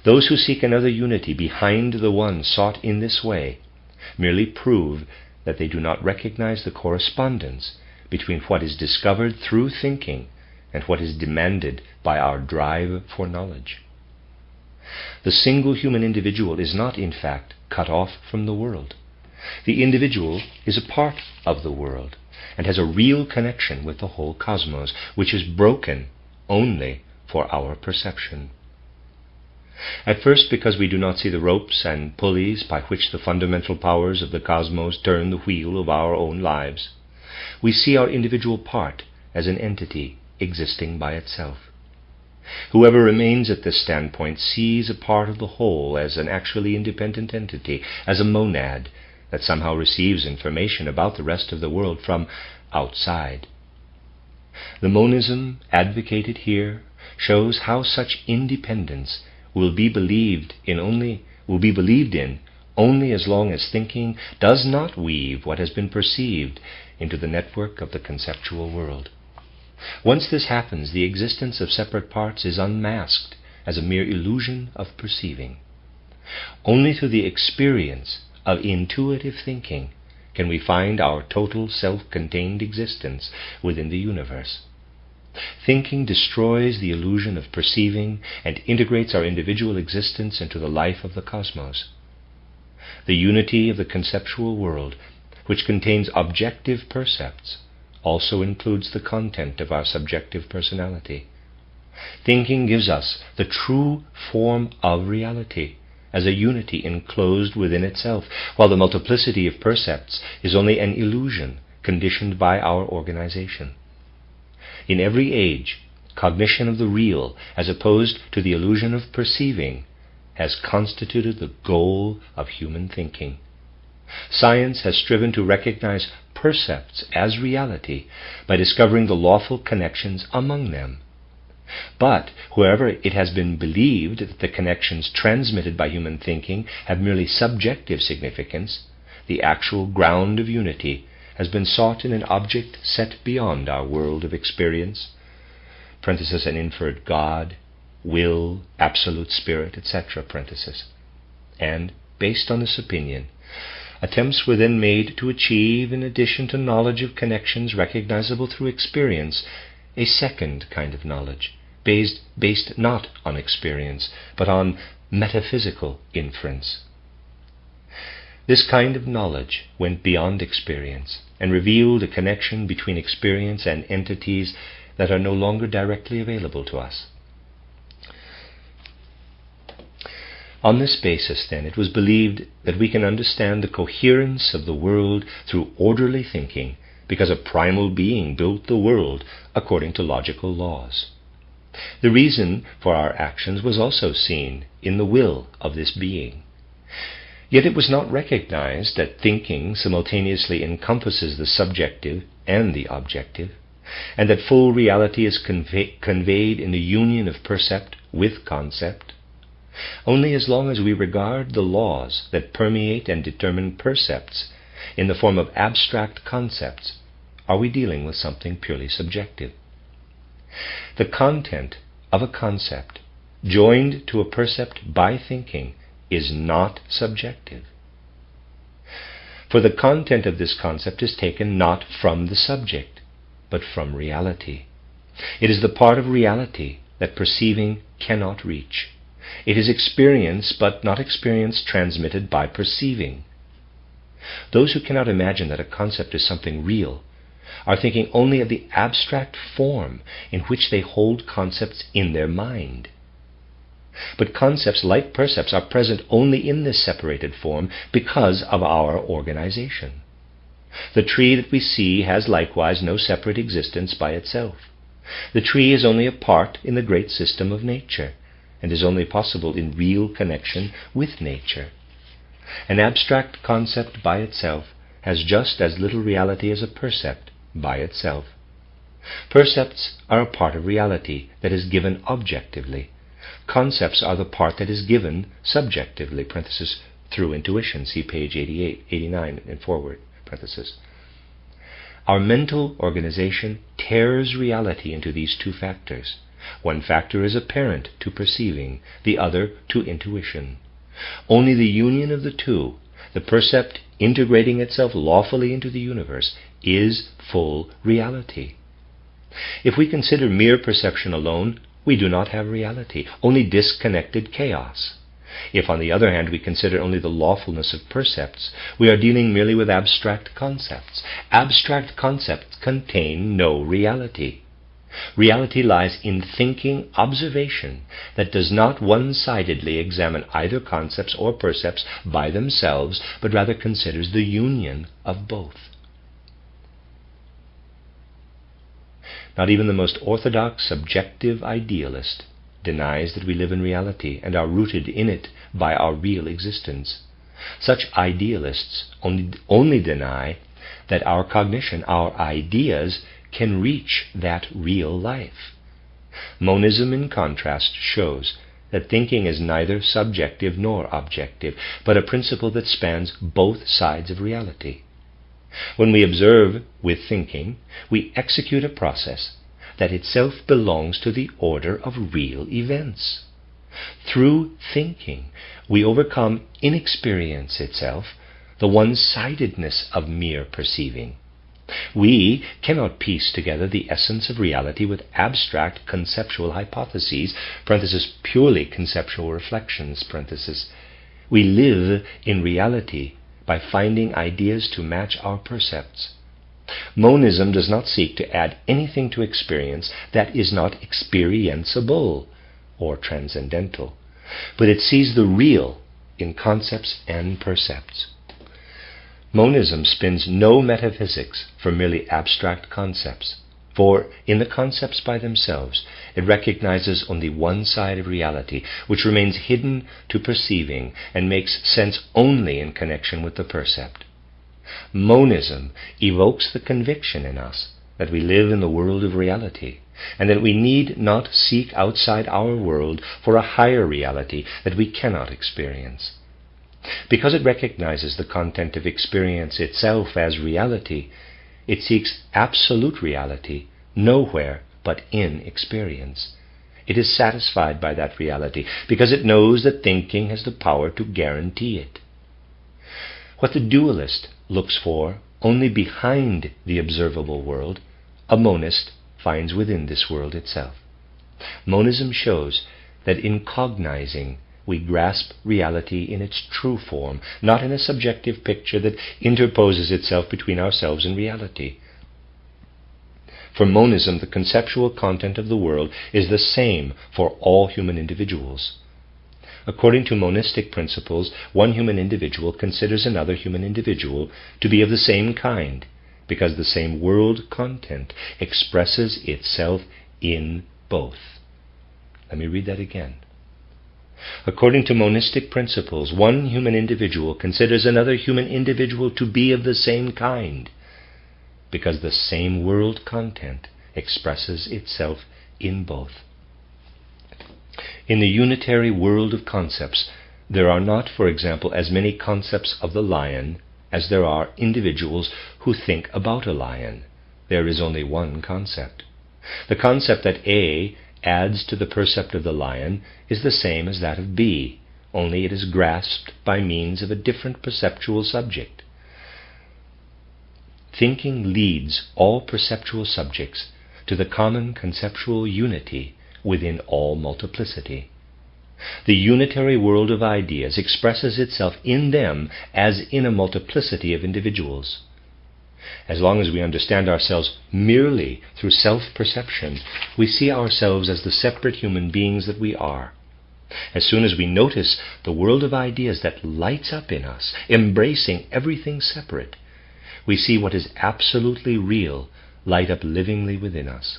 Those who seek another unity behind the one sought in this way merely prove that they do not recognize the correspondence between what is discovered through thinking and what is demanded by our drive for knowledge. The single human individual is not, in fact, cut off from the world. The individual is a part of the world and has a real connection with the whole cosmos, which is broken only for our perception. At first, because we do not see the ropes and pulleys by which the fundamental powers of the cosmos turn the wheel of our own lives, we see our individual part as an entity existing by itself. Whoever remains at this standpoint sees a part of the whole as an actually independent entity, as a monad that somehow receives information about the rest of the world from outside. The monism advocated here shows how such independence will be believed in only as long as thinking does not weave what has been perceived into the network of the conceptual world. Once this happens, the existence of separate parts is unmasked as a mere illusion of perceiving. Only through the experience of intuitive thinking can we find our total self-contained existence within the universe. Thinking destroys the illusion of perceiving and integrates our individual existence into the life of the cosmos. The unity of the conceptual world, which contains objective percepts, also includes the content of our subjective personality. Thinking gives us the true form of reality as a unity enclosed within itself, while the multiplicity of percepts is only an illusion conditioned by our organization. In every age, cognition of the real, as opposed to the illusion of perceiving, has constituted the goal of human thinking. Science has striven to recognize percepts as reality by discovering the lawful connections among them. But wherever it has been believed that the connections transmitted by human thinking have merely subjective significance, the actual ground of unity has been sought in an object set beyond our world of experience, parenthesis, an inferred God, will, absolute spirit, etc., parenthesis. And, based on this opinion, attempts were then made to achieve, in addition to knowledge of connections recognizable through experience, a second kind of knowledge, based not on experience, but on metaphysical inference. This kind of knowledge went beyond experience and revealed a connection between experience and entities that are no longer directly available to us. On this basis, then, it was believed that we can understand the coherence of the world through orderly thinking because a primal being built the world according to logical laws. The reason for our actions was also seen in the will of this being. Yet it was not recognized that thinking simultaneously encompasses the subjective and the objective, and that full reality is conveyed in the union of percept with concept. Only as long as we regard the laws that permeate and determine percepts in the form of abstract concepts are we dealing with something purely subjective. The content of a concept joined to a percept by thinking is not subjective. For the content of this concept is taken not from the subject, but from reality. It is the part of reality that perceiving cannot reach. It is experience, but not experience transmitted by perceiving. Those who cannot imagine that a concept is something real are thinking only of the abstract form in which they hold concepts in their mind. But concepts, like percepts, are present only in this separated form because of our organization. The tree that we see has likewise no separate existence by itself. The tree is only a part in the great system of nature, and is only possible in real connection with nature. An abstract concept by itself has just as little reality as a percept by itself. Percepts are a part of reality that is given objectively. Concepts are the part that is given subjectively, parenthesis, through intuition, see page 88, 89 and forward, parenthesis. Our mental organization tears reality into these two factors. One factor is apparent to perceiving, the other to intuition. Only the union of the two, the percept integrating itself lawfully into the universe, is full reality. If we consider mere perception alone, we do not have reality, only disconnected chaos. If, on the other hand, we consider only the lawfulness of percepts, we are dealing merely with abstract concepts. Abstract concepts contain no reality. Reality lies in thinking observation that does not one-sidedly examine either concepts or percepts by themselves, but rather considers the union of both. Not even the most orthodox subjective idealist denies that we live in reality and are rooted in it by our real existence. Such idealists only deny that our cognition, our ideas, can reach that real life. Monism, in contrast, shows that thinking is neither subjective nor objective, but a principle that spans both sides of reality. When we observe with thinking, we execute a process that itself belongs to the order of real events. Through thinking, we overcome inexperience itself, the one-sidedness of mere perceiving. We cannot piece together the essence of reality with abstract conceptual hypotheses, parenthesis, purely conceptual reflections, parenthesis. We live in reality by finding ideas to match our percepts. Monism does not seek to add anything to experience that is not experienceable or transcendental, but it sees the real in concepts and percepts. Monism spins no metaphysics for merely abstract concepts, for in the concepts by themselves it recognizes only one side of reality, which remains hidden to perceiving and makes sense only in connection with the percept. Monism evokes the conviction in us that we live in the world of reality, and that we need not seek outside our world for a higher reality that we cannot experience. Because it recognizes the content of experience itself as reality, it seeks absolute reality nowhere but in experience. It is satisfied by that reality because it knows that thinking has the power to guarantee it. What the dualist looks for only behind the observable world, a monist finds within this world itself. Monism shows that in cognizing we grasp reality in its true form, not in a subjective picture that interposes itself between ourselves and reality. For monism, the conceptual content of the world is the same for all human individuals. According to monistic principles, one human individual considers another human individual to be of the same kind, because the same world content expresses itself in both. Let me read that again. According to monistic principles, one human individual considers another human individual to be of the same kind, because the same world content expresses itself in both. In the unitary world of concepts, there are not, for example, as many concepts of the lion as there are individuals who think about a lion. There is only one concept. The concept that A adds to the percept of the lion is the same as that of B, only it is grasped by means of a different perceptual subject. Thinking leads all perceptual subjects to the common conceptual unity within all multiplicity. The unitary world of ideas expresses itself in them as in a multiplicity of individuals. As long as we understand ourselves merely through self-perception, we see ourselves as the separate human beings that we are. As soon as we notice the world of ideas that lights up in us, embracing everything separate, we see what is absolutely real light up livingly within us.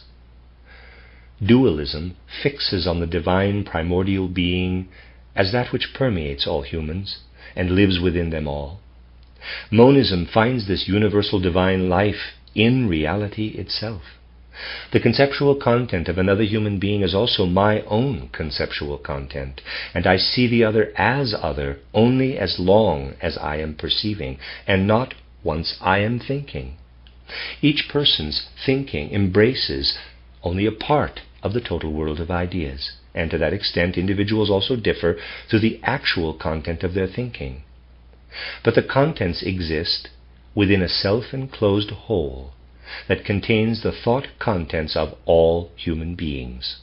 Dualism fixes on the divine primordial being as that which permeates all humans and lives within them all. Monism finds this universal divine life in reality itself. The conceptual content of another human being is also my own conceptual content, and I see the other as other only as long as I am perceiving, and not once I am thinking. Each person's thinking embraces only a part of the total world of ideas, and to that extent individuals also differ through the actual content of their thinking. But the contents exist within a self-enclosed whole that contains the thought contents of all human beings.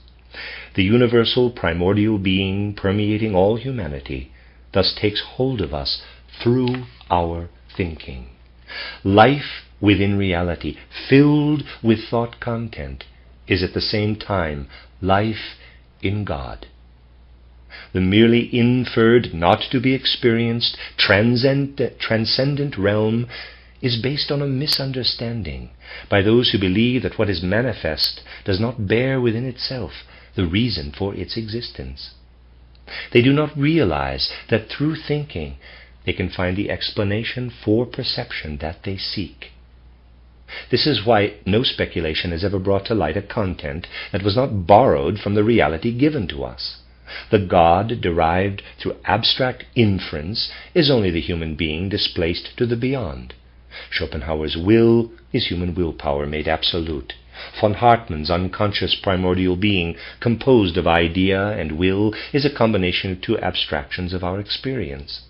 The universal primordial being permeating all humanity thus takes hold of us through our thinking. Life within reality, filled with thought content, is at the same time life in God. The merely inferred, not to be experienced, transcendent realm is based on a misunderstanding by those who believe that what is manifest does not bear within itself the reason for its existence. They do not realize that through thinking they can find the explanation for perception that they seek. This is why no speculation has ever brought to light a content that was not borrowed from the reality given to us. The God derived through abstract inference is only the human being displaced to the beyond. Schopenhauer's will is human willpower made absolute. Von Hartmann's unconscious primordial being, composed of idea and will, is a combination of two abstractions of our experience.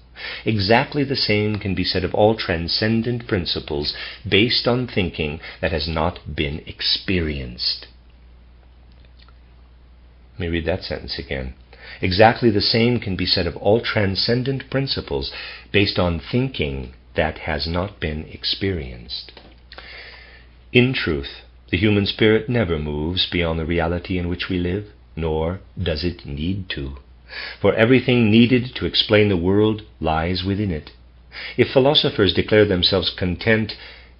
Exactly the same can be said of all transcendent principles based on thinking that has not been experienced. Let me read that sentence again. Exactly the same can be said of all transcendent principles based on thinking that has not been experienced. In truth, the human spirit never moves beyond the reality in which we live, nor does it need to. For everything needed to explain the world lies within it. If philosophers declare themselves content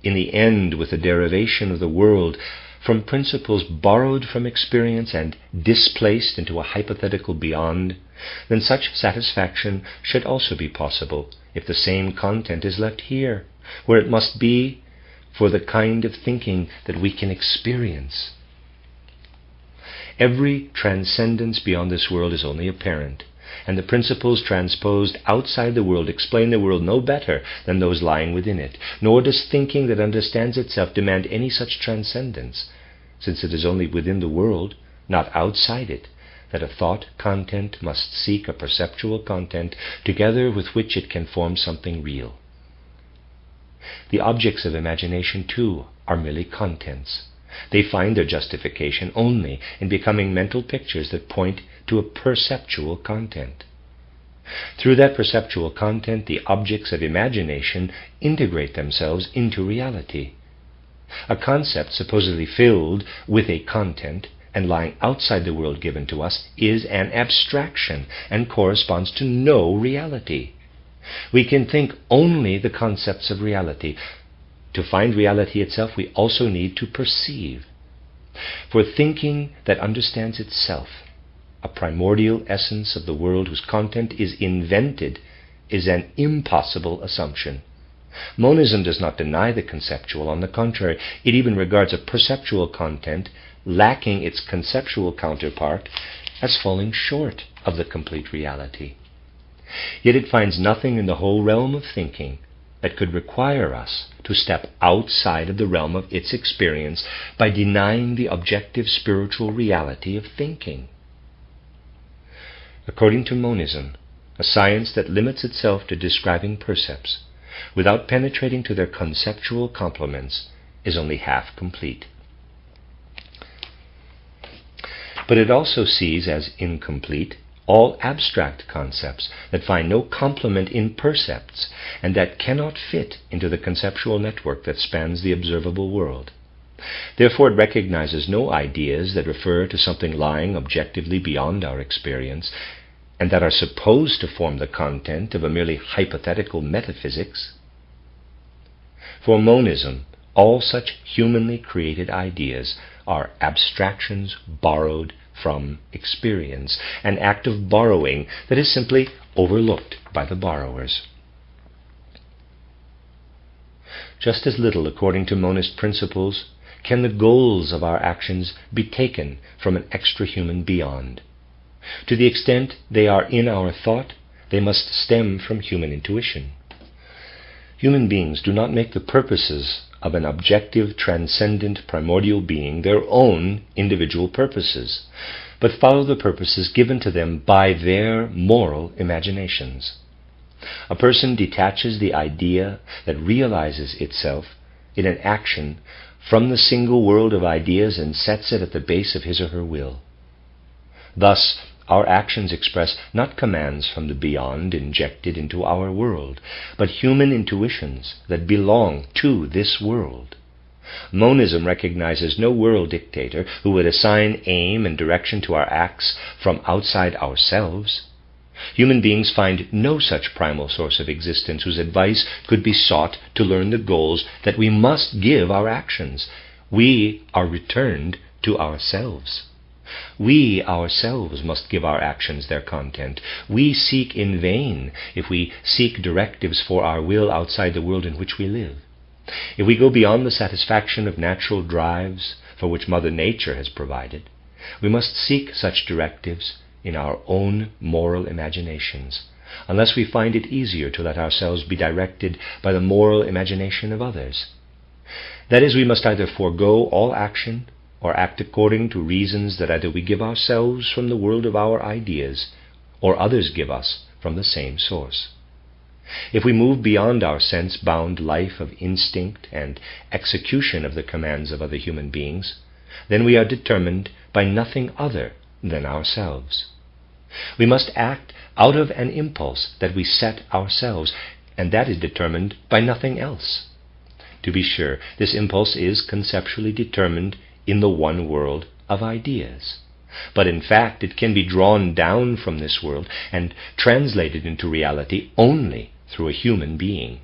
in the end with the derivation of the world from principles borrowed from experience and displaced into a hypothetical beyond, then such satisfaction should also be possible if the same content is left here, where it must be for the kind of thinking that we can experience. Every transcendence beyond this world is only apparent, and the principles transposed outside the world explain the world no better than those lying within it, nor does thinking that understands itself demand any such transcendence, since it is only within the world, not outside it, that a thought content must seek a perceptual content together with which it can form something real. The objects of imagination, too, are merely contents. They find their justification only in becoming mental pictures that point to a perceptual content. Through that perceptual content, the objects of imagination integrate themselves into reality. A concept supposedly filled with a content and lying outside the world given to us is an abstraction and corresponds to no reality. We can think only the concepts of reality. To find reality itself, we also need to perceive. For thinking that understands itself, a primordial essence of the world whose content is invented, is an impossible assumption. Monism does not deny the conceptual. On the contrary, it even regards a perceptual content lacking its conceptual counterpart as falling short of the complete reality. Yet it finds nothing in the whole realm of thinking that could require us to step outside of the realm of its experience by denying the objective spiritual reality of thinking. According to monism, a science that limits itself to describing percepts without penetrating to their conceptual complements is only half complete. But it also sees as incomplete all abstract concepts that find no complement in percepts and that cannot fit into the conceptual network that spans the observable world. Therefore, it recognizes no ideas that refer to something lying objectively beyond our experience and that are supposed to form the content of a merely hypothetical metaphysics. For monism, all such humanly created ideas are abstractions borrowed from experience, an act of borrowing that is simply overlooked by the borrowers. Just as little, according to monist principles, can the goals of our actions be taken from an extra-human beyond. To the extent they are in our thought, they must stem from human intuition. Human beings do not make the purposes of an objective, transcendent, primordial being their own individual purposes, but follow the purposes given to them by their moral imaginations. A person detaches the idea that realizes itself in an action from the single world of ideas and sets it at the base of his or her will. Thus, our actions express not commands from the beyond injected into our world, but human intuitions that belong to this world. Monism recognizes no world dictator who would assign aim and direction to our acts from outside ourselves. Human beings find no such primal source of existence whose advice could be sought to learn the goals that we must give our actions. We are returned to ourselves. We ourselves must give our actions their content. We seek in vain if we seek directives for our will outside the world in which we live. If we go beyond the satisfaction of natural drives for which Mother Nature has provided, we must seek such directives in our own moral imaginations, unless we find it easier to let ourselves be directed by the moral imagination of others. That is, we must either forego all action or act according to reasons that either we give ourselves from the world of our ideas, or others give us from the same source. If we move beyond our sense-bound life of instinct and execution of the commands of other human beings, then we are determined by nothing other than ourselves. We must act out of an impulse that we set ourselves, and that is determined by nothing else. To be sure, this impulse is conceptually determined in the one world of ideas. But in fact, it can be drawn down from this world and translated into reality only through a human being.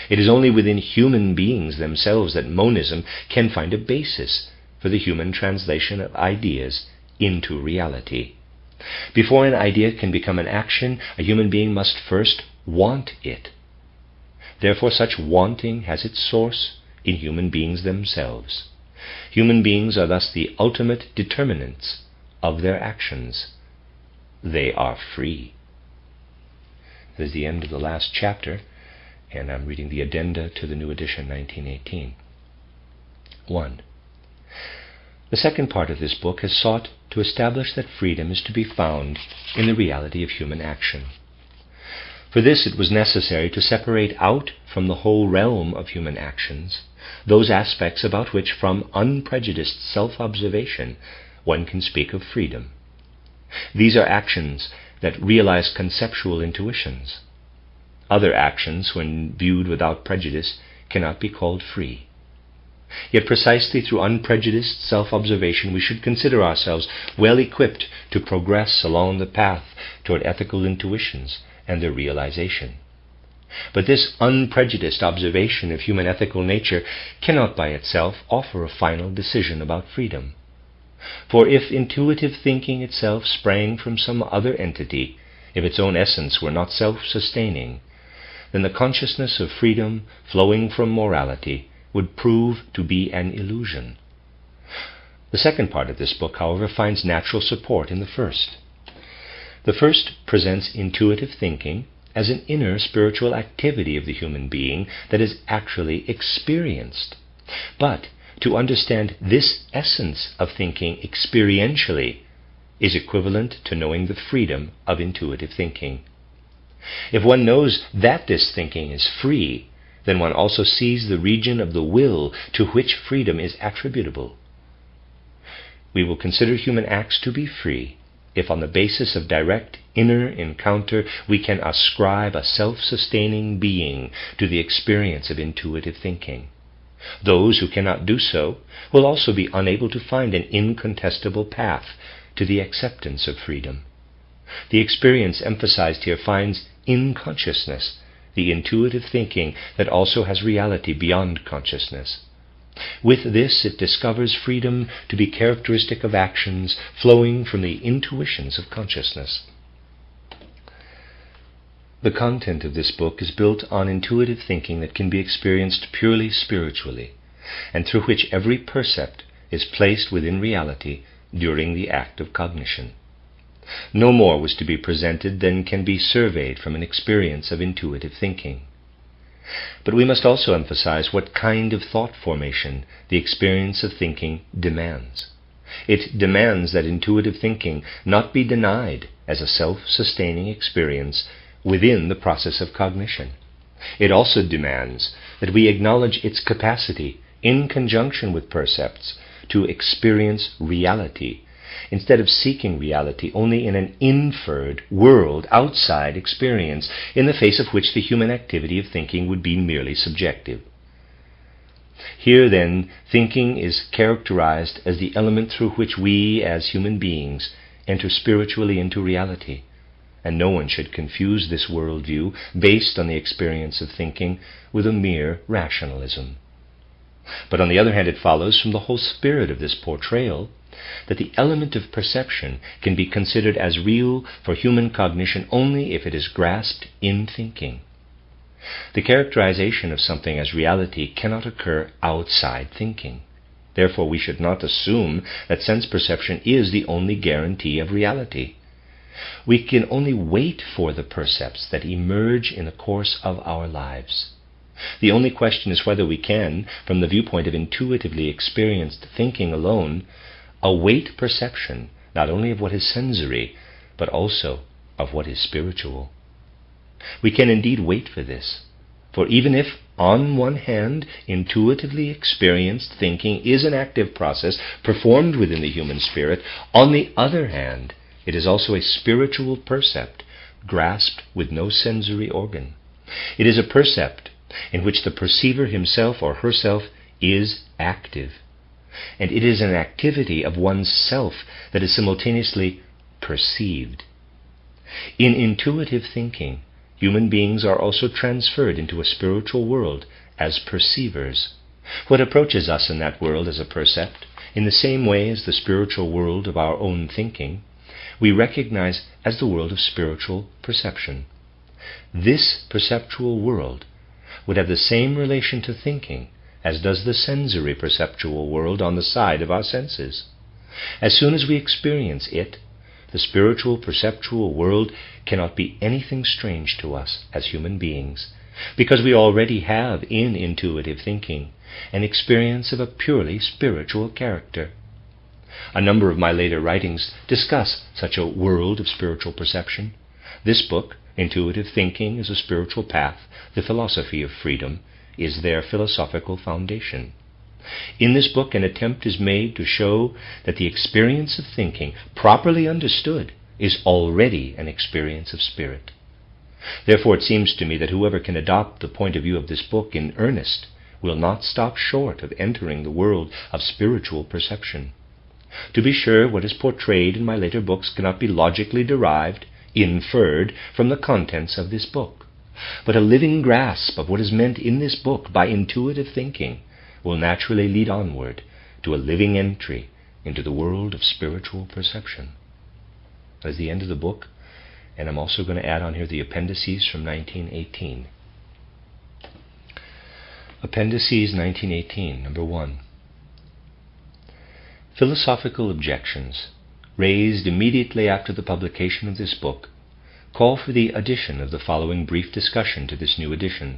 It is only within human beings themselves that monism can find a basis for the human translation of ideas into reality. Before an idea can become an action, a human being must first want it. Therefore, such wanting has its source in human beings themselves. Human beings are thus the ultimate determinants of their actions. They are free. This is the end of the last chapter, and I'm reading the addenda to the new edition 1918. 1. The second part of this book has sought to establish that freedom is to be found in the reality of human action. For this it was necessary to separate out from the whole realm of human actions those aspects about which, from unprejudiced self-observation, one can speak of freedom. These are actions that realize conceptual intuitions. Other actions, when viewed without prejudice, cannot be called free. Yet precisely through unprejudiced self-observation we should consider ourselves well equipped to progress along the path toward ethical intuitions and their realization. But this unprejudiced observation of human ethical nature cannot by itself offer a final decision about freedom. For if intuitive thinking itself sprang from some other entity, if its own essence were not self-sustaining, then the consciousness of freedom flowing from morality would prove to be an illusion. The second part of this book, however, finds natural support in the first. The first presents intuitive thinking as an inner spiritual activity of the human being that is actually experienced. But to understand this essence of thinking experientially is equivalent to knowing the freedom of intuitive thinking. If one knows that this thinking is free, then one also sees the region of the will to which freedom is attributable. We will consider human acts to be free if on the basis of direct inner encounter we can ascribe a self-sustaining being to the experience of intuitive thinking. Those who cannot do so will also be unable to find an incontestable path to the acceptance of freedom. The experience emphasized here finds in consciousness the intuitive thinking that also has reality beyond consciousness. With this, it discovers freedom to be characteristic of actions flowing from the intuitions of consciousness. The content of this book is built on intuitive thinking that can be experienced purely spiritually, and through which every percept is placed within reality during the act of cognition. No more was to be presented than can be surveyed from an experience of intuitive thinking. But we must also emphasize what kind of thought formation the experience of thinking demands. It demands that intuitive thinking not be denied as a self-sustaining experience within the process of cognition. It also demands that we acknowledge its capacity, in conjunction with percepts, to experience reality, instead of seeking reality only in an inferred world outside experience, in the face of which the human activity of thinking would be merely subjective. Here, then, thinking is characterized as the element through which we, as human beings, enter spiritually into reality, and no one should confuse this worldview, based on the experience of thinking, with a mere rationalism. But on the other hand, it follows from the whole spirit of this portrayal that the element of perception can be considered as real for human cognition only if it is grasped in thinking. The characterization of something as reality cannot occur outside thinking. Therefore, we should not assume that sense perception is the only guarantee of reality. We can only wait for the percepts that emerge in the course of our lives. The only question is whether we can, from the viewpoint of intuitively experienced thinking alone, await perception not only of what is sensory, but also of what is spiritual. We can indeed wait for this, for even if, on one hand, intuitively experienced thinking is an active process performed within the human spirit, on the other hand, it is also a spiritual percept grasped with no sensory organ. It is a percept in which the perceiver himself or herself is active, and it is an activity of one's self that is simultaneously perceived. In intuitive thinking, human beings are also transferred into a spiritual world as perceivers. What approaches us in that world as a percept, in the same way as the spiritual world of our own thinking, we recognize as the world of spiritual perception. This perceptual world would have the same relation to thinking as does the sensory perceptual world on the side of our senses. As soon as we experience it, the spiritual perceptual world cannot be anything strange to us as human beings, because we already have in intuitive thinking an experience of a purely spiritual character. A number of my later writings discuss such a world of spiritual perception. This book, Intuitive Thinking as a Spiritual Path, The Philosophy of Freedom, is their philosophical foundation. In this book, an attempt is made to show that the experience of thinking, properly understood, is already an experience of spirit. Therefore it seems to me that whoever can adopt the point of view of this book in earnest will not stop short of entering the world of spiritual perception. To be sure, what is portrayed in my later books cannot be logically derived, inferred from the contents of this book. But a living grasp of what is meant in this book by intuitive thinking will naturally lead onward to a living entry into the world of spiritual perception. That is the end of the book, and I'm also going to add on here the appendices from 1918. Appendices 1918, number 1. Philosophical objections raised immediately after the publication of this book call for the addition of the following brief discussion to this new edition.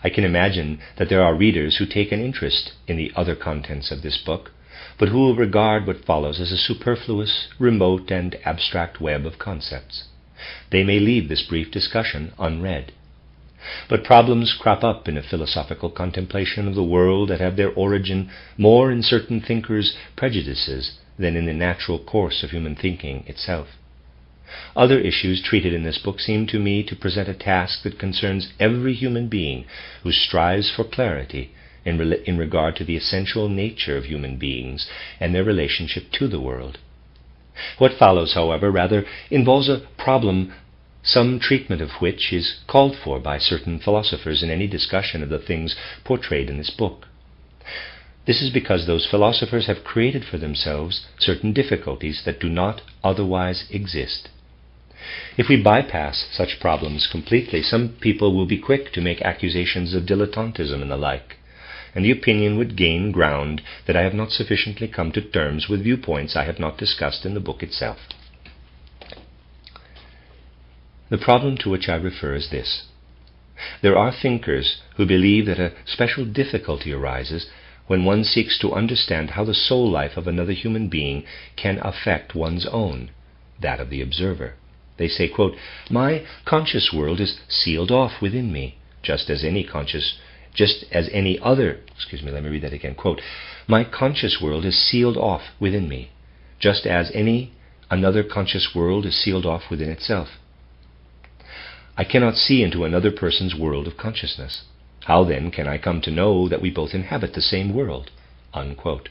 I can imagine that there are readers who take an interest in the other contents of this book, but who will regard what follows as a superfluous, remote, and abstract web of concepts. They may leave this brief discussion unread. But problems crop up in a philosophical contemplation of the world that have their origin more in certain thinkers' prejudices than in the natural course of human thinking itself. Other issues treated in this book seem to me to present a task that concerns every human being who strives for clarity in regard to the essential nature of human beings and their relationship to the world. What follows, however, rather involves a problem some treatment of which is called for by certain philosophers in any discussion of the things portrayed in this book. This is because those philosophers have created for themselves certain difficulties that do not otherwise exist. If we bypass such problems completely, some people will be quick to make accusations of dilettantism and the like, and the opinion would gain ground that I have not sufficiently come to terms with viewpoints I have not discussed in the book itself. The problem to which I refer is this. There are thinkers who believe that a special difficulty arises when one seeks to understand how the soul life of another human being can affect one's own, that of the observer. They say, quote, "My conscious world is sealed off within me, just as any other," let me read that again, quote, "My conscious world is sealed off within me, just as any another conscious world is sealed off within itself. I cannot see into another person's world of consciousness. How then can I come to know that we both inhabit the same world?" Unquote.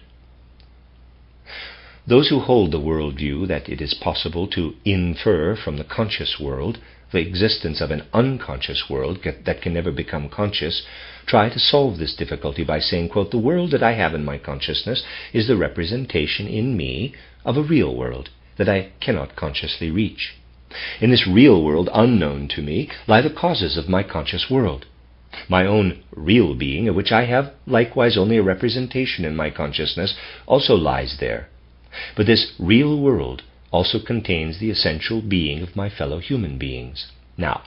Those who hold the world view that it is possible to infer from the conscious world the existence of an unconscious world that can never become conscious try to solve this difficulty by saying, quote, "The world that I have in my consciousness is the representation in me of a real world that I cannot consciously reach. In this real world, unknown to me, lie the causes of my conscious world. My own real being, of which I have likewise only a representation in my consciousness, also lies there. But this real world also contains the essential being of my fellow human beings. Now,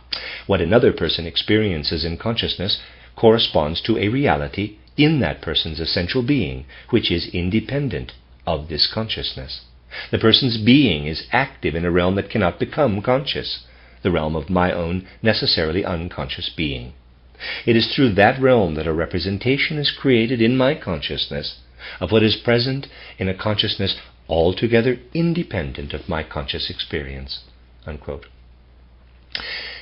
what another person experiences in consciousness corresponds to a reality in that person's essential being, which is independent of this consciousness. The person's being is active in a realm that cannot become conscious, the realm of my own necessarily unconscious being. It is through that realm that a representation is created in my consciousness of what is present in a consciousness altogether independent of my conscious experience." Unquote.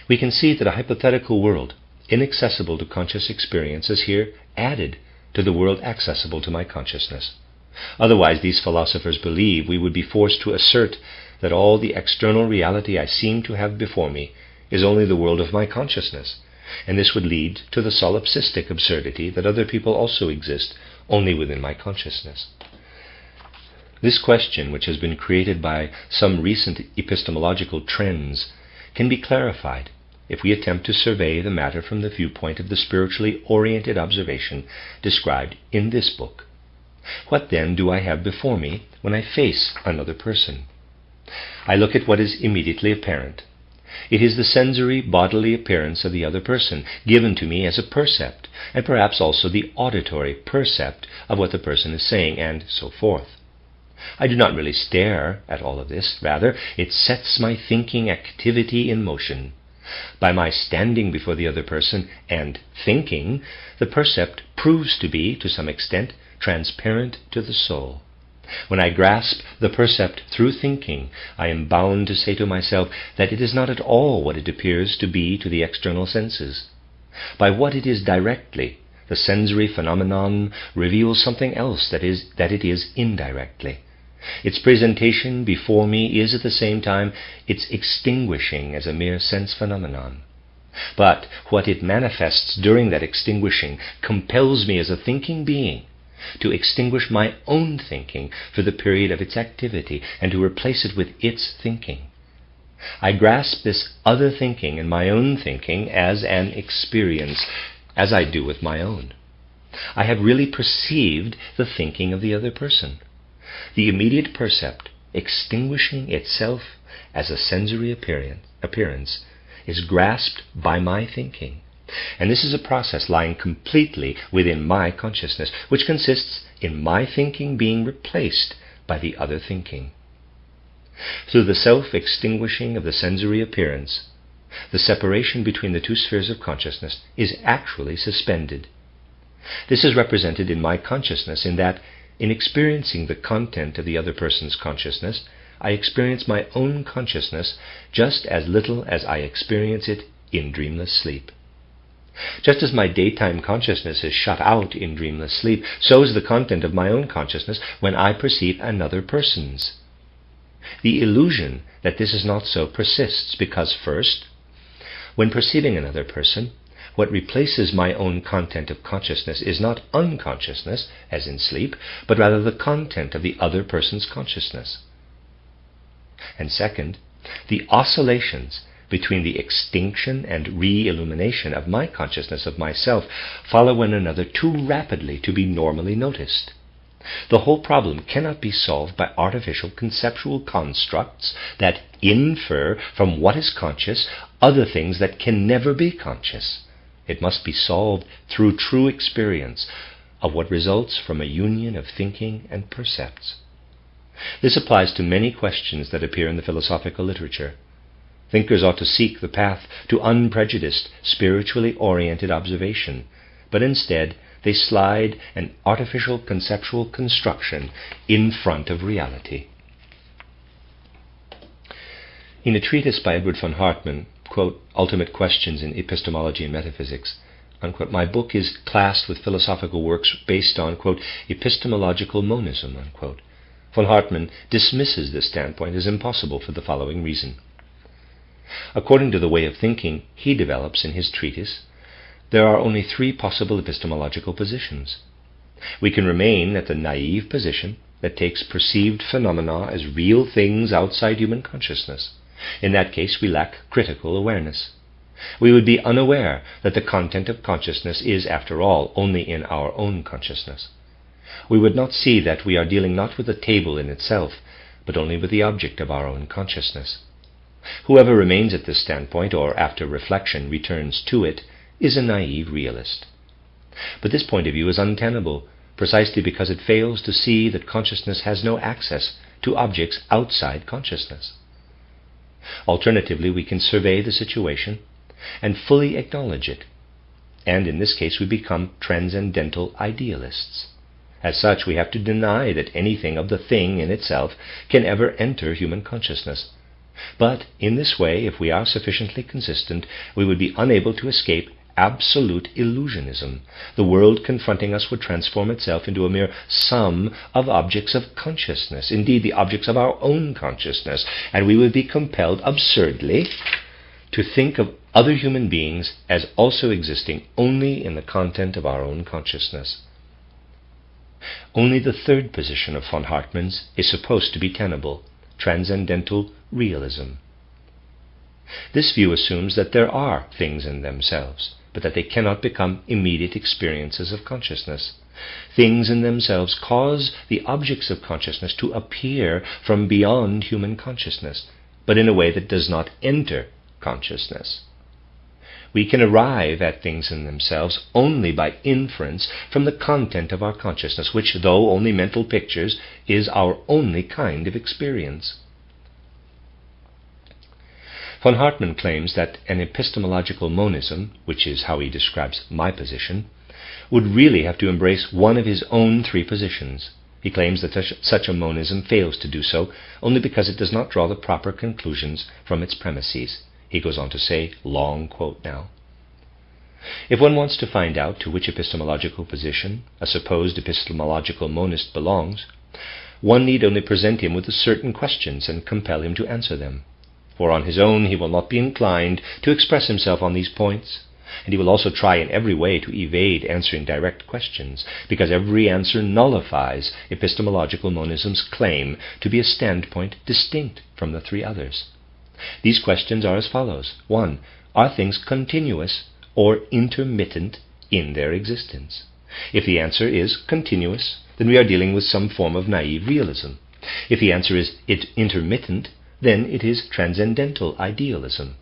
We can see that a hypothetical world inaccessible to conscious experience is here added to the world accessible to my consciousness. Otherwise, these philosophers believe we would be forced to assert that all the external reality I seem to have before me is only the world of my consciousness, and this would lead to the solipsistic absurdity that other people also exist only within my consciousness. This question, which has been created by some recent epistemological trends, can be clarified if we attempt to survey the matter from the viewpoint of the spiritually oriented observation described in this book. What then do I have before me when I face another person? I look at what is immediately apparent. It is the sensory bodily appearance of the other person, given to me as a percept, and perhaps also the auditory percept of what the person is saying, and so forth. I do not really stare at all of this. Rather, it sets my thinking activity in motion. By my standing before the other person and thinking, the percept proves to be, to some extent, transparent to the soul. When I grasp the percept through thinking, I am bound to say to myself that it is not at all what it appears to be to the external senses. By what it is directly, the sensory phenomenon reveals something else that it is indirectly. Its presentation before me is at the same time its extinguishing as a mere sense phenomenon. But what it manifests during that extinguishing compels me as a thinking being to extinguish my own thinking for the period of its activity and to replace it with its thinking. I grasp this other thinking and my own thinking as an experience, as I do with my own. I have really perceived the thinking of the other person. The immediate percept, extinguishing itself as a sensory appearance, is grasped by my thinking. And this is a process lying completely within my consciousness, which consists in my thinking being replaced by the other thinking. Through the self-extinguishing of the sensory appearance, the separation between the two spheres of consciousness is actually suspended. This is represented in my consciousness in that, in experiencing the content of the other person's consciousness, I experience my own consciousness just as little as I experience it in dreamless sleep. Just as my daytime consciousness is shut out in dreamless sleep, so is the content of my own consciousness when I perceive another person's. The illusion that this is not so persists because, first, when perceiving another person, what replaces my own content of consciousness is not unconsciousness, as in sleep, but rather the content of the other person's consciousness. And second, the oscillations between the extinction and re-illumination of my consciousness of myself follow one another too rapidly to be normally noticed. The whole problem cannot be solved by artificial conceptual constructs that infer from what is conscious other things that can never be conscious. It must be solved through true experience of what results from a union of thinking and percepts. This applies to many questions that appear in the philosophical literature. Thinkers ought to seek the path to unprejudiced, spiritually oriented observation, but instead they slide an artificial conceptual construction in front of reality. In a treatise by Edward von Hartmann, quote, Ultimate Questions in Epistemology and Metaphysics, unquote, my book is classed with philosophical works based on, quote, epistemological monism, unquote. Von Hartmann dismisses this standpoint as impossible for the following reason. According to the way of thinking he develops in his treatise, there are only three possible epistemological positions. We can remain at the naive position that takes perceived phenomena as real things outside human consciousness. In that case, we lack critical awareness. We would be unaware that the content of consciousness is, after all, only in our own consciousness. We would not see that we are dealing not with the table in itself, but only with the object of our own consciousness. Whoever remains at this standpoint, or after reflection returns to it, is a naive realist. But this point of view is untenable, precisely because it fails to see that consciousness has no access to objects outside consciousness. Alternatively, we can survey the situation and fully acknowledge it, and in this case we become transcendental idealists. As such, we have to deny that anything of the thing in itself can ever enter human consciousness. But in this way, if we are sufficiently consistent, we would be unable to escape absolute illusionism. The world confronting us would transform itself into a mere sum of objects of consciousness, indeed the objects of our own consciousness, and we would be compelled absurdly to think of other human beings as also existing only in the content of our own consciousness. Only the third position of von Hartmann's is supposed to be tenable, transcendental realism. This view assumes that there are things in themselves, but that they cannot become immediate experiences of consciousness. Things in themselves cause the objects of consciousness to appear from beyond human consciousness, but in a way that does not enter consciousness. We can arrive at things in themselves only by inference from the content of our consciousness, which, though only mental pictures, is our only kind of experience. Von Hartmann claims that an epistemological monism, which is how he describes my position, would really have to embrace one of his own three positions. He claims that such a monism fails to do so only because it does not draw the proper conclusions from its premises. He goes on to say, long quote now, "If one wants to find out to which epistemological position a supposed epistemological monist belongs, one need only present him with certain questions and compel him to answer them. For on his own he will not be inclined to express himself on these points, and he will also try in every way to evade answering direct questions, because every answer nullifies epistemological monism's claim to be a standpoint distinct from the three others. These questions are as follows. 1. Are things continuous or intermittent in their existence? If the answer is continuous, then we are dealing with some form of naive realism. If the answer is intermittent, then it is transcendental idealism.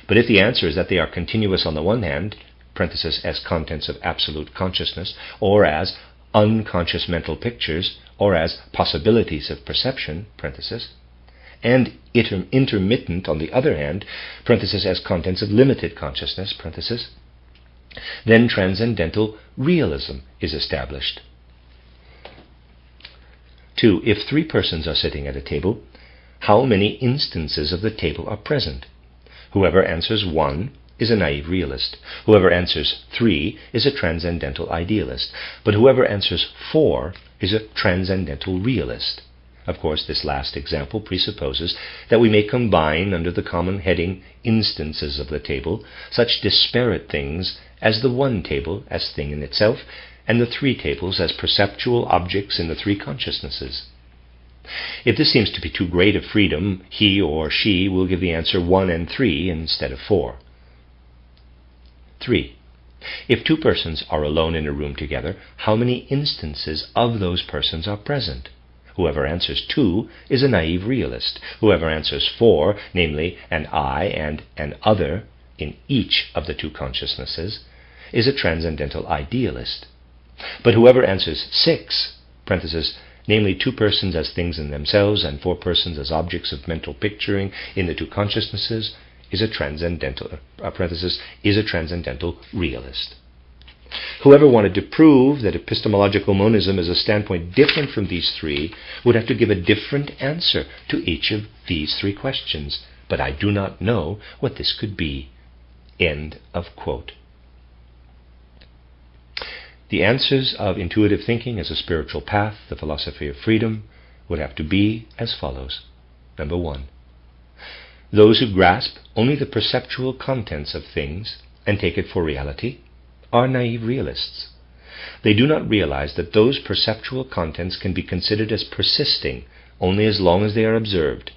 But if the answer is that they are continuous on the one hand, parenthesis, as contents of absolute consciousness, or as unconscious mental pictures, or as possibilities of perception, parenthesis, and intermittent on the other hand, parenthesis, as contents of limited consciousness, parenthesis, then transcendental realism is established. 2. If three persons are sitting at a table, how many instances of the table are present? Whoever answers 1 is a naive realist. Whoever answers 3 is a transcendental idealist. But whoever answers 4 is a transcendental realist. Of course, this last example presupposes that we may combine under the common heading instances of the table such disparate things as the one table as thing in itself, and the three tables as perceptual objects in the three consciousnesses. If this seems to be too great a freedom, he or she will give the answer 1 and 3 instead of 4. 3. If two persons are alone in a room together, how many instances of those persons are present? Whoever answers 2 is a naive realist. Whoever answers 4, namely an I and an other in each of the two consciousnesses, is a transcendental idealist. But whoever answers 6, parenthesis, namely two persons as things in themselves and 4 persons as objects of mental picturing in the two consciousnesses, is a transcendental realist. Whoever wanted to prove that epistemological monism is a standpoint different from these three would have to give a different answer to each of these three questions, but I do not know what this could be. End of quote. The answers of intuitive thinking as a spiritual path, the philosophy of freedom, would have to be as follows. Number 1. Those who grasp only the perceptual contents of things and take it for reality are naive realists. They do not realize that those perceptual contents can be considered as persisting only as long as they are observed,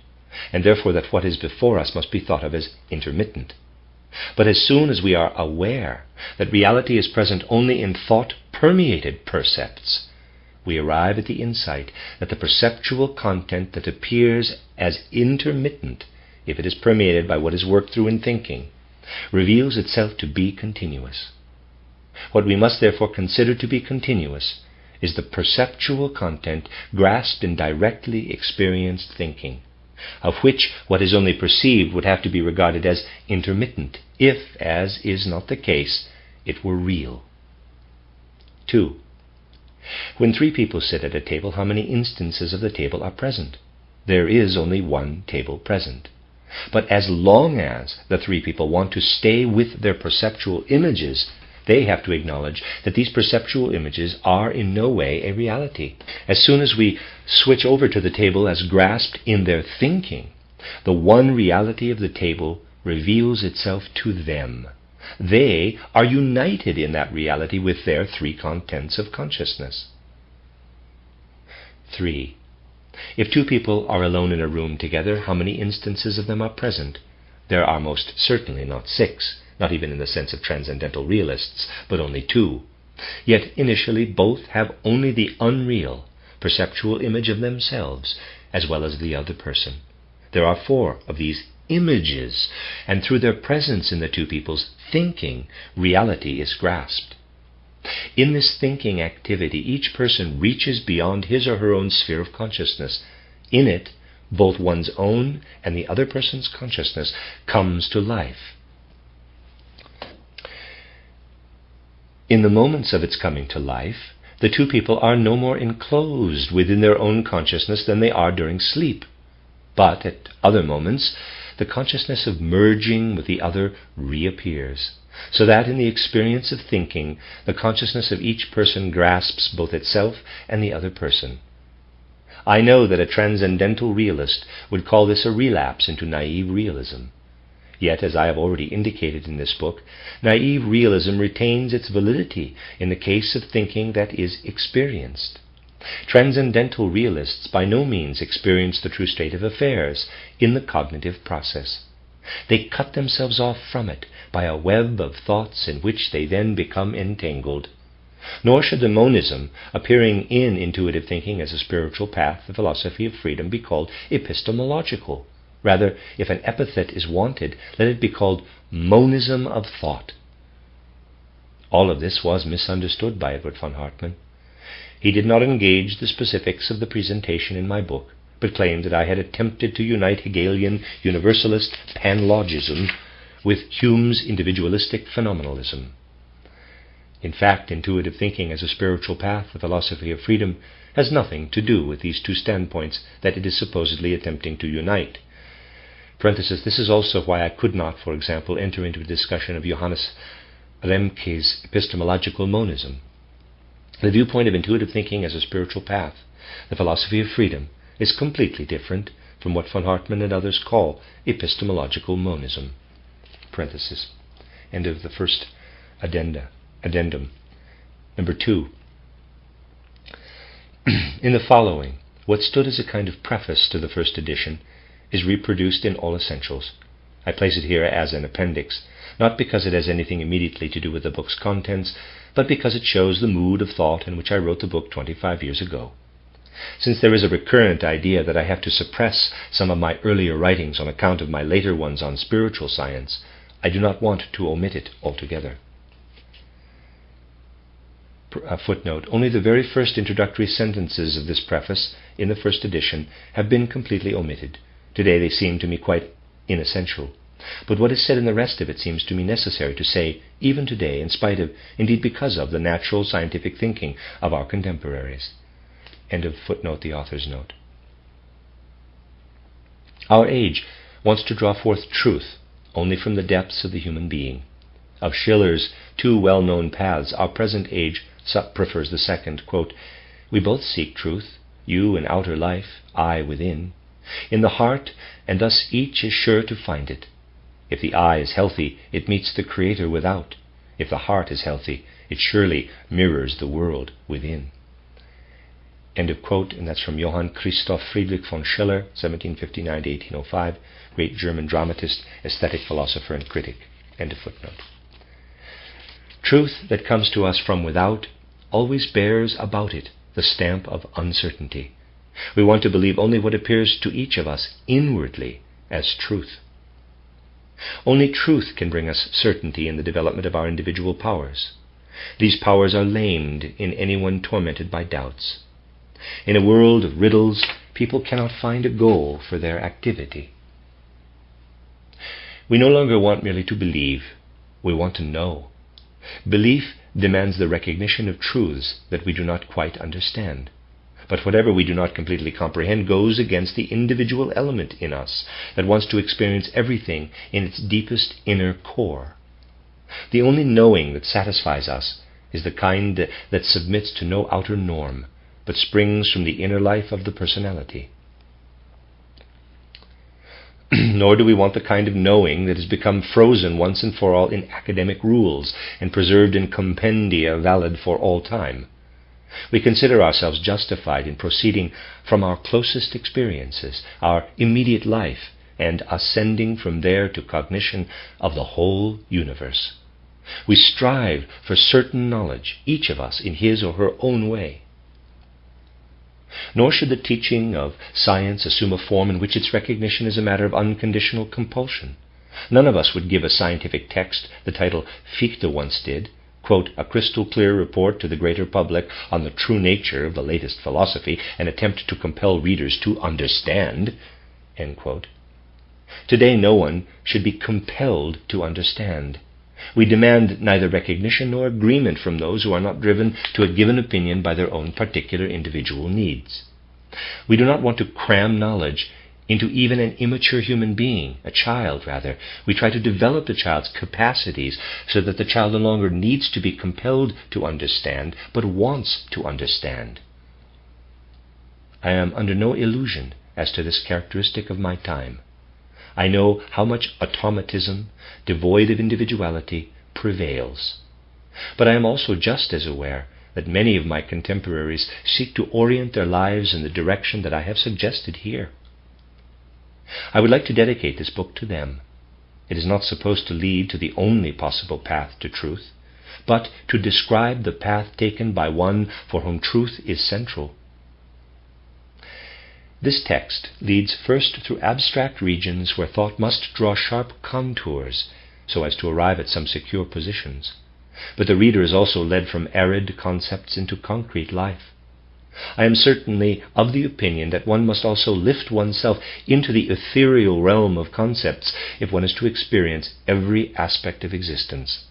and therefore that what is before us must be thought of as intermittent. But as soon as we are aware that reality is present only in thought-permeated percepts, we arrive at the insight that the perceptual content that appears as intermittent, if it is permeated by what is worked through in thinking, reveals itself to be continuous. What we must therefore consider to be continuous is the perceptual content grasped in directly experienced thinking, of which what is only perceived would have to be regarded as intermittent, if, as is not the case, it were real. 2. When 3 people sit at a table, how many instances of the table are present? There is only one table present. But as long as the 3 people want to stay with their perceptual images, they have to acknowledge that these perceptual images are in no way a reality. As soon as we switch over to the table as grasped in their thinking, the one reality of the table reveals itself to them. They are united in that reality with their 3 contents of consciousness. 3. If 2 people are alone in a room together, how many instances of them are present? There are most certainly not 6. Not even in the sense of transcendental realists, but only 2. Yet initially both have only the unreal, perceptual image of themselves, as well as the other person. There are 4 of these images, and through their presence in the 2 people's thinking, reality is grasped. In this thinking activity, each person reaches beyond his or her own sphere of consciousness. In it, both one's own and the other person's consciousness comes to life. In the moments of its coming to life, The two people are no more enclosed within their own consciousness than they are during sleep. But at other moments, the consciousness of merging with the other reappears, so that in the experience of thinking, the consciousness of each person grasps both itself and the other person. I know that a transcendental realist would call this a relapse into naive realism. Yet, as I have already indicated in this book, naive realism retains its validity in the case of thinking that is experienced. Transcendental realists by no means experience the true state of affairs in the cognitive process. They cut themselves off from it by a web of thoughts in which they then become entangled. Nor should the monism appearing in intuitive thinking as a spiritual path, the philosophy of freedom, be called epistemological. Rather, if an epithet is wanted, let it be called monism of thought. All of this was misunderstood by Edward von Hartmann. He did not engage the specifics of the presentation in my book, but claimed that I had attempted to unite Hegelian universalist panlogism with Hume's individualistic phenomenalism. In fact, intuitive thinking as a spiritual path, the philosophy of freedom, has nothing to do with these two standpoints that it is supposedly attempting to unite. Parenthesis, this is also why I could not, for example, enter into a discussion of Johannes Lemke's epistemological monism. The viewpoint of intuitive thinking as a spiritual path, the philosophy of freedom, is completely different from what von Hartmann and others call epistemological monism. Parenthesis. End of the first addendum. Number 2. In the following, what stood as a kind of preface to the first edition is reproduced in all essentials. I place it here as an appendix, not because it has anything immediately to do with the book's contents, but because it shows the mood of thought in which I wrote the book 25 years ago. Since there is a recurrent idea that I have to suppress some of my earlier writings on account of my later ones on spiritual science, I do not want to omit it altogether. Footnote. Only the very first introductory sentences of this preface in the first edition have been completely omitted. Today they seem to me quite inessential. But what is said in the rest of it seems to me necessary to say, even today, in spite of, indeed because of, the natural scientific thinking of our contemporaries. End of footnote, the author's note. Our age wants to draw forth truth only from the depths of the human being. Of Schiller's two well-known paths, our present age prefers the second. Quote, we both seek truth, you in outer life, I within, in the heart, and thus each is sure to find it. If the eye is healthy, it meets the Creator without. If the heart is healthy, it surely mirrors the world within. End of quote, and that's from Johann Christoph Friedrich von Schiller, 1759 to 1805, great German dramatist, aesthetic philosopher, and critic. End of footnote. Truth that comes to us from without always bears about it the stamp of uncertainty. We want to believe only what appears to each of us inwardly as truth. Only truth can bring us certainty in the development of our individual powers. These powers are lamed in anyone tormented by doubts. In a world of riddles, people cannot find a goal for their activity. We no longer want merely to believe, we want to know. Belief demands the recognition of truths that we do not quite understand. But whatever we do not completely comprehend goes against the individual element in us that wants to experience everything in its deepest inner core. The only knowing that satisfies us is the kind that submits to no outer norm, but springs from the inner life of the personality. Nor do we want the kind of knowing that has become frozen once and for all in academic rules and preserved in compendia valid for all time. We consider ourselves justified in proceeding from our closest experiences, our immediate life, and ascending from there to cognition of the whole universe. We strive for certain knowledge, each of us in his or her own way. Nor should the teaching of science assume a form in which its recognition is a matter of unconditional compulsion. None of us would give a scientific text the title Fichte once did, quote, a crystal-clear report to the greater public on the true nature of the latest philosophy, and attempt to compel readers to understand, end quote. Today no one should be compelled to understand. We demand neither recognition nor agreement from those who are not driven to a given opinion by their own particular individual needs. We do not want to cram knowledge into even an immature human being, a child rather. We try to develop the child's capacities so that the child no longer needs to be compelled to understand, but wants to understand. I am under no illusion as to this characteristic of my time. I know how much automatism, devoid of individuality, prevails. But I am also just as aware that many of my contemporaries seek to orient their lives in the direction that I have suggested here. I would like to dedicate this book to them. It is not supposed to lead to the only possible path to truth, but to describe the path taken by one for whom truth is central. This text leads first through abstract regions where thought must draw sharp contours so as to arrive at some secure positions. But the reader is also led from arid concepts into concrete life. I am certainly of the opinion that one must also lift oneself into the ethereal realm of concepts if one is to experience every aspect of existence.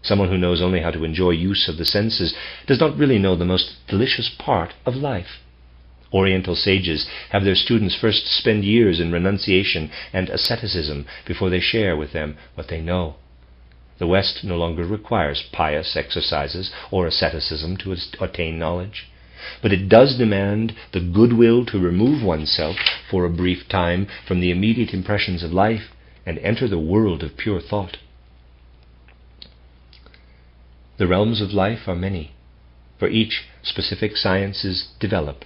Someone who knows only how to enjoy use of the senses does not really know the most delicious part of life. Oriental sages have their students first spend years in renunciation and asceticism before they share with them what they know. The West no longer requires pious exercises or asceticism to attain knowledge, but it does demand the goodwill to remove oneself for a brief time from the immediate impressions of life and enter the world of pure thought. The realms of life are many, for each specific sciences develop,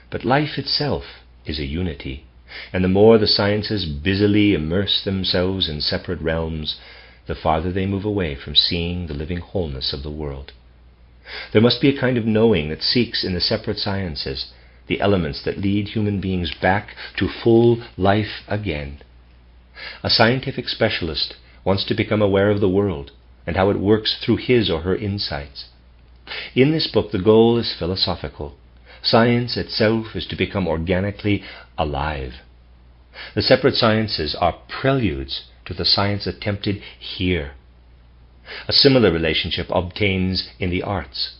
but life itself is a unity, and the more the sciences busily immerse themselves in separate realms, the farther they move away from seeing the living wholeness of the world. There must be a kind of knowing that seeks in the separate sciences the elements that lead human beings back to full life again. A scientific specialist wants to become aware of the world and how it works through his or her insights. In this book, the goal is philosophical. Science itself is to become organically alive. The separate sciences are preludes to the science attempted here. A similar relationship obtains in the arts.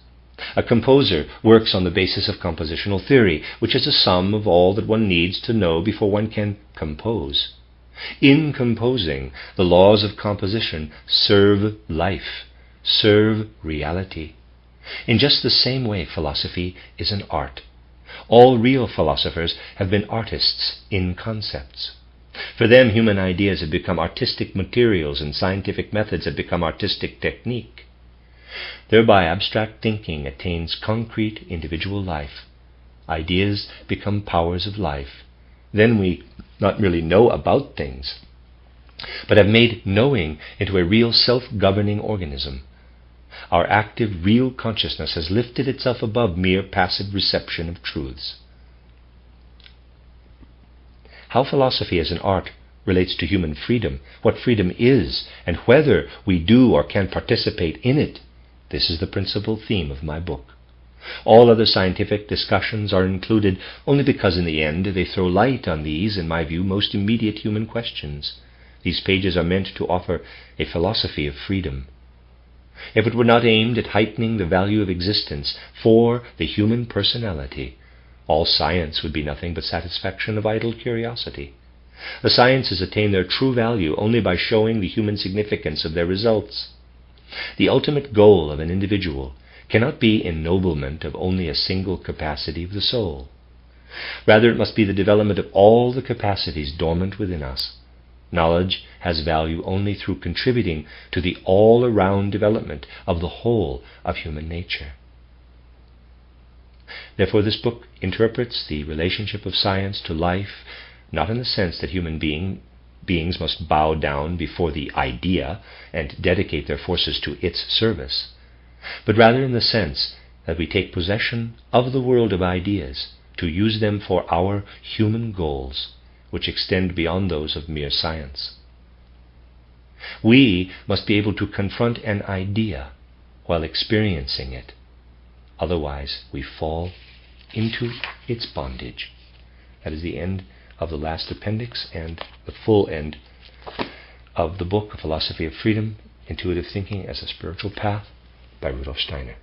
A composer works on the basis of compositional theory, which is a sum of all that one needs to know before one can compose. In composing, the laws of composition serve life, serve reality. In just the same way, philosophy is an art. All real philosophers have been artists in concepts. For them, human ideas have become artistic materials and scientific methods have become artistic technique. Thereby, abstract thinking attains concrete individual life. Ideas become powers of life. Then we not really know about things, but have made knowing into a real self-governing organism. Our active, real consciousness has lifted itself above mere passive reception of truths. How philosophy as an art relates to human freedom, what freedom is, and whether we do or can participate in it, this is the principal theme of my book. All other scientific discussions are included only because in the end they throw light on these, in my view, most immediate human questions. These pages are meant to offer a philosophy of freedom. If it were not aimed at heightening the value of existence for the human personality, all science would be nothing but satisfaction of idle curiosity. The sciences attain their true value only by showing the human significance of their results. The ultimate goal of an individual cannot be ennoblement of only a single capacity of the soul. Rather, it must be the development of all the capacities dormant within us. Knowledge has value only through contributing to the all-around development of the whole of human nature. Therefore, this book interprets the relationship of science to life, not in the sense that human beings must bow down before the idea and dedicate their forces to its service, but rather in the sense that we take possession of the world of ideas to use them for our human goals, which extend beyond those of mere science. We must be able to confront an idea while experiencing it. Otherwise, we fall into its bondage. That is the end of the last appendix and the full end of the book, A Philosophy of Freedom, Intuitive Thinking as a Spiritual Path by Rudolf Steiner.